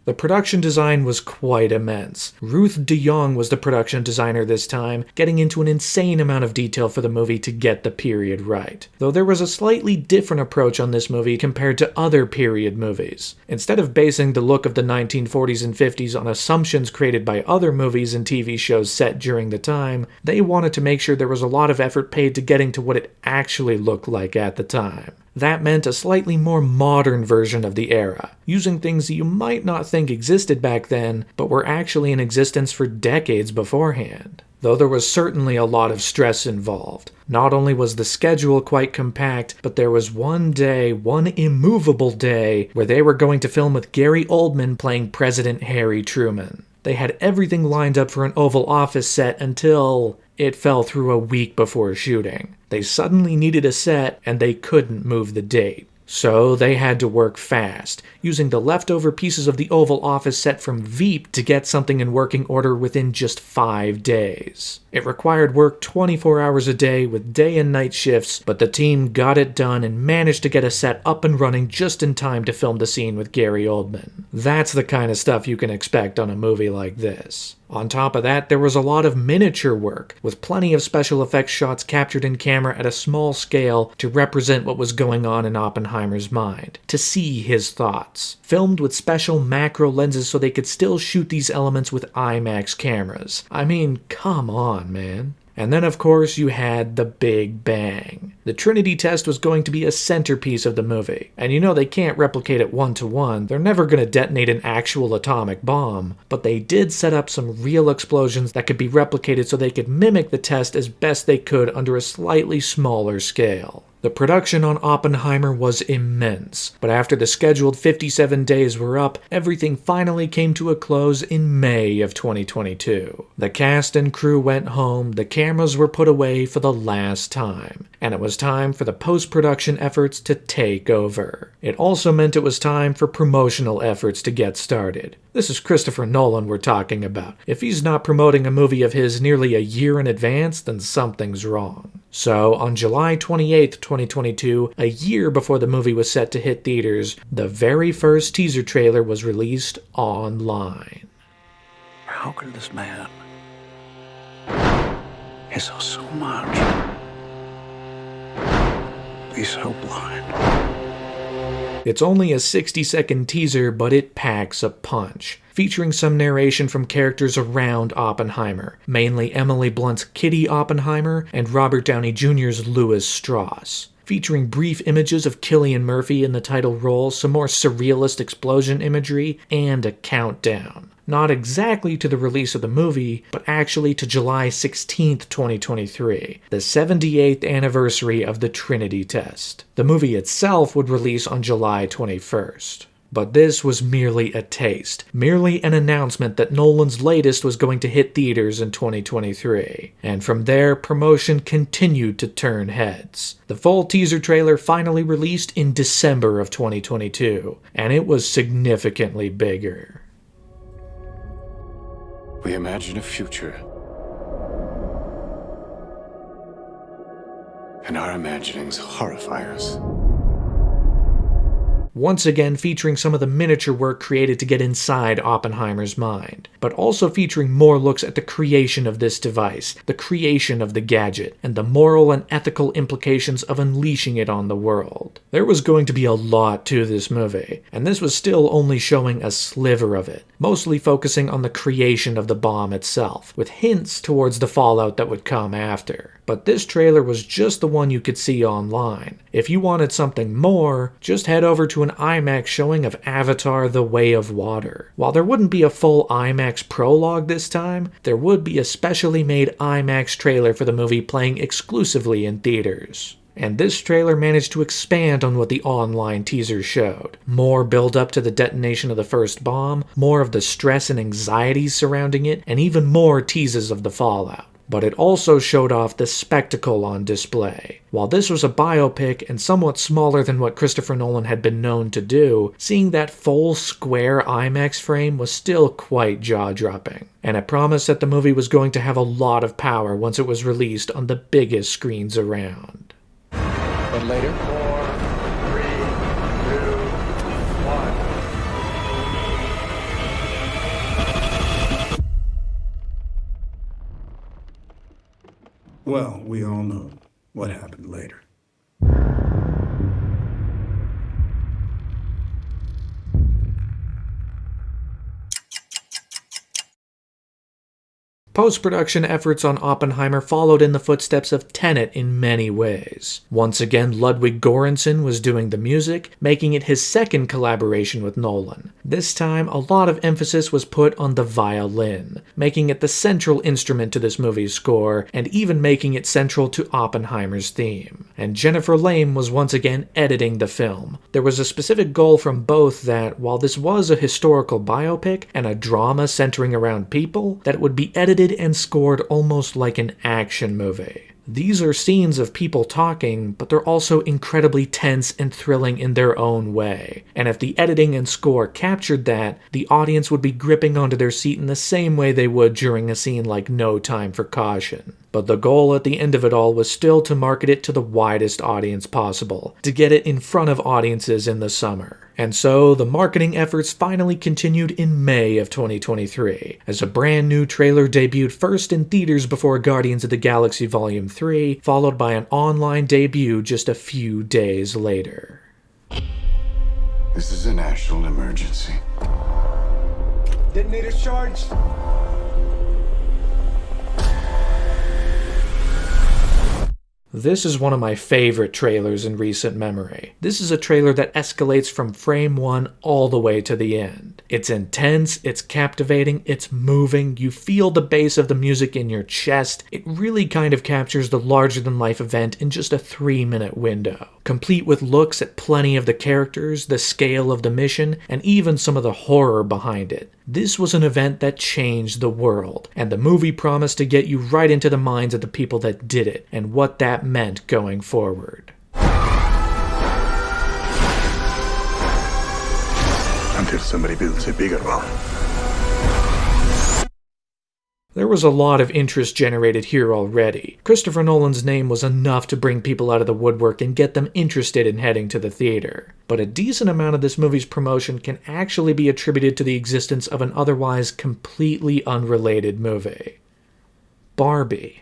The production design was quite immense. Ruth de Jong was the production designer this time, getting into an insane amount of detail for the movie to get the period right. Though there was a slightly different approach on this movie compared to other period movies. Instead of basing the look of the 1940s and 50s on assumptions created by other movies and TV shows set during the time, they wanted to make sure there was a lot of effort paid to getting to what it actually looked like at the time. That meant a slightly more modern version of the era, using things that you might not think existed back then, but were actually in existence for decades beforehand. Though there was certainly a lot of stress involved. Not only was the schedule quite compact, but there was one day, one immovable day, where they were going to film with Gary Oldman playing President Harry Truman. They had everything lined up for an Oval Office set until it fell through a week before shooting. They suddenly needed a set, and they couldn't move the date. So they had to work fast, using the leftover pieces of the Oval Office set from Veep to get something in working order within just 5 days. It required work 24 hours a day with day and night shifts, but the team got it done and managed to get a set up and running just in time to film the scene with Gary Oldman. That's the kind of stuff you can expect on a movie like this. On top of that, there was a lot of miniature work, with plenty of special effects shots captured in camera at a small scale to represent what was going on in Oppenheimer's mind, to see his thoughts. Filmed with special macro lenses so they could still shoot these elements with IMAX cameras. I mean, come on, man. And then, of course, you had the Big Bang. The Trinity test was going to be a centerpiece of the movie. And you know they can't replicate it one-to-one. They're never going to detonate an actual atomic bomb. But they did set up some real explosions that could be replicated so they could mimic the test as best they could under a slightly smaller scale. The production on Oppenheimer was immense, but after the scheduled 57 days were up, everything finally came to a close in May of 2022. The cast and crew went home, the cameras were put away for the last time, and it was time for the post-production efforts to take over. It also meant it was time for promotional efforts to get started. This is Christopher Nolan we're talking about. If he's not promoting a movie of his nearly a year in advance, then something's wrong. So, on July 28th, 2022, a year before the movie was set to hit theaters, the very first teaser trailer was released online. How could this man, he saw so much, be so blind? It's only a 60-second teaser, but it packs a punch, featuring some narration from characters around Oppenheimer, mainly Emily Blunt's Kitty Oppenheimer and Robert Downey Jr.'s Louis Strauss. Featuring brief images of Cillian Murphy in the title role, some more surrealist explosion imagery, and a countdown. Not exactly to the release of the movie, but actually to July 16th, 2023, the 78th anniversary of the Trinity test. The movie itself would release on July 21st. But this was merely a taste, merely an announcement that Nolan's latest was going to hit theaters in 2023. And from there, promotion continued to turn heads. The full teaser trailer finally released in December of 2022, and it was significantly bigger. We imagine a future. And our imaginings horrify us. Once again featuring some of the miniature work created to get inside Oppenheimer's mind, but also featuring more looks at the creation of this device, the creation of the gadget, and the moral and ethical implications of unleashing it on the world. There was going to be a lot to this movie, and this was still only showing a sliver of it, mostly focusing on the creation of the bomb itself, with hints towards the fallout that would come after. But this trailer was just the one you could see online. If you wanted something more, just head over to an IMAX showing of Avatar: The Way of Water. While there wouldn't be a full IMAX prologue this time, there would be a specially made IMAX trailer for the movie playing exclusively in theaters. And this trailer managed to expand on what the online teaser showed. More build up to the detonation of the first bomb, more of the stress and anxiety surrounding it, and even more teases of the fallout. But it also showed off the spectacle on display. While this was a biopic and somewhat smaller than what Christopher Nolan had been known to do, seeing that full square IMAX frame was still quite jaw-dropping. And it promised that the movie was going to have a lot of power once it was released on the biggest screens around. But later, 4, 3, 2, 1. Well, we all know what happened later. Post-production efforts on Oppenheimer followed in the footsteps of Tenet in many ways. Once again, Ludwig Göransson was doing the music, making it his second collaboration with Nolan. This time, a lot of emphasis was put on the violin, making it the central instrument to this movie's score, and even making it central to Oppenheimer's theme. And Jennifer Lame was once again editing the film. There was a specific goal from both that, while this was a historical biopic and a drama centering around people, that it would be edited and scored almost like an action movie. These are scenes of people talking, but they're also incredibly tense and thrilling in their own way. And if the editing and score captured that, the audience would be gripping onto their seat in the same way they would during a scene like No Time for Caution. But the goal at the end of it all was still to market it to the widest audience possible, to get it in front of audiences in the summer. And so, the marketing efforts finally continued in May of 2023, as a brand new trailer debuted first in theaters before Guardians of the Galaxy Volume 3, followed by an online debut just a few days later. This is a national emergency. Detonator charged. This is one of my favorite trailers in recent memory. This is a trailer that escalates from frame one all the way to the end. It's intense, it's captivating, it's moving, you feel the bass of the music in your chest. It really kind of captures the larger-than-life event in just a 3-minute window, complete with looks at plenty of the characters, the scale of the mission, and even some of the horror behind it. This was an event that changed the world, and the movie promised to get you right into the minds of the people that did it, and what that meant going forward. Until somebody builds a bigger one. There was a lot of interest generated here already. Christopher Nolan's name was enough to bring people out of the woodwork and get them interested in heading to the theater. But a decent amount of this movie's promotion can actually be attributed to the existence of an otherwise completely unrelated movie. Barbie.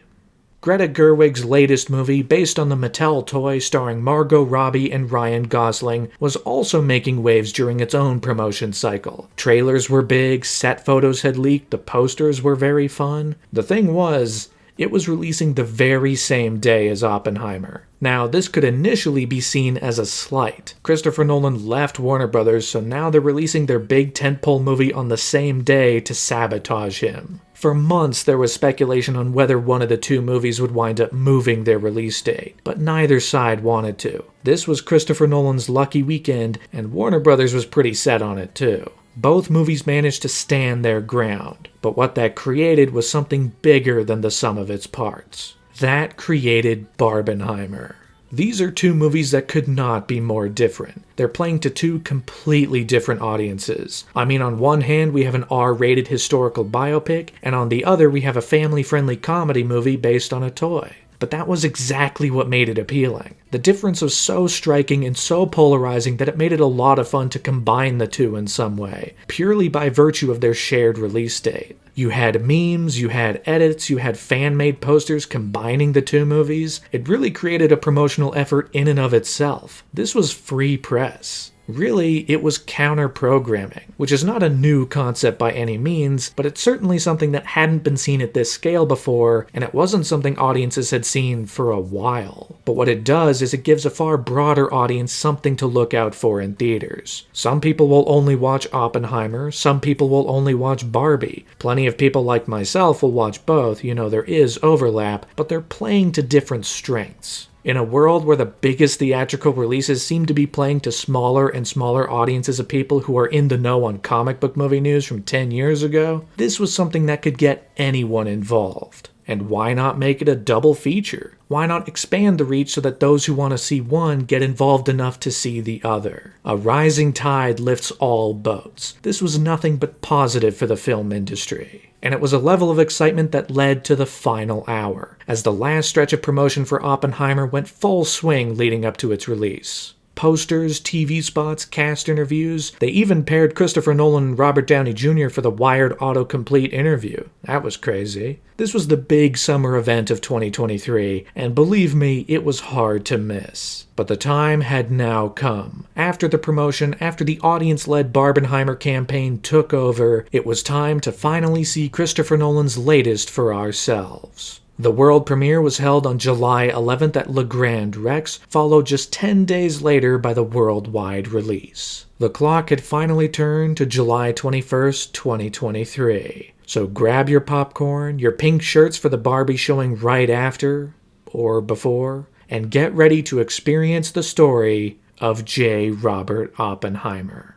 Greta Gerwig's latest movie, based on the Mattel toy starring Margot Robbie and Ryan Gosling, was also making waves during its own promotion cycle. Trailers were big, set photos had leaked, the posters were very fun. The thing was, it was releasing the very same day as Oppenheimer. Now, this could initially be seen as a slight. Christopher Nolan left Warner Brothers, so now they're releasing their big tentpole movie on the same day to sabotage him. For months, there was speculation on whether one of the two movies would wind up moving their release date, but neither side wanted to. This was Christopher Nolan's lucky weekend, and Warner Brothers was pretty set on it too. Both movies managed to stand their ground, but what that created was something bigger than the sum of its parts. That created Barbenheimer. These are two movies that could not be more different. They're playing to two completely different audiences. I mean, on one hand, we have an R-rated historical biopic, and on the other, we have a family-friendly comedy movie based on a toy. But that was exactly what made it appealing. The difference was so striking and so polarizing that it made it a lot of fun to combine the two in some way, purely by virtue of their shared release date. You had memes, you had edits, you had fan-made posters combining the two movies. It really created a promotional effort in and of itself. This was free press. Really, it was counter-programming, which is not a new concept by any means, but it's certainly something that hadn't been seen at this scale before, and it wasn't something audiences had seen for a while. But what it does is it gives a far broader audience something to look out for in theaters. Some people will only watch Oppenheimer, some people will only watch Barbie. Plenty of people like myself will watch both, you know, there is overlap, but they're playing to different strengths. In a world where the biggest theatrical releases seem to be playing to smaller and smaller audiences of people who are in the know on comic book movie news from 10 years ago, this was something that could get anyone involved. And why not make it a double feature? Why not expand the reach so that those who want to see one get involved enough to see the other? A rising tide lifts all boats. This was nothing but positive for the film industry. And it was a level of excitement that led to the final hour, as the last stretch of promotion for Oppenheimer went full swing leading up to its release. Posters, TV spots, cast interviews. They even paired Christopher Nolan and Robert Downey Jr. for the Wired autocomplete interview. That was crazy. This was the big summer event of 2023, and believe me, it was hard to miss. But the time had now come. After the promotion, after the audience-led Barbenheimer campaign took over, it was time to finally see Christopher Nolan's latest for ourselves. The world premiere was held on July 11th at Le Grand Rex, followed just 10 days later by the worldwide release. The clock had finally turned to July 21st, 2023. So grab your popcorn, your pink shirts for the Barbie showing right after, or before, and get ready to experience the story of J. Robert Oppenheimer.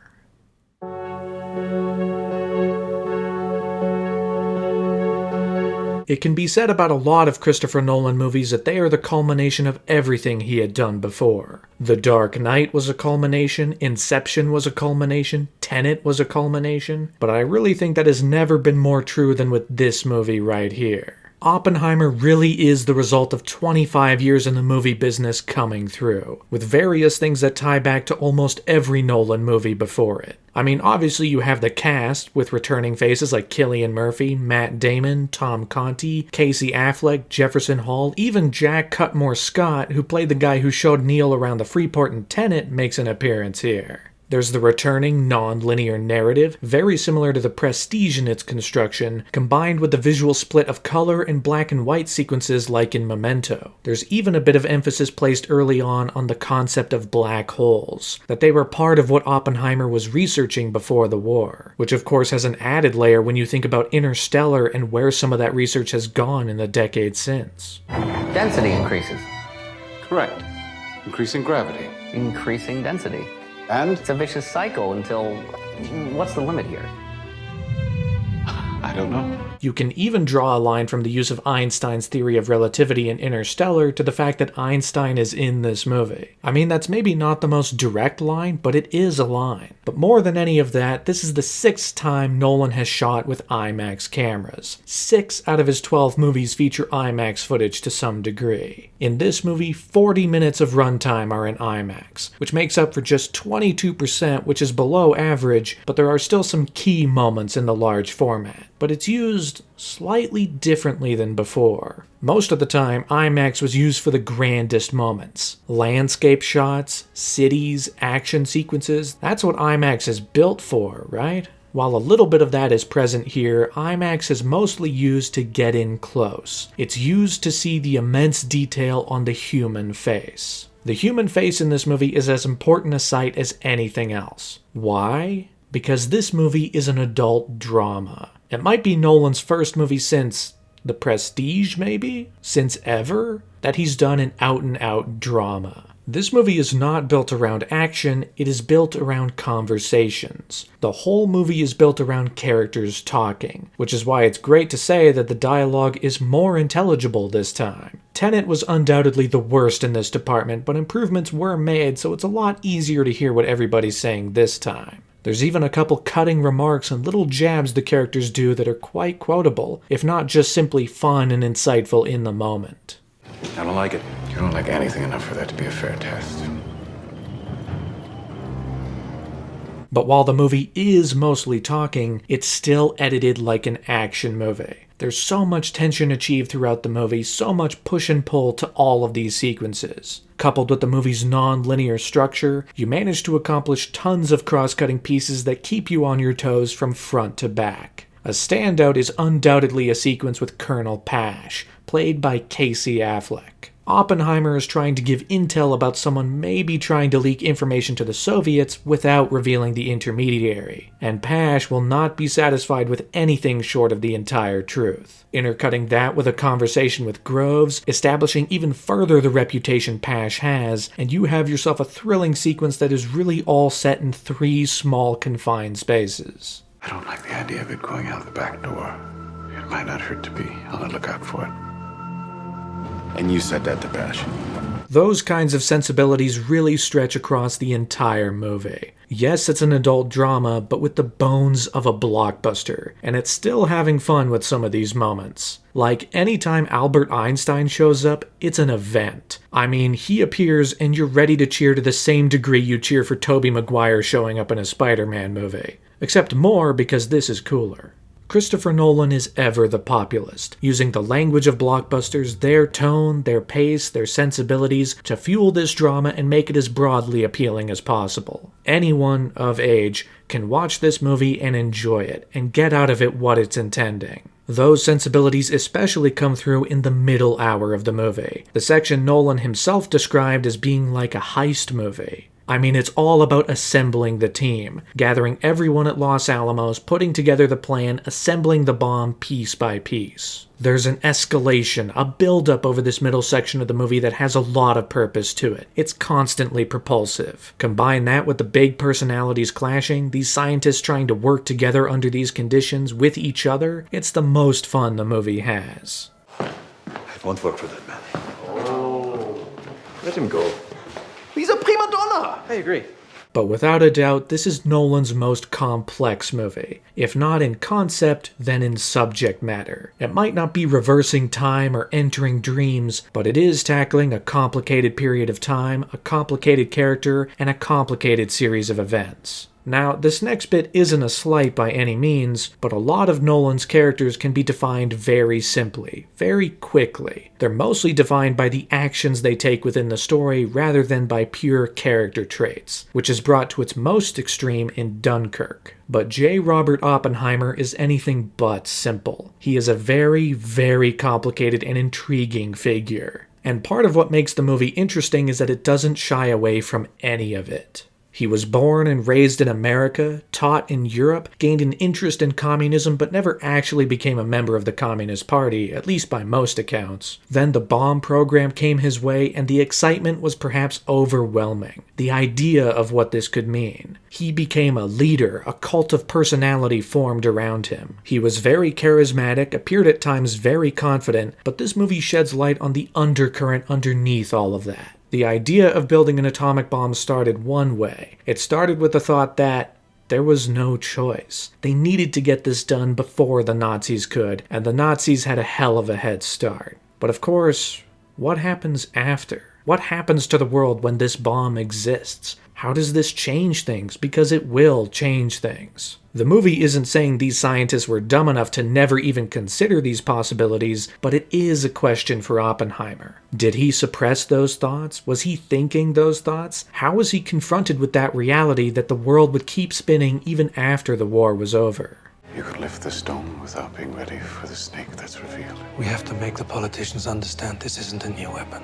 it can be said about a lot of Christopher Nolan movies that they are the culmination of everything he had done before. The Dark Knight was a culmination, Inception was a culmination, Tenet was a culmination, but I really think that has never been more true than with this movie right here. Oppenheimer really is the result of 25 years in the movie business coming through, with various things that tie back to almost every Nolan movie before it. I mean, obviously you have the cast, with returning faces like Cillian Murphy, Matt Damon, Tom Conti, Casey Affleck, Jefferson Hall, even Jack Cutmore Scott, who played the guy who showed Neil around the Freeport in Tenet, makes an appearance here. There's the returning, non-linear narrative, very similar to The Prestige in its construction, combined with the visual split of color and black and white sequences like in Memento. There's even a bit of emphasis placed early on the concept of black holes, that they were part of what Oppenheimer was researching before the war, which of course has an added layer when you think about Interstellar and where some of that research has gone in the decades since. Density increases. Correct. Increasing gravity. Increasing density. And? It's a vicious cycle until... what's the limit here? I don't know. You can even draw a line from the use of Einstein's theory of relativity in Interstellar to the fact that Einstein is in this movie. I mean, that's maybe not the most direct line, but it is a line. But more than any of that, this is the 6th time Nolan has shot with IMAX cameras. 6 out of his 12 movies feature IMAX footage to some degree. In this movie, 40 minutes of runtime are in IMAX, which makes up for just 22%, which is below average, but there are still some key moments in the large format. But it's used slightly differently than before. Most of the time, IMAX was used for the grandest moments. Landscape shots, cities, action sequences, that's what IMAX is built for, right? While a little bit of that is present here, IMAX is mostly used to get in close. It's used to see the immense detail on the human face. The human face in this movie is as important a sight as anything else. Why? Because this movie is an adult drama. It might be Nolan's first movie since The Prestige, maybe? Since ever? That he's done an out-and-out drama. This movie is not built around action, it is built around conversations. The whole movie is built around characters talking, which is why it's great to say that the dialogue is more intelligible this time. Tenet was undoubtedly the worst in this department, but improvements were made, so it's a lot easier to hear what everybody's saying this time. There's even a couple cutting remarks and little jabs the characters do that are quite quotable, if not just simply fun and insightful in the moment. I don't like it. You don't like anything enough for that to be a fair test. But while the movie is mostly talking, it's still edited like an action movie. There's so much tension achieved throughout the movie, so much push and pull to all of these sequences. Coupled with the movie's non-linear structure, you manage to accomplish tons of cross-cutting pieces that keep you on your toes from front to back. A standout is undoubtedly a sequence with Colonel Pash, played by Casey Affleck. Oppenheimer is trying to give intel about someone maybe trying to leak information to the Soviets without revealing the intermediary, and Pash will not be satisfied with anything short of the entire truth. Intercutting that with a conversation with Groves, establishing even further the reputation Pash has, and you have yourself a thrilling sequence that is really all set in 3 small confined spaces. I don't like the idea of it going out the back door. It might not hurt to be on the lookout for it. And you said that to Bash. Those kinds of sensibilities really stretch across the entire movie. Yes, it's an adult drama, but with the bones of a blockbuster, and it's still having fun with some of these moments. Like, anytime Albert Einstein shows up, it's an event. I mean, he appears and you're ready to cheer to the same degree you cheer for Tobey Maguire showing up in a Spider-Man movie. Except more because this is cooler. Christopher Nolan is ever the populist, using the language of blockbusters, their tone, their pace, their sensibilities, to fuel this drama and make it as broadly appealing as possible. Anyone of age can watch this movie and enjoy it, and get out of it what it's intending. Those sensibilities especially come through in the middle hour of the movie, the section Nolan himself described as being like a heist movie. I mean, it's all about assembling the team, gathering everyone at Los Alamos, putting together the plan, assembling the bomb piece by piece. There's an escalation, a build-up over this middle section of the movie that has a lot of purpose to it. It's constantly propulsive. Combine that with the big personalities clashing, these scientists trying to work together under these conditions with each other, it's the most fun the movie has. I won't work for that man. Oh, let him go. He's a prima donna! I agree. But without a doubt, this is Nolan's most complex movie. If not in concept, then in subject matter. It might not be reversing time or entering dreams, but it is tackling a complicated period of time, a complicated character, and a complicated series of events. Now, this next bit isn't a slight by any means, but a lot of Nolan's characters can be defined very simply, very quickly. They're mostly defined by the actions they take within the story rather than by pure character traits, which is brought to its most extreme in Dunkirk. But J. Robert Oppenheimer is anything but simple. He is a very, very complicated and intriguing figure. And part of what makes the movie interesting is that it doesn't shy away from any of it. He was born and raised in America, taught in Europe, gained an interest in communism but never actually became a member of the Communist Party, at least by most accounts. Then the bomb program came his way and the excitement was perhaps overwhelming. The idea of what this could mean. He became a leader, a cult of personality formed around him. He was very charismatic, appeared at times very confident, but this movie sheds light on the undercurrent underneath all of that. The idea of building an atomic bomb started one way. It started with the thought that there was no choice. They needed to get this done before the Nazis could, and the Nazis had a hell of a head start. But of course, what happens after? What happens to the world when this bomb exists? How does this change things? Because it will change things. The movie isn't saying these scientists were dumb enough to never even consider these possibilities, but it is a question for Oppenheimer. Did he suppress those thoughts? Was he thinking those thoughts? How was he confronted with that reality that the world would keep spinning even after the war was over? You could lift the stone without being ready for the snake that's revealed. We have to make the politicians understand this isn't a new weapon.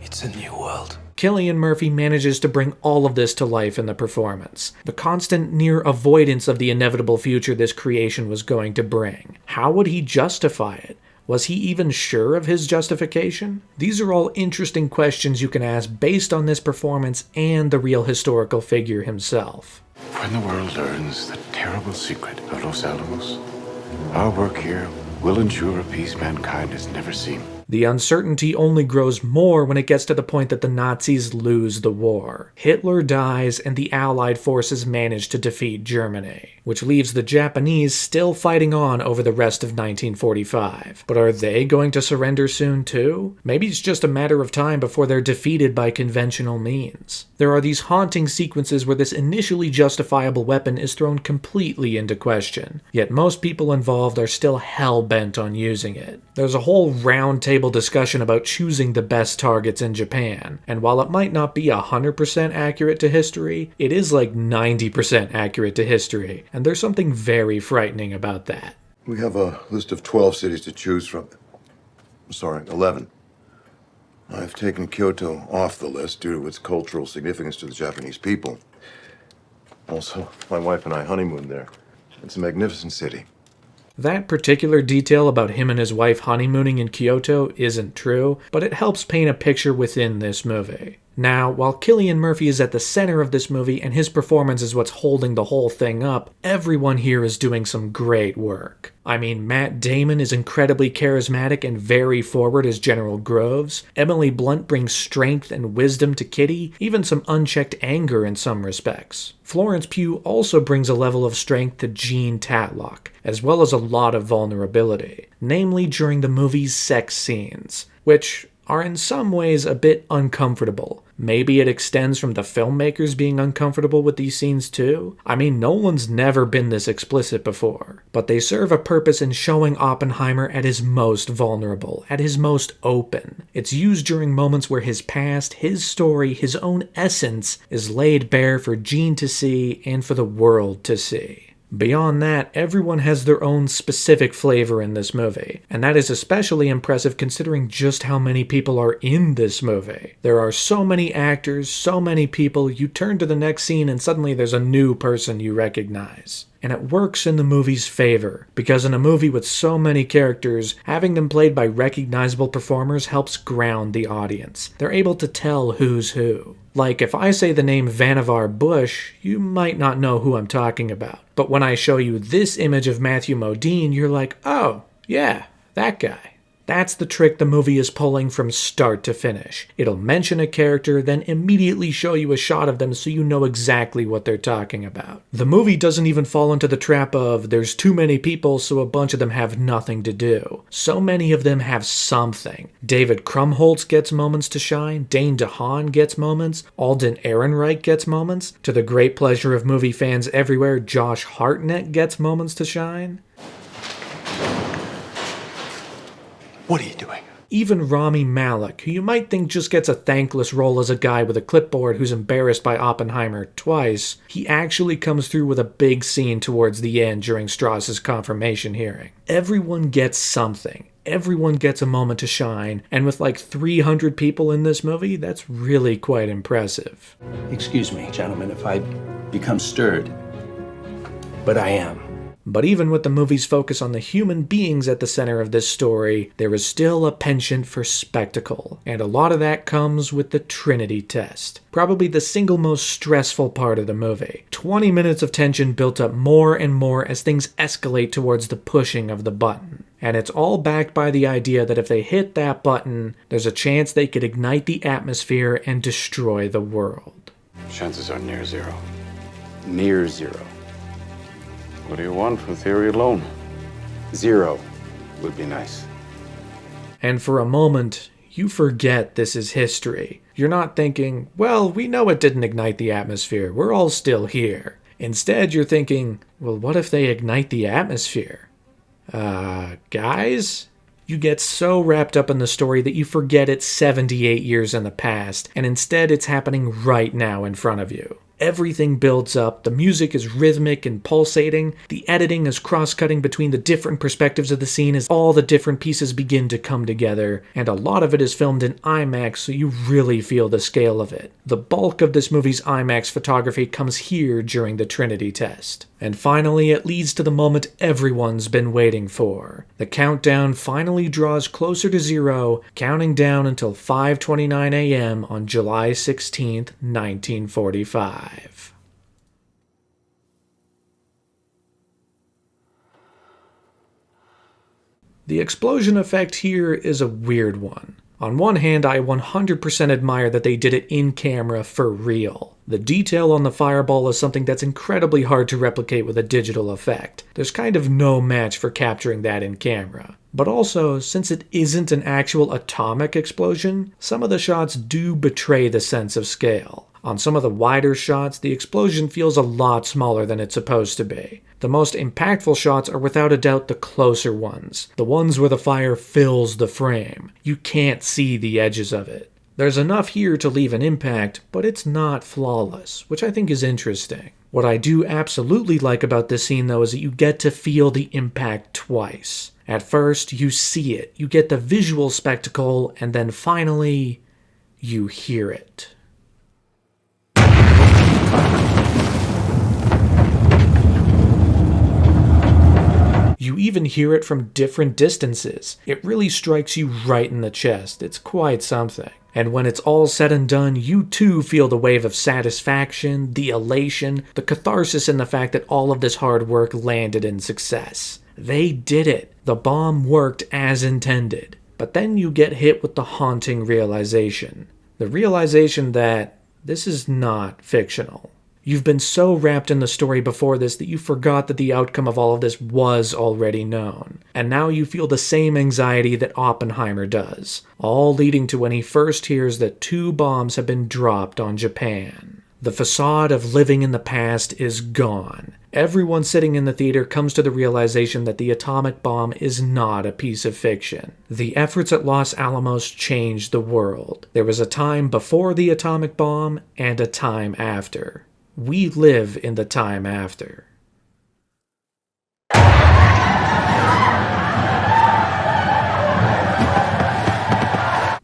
It's a new world. Cillian Murphy manages to bring all of this to life in the performance. The constant near avoidance of the inevitable future this creation was going to bring. How would he justify it? Was he even sure of his justification? These are all interesting questions you can ask based on this performance and the real historical figure himself. When the world learns the terrible secret of Los Alamos, our work here will ensure a peace mankind has never seen. The uncertainty only grows more when it gets to the point that the Nazis lose the war. Hitler dies and the Allied forces manage to defeat Germany, which leaves the Japanese still fighting on over the rest of 1945. But are they going to surrender soon too? Maybe it's just a matter of time before they're defeated by conventional means. There are these haunting sequences where this initially justifiable weapon is thrown completely into question, yet most people involved are still hell-bent on using it. There's a whole round table discussion about choosing the best targets in Japan, and while it might not be 100% accurate to history, it is like 90% accurate to history, and there's something very frightening about that. We have a list of 12 cities to choose from. Sorry, 11. I've taken Kyoto off the list due to its cultural significance to the Japanese people. Also, my wife and I honeymooned there. It's a magnificent city. That particular detail about him and his wife honeymooning in Kyoto isn't true, but it helps paint a picture within this movie. Now, while Cillian Murphy is at the center of this movie and his performance is what's holding the whole thing up, everyone here is doing some great work. I mean, Matt Damon is incredibly charismatic and very forward as General Groves. Emily Blunt brings strength and wisdom to Kitty, even some unchecked anger in some respects. Florence Pugh also brings a level of strength to Jean Tatlock, as well as a lot of vulnerability, namely during the movie's sex scenes, which are in some ways a bit uncomfortable. Maybe it extends from the filmmakers being uncomfortable with these scenes too? I mean, Nolan's never been this explicit before, but they serve a purpose in showing Oppenheimer at his most vulnerable, at his most open. It's used during moments where his past, his story, his own essence is laid bare for Jean to see and for the world to see. Beyond that, everyone has their own specific flavor in this movie, and that is especially impressive considering just how many people are in this movie. There are so many actors, so many people, you turn to the next scene and suddenly there's a new person you recognize. And it works in the movie's favor, because in a movie with so many characters, having them played by recognizable performers helps ground the audience. They're able to tell who's who. Like, if I say the name Vannevar Bush, you might not know who I'm talking about. But when I show you this image of Matthew Modine, you're like, oh, yeah, that guy. That's the trick the movie is pulling from start to finish. It'll mention a character, then immediately show you a shot of them so you know exactly what they're talking about. The movie doesn't even fall into the trap of there's too many people so a bunch of them have nothing to do. So many of them have something. David Krumholtz gets moments to shine, Dane DeHaan gets moments, Alden Ehrenreich gets moments, to the great pleasure of movie fans everywhere, Josh Hartnett gets moments to shine. What are you doing? Even Rami Malek, who you might think just gets a thankless role as a guy with a clipboard who's embarrassed by Oppenheimer twice, he actually comes through with a big scene towards the end during Strauss's confirmation hearing. Everyone gets something. Everyone gets a moment to shine, and with like 300 people in this movie, that's really quite impressive. Excuse me, gentlemen, if I become stirred, but I am. But even with the movie's focus on the human beings at the center of this story, there is still a penchant for spectacle, and a lot of that comes with the Trinity test. Probably the single most stressful part of the movie. 20 minutes of tension built up more and more as things escalate towards the pushing of the button. And it's all backed by the idea that if they hit that button, there's a chance they could ignite the atmosphere and destroy the world. Chances are near zero. Near zero. What do you want from theory alone? 0 would be nice. And for a moment, you forget this is history. You're not thinking, well, we know it didn't ignite the atmosphere. We're all still here. Instead, you're thinking, well, what if they ignite the atmosphere? Guys? You get so wrapped up in the story that you forget it's 78 years in the past, and instead it's happening right now in front of you. Everything builds up, the music is rhythmic and pulsating, the editing is cross-cutting between the different perspectives of the scene as all the different pieces begin to come together, and a lot of it is filmed in IMAX so you really feel the scale of it. The bulk of this movie's IMAX photography comes here during the Trinity test. And finally, it leads to the moment everyone's been waiting for. The countdown finally draws closer to 0, counting down until 5:29 a.m. on July 16th, 1945. The explosion effect here is a weird one. On one hand, I 100% admire that they did it in camera for real. The detail on the fireball is something that's incredibly hard to replicate with a digital effect. There's kind of no match for capturing that in camera. But also, since it isn't an actual atomic explosion, some of the shots do betray the sense of scale. On some of the wider shots, the explosion feels a lot smaller than it's supposed to be. The most impactful shots are without a doubt the closer ones, the ones where the fire fills the frame. You can't see the edges of it. There's enough here to leave an impact, but it's not flawless, which I think is interesting. What I do absolutely like about this scene though is that you get to feel the impact twice. At first, you see it, you get the visual spectacle, and then finally, you hear it. You even hear it from different distances. It really strikes you right in the chest. It's quite something. And when it's all said and done, you too feel the wave of satisfaction, the elation, the catharsis in the fact that all of this hard work landed in success. They did it. The bomb worked as intended. But then you get hit with the haunting realization. The realization that this is not fictional. You've been so wrapped in the story before this that you forgot that the outcome of all of this was already known. And now you feel the same anxiety that Oppenheimer does, all leading to when he first hears that 2 bombs have been dropped on Japan. The facade of living in the past is gone. Everyone sitting in the theater comes to the realization that the atomic bomb is not a piece of fiction. The efforts at Los Alamos changed the world. There was a time before the atomic bomb and a time after. We live in the time after.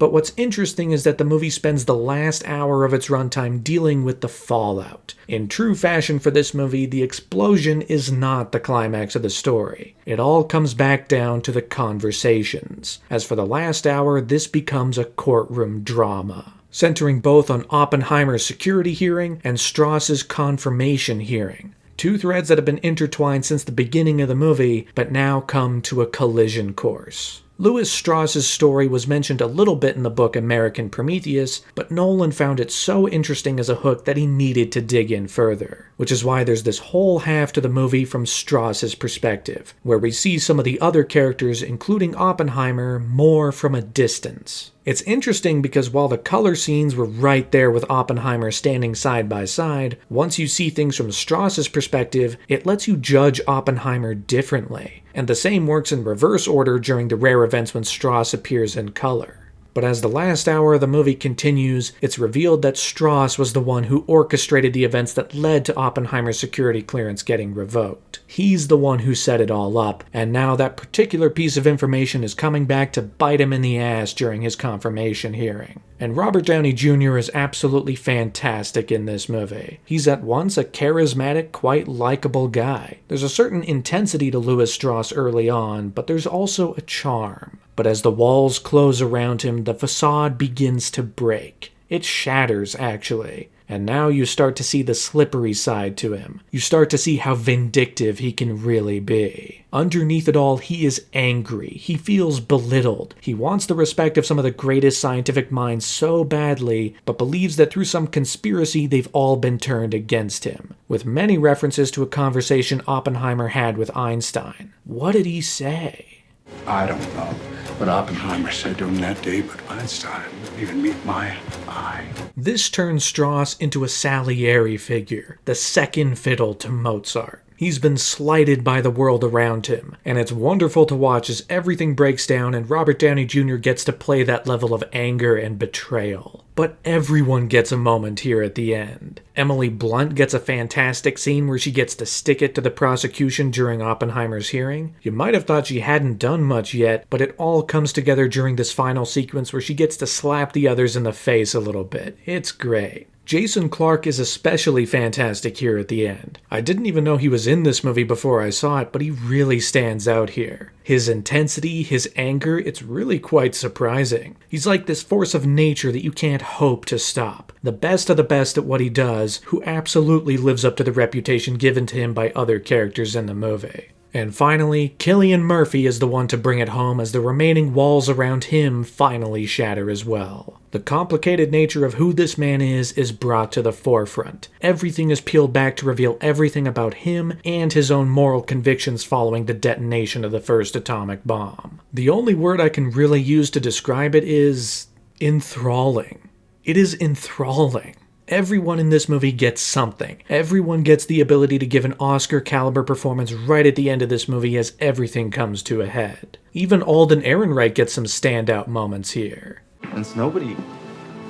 But what's interesting is that the movie spends the last hour of its runtime dealing with the fallout. In true fashion for this movie, the explosion is not the climax of the story. It all comes back down to the conversations. As for the last hour, this becomes a courtroom drama, centering both on Oppenheimer's security hearing and Strauss's confirmation hearing. Two threads that have been intertwined since the beginning of the movie, but now come to a collision course. Louis Strauss's story was mentioned a little bit in the book American Prometheus, but Nolan found it so interesting as a hook that he needed to dig in further, which is why there's this whole half to the movie from Strauss's perspective, where we see some of the other characters, including Oppenheimer, more from a distance. It's interesting because while the color scenes were right there with Oppenheimer standing side by side, once you see things from Strauss's perspective, it lets you judge Oppenheimer differently. And the same works in reverse order during the rare events when Strauss appears in color. But as the last hour of the movie continues, it's revealed that Strauss was the one who orchestrated the events that led to Oppenheimer's security clearance getting revoked. He's the one who set it all up, and now that particular piece of information is coming back to bite him in the ass during his confirmation hearing. And Robert Downey Jr. is absolutely fantastic in this movie. He's at once a charismatic, quite likable guy. There's a certain intensity to Louis Strauss early on, but there's also a charm. But as the walls close around him, the facade begins to break. It shatters, actually. And now you start to see the slippery side to him. You start to see how vindictive he can really be. Underneath it all, he is angry. He feels belittled. He wants the respect of some of the greatest scientific minds so badly, but believes that through some conspiracy, they've all been turned against him. With many references to a conversation Oppenheimer had with Einstein. What did he say? I don't know what Oppenheimer said to him that day, but Einstein wouldn't even meet my eye. This turns Strauss into a Salieri figure, the second fiddle to Mozart. He's been slighted by the world around him, and it's wonderful to watch as everything breaks down and Robert Downey Jr. gets to play that level of anger and betrayal. But everyone gets a moment here at the end. Emily Blunt gets a fantastic scene where she gets to stick it to the prosecution during Oppenheimer's hearing. You might have thought she hadn't done much yet, but it all comes together during this final sequence where she gets to slap the others in the face a little bit. It's great. Jason Clarke is especially fantastic here at the end. I didn't even know he was in this movie before I saw it, but he really stands out here. His intensity, his anger, it's really quite surprising. He's like this force of nature that you can't hope to stop. The best of the best at what he does, who absolutely lives up to the reputation given to him by other characters in the movie. And finally, Cillian Murphy is the one to bring it home as the remaining walls around him finally shatter as well. The complicated nature of who this man is brought to the forefront. Everything is peeled back to reveal everything about him and his own moral convictions following the detonation of the first atomic bomb. The only word I can really use to describe it is enthralling. It is enthralling. Everyone in this movie gets something. Everyone gets the ability to give an Oscar-caliber performance right at the end of this movie as everything comes to a head. Even Alden Ehrenreich gets some standout moments here. Since nobody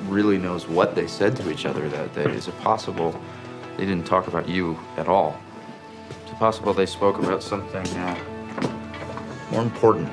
really knows what they said to each other that day, is it possible they didn't talk about you at all? Is it possible they spoke about something more important?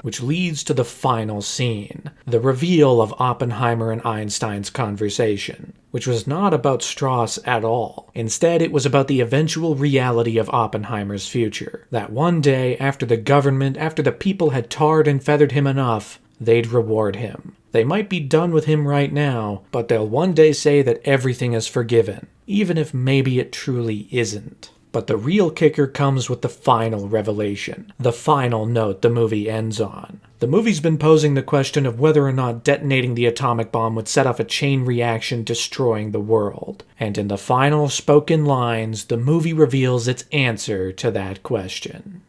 Which leads to the final scene, the reveal of Oppenheimer and Einstein's conversation, which was not about Strauss at all. Instead, it was about the eventual reality of Oppenheimer's future. That one day, after the government, after the people had tarred and feathered him enough, they'd reward him. They might be done with him right now, but they'll one day say that everything is forgiven, even if maybe it truly isn't. But the real kicker comes with the final revelation, the final note the movie ends on. The movie's been posing the question of whether or not detonating the atomic bomb would set off a chain reaction destroying the world. And in the final spoken lines, the movie reveals its answer to that question.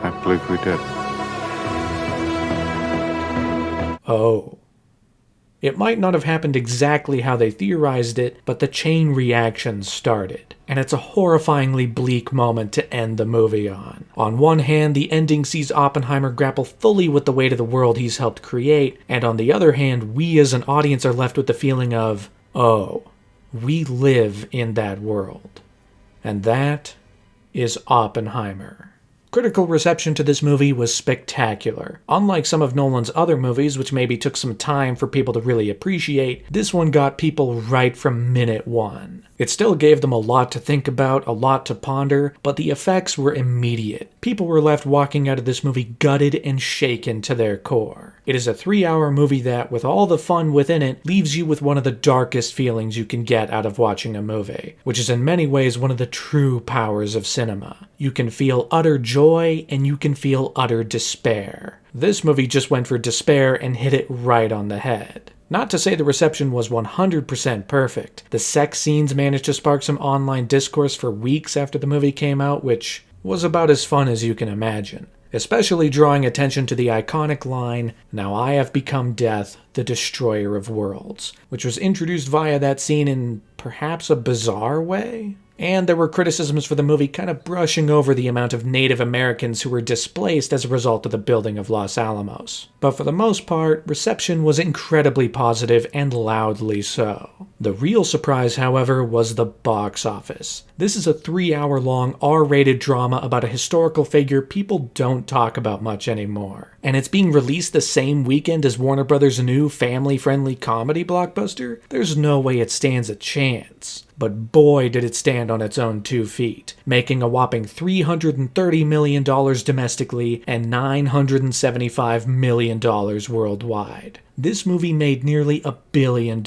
I believe we did. Oh. It might not have happened exactly how they theorized it, but the chain reaction started. And it's a horrifyingly bleak moment to end the movie on. On one hand, the ending sees Oppenheimer grapple fully with the weight of the world he's helped create, and on the other hand, we as an audience are left with the feeling of, oh, we live in that world. And that is Oppenheimer. Critical reception to this movie was spectacular. Unlike some of Nolan's other movies, which maybe took some time for people to really appreciate, this one got people right from minute one. It still gave them a lot to think about, a lot to ponder, but the effects were immediate. People were left walking out of this movie gutted and shaken to their core. It is a 3-hour movie that, with all the fun within it, leaves you with one of the darkest feelings you can get out of watching a movie, which is in many ways one of the true powers of cinema. You can feel utter joy, and you can feel utter despair. This movie just went for despair and hit it right on the head. Not to say the reception was 100% perfect. The sex scenes managed to spark some online discourse for weeks after the movie came out, which was about as fun as you can imagine. Especially drawing attention to the iconic line, "Now I have become death, the destroyer of worlds," which was introduced via that scene in perhaps a bizarre way. And there were criticisms for the movie kind of brushing over the amount of Native Americans who were displaced as a result of the building of Los Alamos. But for the most part, reception was incredibly positive and loudly so. The real surprise, however, was the box office. This is a 3-hour-long R-rated drama about a historical figure people don't talk about much anymore. And it's being released the same weekend as Warner Brothers' new family-friendly comedy blockbuster? There's no way it stands a chance. But boy did it stand on its own 2 feet, making a whopping $330 million domestically and $975 million worldwide. This movie made nearly $1 billion,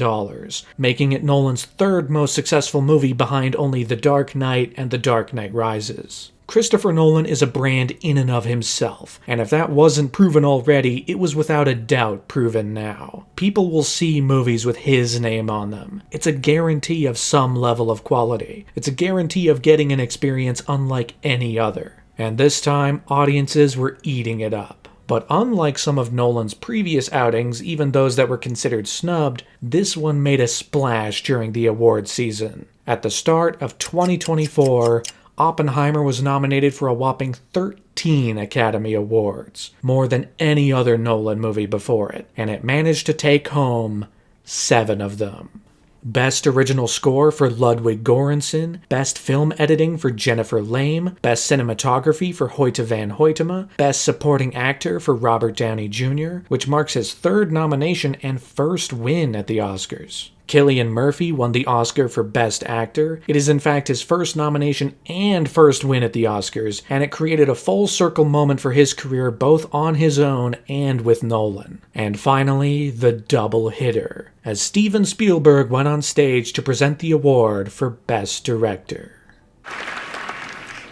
making it Nolan's 3rd most successful movie behind only The Dark Knight and The Dark Knight Rises. Christopher Nolan is a brand in and of himself, and if that wasn't proven already, it was without a doubt proven now. People will see movies with his name on them. It's a guarantee of some level of quality. It's a guarantee of getting an experience unlike any other. And this time, audiences were eating it up. But unlike some of Nolan's previous outings, even those that were considered snubbed, this one made a splash during the award season. At the start of 2024, Oppenheimer was nominated for a whopping 13 Academy Awards, more than any other Nolan movie before it, and it managed to take home 7 of them. Best Original Score for Ludwig Göransson, Best Film Editing for Jennifer Lame, Best Cinematography for Hoyte van Hoytema, Best Supporting Actor for Robert Downey Jr., which marks his 3rd nomination and 1st win at the Oscars. Cillian Murphy won the Oscar for Best Actor. It is in fact his 1st nomination and 1st win at the Oscars, and it created a full circle moment for his career both on his own and with Nolan. And finally, the double hitter, as Steven Spielberg went on stage to present the award for Best Director.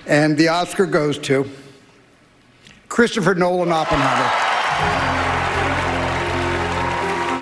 And the Oscar goes to Christopher Nolan Oppenheimer.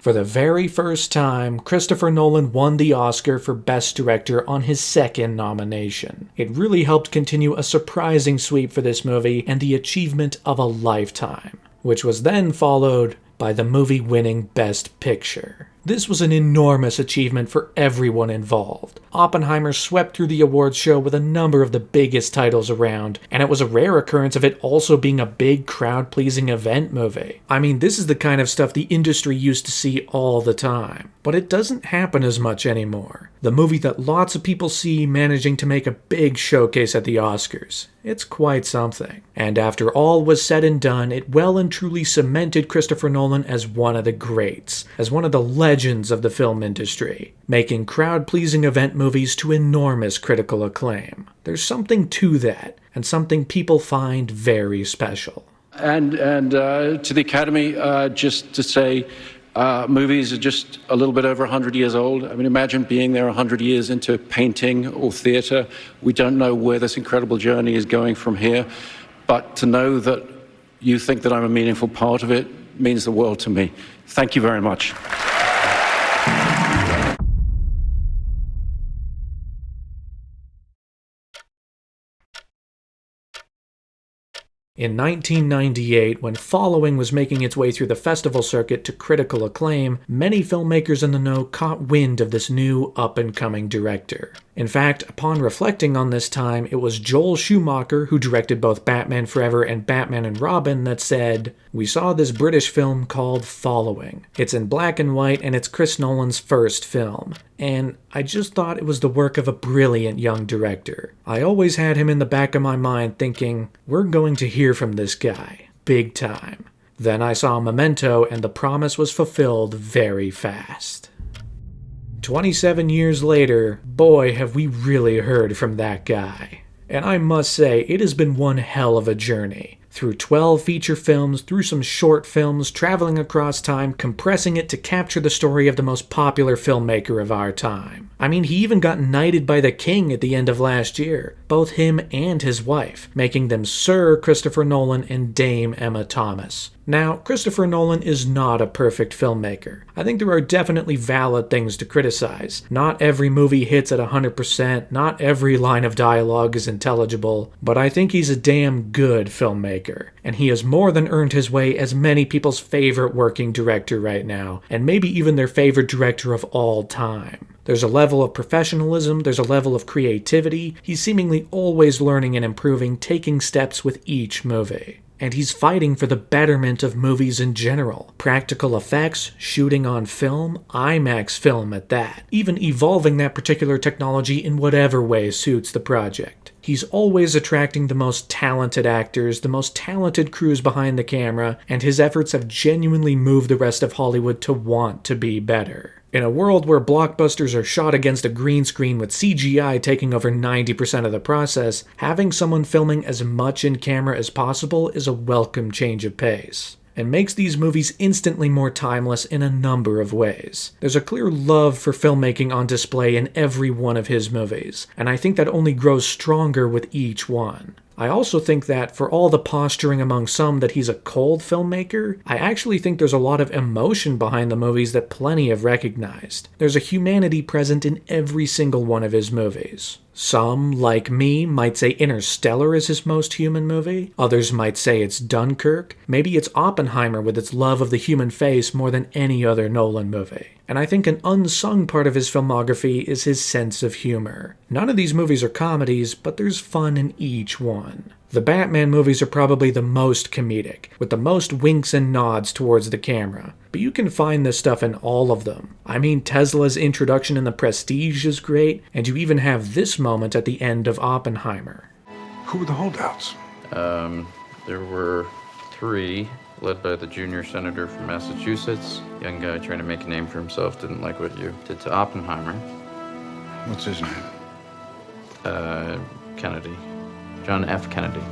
For the very first time, Christopher Nolan won the Oscar for Best Director on his 2nd nomination. It really helped continue a surprising sweep for this movie and the achievement of a lifetime, which was then followed by the movie winning Best Picture. This was an enormous achievement for everyone involved. Oppenheimer swept through the awards show with a number of the biggest titles around, and it was a rare occurrence of it also being a big crowd-pleasing event movie. I mean, this is the kind of stuff the industry used to see all the time, but it doesn't happen as much anymore. The movie that lots of people see managing to make a big showcase at the Oscars. It's quite something. And after all was said and done, it well and truly cemented Christopher Nolan as one of the greats, as one of the legends of the film industry, making crowd-pleasing event movies to enormous critical acclaim. There's something to that, and something people find very special. And to the Academy, just to say, movies are just a little bit over 100 years old. I mean, imagine being there 100 years into painting or theater. We don't know where this incredible journey is going from here, but to know that you think that I'm a meaningful part of it means the world to me. Thank you very much. In 1998, when Following was making its way through the festival circuit to critical acclaim, many filmmakers in the know caught wind of this new up-and-coming director. In fact, upon reflecting on this time, it was Joel Schumacher, who directed both Batman Forever and Batman and Robin, that said, "We saw this British film called Following. It's in black and white and it's Chris Nolan's first film. And I just thought it was the work of a brilliant young director. I always had him in the back of my mind thinking, we're going to hear from this guy. Big time. Then I saw Memento and the promise was fulfilled very fast." 27 years later, boy have we really heard from that guy. And I must say, it has been one hell of a journey. Through 12 feature films, through some short films, traveling across time, compressing it to capture the story of the most popular filmmaker of our time. I mean, he even got knighted by the king at the end of last year, both him and his wife, making them Sir Christopher Nolan and Dame Emma Thomas. Now, Christopher Nolan is not a perfect filmmaker. I think there are definitely valid things to criticize. Not every movie hits at 100%, not every line of dialogue is intelligible, but I think he's a damn good filmmaker. And he has more than earned his way as many people's favorite working director right now, and maybe even their favorite director of all time. There's a level of professionalism, there's a level of creativity. He's seemingly always learning and improving, taking steps with each movie. And he's fighting for the betterment of movies in general. Practical effects, shooting on film, IMAX film at that. Even evolving that particular technology in whatever way suits the project. He's always attracting the most talented actors, the most talented crews behind the camera, and his efforts have genuinely moved the rest of Hollywood to want to be better. In a world where blockbusters are shot against a green screen with CGI taking over 90% of the process, having someone filming as much in camera as possible is a welcome change of pace, and makes these movies instantly more timeless in a number of ways. There's a clear love for filmmaking on display in every one of his movies, and I think that only grows stronger with each one. I also think that, for all the posturing among some that he's a cold filmmaker, I actually think there's a lot of emotion behind the movies that plenty have recognized. There's a humanity present in every single one of his movies. Some, like me, might say Interstellar is his most human movie. Others might say it's Dunkirk. Maybe it's Oppenheimer with its love of the human face more than any other Nolan movie. And I think an unsung part of his filmography is his sense of humor. None of these movies are comedies, but there's fun in each one. The Batman movies are probably the most comedic, with the most winks and nods towards the camera. But you can find this stuff in all of them. I mean, Tesla's introduction in The Prestige is great, and you even have this moment at the end of Oppenheimer. Who were the holdouts? There were 3, led by the junior senator from Massachusetts. Young guy trying to make a name for himself, didn't like what you did to Oppenheimer. What's his name? Kennedy. John F. Kennedy.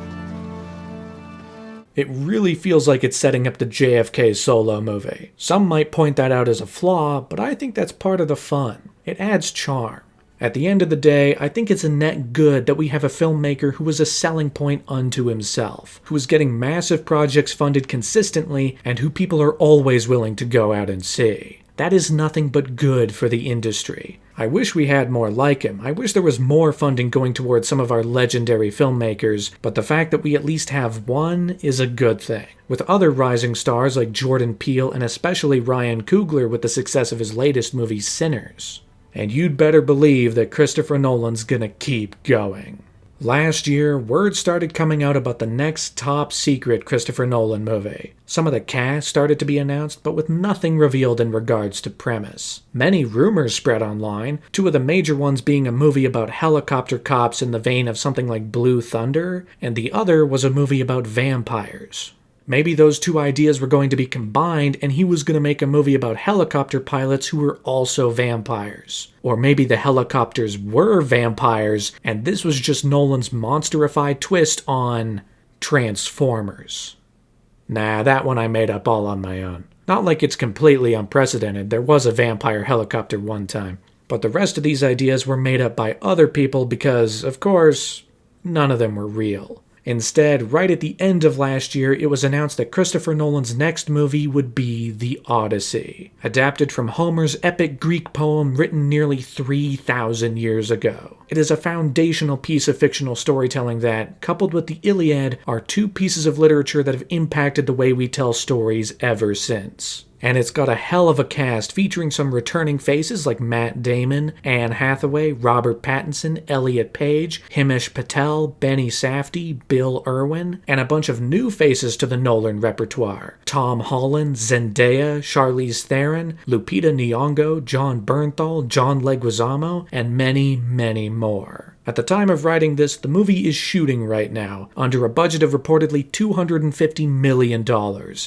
It really feels like it's setting up the JFK Solo movie. Some might point that out as a flaw, but I think that's part of the fun. It adds charm. At the end of the day, I think it's a net good that we have a filmmaker who is a selling point unto himself, who is getting massive projects funded consistently, and who people are always willing to go out and see. That is nothing but good for the industry. I wish we had more like him. I wish there was more funding going towards some of our legendary filmmakers, but the fact that we at least have one is a good thing. With other rising stars like Jordan Peele and especially Ryan Coogler with the success of his latest movie Sinners. And you'd better believe that Christopher Nolan's gonna keep going. Last year, word started coming out about the next top secret Christopher Nolan movie. Some of the cast started to be announced, but with nothing revealed in regards to premise. Many rumors spread online, 2 of the major ones being a movie about helicopter cops in the vein of something like Blue Thunder, and the other was a movie about vampires. Maybe those 2 ideas were going to be combined and he was going to make a movie about helicopter pilots who were also vampires. Or maybe the helicopters were vampires and this was just Nolan's monsterified twist on Transformers. Nah, that one I made up all on my own. Not like it's completely unprecedented, there was a vampire helicopter one time. But the rest of these ideas were made up by other people because, of course, none of them were real. Instead, right at the end of last year, it was announced that Christopher Nolan's next movie would be The Odyssey, adapted from Homer's epic Greek poem written nearly 3,000 years ago. It is a foundational piece of fictional storytelling that, coupled with the Iliad, are 2 pieces of literature that have impacted the way we tell stories ever since. And it's got a hell of a cast featuring some returning faces like Matt Damon, Anne Hathaway, Robert Pattinson, Elliot Page, Himesh Patel, Benny Safdie, Bill Irwin, and a bunch of new faces to the Nolan repertoire. Tom Holland, Zendaya, Charlize Theron, Lupita Nyong'o, John Bernthal, John Leguizamo, and many, many more. At the time of writing this, the movie is shooting right now, under a budget of reportedly $250 million,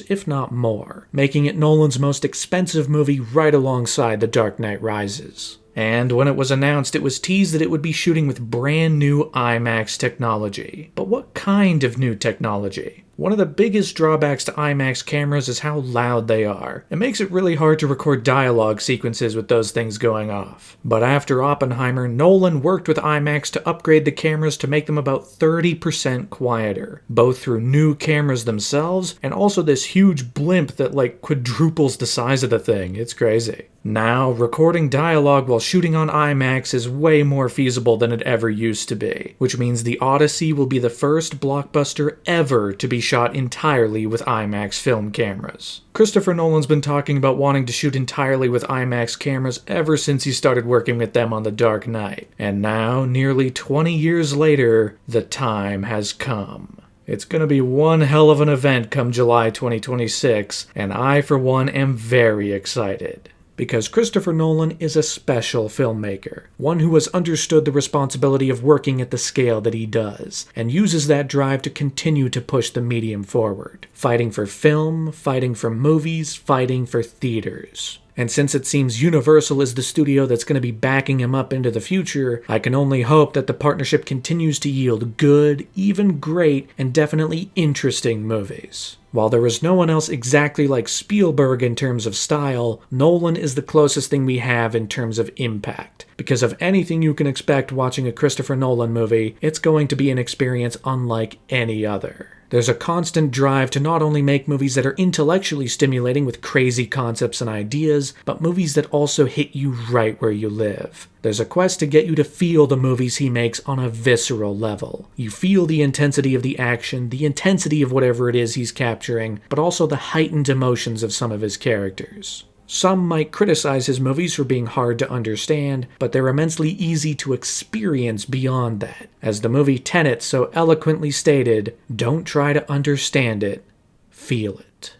if not more, making it Nolan's most expensive movie right alongside The Dark Knight Rises. And when it was announced, it was teased that it would be shooting with brand new IMAX technology. But what kind of new technology? One of the biggest drawbacks to IMAX cameras is how loud they are. It makes it really hard to record dialogue sequences with those things going off. But after Oppenheimer, Nolan worked with IMAX to upgrade the cameras to make them about 30% quieter, both through new cameras themselves and also this huge blimp that like quadruples the size of the thing. It's crazy. Now, recording dialogue while shooting on IMAX is way more feasible than it ever used to be, which means the Odyssey will be the first blockbuster ever to be shot entirely with IMAX film cameras. Christopher Nolan's been talking about wanting to shoot entirely with IMAX cameras ever since he started working with them on The Dark Knight. And now, nearly 20 years later, the time has come. It's gonna be one hell of an event come July 2026, and I, for one, am very excited. Because Christopher Nolan is a special filmmaker, one who has understood the responsibility of working at the scale that he does, and uses that drive to continue to push the medium forward, fighting for film, fighting for movies, fighting for theaters. And since it seems Universal is the studio that's going to be backing him up into the future, I can only hope that the partnership continues to yield good, even great, and definitely interesting movies. While there is no one else exactly like Spielberg in terms of style, Nolan is the closest thing we have in terms of impact. Because of anything you can expect watching a Christopher Nolan movie, it's going to be an experience unlike any other. There's a constant drive to not only make movies that are intellectually stimulating with crazy concepts and ideas, but movies that also hit you right where you live. There's a quest to get you to feel the movies he makes on a visceral level. You feel the intensity of the action, the intensity of whatever it is he's capturing, but also the heightened emotions of some of his characters. Some might criticize his movies for being hard to understand, but they're immensely easy to experience beyond that. As the movie Tenet so eloquently stated, don't try to understand it, feel it.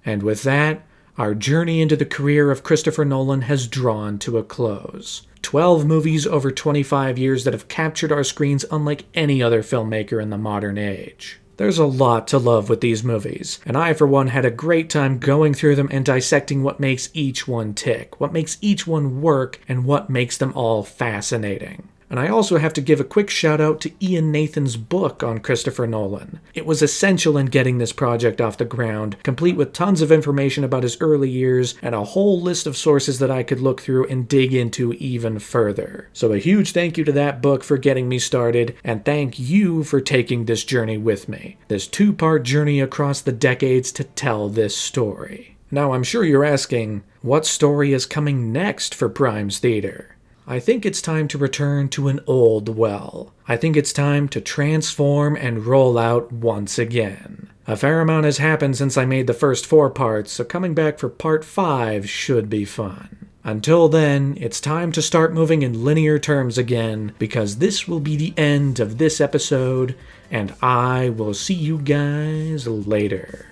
And with that, our journey into the career of Christopher Nolan has drawn to a close. 12 movies over 25 years that have captured our screens unlike any other filmmaker in the modern age. There's a lot to love with these movies, and I, for one, had a great time going through them and dissecting what makes each one tick, what makes each one work, and what makes them all fascinating. And I also have to give a quick shout out to Ian Nathan's book on Christopher Nolan. It was essential in getting this project off the ground, complete with tons of information about his early years and a whole list of sources that I could look through and dig into even further. So a huge thank you to that book for getting me started, and thank you for taking this journey with me. This two-part journey across the decades to tell this story. Now I'm sure you're asking, what story is coming next for Prime's Theater? I think it's time to return to an old well. I think it's time to transform and roll out once again. A fair amount has happened since I made the first 4 parts, so coming back for part 5 should be fun. Until then, it's time to start moving in linear terms again, because this will be the end of this episode, and I will see you guys later.